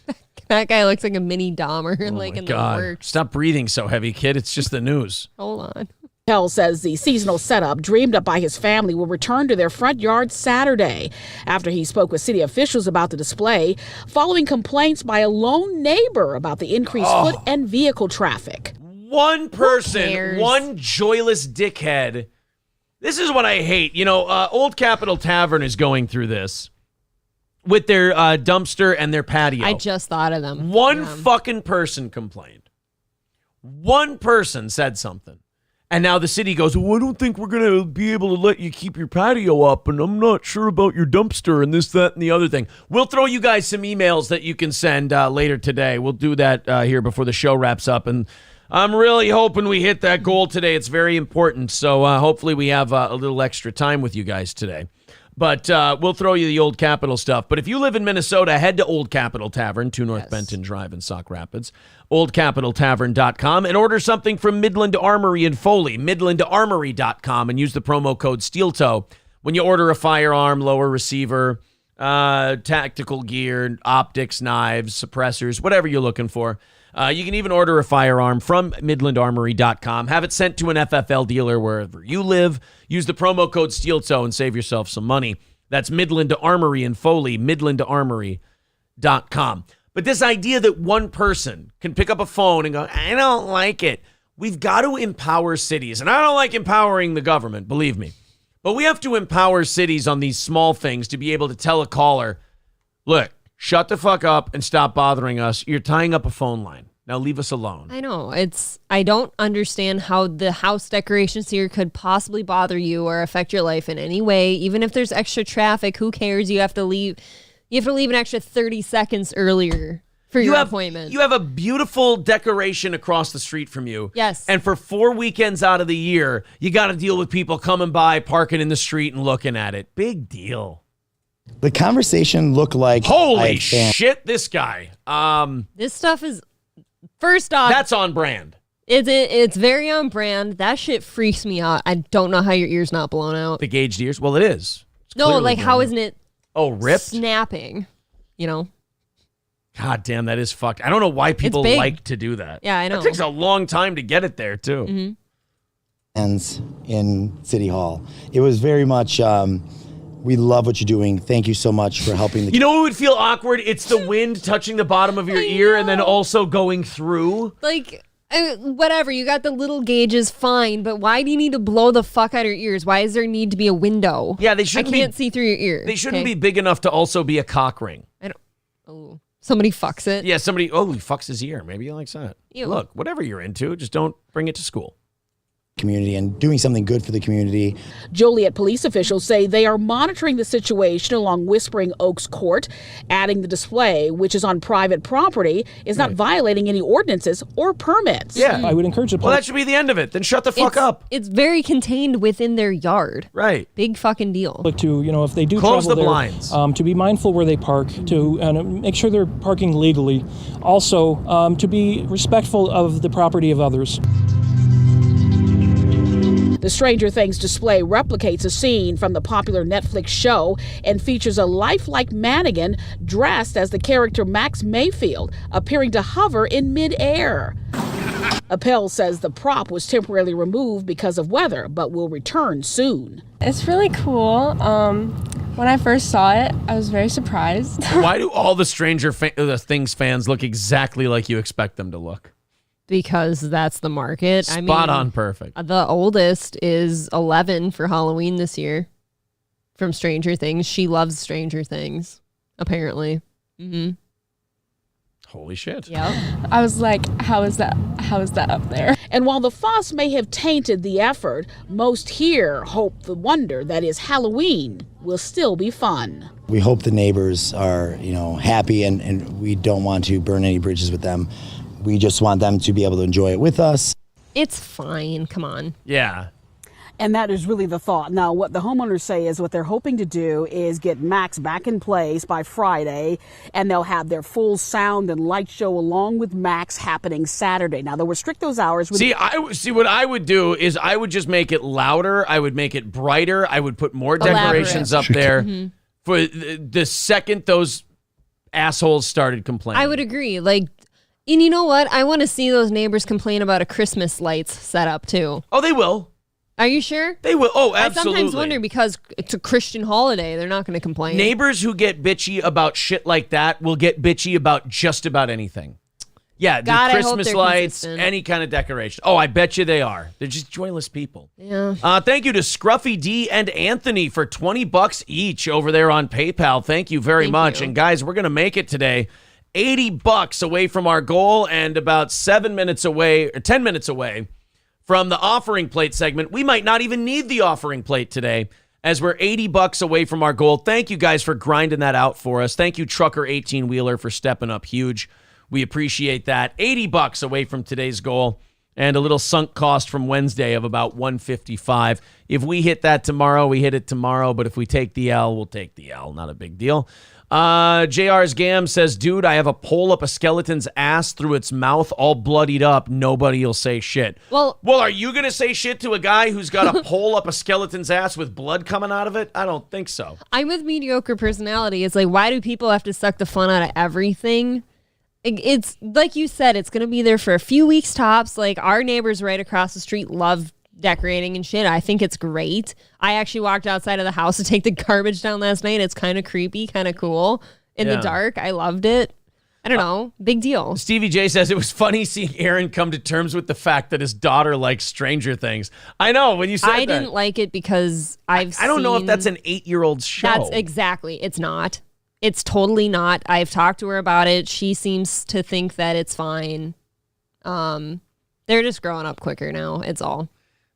That guy looks like a mini Dahmer, like in the works. Stop breathing so heavy, kid. It's just the news. Hold on. Appel says the seasonal setup dreamed up by his family will return to their front yard Saturday after he spoke with city officials about the display following complaints by a lone neighbor about the increased foot and vehicle traffic. One person, one joyless dickhead. This is what I hate. You know, Old Capitol Tavern is going through this with their dumpster and their patio. I just thought of them. One fucking person complained. One person said something. And now the city goes, well, I don't think we're going to be able to let you keep your patio up, and I'm not sure about your dumpster and this, that, and the other thing. We'll throw you guys some emails that you can send later today. We'll do that here before the show wraps up, and I'm really hoping we hit that goal today. It's very important, so hopefully we have a little extra time with you guys today. But we'll throw you the Old Capitol stuff. But if you live in Minnesota, head to Old Capitol Tavern, 2 North Benton Drive in Sauk Rapids, oldcapitoltavern.com, and order something from Midland Armory in Foley, midlandarmory.com, and use the promo code SteelToe when you order a firearm, lower receiver, tactical gear, optics, knives, suppressors, whatever you're looking for. You can even order a firearm from midlandarmory.com. Have it sent to an FFL dealer wherever you live. Use the promo code SteelToe and save yourself some money. That's Midland Armory in Foley, midlandarmory.com. But this idea that one person can pick up a phone and go, I don't like it. We've got to empower cities. And I don't like empowering the government, believe me. But we have to empower cities on these small things to be able to tell a caller, look, shut the fuck up and stop bothering us. You're tying up a phone line. Now leave us alone. I know. I don't understand how the house decorations here could possibly bother you or affect your life in any way. Even if there's extra traffic, who cares? You have to leave an extra 30 seconds earlier for your appointment. You have a beautiful decoration across the street from you. Yes. And for 4 weekends out of the year, you got to deal with people coming by, parking in the street and looking at it. Big deal. The conversation looked like... Holy shit, this guy. This stuff is... First off... That's on brand. It's very on brand. That shit freaks me out. I don't know how your ear's not blown out. The gauged ears? Well, it is. No, like how isn't it... Oh, ripped? Snapping, you know? God damn, that is fucked. I don't know why people like to do that. Yeah, I know. It takes a long time to get it there, too. Mm-hmm. In City Hall. It was very much... we love what you're doing. Thank you so much for helping. You know what would feel awkward? It's the wind touching the bottom of your ear and then also going through. Like, whatever. You got the little gauges, fine. But why do you need to blow the fuck out of your ears? Why does there need to be a window? Yeah, they shouldn't I can't see through your ear. They shouldn't be big enough to also be a cock ring. Oh, somebody fucks it. Yeah, somebody, he fucks his ear. Maybe he likes that. Ew. Look, whatever you're into, just don't bring it to school. Community and doing something good for the community. Joliet police officials say they are monitoring the situation along Whispering Oaks Court, adding the display, which is on private property, is not violating any ordinances or permits. Yeah. I would encourage the Well, that should be the end of it. Then shut the fuck up. It's very contained within their yard. Right. Big fucking deal. public to, if they do Close travel the there, blinds. to be mindful where they park, to make sure they're parking legally. Also, to be respectful of the property of others. The Stranger Things display replicates a scene from the popular Netflix show and features a lifelike mannequin dressed as the character Max Mayfield, appearing to hover in midair. Appel says the prop was temporarily removed because of weather, but will return soon. It's really cool. When I first saw it, I was very surprised. Why do all the Stranger Things fans look exactly like you expect them to look? Because that's the market. Spot on perfect. The oldest is 11 for Halloween this year from Stranger Things. She loves Stranger Things, apparently. Mm-hmm. Holy shit. Yeah. I was like, how is that up there? And while the fuss may have tainted the effort, most here hope the wonder that is Halloween will still be fun. We hope the neighbors are, happy and we don't want to burn any bridges with them. We just want them to be able to enjoy it with us. It's fine. Come on. Yeah. And that is really the thought. Now, what the homeowners say is what they're hoping to do is get Max back in place by Friday, and they'll have their full sound and light show along with Max happening Saturday. Now, they'll restrict those hours. See, what I would do is I would just make it louder. I would make it brighter. I would put more decorations up there for the second those assholes started complaining. I would agree. And you know what? I want to see those neighbors complain about a Christmas lights set up too. Oh, they will. Are you sure? They will. Oh, absolutely. I sometimes wonder because it's a Christian holiday. They're not going to complain. Neighbors who get bitchy about shit like that will get bitchy about just about anything. Yeah, God, the Christmas lights, consistent. any kind of decoration. Oh, I bet you they are. They're just joyless people. Yeah. Thank you to Scruffy D and Anthony for $20 each over there on PayPal. Thank you very much. And guys, we're going to make it today. $80 away from our goal and about 7 minutes away or 10 minutes away from the offering plate segment. We might not even need the offering plate today as we're $80 away from our goal. Thank you guys for grinding that out for us. Thank you, Trucker 18-Wheeler, for stepping up huge. We appreciate that. $80 away from today's goal and a little sunk cost from Wednesday of about $155. If we hit that tomorrow, we hit it tomorrow. But if we take the L, we'll take the L. Not a big deal. JR's Gam says, dude, I have a pole up a skeleton's ass through its mouth all bloodied up. Nobody will say shit. Well, are you going to say shit to a guy who's got a pole up a skeleton's ass with blood coming out of it? I don't think so. I'm with mediocre personality. It's like, why do people have to suck the fun out of everything? It's like you said, it's going to be there for a few weeks tops. Like our neighbors right across the street love decorating and shit. I think it's great. I actually walked outside of the house to take the garbage down last night. It's kind of creepy, kind of cool in the dark. I loved it. I don't know. Big deal. Stevie J says it was funny seeing Aaron come to terms with the fact that his daughter likes Stranger Things. I know when you said I didn't like it because I don't know if that's an 8-year-old show. That's exactly. It's not. It's totally not. I've talked to her about it. She seems to think that it's fine. They're just growing up quicker now. It's all.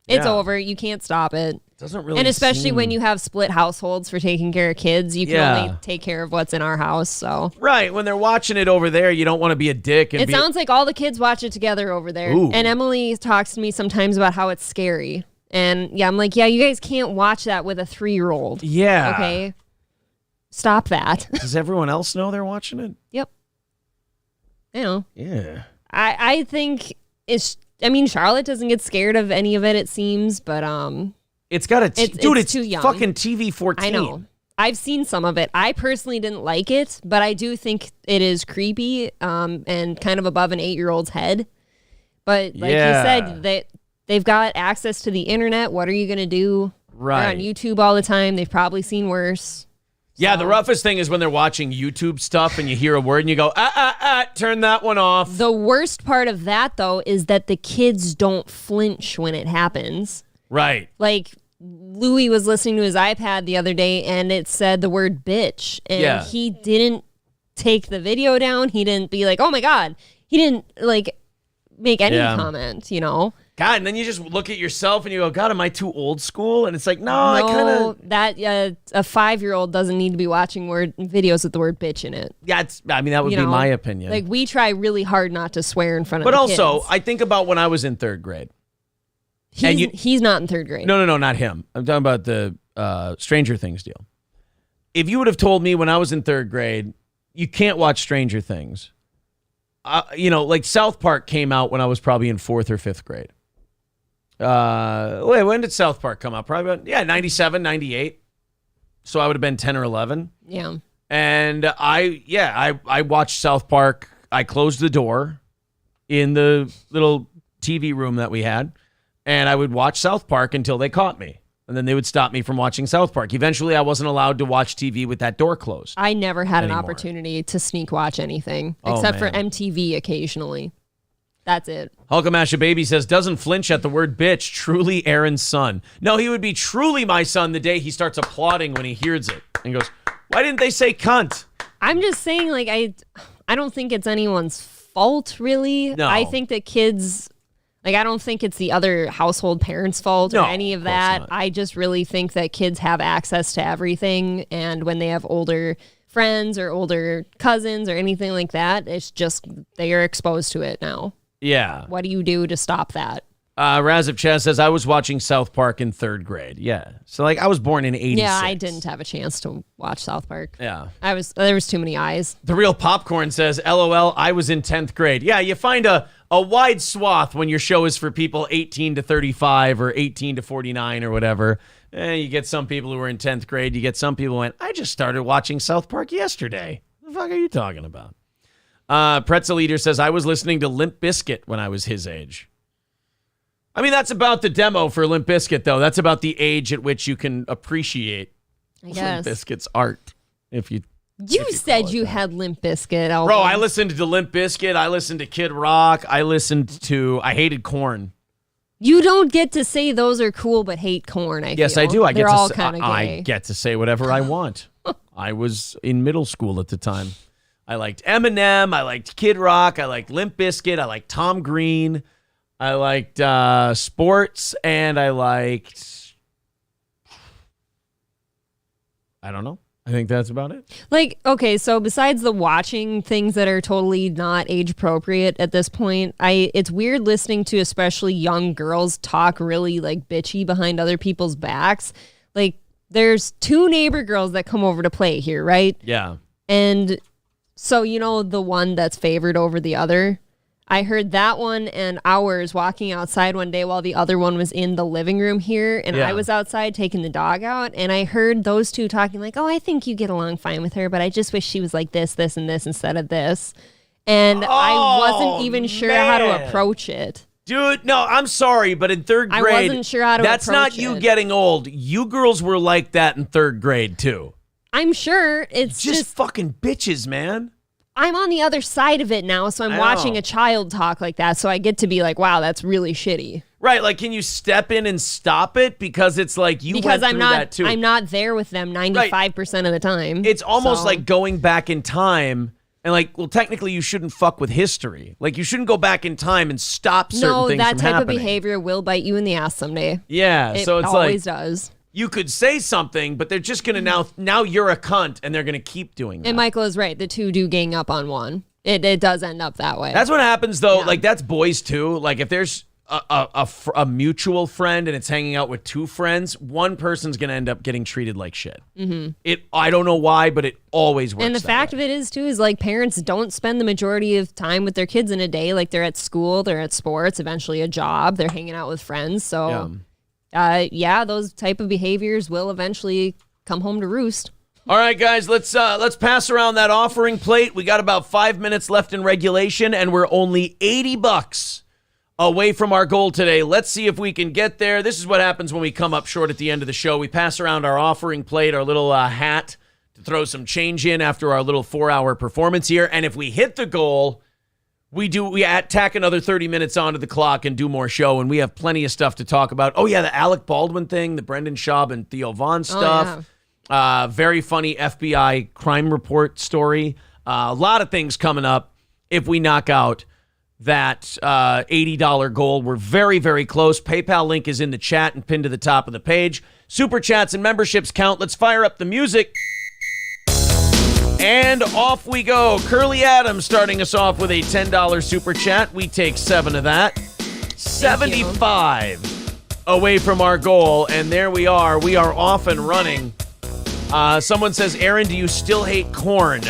It's over. You can't stop it. Doesn't really. And especially when you have split households for taking care of kids, you can only take care of what's in our house. So right when they're watching it over there, you don't want to be a dick. And it sounds like all the kids watch it together over there. Ooh. And Emily talks to me sometimes about how it's scary. And yeah, I'm like, yeah, you guys can't watch that with a 3-year-old. Yeah. Okay. Stop that. Does everyone else know they're watching it? Yep. You know. Yeah. I think it's. I mean, Charlotte doesn't get scared of any of it. It seems, but it's got it's too young. Fucking TV 14. I know. I've seen some of it. I personally didn't like it, but I do think it is creepy and kind of above an 8-year-old's head. But like you said, they've got access to the internet. What are you gonna do? Right. They're on YouTube all the time. They've probably seen worse. Yeah, the roughest thing is when they're watching YouTube stuff and you hear a word and you go, turn that one off. The worst part of that, though, is that the kids don't flinch when it happens. Right. Like, Louis was listening to his iPad the other day and it said the word bitch. And he didn't take the video down. He didn't be like, oh my God. He didn't, like, make any comment, you know? God, and then you just look at yourself and you go, God, am I too old school? And it's like, no, I kind of... that a 5-year-old doesn't need to be watching videos with the word bitch in it. Yeah, that would be my opinion. Like, we try really hard not to swear in front of the kids. But also, I think about when I was in 3rd grade. He's not in 3rd grade. No, not him. I'm talking about the Stranger Things deal. If you would have told me when I was in 3rd grade, you can't watch Stranger Things. Like South Park came out when I was probably in 4th or 5th grade. When did South Park come out? Probably about, 97, 98. So I would have been 10 or 11. Yeah. And I watched South Park. I closed the door in the little TV room that we had, and I would watch South Park until they caught me. And then they would stop me from watching South Park. Eventually, I wasn't allowed to watch TV with that door closed. I never had an opportunity to sneak watch anything, except for MTV occasionally. That's it. Hulkamasha Baby says, doesn't flinch at the word bitch, truly Aaron's son. No, he would be truly my son the day he starts applauding when he hears it. And goes, why didn't they say cunt? I'm just saying, like, I don't think it's anyone's fault, really. No. I think that kids... Like, I don't think it's the other household parents' fault or any of that. I just really think that kids have access to everything. And when they have older friends or older cousins or anything like that, it's just they are exposed to it now. Yeah. What do you do to stop that? Razif Chaz says, I was watching South Park in 3rd grade. Yeah. So, like, I was born in 86. Yeah, I didn't have a chance to watch South Park. Yeah. There was too many eyes. The Real Popcorn says, LOL, I was in 10th grade. Yeah, you find a wide swath when your show is for people 18 to 35 or 18 to 49 or whatever. You get some people who were in 10th grade. You get some people who went, I just started watching South Park yesterday. What the fuck are you talking about? Pretzel Eater says, I was listening to Limp Bizkit when I was his age. I mean, that's about the demo for Limp Bizkit, though. That's about the age at which you can appreciate Limp Bizkit's art. You said you had Limp Bizkit albums. Bro, I listened to Limp Bizkit. I listened to Kid Rock. I hated Korn. You don't get to say those are cool, but hate Korn. Yes, feel. I do. They're all kind of gay. I get to say whatever I want. I was in middle school at the time. I liked Eminem. I liked Kid Rock. I liked Limp Bizkit. I liked Tom Green. I liked sports, and I liked, I don't know. I think that's about it. Like, okay, so besides the watching things that are totally not age appropriate at this point, it's weird listening to especially young girls talk really like bitchy behind other people's backs. Like, there's 2 neighbor girls that come over to play here, right? Yeah. And so, the one that's favored over the other? I heard that one and ours walking outside one day while the other one was in the living room here. And I was outside taking the dog out. And I heard those 2 talking like, oh, I think you get along fine with her, but I just wish she was like this, this, and this instead of this. And I wasn't even sure how to approach it. Dude, no, I'm sorry, but in 3rd grade, I wasn't sure how to that's approach not you it. getting old. You girls were like that in 3rd grade, too. I'm sure. It's just fucking bitches, man. I'm on the other side of it now, so I'm watching a child talk like that, so I get to be like, wow, that's really shitty. Right, like, can you step in and stop it? Because it's like you went through that, too. I'm not there with them 95% of the time. It's almost like going back in time and like, well, technically you shouldn't fuck with history. Like, you shouldn't go back in time and stop certain things from happening. No, that type of behavior will bite you in the ass someday. Yeah, so it's like... It always does. You could say something, but they're just going to now you're a cunt, and they're going to keep doing that. And Michael is right. The 2 do gang up on one. It does end up that way. That's what happens, though. Yeah. Like, that's boys, too. Like, if there's a mutual friend and it's hanging out with 2 friends, one person's going to end up getting treated like shit. Mm-hmm. I don't know why, but it always works. And the fact of it is, too, is like parents don't spend the majority of time with their kids in a day. Like, they're at school, they're at sports, eventually a job, they're hanging out with friends. So... those type of behaviors will eventually come home to roost. All right, guys, let's pass around that offering plate. We got about 5 minutes left in regulation, and we're only $80 away from our goal today. Let's see if we can get there. This is what happens when we come up short at the end of the show. We pass around our offering plate, our little hat to throw some change in after our little 4-hour performance here, and if we hit the goal... We tack another 30 minutes onto the clock and do more show, and we have plenty of stuff to talk about. Oh, yeah, the Alec Baldwin thing, the Brendan Schaub and Theo Von stuff. Oh, yeah. Very funny FBI crime report story. A lot of things coming up if we knock out that $80 goal. We're very, very close. PayPal link is in the chat and pinned to the top of the page. Super chats and memberships count. Let's fire up the music. And off we go. Curly Adams starting us off with a $10 super chat. We take 7 of that. 75 away from our goal. And there we are. We are off and running. Someone says, Aaron, do you still hate corn?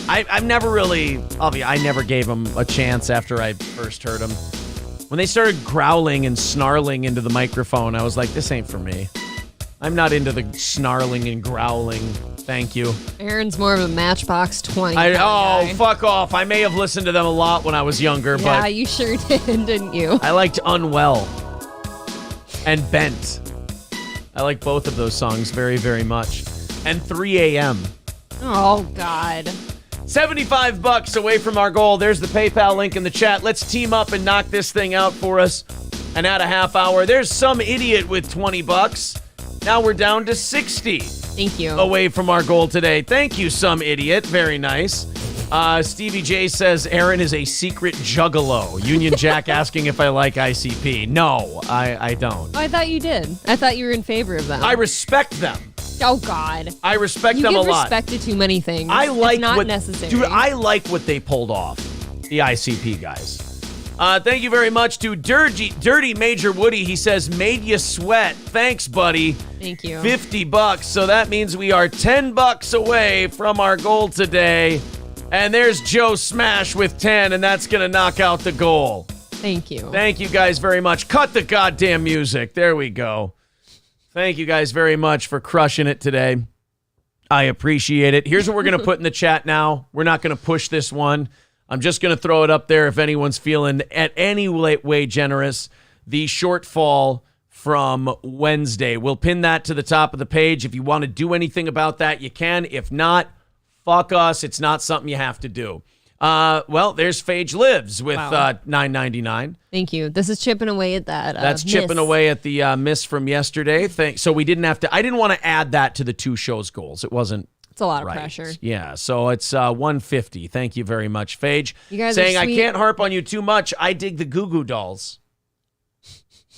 I've never really... I never gave him a chance after I first heard him. When they started growling and snarling into the microphone, I was like, this ain't for me. I'm not into the snarling and growling. Thank you. Aaron's more of a Matchbox 20 guy. Fuck off. I may have listened to them a lot when I was younger, but... Yeah, you sure did, didn't you? I liked Unwell and Bent. I like both of those songs very, very much. And 3 a.m. Oh, God. $75 away from our goal. There's the PayPal link in the chat. Let's team up and knock this thing out for us. And at a half hour, there's some idiot with $20. Now we're down to 60. Thank you. Away from our goal today. Thank you, some idiot. Very nice. Stevie J says Aaron is a secret juggalo. Union Jack asking if I like ICP. No, I don't. Oh, I thought you did. I thought you were in favor of them. I respect them. Oh, God. I respect them a lot. You give respect to too many things. It's not necessary. Dude, I like what they pulled off, the ICP guys. Thank you very much to Dirty Major Woody. He says, made you sweat. Thanks, buddy. Thank you. $50. So that means we are $10 away from our goal today. And there's Joe Smash with 10, and that's going to knock out the goal. Thank you. Thank you guys very much. Cut the goddamn music. There we go. Thank you guys very much for crushing it today. I appreciate it. Here's what we're going to put in the chat now. We're not going to push this one. I'm just going to throw it up there if anyone's feeling at any way generous. The shortfall from Wednesday. We'll pin that to the top of the page. If you want to do anything about that, you can. If not, fuck us. It's not something you have to do. Well, there's Phage Lives with $9.99. Thank you. This is chipping away at that. That's chipping away at the miss from yesterday. So we didn't have to. I didn't want to add that to the 2 shows goals. It wasn't. It's a lot of right. pressure. Yeah. So it's 150. Thank you very much, Phage. You guys saying are I sweet. can't harp on you too much. I dig the Goo Goo Dolls.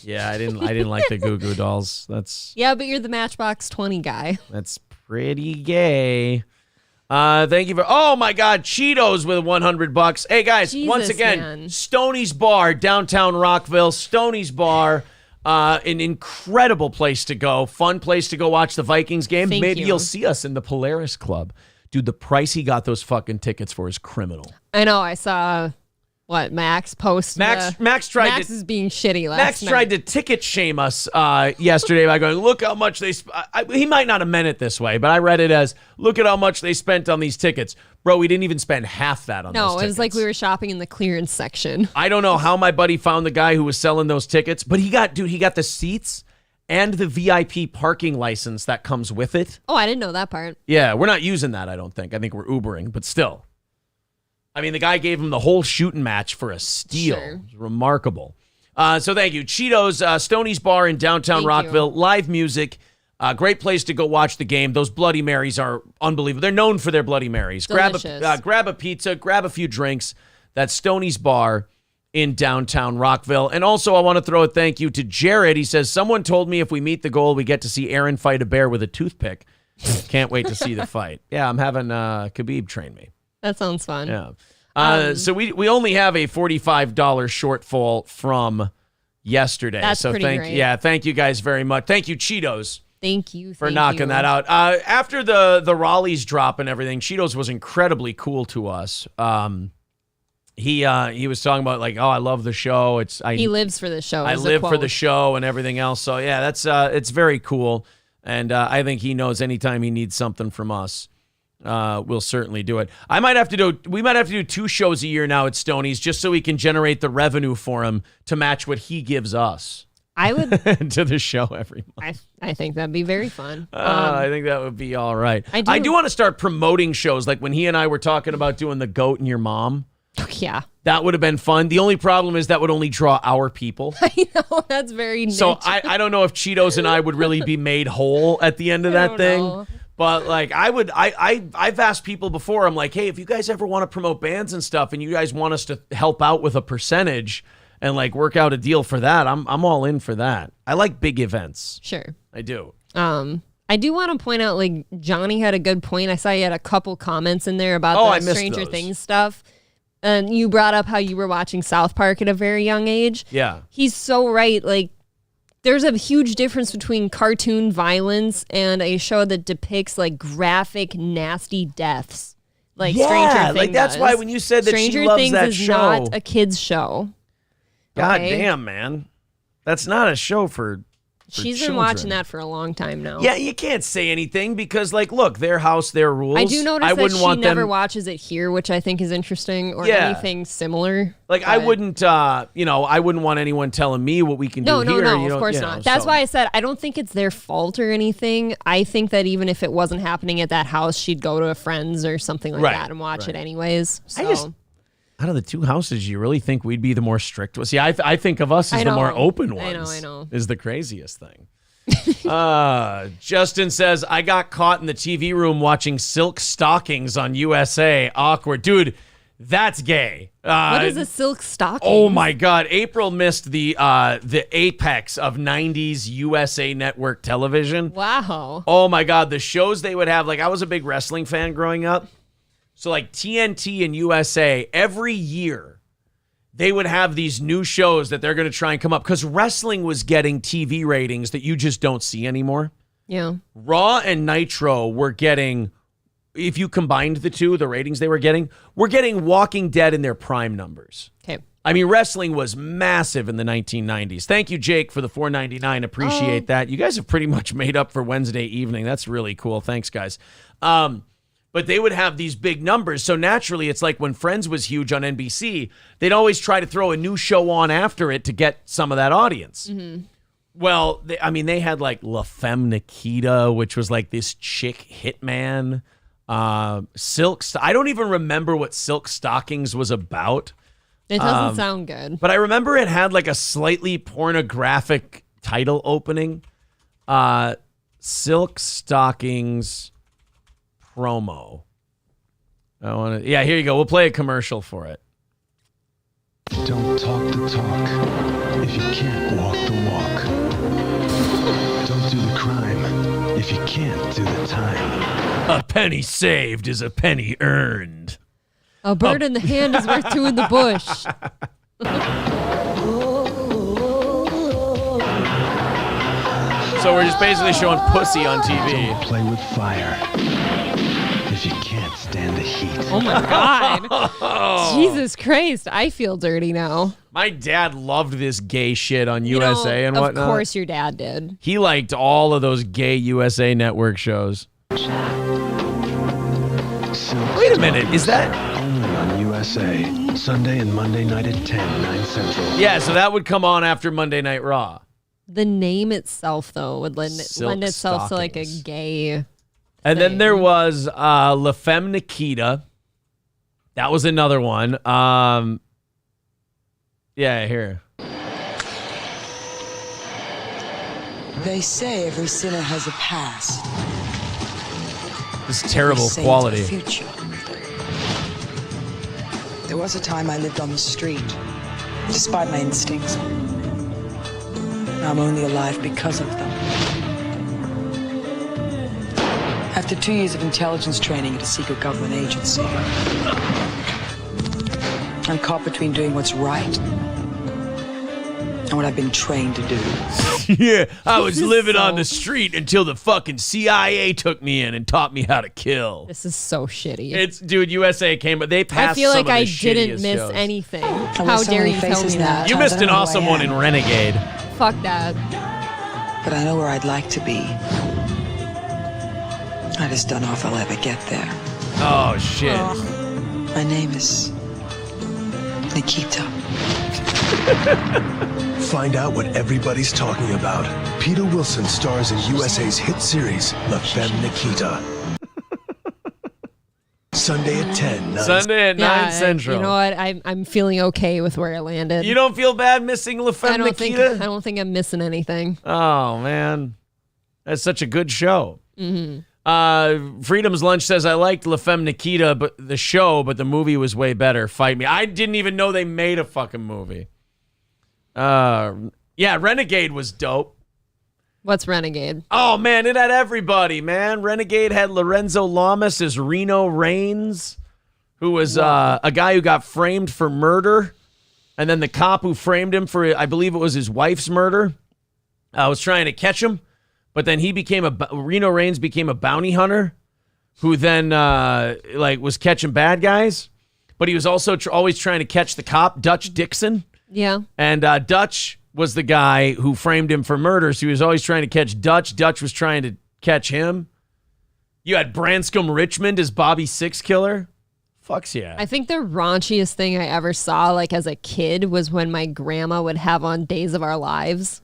Yeah, I didn't like the Goo Goo Dolls. Yeah, but you're the Matchbox 20 guy. That's pretty gay. Thank you for. Oh my God, Cheetos with $100. Hey guys, once again, man. Stoney's Bar, downtown Rockville. Stoney's Bar, an incredible place to go. Fun place to go watch the Vikings game. Thank Maybe you. you'll see us in the Polaris Club. Dude, the price he got those fucking tickets for is criminal. I know. I saw Max post. Max tried Max to. is being shitty last Max night. tried to ticket shame us yesterday by going, look how much they he might not have meant it this way, but I read it as, look at how much they spent on these tickets. Bro, we didn't even spend half that on those No, tickets. it was like we were shopping in the clearance section. I don't know how my buddy found the guy who was selling those tickets, but he got the seats and the VIP parking license that comes with it. Oh, I didn't know that part. Yeah, we're not using that, I don't think. I think we're Ubering, but still. I mean, the guy gave him the whole shooting match for a steal. Sure. It was remarkable. So thank you. Cheetos, Stoney's Bar in downtown Thank Rockville. Live music. Great place to go watch the game. Those Bloody Marys are unbelievable. They're known for their Bloody Marys. Delicious. Grab a pizza, grab a few drinks. That's Stoney's Bar in downtown Rockville. And also, I want to throw a thank you to Jared. He says, someone told me if we meet the goal, we get to see Aaron fight a bear with a toothpick. Can't wait to see the fight. Yeah, I'm having Khabib train me. That sounds fun. Yeah. So we only have a $45 shortfall from yesterday. That's so pretty great. thank you guys very much. Thank you, Cheetos, Thank you for knocking that out. After the Raleigh's drop and everything, Cheetos was incredibly cool to us. He was talking about like, oh, I love the show. He lives for the show. I is a live for quote. the show and everything else. So yeah, that's it's very cool. And I think he knows anytime he needs something from us, we'll certainly do it. We might have to do 2 shows a year now at Stoney's just so we can generate the revenue for him to match what he gives us. I would to the show every month. I think that'd be very fun. I think that would be all right. I do want to start promoting shows like when he and I were talking about doing the Goat and Your Mom. Yeah. That would have been fun. The only problem is that would only draw our people. I know, that's very niche. So I don't know if Cheetos and I would really be made whole at the end of that thing. know. But like I've asked people before, I'm like, hey, if you guys ever want to promote bands and stuff and you guys want us to help out with a percentage and like work out a deal for that, I'm all in for that. I like big events. Sure. I do. I do want to point out, like, Johnny had a good point. I saw you had a couple comments in there about I the missed Stranger those. Things stuff. And you brought up how you were watching South Park at a very young age. Yeah. He's so right. Like, there's a huge difference between cartoon violence and a show that depicts, like, graphic, nasty deaths. Like Stranger Things. Like that's does. why when you said that Stranger she loves Things that is show. not a kid's show. God okay? damn, man. That's not a show for She's been children. watching that for a long time now. Yeah, you can't say anything because, like, look, their house, their rules. I do notice that wouldn't she want never them, watches it here, which I think is interesting, or Yeah. anything similar. Like, I wouldn't, I wouldn't want anyone telling me what we can do No, here. of course not. That's why I said I don't think it's their fault or anything. I think that even if it wasn't happening at that house, she'd go to a friend's or something like Right, that and watch right. it anyways. So. Out of the 2 houses, you really think we'd be the more strict ones? See, I think of us as I the more know. open I ones. know. Is the craziest thing. Justin says, I got caught in the TV room watching Silk Stockings on USA. Awkward. Dude, that's gay. What is a silk stocking? Oh my God! April missed the apex of '90s USA Network television. Wow. Oh my God! The shows they would have. Like, I was a big wrestling fan growing up, so like TNT and USA every year, they would have these new shows that they're going to try and come up because wrestling was getting TV ratings that you just don't see anymore. Yeah. Raw and Nitro were getting. If you combined the two, the ratings they were getting Walking Dead in their prime numbers. Okay. I mean, wrestling was massive in the 1990s. Thank you, Jake, for the $4.99. Appreciate that. You guys have pretty much made up for Wednesday evening. That's really cool. Thanks, guys. But but they would have these big numbers. So naturally, it's like when Friends was huge on NBC, they'd always try to throw a new show on after it to get some of that audience. Mm-hmm. Well, they had like La Femme Nikita, which was like this chick hitman. I don't even remember what Silk Stockings was about. It doesn't sound good. But I remember it had like a slightly pornographic title opening. Silk Stockings promo. Yeah, here you go. We'll play a commercial for it. Don't talk the talk if you can't walk the walk. Don't do the crime if you can't do the time. A penny saved is a penny earned. A bird in the hand is worth two in the bush. So we're just basically showing pussy on TV. Don't play with fire if you can't stand the heat. Oh my God. Jesus Christ. I feel dirty now. My dad loved this gay shit on USA and whatnot. Of course your dad did. He liked all of those gay USA Network shows. Wait a minute, is that... Only on USA, Sunday and Monday night at 10, 9 Central. Yeah, so that would come on after Monday Night Raw. The name itself, though, would lend itself to like a gay... And then there was La Femme Nikita. That was another one. Yeah, here. They say every sinner has a past. This is terrible They say quality. it's a future. There was a time I lived on the street, despite my instincts. Now I'm only alive because of them. After 2 years of intelligence training at a secret government agency, I'm caught between doing what's right and what I've been trained to do. Yeah, I was living on the street until the fucking CIA took me in and taught me how to kill. This is so shitty. It's, dude, USA came, but they passed. I feel like some of I the didn't shittiest miss shows. anything. How dare you tell me that? You missed an awesome one in Renegade. Fuck that. But I know where I'd like to be. I just don't know if I'll ever get there. Oh, shit. My name is Nikita. Find out what everybody's talking about. Peter Wilson stars in USA's hit series, La Femme Nikita. Sunday at 10, 9 Sunday at 9 Central. You know what? I'm feeling okay with where I landed. You don't feel bad missing La Femme Nikita? I don't think I'm missing anything. Oh, man. That's such a good show. Mm-hmm. Freedom's Lunch says, I liked La Femme Nikita, but the movie was way better. Fight me. I didn't even know they made a fucking movie. Yeah, Renegade was dope. What's Renegade? Oh, man, it had everybody, man. Renegade had Lorenzo Lamas as Reno Reigns, who was a guy who got framed for murder. And then the cop who framed him for, I believe it was his wife's murder, was trying to catch him. But then Reno Reigns became a bounty hunter who then was catching bad guys. But he was also always trying to catch the cop, Dutch Dixon. Yeah. And Dutch was the guy who framed him for murder. So he was always trying to catch Dutch. Dutch was trying to catch him. You had Branscombe Richmond as Bobby Six Killer. Fucks yeah. I think the raunchiest thing I ever saw, like as a kid, was when my grandma would have on Days of Our Lives.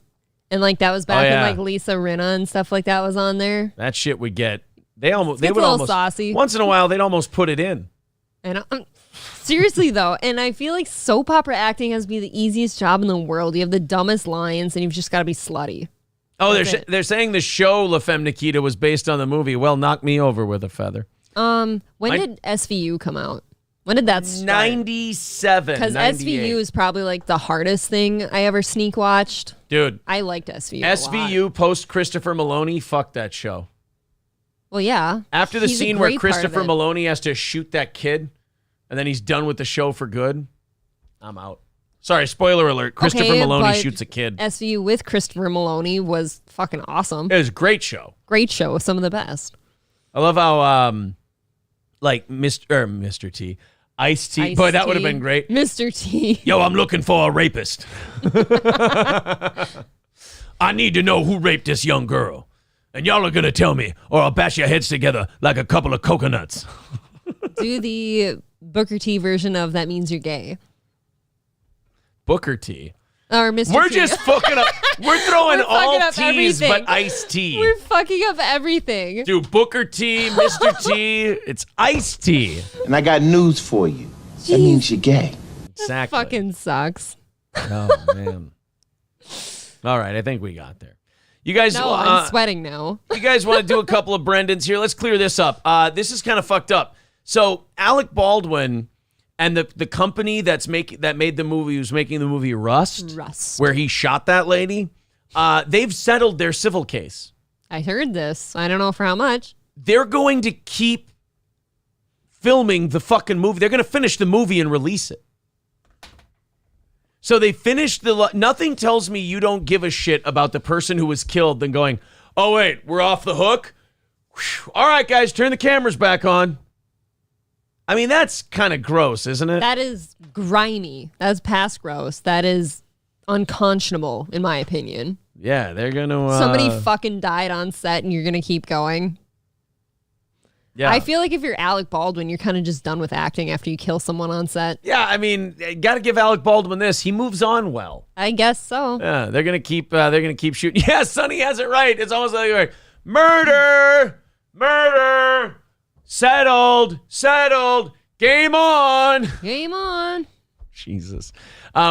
And like that was back when like Lisa Rinna and stuff like that was on there. That shit would get they would a little almost saucy. Once in a while they'd almost put it in. And seriously though, and I feel like soap opera acting has to be the easiest job in the world. You have the dumbest lines and you've just got to be slutty. Oh, they're saying the show La Femme Nikita was based on the movie. Well, knock me over with a feather. When did SVU come out? When did that start? 97. Because SVU is probably like the hardest thing I ever sneak watched. Dude. I liked SVU SVU post Christopher Maloney, fuck that show. Well, yeah. After the He's a scene where great part of Christopher it. Maloney has to shoot that kid, and then he's done with the show for good, I'm out. Sorry, spoiler alert. Christopher Maloney but shoots a kid. SVU with Christopher Maloney was fucking awesome. It was a great show. Great show. Some of the best. I love how, Mr. T, Ice-T. Boy, that would have been great. Mr. T. Yo, I'm looking for a rapist. I need to know who raped this young girl. And y'all are going to tell me, or I'll bash your heads together like a couple of coconuts. Do the Booker T version of That Means You're Gay. Booker T. Or Mr. We're T. just fucking up. We're throwing We're all fucking up T's everything. but iced tea. We're fucking up everything. Dude, Booker T, Mr. T, it's iced tea. And I got news for you. That means you're gay. Exactly. Fucking sucks. Oh, man. All right, I think we got there. You guys, No, I'm sweating now. You guys want to do a couple of Brendans here? Let's clear this up. This is kind of fucked up. So Alec Baldwin and the company that made the movie, who's making the movie Rust, where he shot that lady, they've settled their civil case. I heard this. I don't know for how much. They're going to keep filming the fucking movie. They're going to finish the movie and release it. So they finished nothing tells me you don't give a shit about the person who was killed than going, oh, wait, we're off the hook? Whew. All right, guys, turn the cameras back on. I mean, that's kind of gross, isn't it? That is grimy. That's past gross. That is unconscionable, in my opinion. Yeah, they're going to... Somebody fucking died on set and you're going to keep going. Yeah. I feel like if you're Alec Baldwin, you're kind of just done with acting after you kill someone on set. Yeah, I mean, got to give Alec Baldwin this. He moves on well. I guess so. Yeah, they're gonna keep shooting. Yeah, Sonny has it right. It's almost like murder, settled, game on. Game on. Jesus.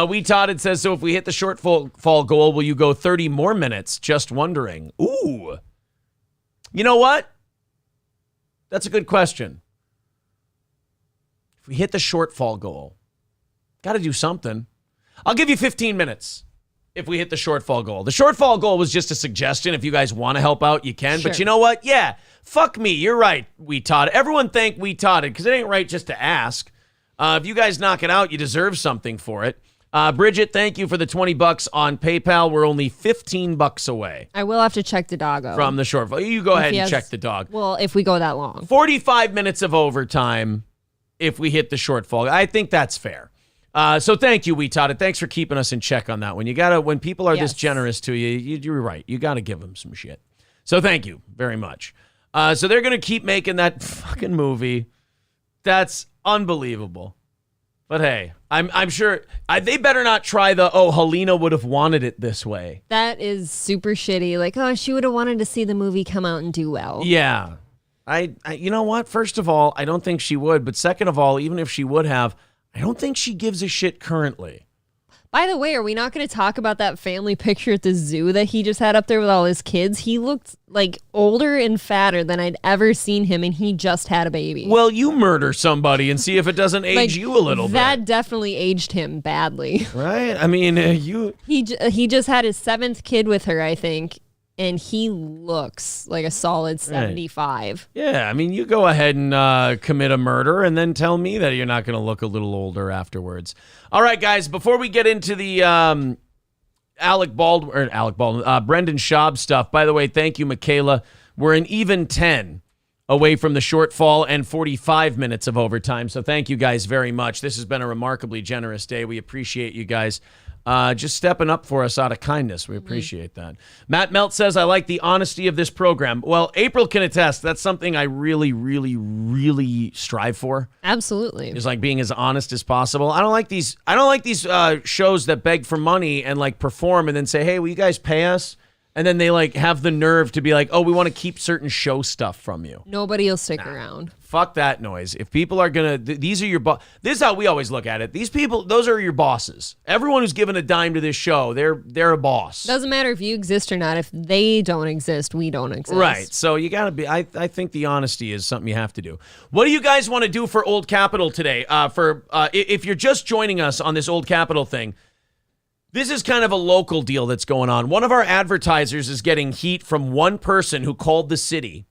We Todd, it says, so if we hit the shortfall goal, will you go 30 more minutes? Just wondering. Ooh. You know what? That's a good question. If we hit the shortfall goal, got to do something. I'll give you 15 minutes if we hit the shortfall goal. The shortfall goal was just a suggestion. If you guys want to help out, you can. Sure. But you know what? Yeah, fuck me. You're right, We Todd. Everyone thank We Todd because it ain't right just to ask. If you guys knock it out, you deserve something for it. Bridget, thank you for the $20 on PayPal. We're only $15 away. I will have to check the doggo. From the shortfall. You go ahead and check the dog. Well, if we go that long. 45 minutes of overtime if we hit the shortfall. I think that's fair. So thank you, We Todd. Thanks for keeping us in check on that one. You gotta, when people are this generous to you, you're right. You got to give them some shit. So thank you very much. So they're going to keep making that fucking movie. That's unbelievable. But hey, I'm sure they better not try Helena would have wanted it this way. That is super shitty. Like, oh, she would have wanted to see the movie come out and do well. Yeah. I you know what? First of all, I don't think she would. But second of all, even if she would have, I don't think she gives a shit currently. By the way, are we not going to talk about that family picture at the zoo that he just had up there with all his kids? He looked like older and fatter than I'd ever seen him, and he just had a baby. Well, you murder somebody and see if it doesn't age you a little bit. That definitely aged him badly. Right? I mean, He just had his 7th kid with her, I think, and he looks like a solid 75. Yeah, I mean, you go ahead and commit a murder and then tell me that you're not going to look a little older afterwards. All right, guys, before we get into the Brendan Schaub stuff, by the way, thank you, Michaela. We're an even 10 away from the shortfall and 45 minutes of overtime, so thank you guys very much. This has been a remarkably generous day. We appreciate you guys. Just stepping up for us out of kindness. We appreciate that. Matt Melt says, I like the honesty of this program. Well, April can attest. That's something I really, really, really strive for. Absolutely. Is like being as honest as possible. I don't like these shows that beg for money and like perform and then say, hey, will you guys pay us? And then they like have the nerve to be like, oh, we want to keep certain show stuff from you. Nobody will stick around. Fuck that noise. If people are going to, these are your this is how we always look at it. These people, those are your bosses. Everyone who's given a dime to this show, they're a boss. Doesn't matter if you exist or not. If they don't exist, we don't exist. Right. So you got to be, I think the honesty is something you have to do. What do you guys want to do for Old Capitol today? If you're just joining us on this Old Capitol thing, this is kind of a local deal that's going on. One of our advertisers is getting heat from one person who called the city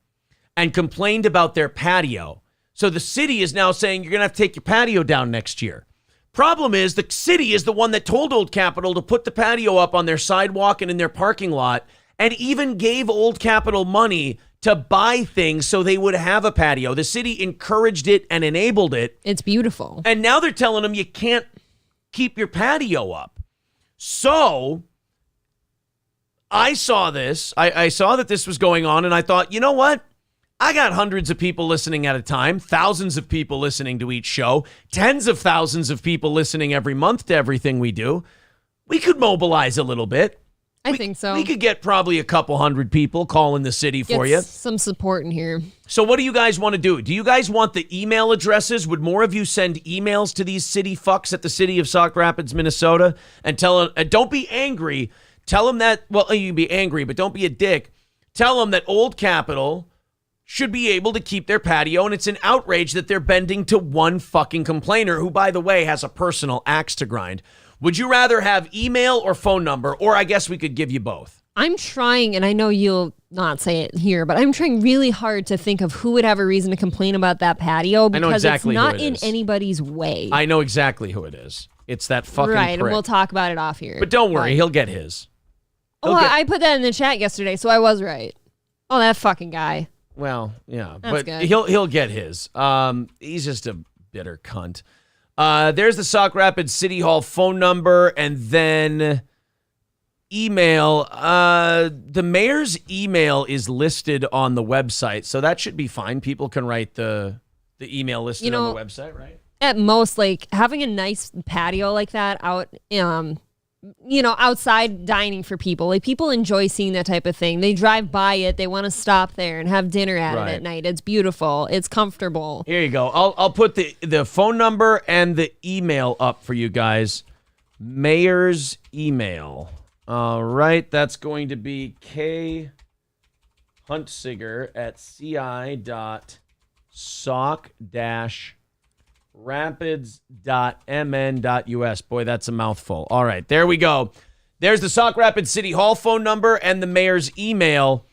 and complained about their patio. So the city is now saying you're going to have to take your patio down next year. Problem is the city is the one that told Old Capitol to put the patio up on their sidewalk and in their parking lot and even gave Old Capitol money to buy things so they would have a patio. The city encouraged it and enabled it. It's beautiful. And now they're telling them you can't keep your patio up. So I saw this. I saw that this was going on, and I thought, you know what? I got hundreds of people listening at a time, thousands of people listening to each show, tens of thousands of people listening every month to everything we do. We could mobilize a little bit. I think so. We could get probably a couple hundred people calling the city for you. Some support in here. So what do you guys want to do? Do you guys want the email addresses? Would more of you send emails to these city fucks at the city of Sauk Rapids, Minnesota, and tell them, don't be angry. Tell them that, well, you can be angry, but don't be a dick. Tell them that Old Capitol should be able to keep their patio, and it's an outrage that they're bending to one fucking complainer who, by the way, has a personal axe to grind. Would you rather have email or phone number? Or I guess we could give you both. I'm trying, and I know you'll not say it here, but I'm trying really hard to think of who would have a reason to complain about that patio because exactly it's not in anybody's way. I know exactly who it is. It's that fucking right, prick. And we'll talk about it off here. But don't worry, he'll get his. I put that in the chat yesterday, so I was right. Oh, that fucking guy. Well, yeah, That's but good. he'll get his. He's just a bitter cunt. There's the Sauk Rapids City Hall phone number, and then email. The mayor's email is listed on the website, so that should be fine. People can write the email listed on the website, right? At most, like having a nice patio like that out, outside dining for people. Like people enjoy seeing that type of thing. They drive by it. They want to stop there and have dinner at it at night. It's beautiful. It's comfortable. Here you go. I'll put the phone number and the email up for you guys. Mayor's email. All right. That's going to be k.huntsiger@ci.sauk-rapids.mn.us. Boy, that's a mouthful. All right, there we go. There's the Sauk Rapids City Hall phone number and the mayor's email.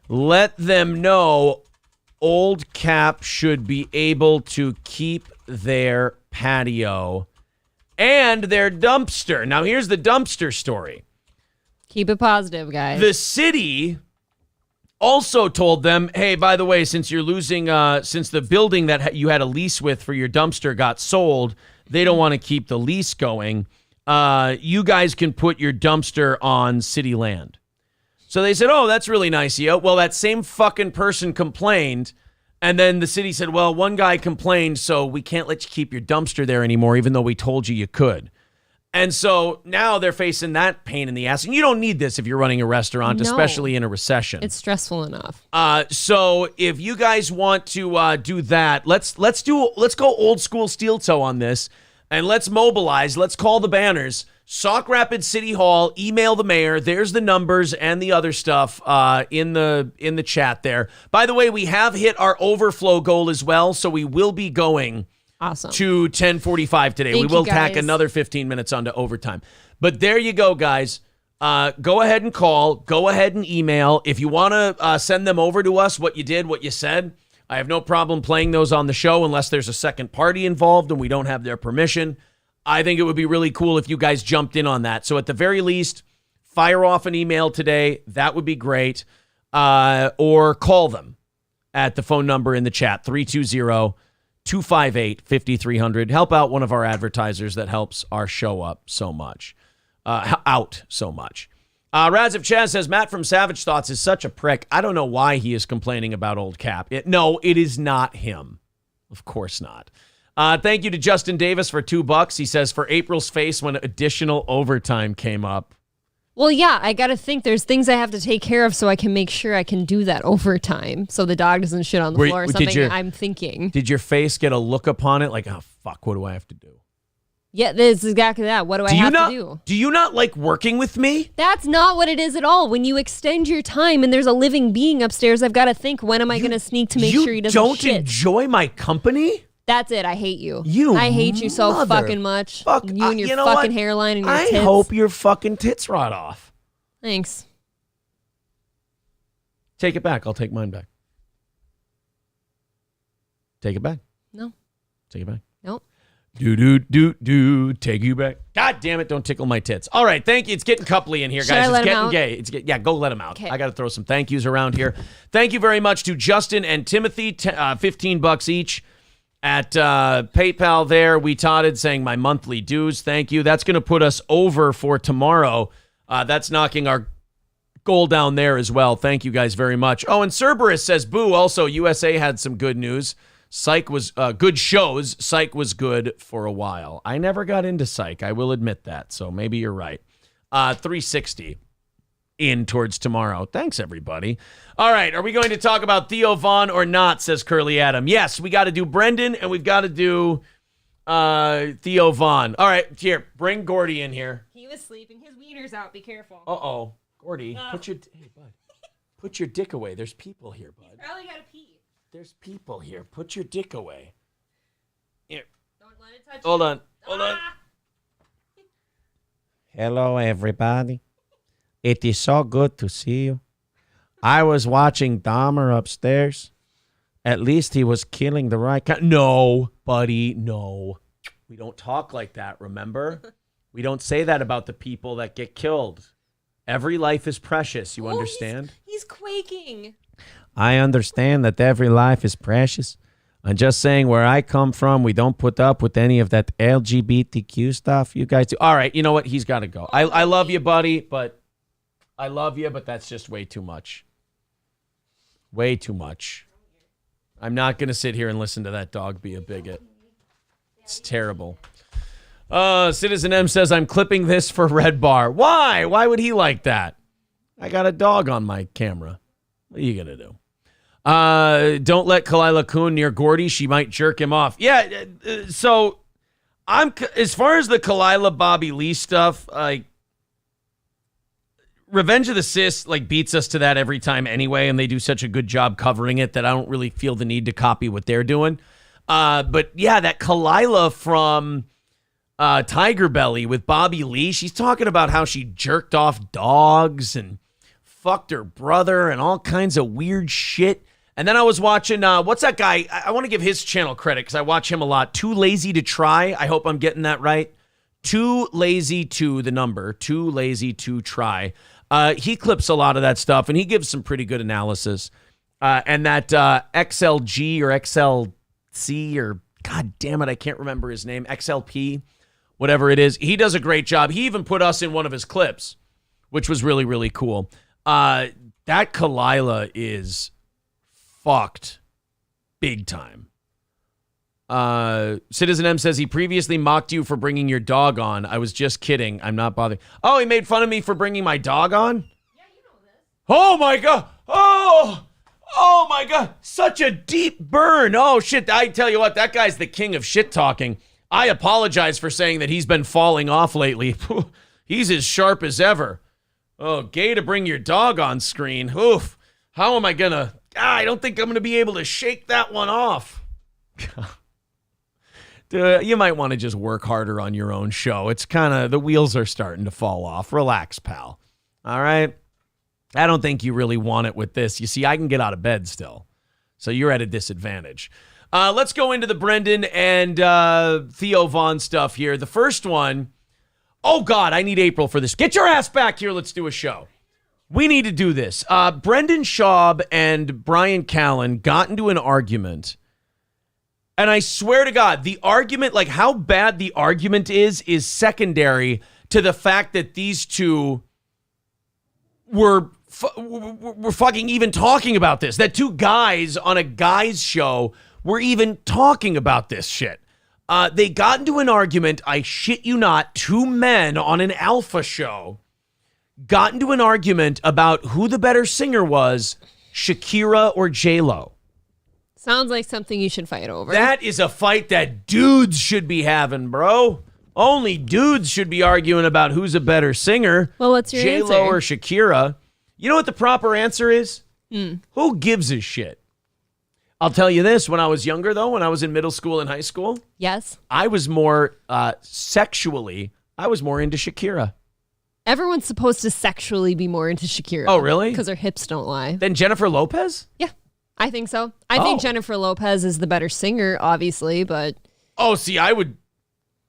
Let them know Old Cap should be able to keep their patio and their dumpster. Now, here's the dumpster story. Keep it positive, guys. The city also told them, hey, by the way, since you're losing, since the building that you had a lease with for your dumpster got sold, they don't want to keep the lease going. You guys can put your dumpster on city land. So they said, oh, that's really nice of you. Well, that same fucking person complained. And then the city said, well, one guy complained, so we can't let you keep your dumpster there anymore, even though we told you could. And so now they're facing that pain in the ass. And you don't need this if you're running a restaurant, especially in a recession. It's stressful enough. So if you guys want to do that, let's go old school steel toe on this, and let's mobilize. Let's call the banners. Sauk Rapids City Hall. Email the mayor. There's the numbers and the other stuff in the chat there. By the way, we have hit our overflow goal as well, so we will be going. Awesome. To 10:45 today. We will tack another 15 minutes onto overtime. But there you go, guys. Go ahead and call. Go ahead and email. If you want to send them over to us, what you did, what you said, I have no problem playing those on the show unless there's a second party involved and we don't have their permission. I think it would be really cool if you guys jumped in on that. So at the very least, fire off an email today. That would be great. Or call them at the phone number in the chat, 320-258-5300. Help out one of our advertisers that helps our show up so much. Raz of Chaz says, Matt from Savage Thoughts is such a prick. I don't know why he is complaining about Old Cap. No, it is not him. Of course not. Thank you to Justin Davis for $2. He says, for April's face when additional overtime came up. Well, yeah, I got to think there's things I have to take care of so I can make sure I can do that overtime so the dog doesn't shit on the floor or something. I'm thinking. Did your face get a look upon it like, oh, fuck, what do I have to do? Yeah, this is exactly that. What do I have to do? Do you not like working with me? That's not what it is at all. When you extend your time and there's a living being upstairs, I've got to think, when am I going to sneak to make sure he doesn't shit? You don't enjoy my company? That's it. I hate you. I hate you so fucking much. You and your fucking hairline and your tits. I hope your fucking tits rot off. Thanks. Take it back. I'll take mine back. Take it back. No. Take it back. Nope. Take you back. God damn it, don't tickle my tits. All right, thank you. It's getting coupley in here, guys. It's getting gay. Go let them out. Okay. I got to throw some thank yous around here. Thank you very much to Justin and Timothy, $15 each at PayPal there. We totted saying my monthly dues. Thank you. That's going to put us over for tomorrow. That's knocking our goal down there as well. Thank you guys very much. Oh, and Cerberus says, boo. Also, USA had some good news. Psych was good shows. Psych was good for a while. I never got into Psych. I will admit that. So maybe you're right. 360 in towards tomorrow. Thanks, everybody. All right. Are we going to talk about Theo Vaughn or not, says Curly Adam. Yes, we got to do Brendan and we've got to do Theo Vaughn. All right. Here, bring Gordy in here. He was sleeping. His wiener's out. Be careful. Uh-oh. Gordy, put your dick away. There's people here, bud. He's probably got to pee. There's people here. Put your dick away. Here. Don't let it touch Hold you. on. Hold on. Hello, everybody. It is so good to see you. I was watching Dahmer upstairs. At least he was killing the right kind. No, buddy, no. We don't talk like that, remember? We don't say that about the people that get killed. Every life is precious, you understand? He's quaking. I understand that every life is precious. I'm just saying where I come from, we don't put up with any of that LGBTQ stuff. You guys do. All right, you know what? He's got to go. I love you, buddy, but that's just way too much. Way too much. I'm not going to sit here and listen to that dog be a bigot. It's terrible. Citizen M says, I'm clipping this for Red Bar. Why? Why would he like that? I got a dog on my camera. What are you going to do? Don't let Kalila Kuhn near Gordy. She might jerk him off. Yeah, so as far as the Kalila Bobby Lee stuff, like, Revenge of the Cis beats us to that every time anyway, and they do such a good job covering it that I don't really feel the need to copy what they're doing. But yeah, that Kalila from Tiger Belly with Bobby Lee, she's talking about how she jerked off dogs and fucked her brother and all kinds of weird shit. And then I was watching, what's that guy? I want to give his channel credit because I watch him a lot. Too Lazy to Try. I hope I'm getting that right. Too Lazy to Try. He clips a lot of that stuff, and he gives some pretty good analysis. And that XLG or XLC or, God damn it, I can't remember his name, XLP, whatever it is. He does a great job. He even put us in one of his clips, which was really, really cool. That Kalila is fucked big time. Citizen M says he previously mocked you for bringing your dog on. I was just kidding. I'm not bothering. Oh, he made fun of me for bringing my dog on? Yeah, you know this. Oh, my God. Oh, my God. Such a deep burn. Oh, shit. I tell you what, that guy's the king of shit talking. I apologize for saying that he's been falling off lately. He's as sharp as ever. Oh, gay to bring your dog on screen. Oof. How am I going to... I don't think I'm going to be able to shake that one off. Dude, you might want to just work harder on your own show. It's kind of, the wheels are starting to fall off. Relax, pal. All right? I don't think you really want it with this. You see, I can get out of bed still. So you're at a disadvantage. Let's go into the Brendan and Theo Vaughn stuff here. The first one, oh, God, I need April for this. Get your ass back here. Let's do a show. We need to do this. Brendan Schaub and Brian Callen got into an argument. And I swear to God, the argument, how bad the argument is secondary to the fact that these two were fucking even talking about this. That two guys on a guy's show were even talking about this shit. They got into an argument, I shit you not, two men on an alpha show got into an argument about who the better singer was, Shakira or J-Lo. Sounds like something you should fight over. That is a fight that dudes should be having, bro. Only dudes should be arguing about who's a better singer. Well, what's your J-Lo answer? or Shakira. You know what the proper answer is? Who gives a shit? I'll tell you this. When I was younger, though, when I was in middle school and high school, yes, I was more sexually, I was more into Shakira. Everyone's supposed to sexually be more into Shakira. Oh, really? Because her hips don't lie. Then Jennifer Lopez? Yeah, I think so. I think Jennifer Lopez is the better singer, obviously, but... Oh, see, I would...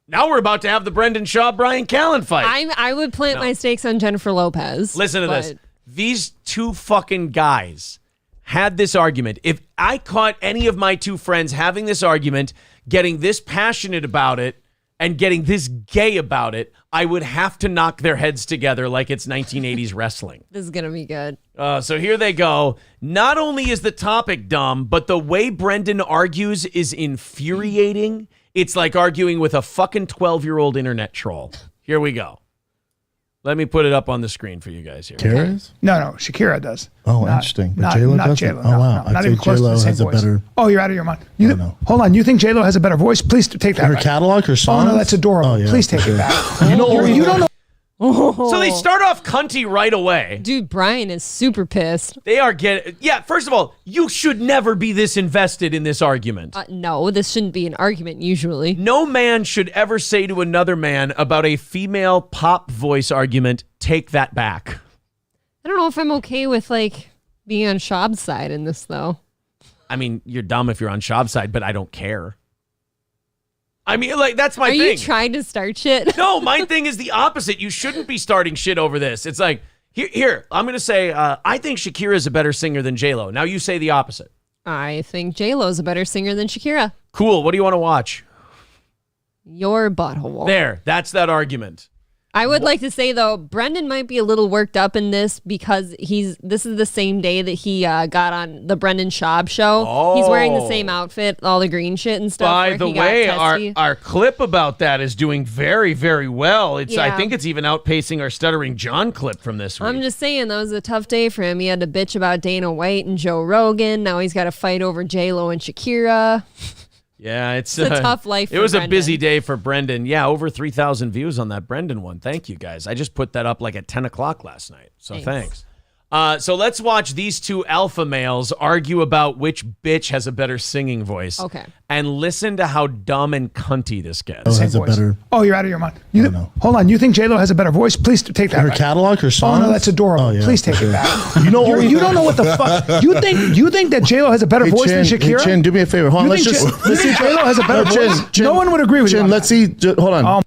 Now we're about to have the Brendan Schaub, Brian Callen fight. I would plant my stakes on Jennifer Lopez. Listen to this. These two fucking guys had this argument. If I caught any of my two friends having this argument, getting this passionate about it, and getting this gay about it, I would have to knock their heads together like it's 1980s wrestling. This is going to be good. So here they go. Not only is the topic dumb, but the way Brendan argues is infuriating. It's like arguing with a fucking 12-year-old internet troll. Here we go. Let me put it up on the screen for you guys here. Shakira? No, Shakira does. Oh, Not- interesting. But Not, J-Lo not doesn't? J-Lo. Oh, no, wow. no, not I'd even say close to J-Lo the same has a voice. better... Oh, you're out of your mind. Hold on. You think J-Lo has a better voice? Please take that Her back. catalog, her Oh, songs? no, that's adorable. Oh, yeah, Please for take sure. it back. You know, you don't know. So they start off cunty right away. Dude, Brian is super pissed. They are first of all, you should never be this invested in this argument. No, this shouldn't be an argument usually. No man should ever say to another man about a female pop voice argument, take that back. I don't know if I'm okay with like being on Schaub's side in this though. I mean, you're dumb if you're on Schaub's side, but I don't care. I mean, like, that's my thing. Are you trying to start shit? No, my thing is the opposite. You shouldn't be starting shit over this. It's like, here, I'm going to say, I think Shakira is a better singer than J-Lo. Now you say the opposite. I think J-Lo is a better singer than Shakira. Cool. What do you want to watch? Your butthole. There, that's that argument. I would like to say though, Brendan might be a little worked up in this because this is the same day that he got on the Brendan Schaub show. Oh. He's wearing the same outfit, all the green shit and stuff. By where the he got way, testy. our clip about that is doing very, very well. I Yeah. think it's even outpacing our Stuttering John clip from this week. I'm just saying that was a tough day for him. He had to bitch about Dana White and Joe Rogan. Now he's got to fight over J-Lo and Shakira. Yeah, it's a tough life It for was Brendan. a busy day for Brendan. Yeah, over 3,000 views on that Brendan one. Thank you, guys. I just put that up like at 10 o'clock last night. So thanks. So let's watch these two alpha males argue about which bitch has a better singing voice. Okay. And listen to how dumb and cunty this gets. Oh, has a better... Oh, you're out of your mind. Hold on. You think J-Lo has a better voice? Please take that Her back. catalog, her songs? Oh, no, that's adorable. Oh, yeah, Please for take sure. it back. You know, you don't know what the fuck. You think that J-Lo has a better voice than Shakira? Hey, Chin, do me a favor. Hold on. You Let's think see. J-Lo has a better voice? Chin, No one would agree with you on let's see. Hold on.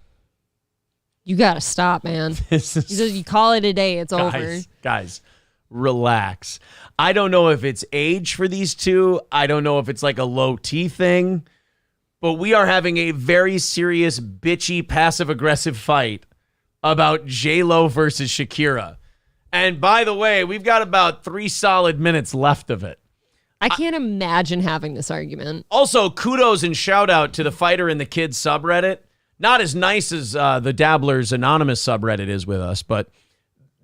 You got to stop, man. You call it a day. It's over. Guys, relax. I don't know if it's age for these two. I don't know if it's like a low T thing. But we are having a very serious, bitchy, passive-aggressive fight about J-Lo versus Shakira. And by the way, we've got about 3 solid minutes left of it. I can't imagine having this argument. Also, kudos and shout out to the Fighter and the Kids subreddit. Not as nice as the Dabblers Anonymous subreddit is with us, but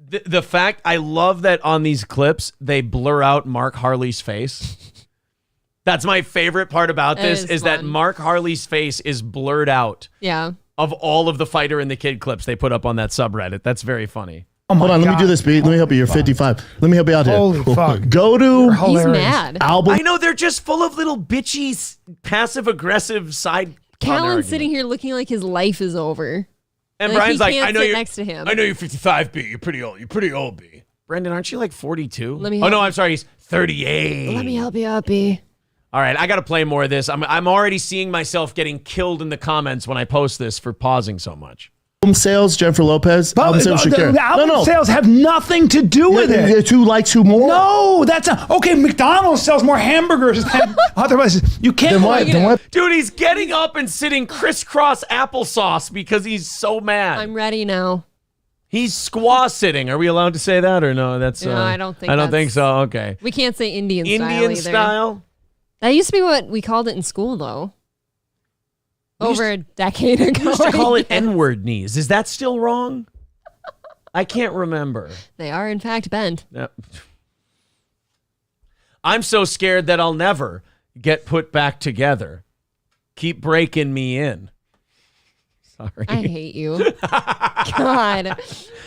the fact, I love that on these clips, they blur out Mark Harley's face. That's my favorite part about this, is that Mark Harley's face is blurred out. Yeah. Of all of the Fighter and the Kid clips they put up on that subreddit. That's very funny. Hold on, let me do this, B. Let me help you. You're 55. Let me help you out here. Holy fuck. Go to... He's mad. Album. I know, they're just full of little bitchy, passive-aggressive side... Callan's sitting here looking like his life is over. And like Brian's he like, can't I know sit you're next to him. I know you're 55, B. You're pretty old. You're pretty old, B. Brendan, aren't you like 42? Let me Oh help no, you. I'm sorry. He's 38. Let me help you out, B. All right, I got to play more of this. I'm already seeing myself getting killed in the comments when I post this for pausing so much. Album sales, Jennifer Lopez. Album sales, Shakira. The album sales have nothing to do with it. Who likes who more? No, that's not. Okay, McDonald's sells more hamburgers than other places. You can't. Then what? Dude, he's getting up and sitting crisscross applesauce because he's so mad. I'm ready now. He's squaw sitting. Are we allowed to say that or no? That's No, I don't think I don't think that's- so. Okay. We can't say Indian style Indian either. style? That used to be what we called it in school, though. Over a decade ago. We used to call it N-word knees. Is that still wrong? I can't remember. They are, in fact, bent. Yep. I'm so scared that I'll never get put back together. Keep breaking me in. Sorry. I hate you. God.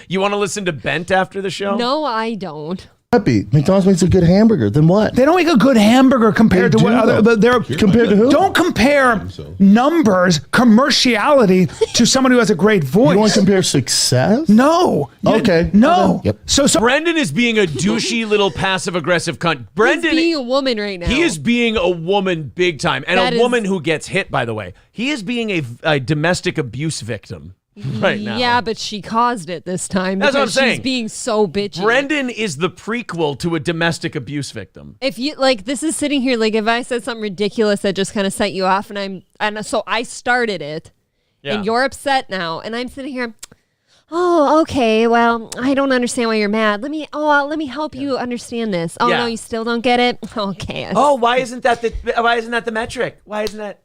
You want to listen to Bent after the show? No, I don't. Happy. McDonald's makes a good hamburger. Then what? They don't make a good hamburger compared They to what do, other. though. They're Compared to who? Don't compare numbers, commerciality to someone who has a great voice. You want to compare success? No. Okay. No. Yep. So Brendan is being a douchey little passive-aggressive cunt. Brendan, He's being a woman right now. he is being a woman big time. And That a is- woman who gets hit, by the way. He is being a domestic abuse victim right now. Yeah, but she caused it this time. That's what I'm because saying. She's being so bitchy. Brendan is the prequel to a domestic abuse victim. If you like, this is sitting here like if I said something ridiculous that just kind of set you off, and so I started it, and you're upset now, and I'm sitting here. Oh, okay. Well, I don't understand why you're mad. Let me help you understand this. Oh no, you still don't get it. Okay. Oh, why isn't that the metric? Why isn't that?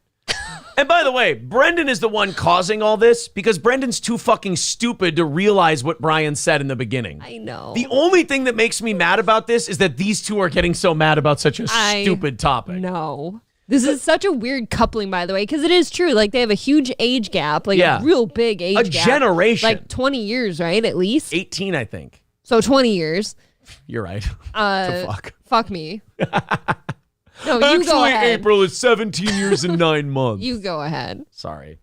And by the way, Brendan is the one causing all this because Brendan's too fucking stupid to realize what Brian said in the beginning. I know. The only thing that makes me mad about this is that these two are getting so mad about such a stupid topic. No. This is such a weird coupling, by the way, because it is true. Like, they have a huge age gap, like a real big age gap. A generation. Like 20 years, right? At least? 18, I think. So 20 years. You're right. Fuck me. No, you Actually, go ahead. April is 17 years and 9 months. You go ahead. Sorry.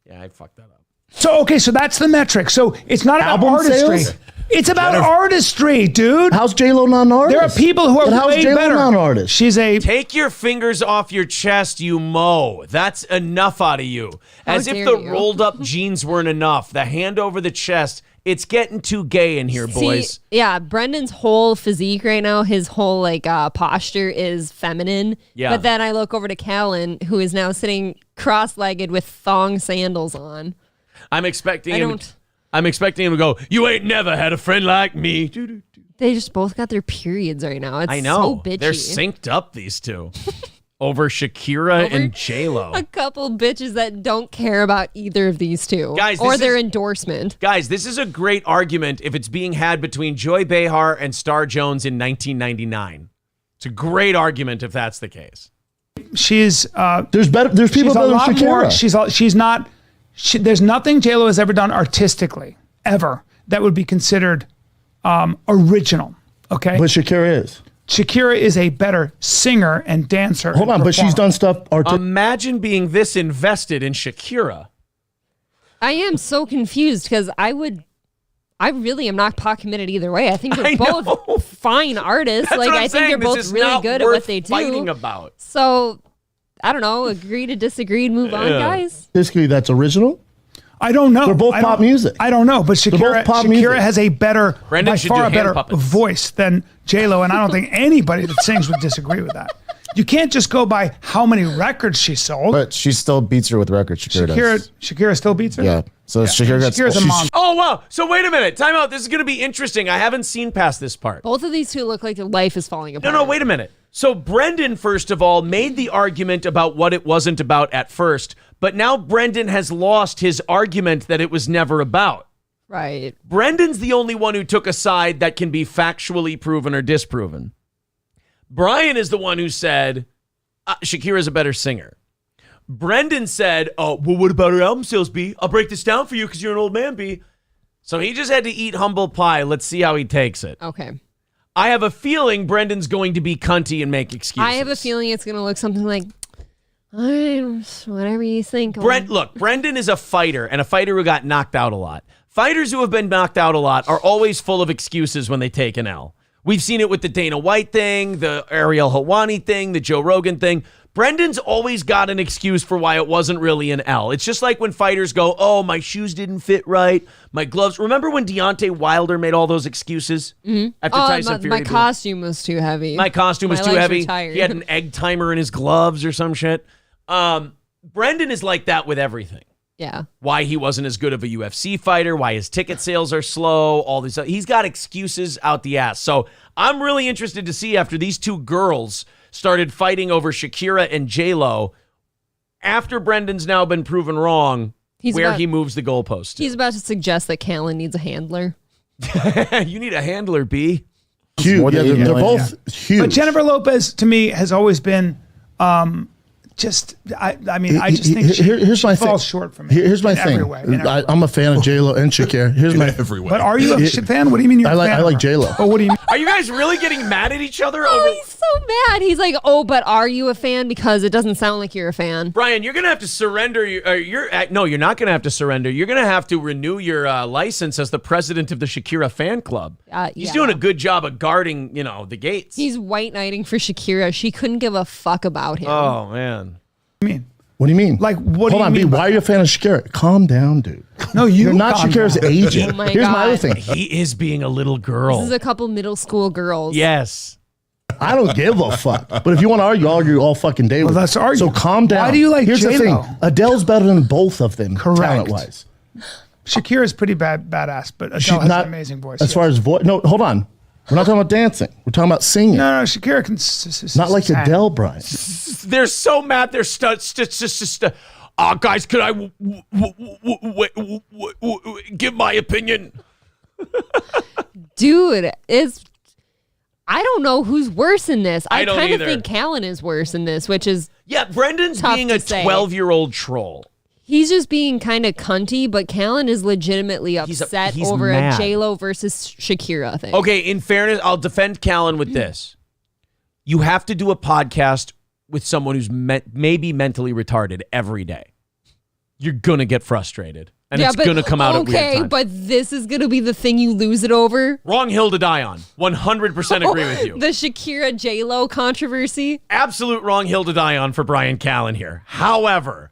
Yeah, I fucked that up. So that's the metric. So it's not about artistry. Sales? It's about artistry, dude. How's J-Lo not an artist? There are people who are way better. Not an artist? Take your fingers off your chest, you mo. That's enough out of you. As if the rolled up jeans weren't enough. The hand over the chest. It's getting too gay in here, boys. Yeah, Brendan's whole physique right now, his whole posture is feminine. Yeah. But then I look over to Callan, who is now sitting cross-legged with thong sandals on. I'm expecting him to go, you ain't never had a friend like me. They just both got their periods right now. It's I know. so bitchy. They're synced up, these two. Over Shakira and J-Lo. A couple bitches that don't care about either of these two. Guys, or their endorsement. Guys, this is a great argument if it's being had between Joy Behar and Star Jones in 1999. It's a great argument if that's the case. She's there's people better than Shakira. There's nothing J-Lo has ever done artistically, ever, that would be considered original. Okay? But Shakira is. Shakira is a better singer and dancer. Hold on, but she's done stuff. Imagine being this invested in Shakira. I am so confused because I really am not pot committed either way. I think they're both fine artists. That's like what I'm I think saying. they're both really good at what they do. Fighting about. So I don't know. Agree to disagree and move on, guys. Basically, that's original. I don't know. They're both pop music. I don't know, but Shakira has a better, by far a better voice than J-Lo, and I don't think anybody that sings would disagree with that. You can't just go by how many records she sold. But she still beats her with records. Shakira still beats her? Yeah. So Shakira's a mom. Oh, wow. So wait a minute. Time out. This is going to be interesting. I haven't seen past this part. Both of these two look like their life is falling apart. No, wait a minute. So Brendan, first of all, made the argument about what it wasn't about at first, but now Brendan has lost his argument that it was never about. Right. Brendan's the only one who took a side that can be factually proven or disproven. Brian is the one who said Shakira's a better singer. Brendan said, oh, well, what about her album sales, B? I'll break this down for you because you're an old man, B. So he just had to eat humble pie. Let's see how he takes it. Okay. I have a feeling Brendan's going to be cunty and make excuses. I have a feeling it's going to look something like, whatever you think. Look, Brendan is a fighter and a fighter who got knocked out a lot. Fighters who have been knocked out a lot are always full of excuses when they take an L. We've seen it with the Dana White thing, the Ariel Helwani thing, the Joe Rogan thing. Brendan's always got an excuse for why it wasn't really an L. It's just like when fighters go, oh, my shoes didn't fit right, my gloves. Remember when Deontay Wilder made all those excuses? Mm-hmm. After Tyson Fury? My costume was too heavy. My costume was too heavy. He had an egg timer in his gloves or some shit. Brendan is like that with everything. Yeah. Why he wasn't as good of a UFC fighter, why his ticket sales are slow, all these. He's got excuses out the ass. So I'm really interested to see after these two girls started fighting over Shakira and J-Lo, after Brendan's now been proven wrong, he moves the goalpost. He's about to suggest that Callan needs a handler. You need a handler, B. Huge. Yeah, they're both huge. But Jennifer Lopez, to me, has always been I just think here's my falls thing. short for me. Here's my thing. I'm a fan of J-Lo and Shakira. Here's my everywhere. But are you a fan? What do you mean you're a fan? I like J-Lo. Oh, what do you mean? Are you guys really getting mad at each other? He's so mad. He's like, oh, but are you a fan? Because it doesn't sound like you're a fan. Brian, you're going to have to surrender. No, you're not going to have to surrender. You're going to have to renew your license as the president of the Shakira fan club. He's doing a good job of guarding, the gates. He's white knighting for Shakira. She couldn't give a fuck about him. Oh, man. What do you mean? Like, what do you mean? Hold on, B, why are you a fan of Shakira? Calm down, dude. No, you're not Shakira's agent. Oh my Here's God. my other thing. He is being a little girl. This is a couple middle school girls. Yes. I don't give a fuck. But if you want to argue, I'll argue all fucking day with let's you. argue. So calm down. Why do you like Here's the J-Lo? thing. Adele's better than both of them, Correct. talent-wise. Shakira's pretty badass, but Adele She's has not an amazing voice. As far as voice, no, hold on. We're not talking about dancing. We're talking about singing. No, Shakira can. Not like sing. Adele, Brian. They're so mad. They're guys, could I give my opinion? Dude, I don't know who's worse in this. I don't kind of either. think Callan is worse in this, which is Brendan's tough being to a say. 12-year-old troll. He's just being kind of cunty, but Callan is legitimately upset he's over mad. a J-Lo versus Shakira thing. Okay, in fairness, I'll defend Callan with this. You have to do a podcast with someone who's maybe mentally retarded every day. You're going to get frustrated. And it's going to come out at weird times. Okay, but this is going to be the thing you lose it over? Wrong hill to die on. 100% agree with you. The Shakira J-Lo controversy? Absolute wrong hill to die on for Brian Callan here. However,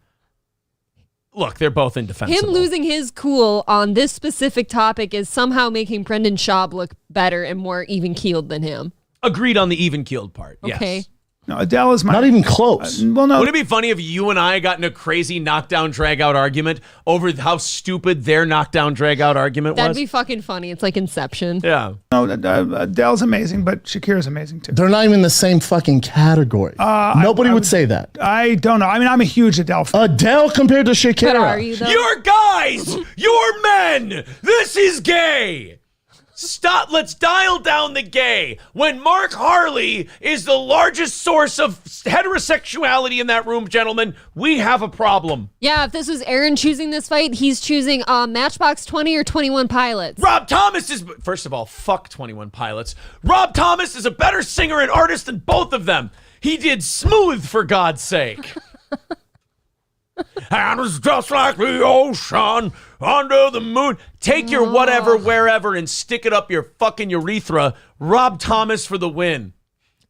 look, they're both indefensible. Him losing his cool on this specific topic is somehow making Brendan Schaub look better and more even-keeled than him. Agreed on the even-keeled part, Okay. yes. No, Adele is my. Not even close. Well, no. Wouldn't it be funny if you and I got in a crazy knockdown, drag-out argument over how stupid their knockdown, drag-out argument That'd was? be fucking funny. It's like Inception. Yeah. No, Adele's amazing, but Shakira's amazing too. They're not even in the same fucking category. Nobody would say that. I don't know. I mean, I'm a huge Adele fan. Adele compared to Shakira. But are you, though? You're guys! You're men! This is gay! Stop, let's dial down the gay. When Mark Harley is the largest source of heterosexuality in that room, gentlemen, we have a problem. Yeah, if this was Aaron choosing this fight, he's choosing Matchbox 20 or 21 Pilots. Rob Thomas is, first of all, fuck 21 Pilots. Rob Thomas is a better singer and artist than both of them. He did Smooth, for God's sake. And it's just like the ocean under the moon. Take your whatever, wherever, and stick it up your fucking urethra. Rob Thomas for the win.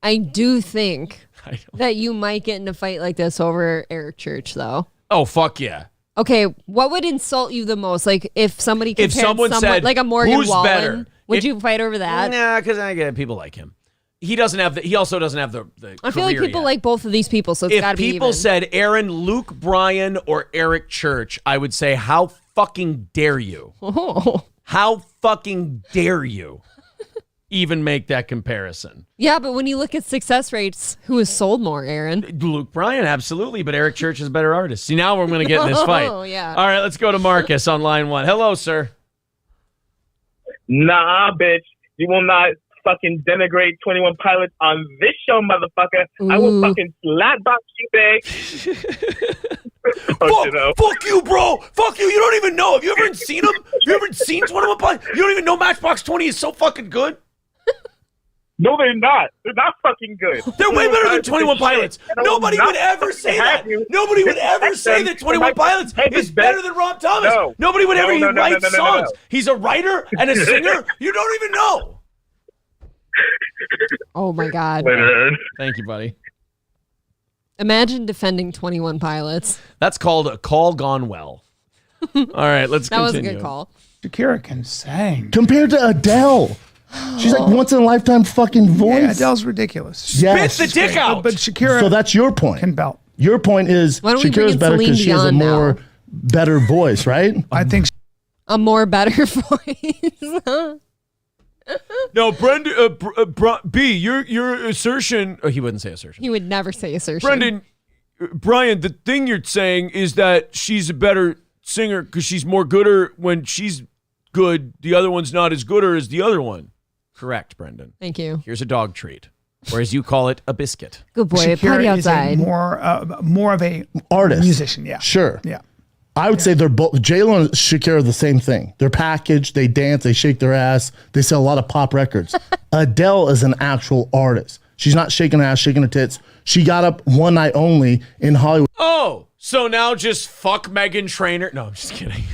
I do think that you might get in a fight like this over Eric Church, though. Oh, fuck yeah. Okay, what would insult you the most? Like, if somebody compared someone said, like a Morgan who's Wallen, better? would you fight over that? Nah, because I get people like him. He doesn't have the. He also doesn't have the. I feel like people yet. like both of these people, so it's got to be even. If people said Aaron, Luke Bryan, or Eric Church, I would say, how fucking dare you? Oh. How fucking dare you even make that comparison? Yeah, but when you look at success rates, who has sold more, Aaron? Luke Bryan, absolutely, but Eric Church is a better artist. See, now we're going to get in this fight. Oh, yeah. All right, let's go to Marcus on line 1. Hello, sir. Nah, bitch. You will not fucking denigrate 21 Pilots on this show, motherfucker. I will fucking slapbox you, babe. Fuck you, bro. Fuck you. You don't even know. Have you ever seen them? Have you ever seen 21 Pilots? You don't even know Matchbox 20 is so fucking good? No, they're not. They're not fucking good. They're way better than 21 Pilots. Nobody would ever say that. Nobody would ever say that 21 Pilots is better than Rob Thomas. No. Nobody would ever. He writes songs. No. He's a writer and a singer. You don't even know. Oh my God. Thank you, buddy. Imagine defending 21 Pilots. That's called a call gone well. All right, let's that continue. was a good call. Shakira can sing. Compared to Adele. She's like once in a lifetime fucking voice. Yeah, Adele's ridiculous. Yes. Spit the dick out. But Shakira. So that's your point. Can belt. Your point is Why don't we bring Shakira's in better because Celine she has a Dion more now? better voice, right? I think A more better voice. No, Brendan, B, your assertion. Oh, he wouldn't say assertion. He would never say assertion. Brendan, Brian, the thing you're saying is that she's a better singer because she's more gooder when she's good. The other one's not as gooder as the other one. Correct, Brendan. Thank you. Here's a dog treat, or as you call it, a biscuit. Good boy. Shakira Party is outside. more of a Artist. musician. Yeah. Sure. Yeah. I would say they're both, J-Lo and Shakira are the same thing. They're packaged, they dance, they shake their ass, they sell a lot of pop records. Adele is an actual artist. She's not shaking her ass, shaking her tits. She got up one night only in Hollywood. Oh, so now just fuck Meghan Trainor? No, I'm just kidding.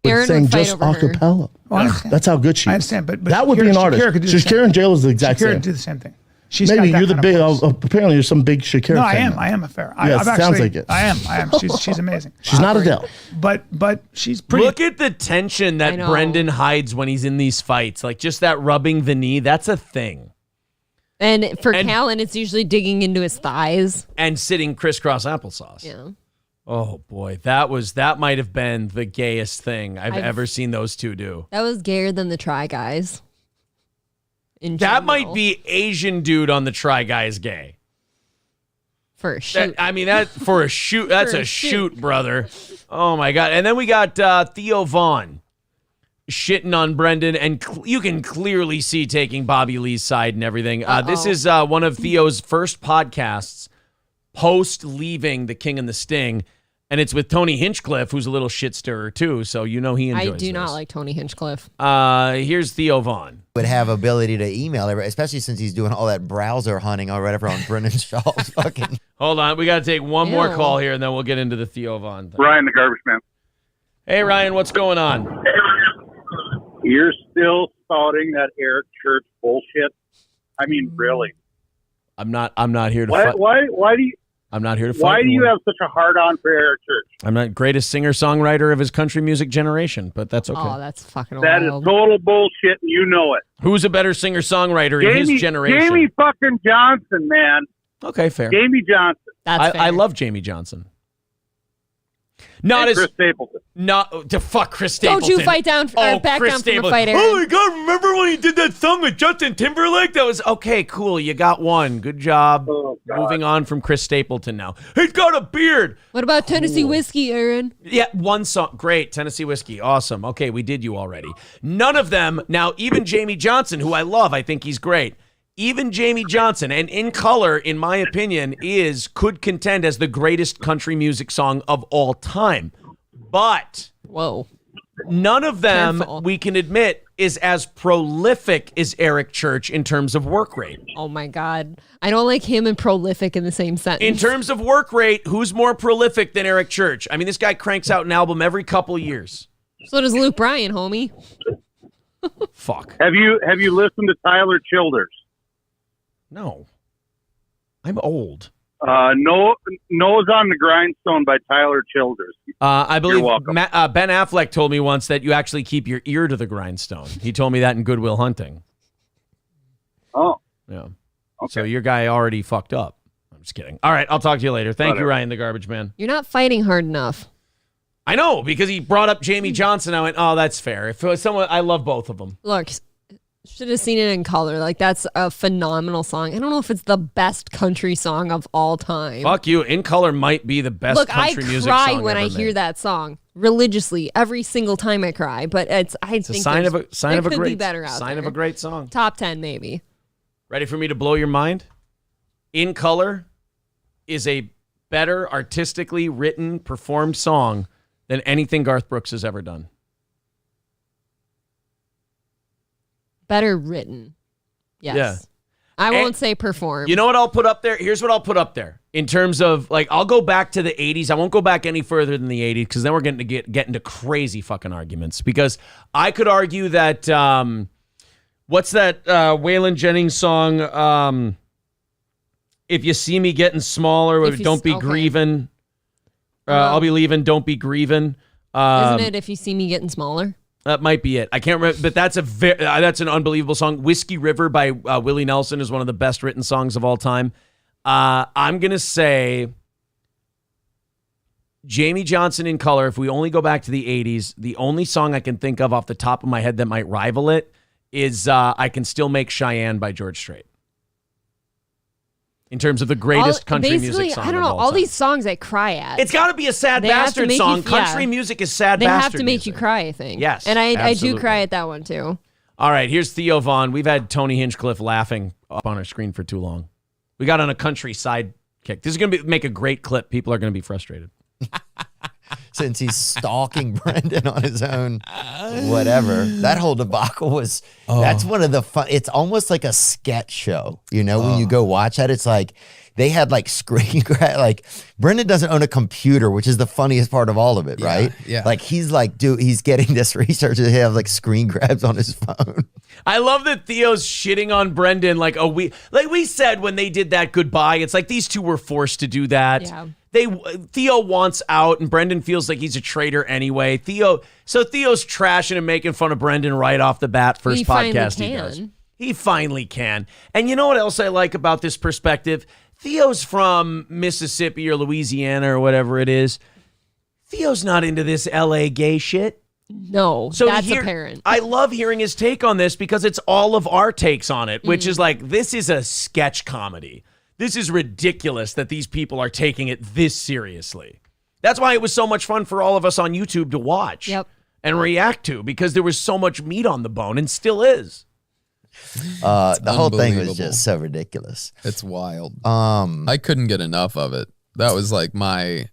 Aaron Saying would fight just over a her. cappella. That's how good she is. I understand, but that would be an artist. Shakira and J-Lo is the exact Shakira same. do the same thing. She's Maybe got that you're the kind big. of voice. Apparently, you're some big Shakira. No, fan. I am a fair. Yeah, I've it sounds like it. I am. She's amazing. She's not Adele. But she's pretty. Look at the tension that Brendan hides when he's in these fights. Like just that rubbing the knee. That's a thing. And for Callan, it's usually digging into his thighs. And sitting crisscross applesauce. Yeah. Oh, boy. That might have been the gayest thing I've ever seen those two do. That was gayer than the Try Guys. That might be Asian dude on the Try Guys gay. For a shoot. For a shoot. That's a shoot, brother. Oh, my God. And then we got Theo Vaughn shitting on Brendan, and you can clearly see taking Bobby Lee's side and everything. This is one of Theo's first podcasts post leaving The King and the Sting, and it's with Tony Hinchcliffe, who's a little shit stirrer too, so he enjoys I do not like Tony Hinchcliffe. Here's Theo Vaughn. Would have ability to email everybody, especially since he's doing all that browser hunting or whatever on Brendan Shaw's fucking... Hold on, we got to take one more call here, and then we'll get into the Theo Vaughn thing. Ryan, the garbage man. Hey, Ryan, what's going on? You're still spouting that Eric Church bullshit. I mean, really. I'm not here to fight. Why do you? I'm not here to fight. Why do you have such a hard on for Eric Church? I'm not greatest singer-songwriter of his country music generation, but that's okay. Oh, that's fucking That wild. is total bullshit, and you know it. Who's a better singer-songwriter in his generation? Jamie fucking Johnson, man. Okay, fair. Jamie Johnson. That's fair. I love Jamie Johnson. Not and as Chris Stapleton. Not to fuck Chris Stapleton. Don't you fight down or back Chris down Stapleton. from a fight, Aaron. Oh my God! Remember when he did that song with Justin Timberlake? That was okay. Cool. You got one. Good job. Oh, moving on from Chris Stapleton now. He's got a beard. What about Tennessee Whiskey, Aaron? Yeah, one song. Great. Tennessee Whiskey. Awesome. Okay, we did you already. None of them. Now, even Jamie Johnson, who I love, I think he's great. Even Jamie Johnson, and In Color, in my opinion, could contend as the greatest country music song of all time. But none of them, we can admit, is as prolific as Eric Church in terms of work rate. Oh, my God. I don't like him and prolific in the same sentence. In terms of work rate, who's more prolific than Eric Church? I mean, this guy cranks out an album every couple years. So does Luke Bryan, homie. Fuck. Have you listened to Tyler Childers? No. I'm old. Nose on the Grindstone by Tyler Childers. I believe Ben Affleck told me once that you actually keep your ear to the grindstone. He told me that in Good Will Hunting. Oh. Yeah. Okay. So your guy already fucked up. I'm just kidding. All right, I'll talk to you later. Thank you, Ryan, the garbage man. You're not fighting hard enough. I know, because he brought up Jamie Johnson. I went, oh, that's fair. If it was someone, I love both of them. Look, should have seen it in color. Like, that's a phenomenal song. I don't know if it's the best country song of all time. Fuck you. In Color might be the best country music song I cry when I hear that song religiously every single time I cry. But it's a sign of a great song. Top 10 maybe. Ready for me to blow your mind? In Color is a better artistically written, performed song than anything Garth Brooks has ever done. Better written. Yes. Yeah. I won't say perform. You know what I'll put up there? Here's what I'll put up there. In terms of, like, I'll go back to the 80s. I won't go back any further than the 80s because then we're going to get into crazy fucking arguments. Because I could argue that, what's that Waylon Jennings song? If you see me getting smaller, don't be grieving. I'll be leaving, don't be grieving. Isn't it If You See Me Getting Smaller? That might be it. I can't remember, but that's an unbelievable song. Whiskey River by Willie Nelson is one of the best written songs of all time. I'm going to say Jamie Johnson in Color. If we only go back to the 80s, the only song I can think of off the top of my head that might rival it is I Can Still Make Cheyenne by George Strait. In terms of the greatest country music song I don't know, all these songs I cry at. It's got to be a sad bastard song. Country music is sad bastard They have to make music. you cry, I think. Yes, and I do absolutely. cry at that one, too. All right, here's Theo Vaughn. We've had Tony Hinchcliffe laughing up on our screen for too long. We got on a country sidekick. This is going to make a great clip. People are going to be frustrated. Since he's stalking Brendan on his own, whatever. That whole debacle was, that's one of the fun, it's almost like a sketch show. You know, when you go watch that, it's like, they had like screen grab, like Brendan doesn't own a computer, which is the funniest part of all of it, right? Yeah. Like he's getting this research to have like screen grabs on his phone. I love that Theo's shitting on Brendan like we said when they did that goodbye. It's like these two were forced to do that. Yeah. Theo wants out, and Brendan feels like he's a traitor anyway. Theo's trashing and making fun of Brendan right off the bat. First podcast he does. He finally can. And you know what else I like about this perspective? Theo's from Mississippi or Louisiana or whatever it is. Theo's not into this LA gay shit. No, so that's apparent. I love hearing his take on this because it's all of our takes on it, which is like, this is a sketch comedy. This is ridiculous that these people are taking it this seriously. That's why it was so much fun for all of us on YouTube to watch and react to, because there was so much meat on the bone and still is. The whole thing was just so ridiculous. It's wild. I couldn't get enough of it. That was like my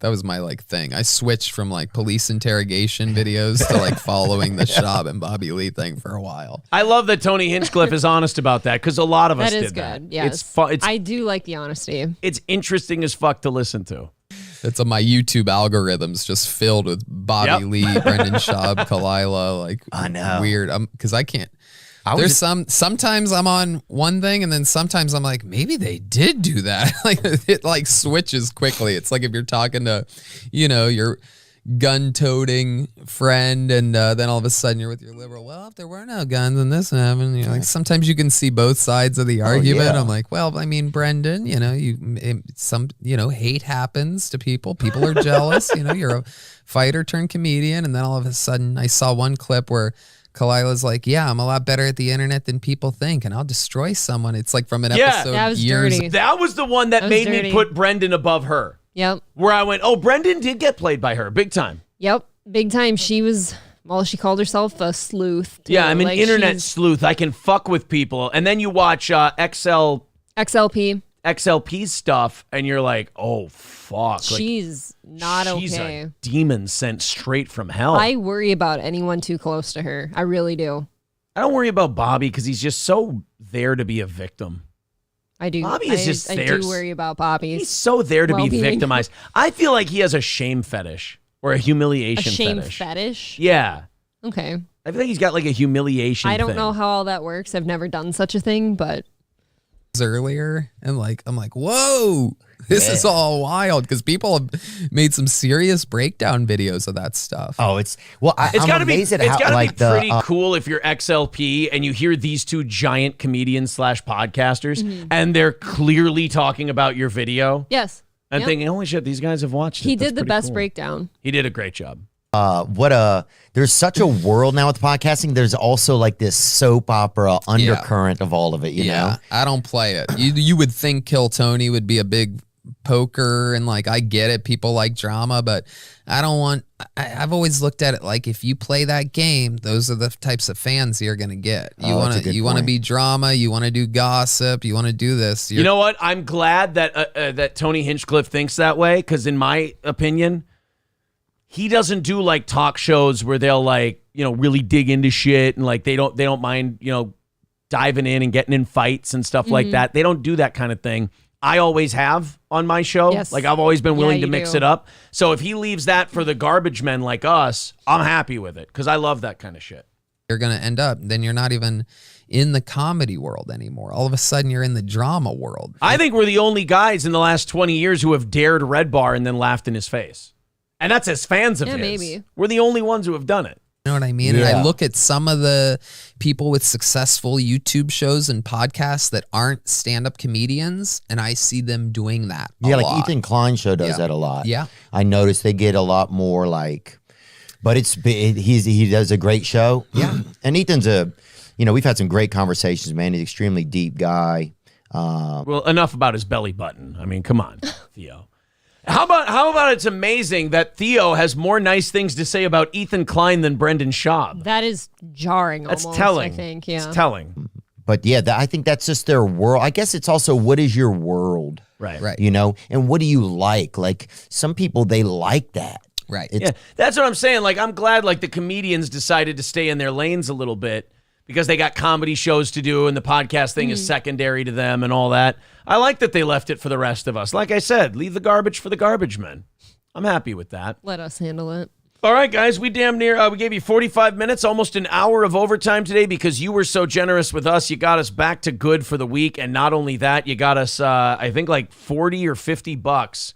like thing. I switched from like police interrogation videos to like following the Schaub and Bobby Lee thing for a while. I love that Tony Hinchcliffe is honest about that, because a lot of us did that. That is good. Yes. I do like the honesty. It's interesting as fuck to listen to. It's my YouTube algorithms just filled with Bobby Lee, Brendan Schaub, Kalila, like I know. Weird. Because I can't. There's sometimes I'm on one thing and then sometimes I'm like, maybe they did do that. Like it like switches quickly. It's like if you're talking to, your gun-toting friend and then all of a sudden you're with your liberal. Well, if there were no guns then this happened. Like sometimes you can see both sides of the argument. I'm like, well, I mean, Brendan, hate happens to people. People are jealous. You're a fighter turned comedian, and then all of a sudden I saw one clip where Kalila's like, yeah, I'm a lot better at the internet than people think, and I'll destroy someone. It's like from an episode that was years dirty. That was the one that made me put Brendan above her. Yep. Where I went, oh, Brendan did get played by her, big time. Yep, big time. She called herself a sleuth. Yeah, I'm an internet sleuth. I can fuck with people. And then you watch XLP's stuff, and you're like, oh, fuck. She's not okay. She's a demon sent straight from hell. I worry about anyone too close to her. I really do. I don't worry about Bobby because he's just so there to be a victim. I do. Bobby is just there. I do worry about Bobby. He's so there to be victimized. I feel like he has a shame fetish or a humiliation fetish. A shame fetish? Yeah. Okay. I feel like he's got like a humiliation I don't thing. know how all that works. I've never done such a thing, but earlier, and I'm like, whoa, this is all wild, because people have made some serious breakdown videos of that stuff. Oh, it's gotta be pretty cool if you're XLP and you hear these two giant comedians / podcasters and they're clearly talking about your video. Yes. And thinking, holy shit, these guys have watched it. He did the best breakdown. He did a great job. There's such a world now with podcasting. There's also like this soap opera undercurrent of all of it, you know? I don't play it. You would think Kill Tony would be a big poker, and like, I get it. People like drama, but I've always looked at it like, if you play that game, those are the types of fans you're going to get. You want to be drama. You want to do gossip. You want to do this. You know what? I'm glad that Tony Hinchcliffe thinks that way, because in my opinion, he doesn't do like talk shows where they'll like, really dig into shit and like they don't mind, diving in and getting in fights and stuff like that. They don't do that kind of thing. I always have on my show. Yes. Like I've always been willing to mix it up. So if he leaves that for the garbage men like us, I'm happy with it because I love that kind of shit. You're going to end up, then you're not even in the comedy world anymore. All of a sudden you're in the drama world. I think we're the only guys in the last 20 years who have dared Red Bar and then laughed in his face. And that's as fans of his. Maybe. We're the only ones who have done it. You know what I mean? Yeah. And I look at some of the people with successful YouTube shows and podcasts that aren't stand-up comedians, and I see them doing that a lot. Like Ethan Klein's show does that a lot. Yeah. I noticed they get a lot more like, but he does a great show. Yeah. And Ethan's we've had some great conversations, man. He's an extremely deep guy. Well, enough about his belly button. I mean, come on, Theo. How about it's amazing that Theo has more nice things to say about Ethan Klein than Brendan Schaub? That is jarring. That's almost, telling. I think. Yeah. It's telling. But yeah, I think that's just their world. I guess it's also, what is your world? Right. And what do you like? Like some people, they like that. Right. Yeah, that's what I'm saying. Like, I'm glad like the comedians decided to stay in their lanes a little bit because they got comedy shows to do and the podcast thing is secondary to them and all that. I like that they left it for the rest of us. Like I said, leave the garbage for the garbage men. I'm happy with that. Let us handle it. All right, guys, we damn near, we gave you 45 minutes, almost an hour of overtime today because you were so generous with us. You got us back to good for the week. And not only that, you got us, I think like 40 or 50 bucks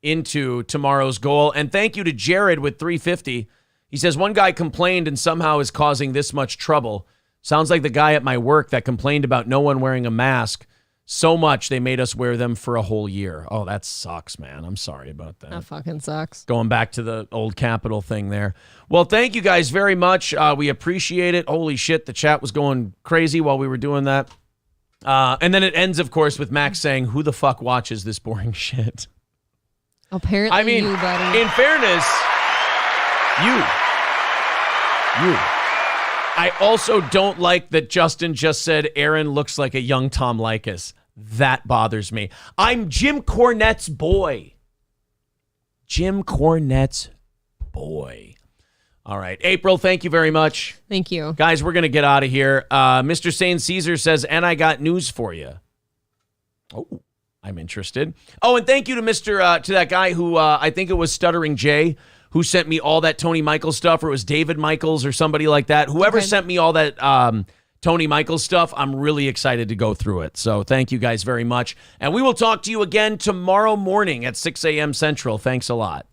into tomorrow's goal. And thank you to Jared with $350. He says, one guy complained and somehow is causing this much trouble. Sounds like the guy at my work that complained about no one wearing a mask so much they made us wear them for a whole year. Oh, that sucks, man. I'm sorry about that. That fucking sucks. Going back to the old Capitol thing there. Well, thank you guys very much. We appreciate it. Holy shit, the chat was going crazy while we were doing that. And then it ends, of course, with Max saying, who the fuck watches this boring shit? Apparently I mean, you, buddy. in fairness, you. I also don't like that Justin just said Aaron looks like a young Tom Likas. That bothers me. I'm Jim Cornette's boy. Jim Cornette's boy. All right. April, thank you very much. Thank you. Guys, we're going to get out of here. Mr. Sane Caesar says, and I got news for you. Oh, I'm interested. Oh, and thank you to to that guy who I think it was Stuttering Jay, who sent me all that Tony Michaels stuff, or it was David Michaels or somebody like that. Whoever sent me all that Tony Michaels stuff, I'm really excited to go through it. So thank you guys very much. And we will talk to you again tomorrow morning at 6 a.m. Central. Thanks a lot.